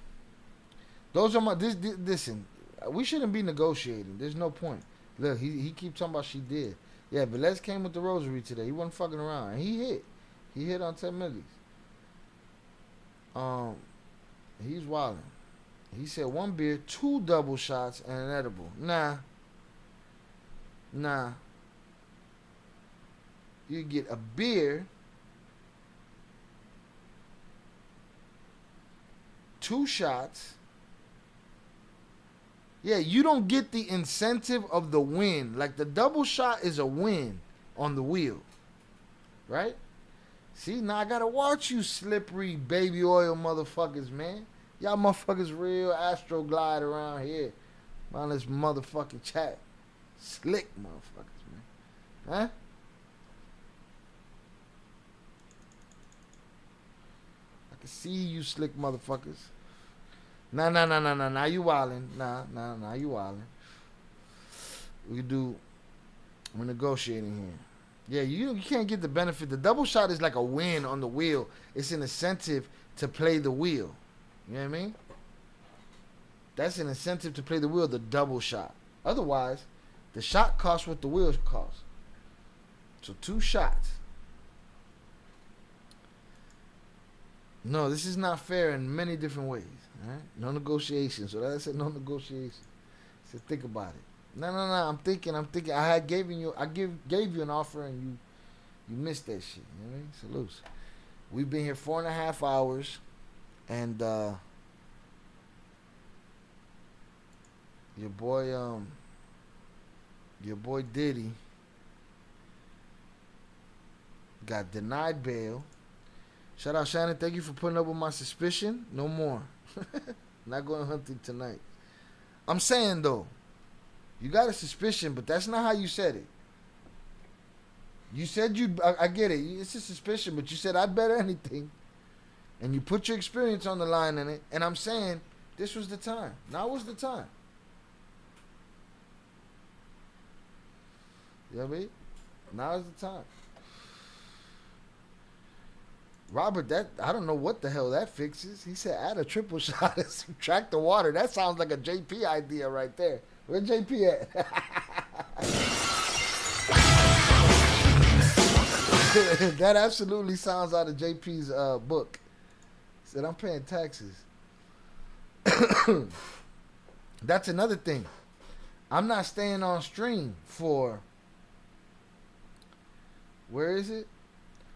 Those are my listen, we shouldn't be negotiating. There's no point. Look, he keep talking about she did. Yeah, but Les came with the rosary today. He wasn't fucking around. And he hit. He hit on 10 millies. He's wilding. He said 1 beer, 2 double shots, and an edible. Nah. You get a beer, 2 shots. Yeah, you don't get the incentive of the win. Like the double shot is a win on the wheel. Right? See, now I gotta watch you slippery baby oil motherfuckers, man. Y'all motherfuckers real astro glide around here. On this motherfucking chat. Slick motherfuckers, man. Huh? I can see you slick motherfuckers. Nah, you wildin'. Nah, you wildin'. We're negotiating here. Yeah, you can't get the benefit. The double shot is like a win on the wheel. It's an incentive to play the wheel. You know what I mean? That's an incentive to play the wheel, the double shot. Otherwise, the shot costs what the wheel costs. So 2 shots. No, this is not fair in many different ways. All right? No negotiation. So that I said no negotiation. I said think about it. No. I'm thinking. I gave you an offer and you missed that shit. You know what I mean? Salutes. We've been here 4.5 hours, and your boy Diddy got denied bail. Shout out Shannon. Thank you for putting up with my suspicion. No more. Not going hunting tonight. I'm saying though. You got a suspicion, but that's not how you said it. You said I get it. It's a suspicion, but you said I'd bet anything. And you put your experience on the line in it. And I'm saying this was the time. Now was the time. You know what I mean? Now is the time. Robert, I don't know what the hell that fixes. He said add a triple shot and subtract the water. That sounds like a JP idea right there. Where JP at? That absolutely sounds out of JP's book. He said, I'm paying taxes. That's another thing. I'm not staying on stream for, where is it?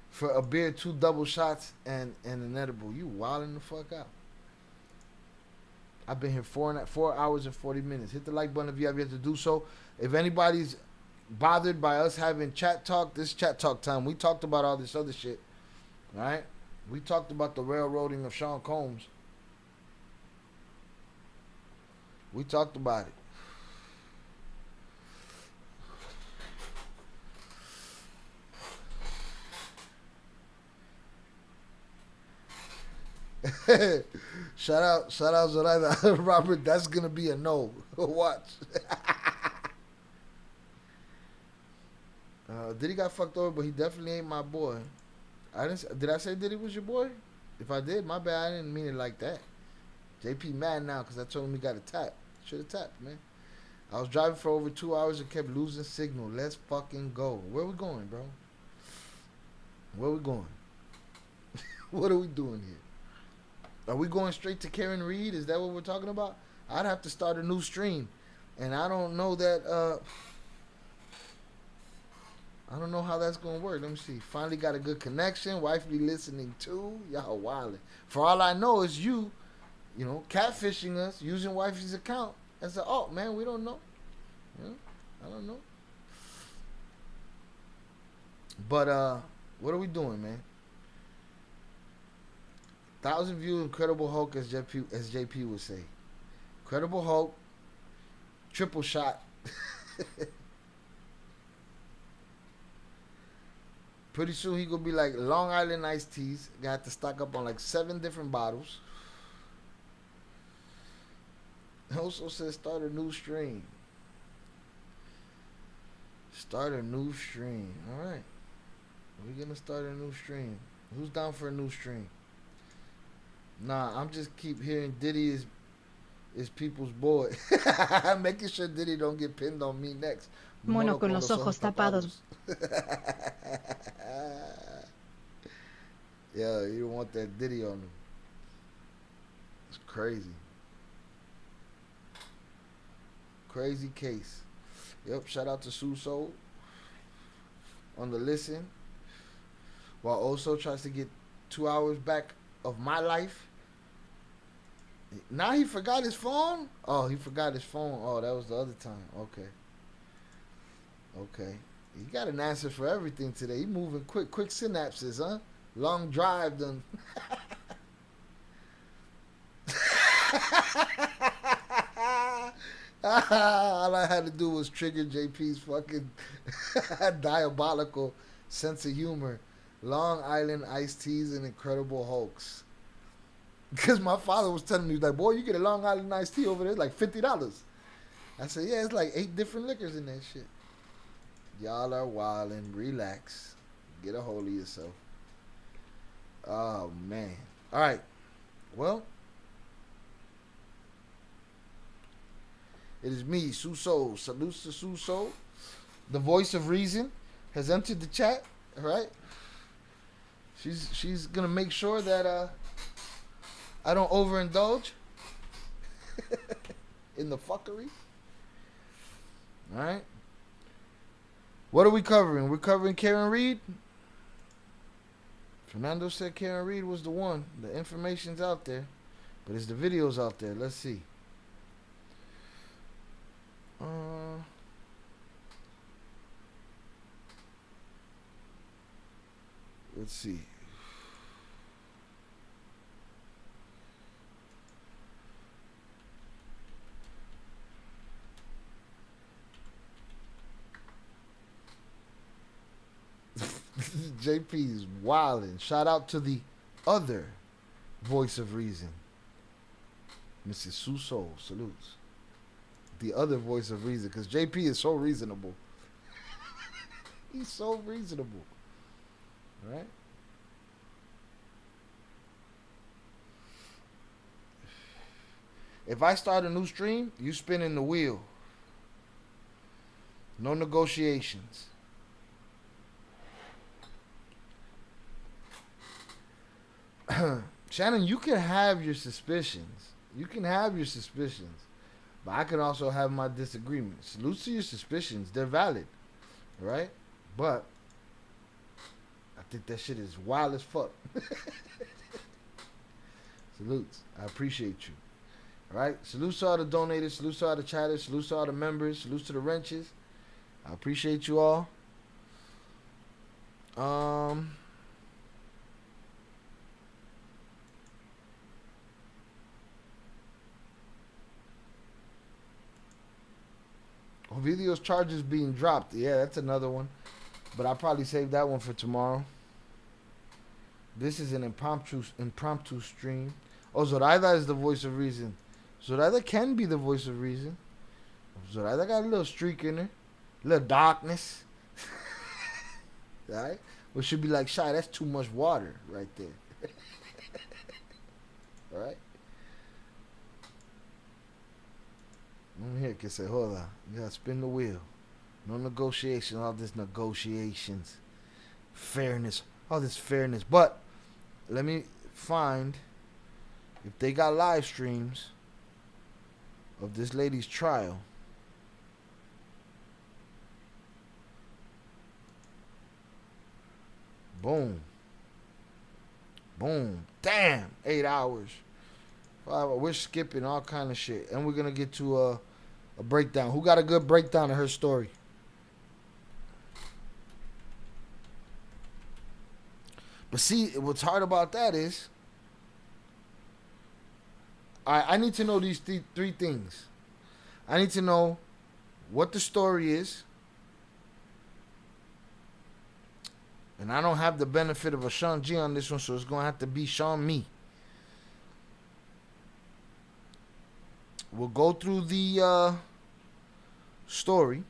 For a beer, 2 double shots, and an edible. You wilding the fuck out. I've been here 4 hours and 40 minutes. Hit the like button if you have yet to do so. If anybody's bothered by us having chat talk, this chat talk time. We talked about all this other shit. Right? We talked about the railroading of Sean Combs. We talked about it. shout out Zoraida. Robert, that's gonna be a no. Watch. Diddy got fucked over, but he definitely ain't my boy. Did I say Diddy was your boy? If I did, my bad. I didn't mean it like that. JP mad now because I told him he got a tap. Should have tapped, man. I was driving for over 2 hours and kept losing signal. Let's fucking go. Where we going, bro? Where we going? What are we doing here? Are we going straight to Karen Reed? Is that what we're talking about? I'd have to start a new stream. And I don't know that, I don't know how that's going to work. Let me see. Finally got a good connection. Wife be listening too. Y'all wildin'. For all I know is you know, catfishing us, using wifey's account. And say, oh, man, we don't know. You know? I don't know. But, what are we doing, man? 1,000 views, Incredible Hulk, as JP would say. Incredible Hulk, triple shot. Pretty soon he gonna be like Long Island iced teas. Got to stock up on like 7 different bottles. Also says start a new stream. Start a new stream. All right. We're gonna start a new stream. Who's down for a new stream? Nah, I'm just keep hearing Diddy is people's boy. Making sure Diddy don't get pinned on me next. Mono con los ojos tapados. Yeah, you don't want that Diddy on him. It's crazy. Crazy case. Yep, shout out to Suso on the listen. While also tries to get 2 hours back of my life. Now he forgot his phone? Oh, he forgot his phone. Oh, that was the other time. Okay. Okay. He got an answer for everything today. He moving quick synapses, huh? Long drive done. All I had to do was trigger JP's fucking diabolical sense of humor. Long Island iced teas and Incredible Hulks. Because my father was telling me, like, boy, you get a Long Island iced tea over there, it's like $50. I said, yeah, it's like 8 different liquors in that shit. Y'all are wildin'. Relax. Get a hold of yourself. Oh, man. All right. Well, it is me, Suso. Salutes to Suso. The voice of reason has entered the chat. All right. She's gonna make sure that I don't overindulge in the fuckery. All right. What are we covering? We're covering Karen Reed. Fernando said Karen Reed was the one. The information's out there, but it's the videos out there. Let's see. Let's see. JP's wildin'. Shout out to the other voice of reason, Mrs. Suso. Salutes. The other voice of reason, because JP is so reasonable. He's so reasonable. Right? If I start a new stream, you spinning the wheel. No negotiations. Shannon, you can have your suspicions. You can have your suspicions. But I can also have my disagreements. Salute to your suspicions. They're valid. Right? But I think that shit is wild as fuck. Salutes. I appreciate you. All right? Salutes to all the donators. Salutes to all the chatters. Salutes to all the members. Salutes to the wrenches. I appreciate you all. Videos charges being dropped. Yeah, that's another one. But I'll probably save that one for tomorrow. This is an impromptu stream. Oh, Zoraida is the voice of reason. Zoraida can be the voice of reason. Zoraida got a little streak in her. A little darkness. Alright? Which should be like, Shy, that's too much water right there. Alright? Here can say, hold on, you gotta spin the wheel. No negotiation, all this negotiations, fairness, all this fairness. But let me find if they got live streams of this lady's trial. Boom. Boom. Damn. 8 hours. 5 hours. We're skipping all kind of shit. And we're going to get to a breakdown. Who got a good breakdown of her story? But see, what's hard about that is I need to know these three things. I need to know what the story is. And I don't have the benefit of a Sean G on this one, so it's going to have to be Sean Me. We'll go through the story.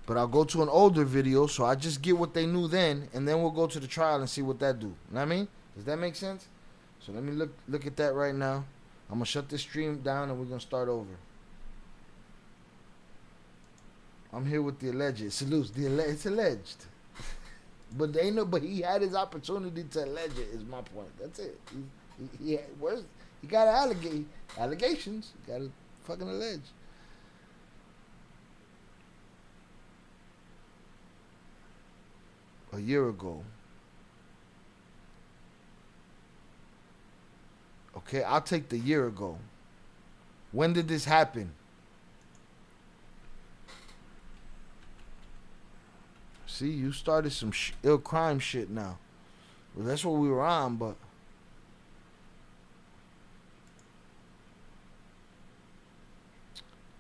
But I'll go to an older video, so I just get what they knew then, and then we'll go to the trial and see what that do. You know what I mean? Does that make sense? So let me look at that right now. I'm going to shut this stream down, and we're going to start over. I'm here with the alleged. Salutes. It's alleged. But they know. But he had his opportunity to allege it, is my point. That's it. He got to allegations. He got to fucking allege. A year ago, Okay, I'll take the year ago. When did this happen? See, you started some ill crime shit now. Well, that's what we were on, but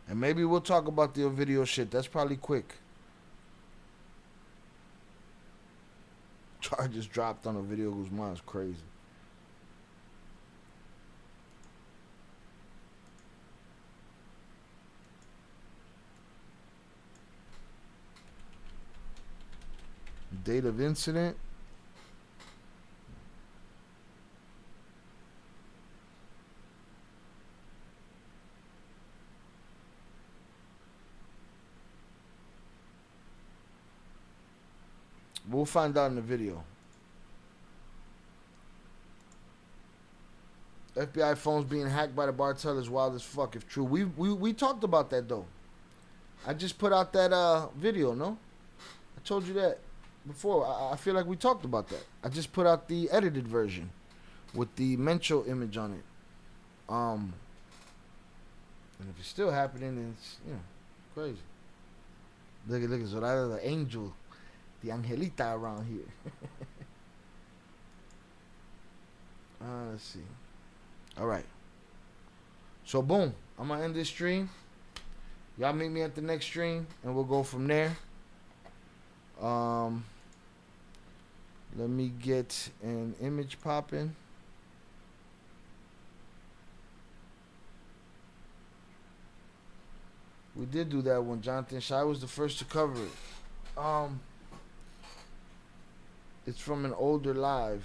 and maybe we'll talk about the video shit. That's probably quick. Charges dropped on a video Guzman is crazy. Date of incident. We'll find out in the video. FBI phones being hacked by the Cartel is wild as fuck if true. We talked about that though. I just put out that video, no? I told you that before. I feel like we talked about that. I just put out the edited version with the Mencho image on it. And if it's still happening, then it's, you know, crazy. Look at Zorada, the angel, the Angelita around here. Let's see. All right. So boom, I'm gonna end this stream. Y'all meet me at the next stream, and we'll go from there. Let me get an image popping. We did do that one. Jonathan Shy was the first to cover it. It's from an older live.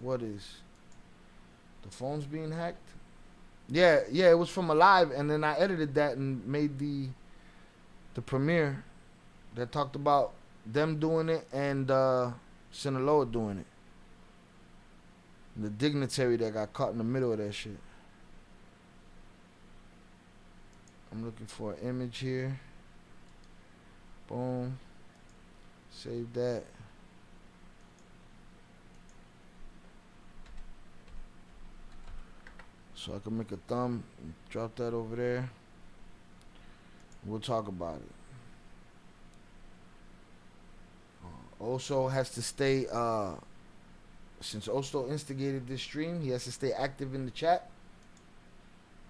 What is? The phone's being hacked? Yeah, it was from a live, and then I edited that and made the premiere that talked about them doing it and Sinaloa doing it. The dignitary that got caught in the middle of that shit. I'm looking for an image here. Boom. Save that. So I can make a thumb and drop that over there. We'll talk about it. Oso has to stay, since Oso instigated this stream, he has to stay active in the chat.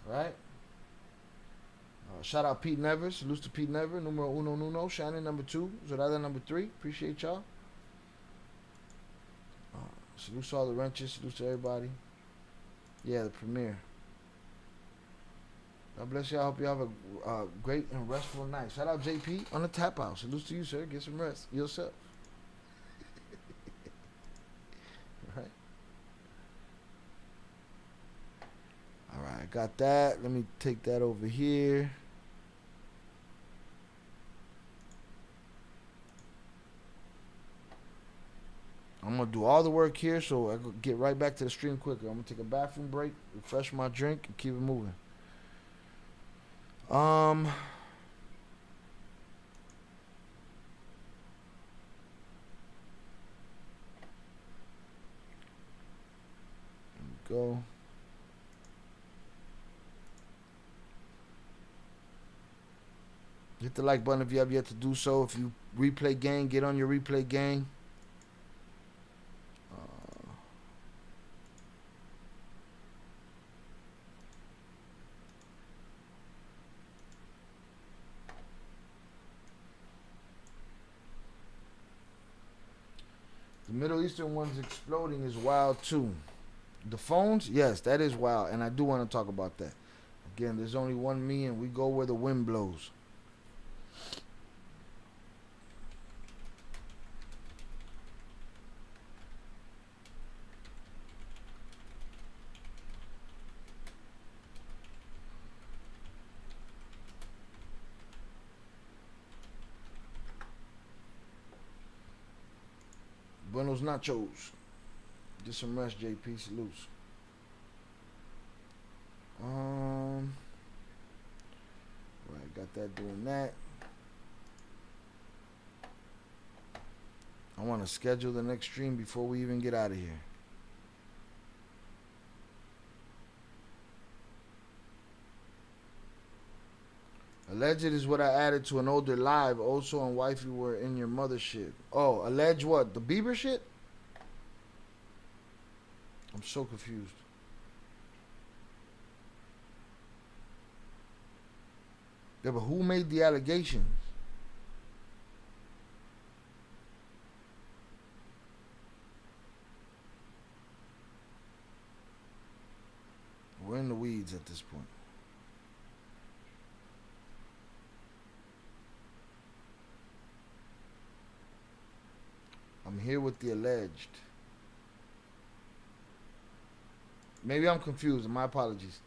Right? Shout out Pete Nevers. Salute to Pete Nevers. Numero uno nuno. Shannon number 2. Zorada number 3. Appreciate y'all. Salute to all the wrenches. Salute to everybody. Yeah, the premiere. God bless you. I hope you have a great and restful night. Shout out JP on the tap house. Salute to you, sir. Get some rest yourself. All right. All right, got that. Let me take that over here. I'm going to do all the work here so I can get right back to the stream quicker. I'm going to take a bathroom break, refresh my drink, and keep it moving. There we go. Hit the like button if you have yet to do so. If you replay gang, get on your replay gang. The Middle Eastern ones exploding is wild too. The phones, yes, that is wild, and I do want to talk about that. Again, there's only one me, and we go where the wind blows. Buenos nachos. Get some rest, JP. Salutes. Right, got that doing that. I want to schedule the next stream before we even get out of here. Alleged is what I added to an older live. Also and wifey were in your mother shit. Oh, alleged what? The Bieber shit? I'm so confused. Yeah, but who made the allegations? We're in the weeds at this point. I'm here with the alleged. Maybe I'm confused. My apologies.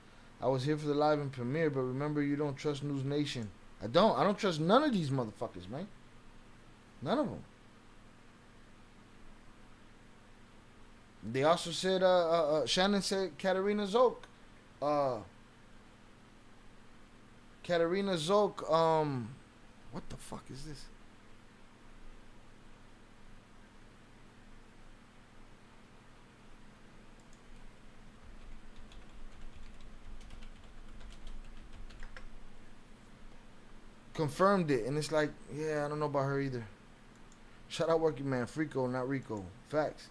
I was here for the live and premiere, but remember, you don't trust News Nation. I don't trust none of these motherfuckers, man. None of them. They also said, Shannon said Katarina Zoke. Katarina Zoke, what the fuck is this? Confirmed it, and it's like, yeah, I don't know about her either. Shout out Working Man, Rico, not Rico. Facts.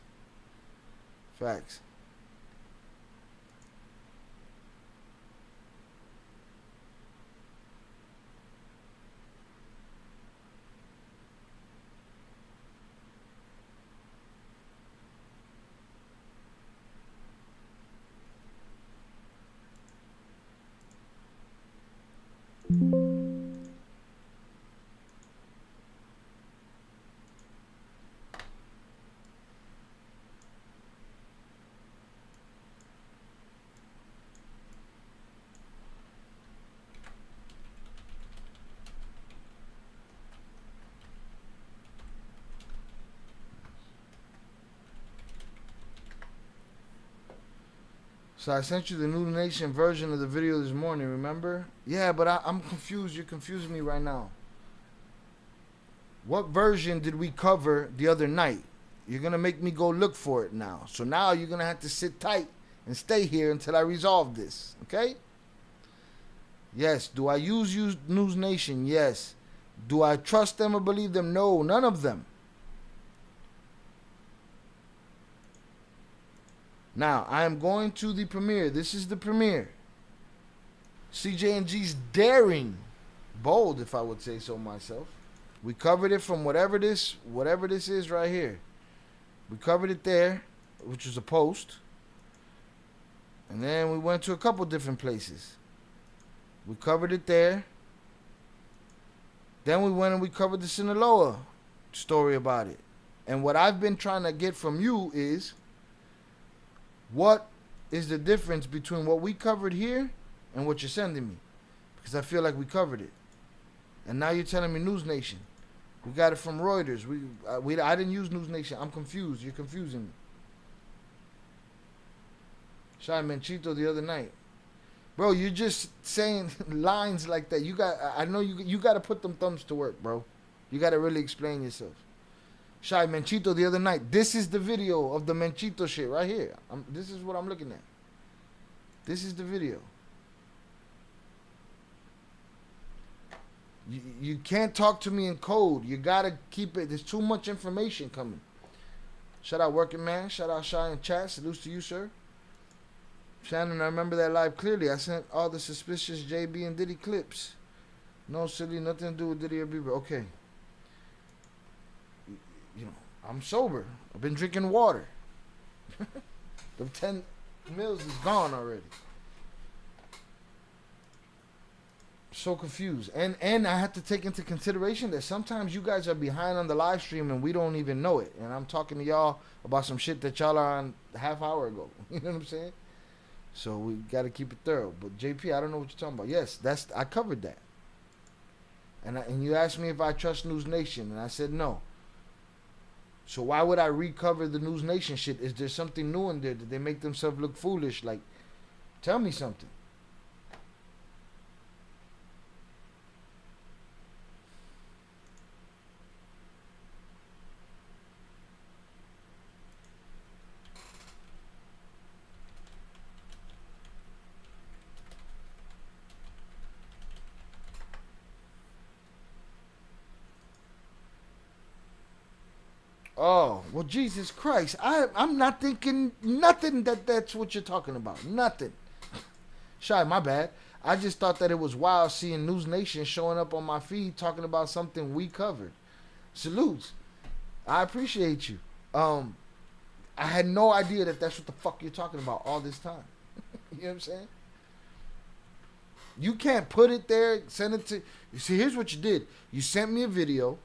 Facts. So I sent you the New Nation version of the video this morning, remember? Yeah, but I'm confused. You're confusing me right now. What version did we cover the other night? You're going to make me go look for it now. So now you're going to have to sit tight and stay here until I resolve this, okay? Yes. Do I use News Nation? Yes. Do I trust them or believe them? No, none of them. Now, I am going to the premiere. This is the premiere. CJ&G's daring. Bold, if I would say so myself. We covered it from whatever this is right here. We covered it there, which was a post. And then we went to a couple different places. We covered it there. Then we went and we covered the Sinaloa story about it. And what I've been trying to get from you is, what is the difference between what we covered here and what you're sending me? Because I feel like we covered it. And now you're telling me News Nation. We got it from Reuters. I didn't use News Nation. I'm confused. You're confusing me. Shy Menchito the other night. Bro, you're just saying lines like that. I know you got to put them thumbs to work, bro. You got to really explain yourself. Shy Menchito the other night. This is the video of the Menchito shit right here. This is what I'm looking at. This is the video. You can't talk to me in code. You got to keep it. There's too much information coming. Shout out Working Man. Shout out Shy in chat. Salutes to you, sir. Shannon, I remember that live clearly. I sent all the suspicious JB and Diddy clips. No, silly, nothing to do with Diddy or Bieber. Okay. You know, I'm sober. I've been drinking water. The 10 mils is gone already. So confused. And I have to take into consideration that sometimes you guys are behind on the live stream and we don't even know it. And I'm talking to y'all about some shit that y'all are on a half hour ago. You know what I'm saying? So we got to keep it thorough. But JP, I don't know what you're talking about. Yes, I covered that. And you asked me if I trust News Nation, and I said no. So why would I recover the News Nation shit? Is there something new in there? Did they make themselves look foolish? Like, tell me something. Well, Jesus Christ, I'm not thinking nothing that's what you're talking about. Nothing. Shy, my bad. I just thought that it was wild seeing News Nation showing up on my feed talking about something we covered. Salutes. I appreciate you. I had no idea that that's what the fuck you're talking about all this time. You know what I'm saying? You can't put it there, send it to... You see, here's what you did. You sent me a video,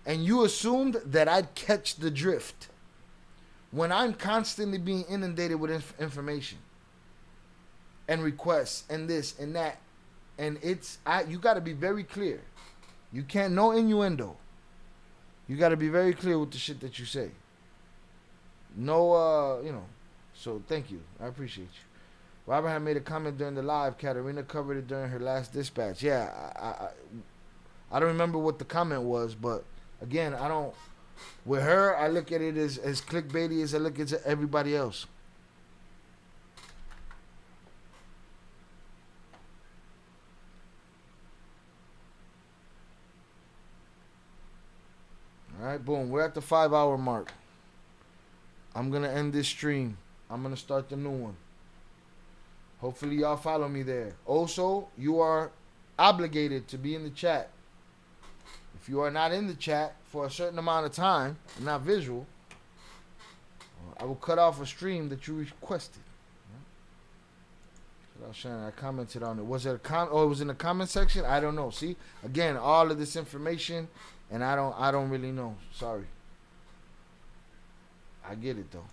and you assumed that I'd catch the drift when I'm constantly being inundated with information and requests and this and that. And you got to be very clear. You can't, no innuendo. You got to be very clear with the shit that you say. No, so thank you. I appreciate you. Robert had made a comment during the live. Katarina covered it during her last dispatch. Yeah, I don't remember what the comment was, but again, I don't. With her, I look at it as clickbaity as I look at everybody else. All right, boom. We're at the 5-hour mark. I'm going to end this stream. I'm going to start the new one. Hopefully y'all follow me there. Also, you are obligated to be in the chat. If you are not in the chat for a certain amount of time, and not visual, I will cut off a stream that you requested. I commented on it. Was it it was in the comment section? I don't know. See, again, all of this information, and I don't really know. Sorry. I get it though.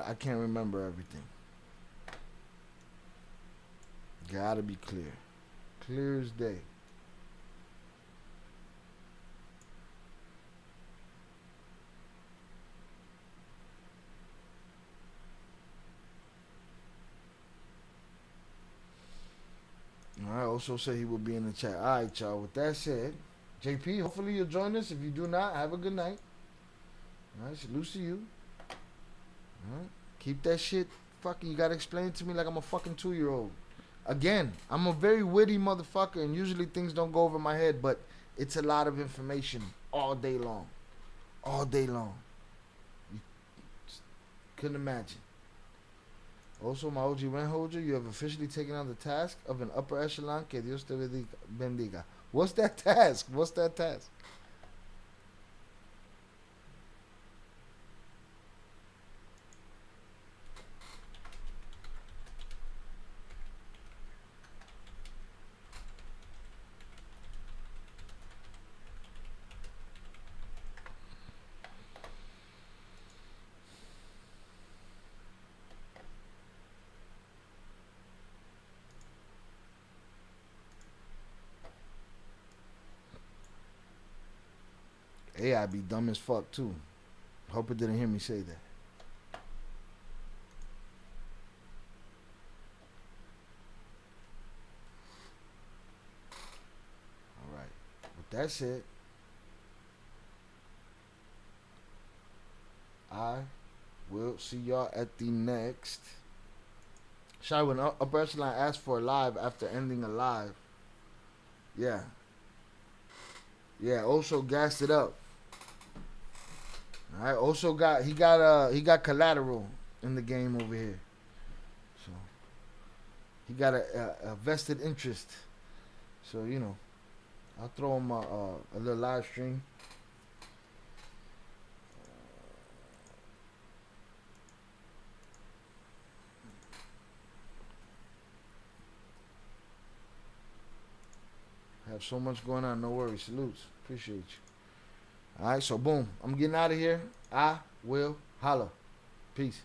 I can't remember everything. Gotta be clear. Clear as day. I also said he will be in the chat. Alright, y'all. With that said, JP, hopefully you'll join us. If you do not, have a good night. Alright, salute to you. Alright. Keep that shit fucking, you gotta explain it to me like I'm a fucking 2-year-old. Again, I'm a very witty motherfucker, and usually things don't go over my head, but it's a lot of information all day long. All day long. You couldn't imagine. Also, my OG rent holder, you have officially taken on the task of an upper echelon. Que Dios te bendiga. What's that task? What's that task? Hey, I'd be dumb as fuck too. Hope it didn't hear me say that. Alright. With that said, I will see y'all at the next. Shy, when Upper Echelon asked for a live after ending a live. Yeah. Yeah, also gassed it up. Alright, also he got collateral in the game over here. So he got a vested interest. So, you know, I'll throw him a little live stream. Have so much going on, no worries. Salutes. Appreciate you. Alright, so boom. I'm getting out of here. I will holla. Peace.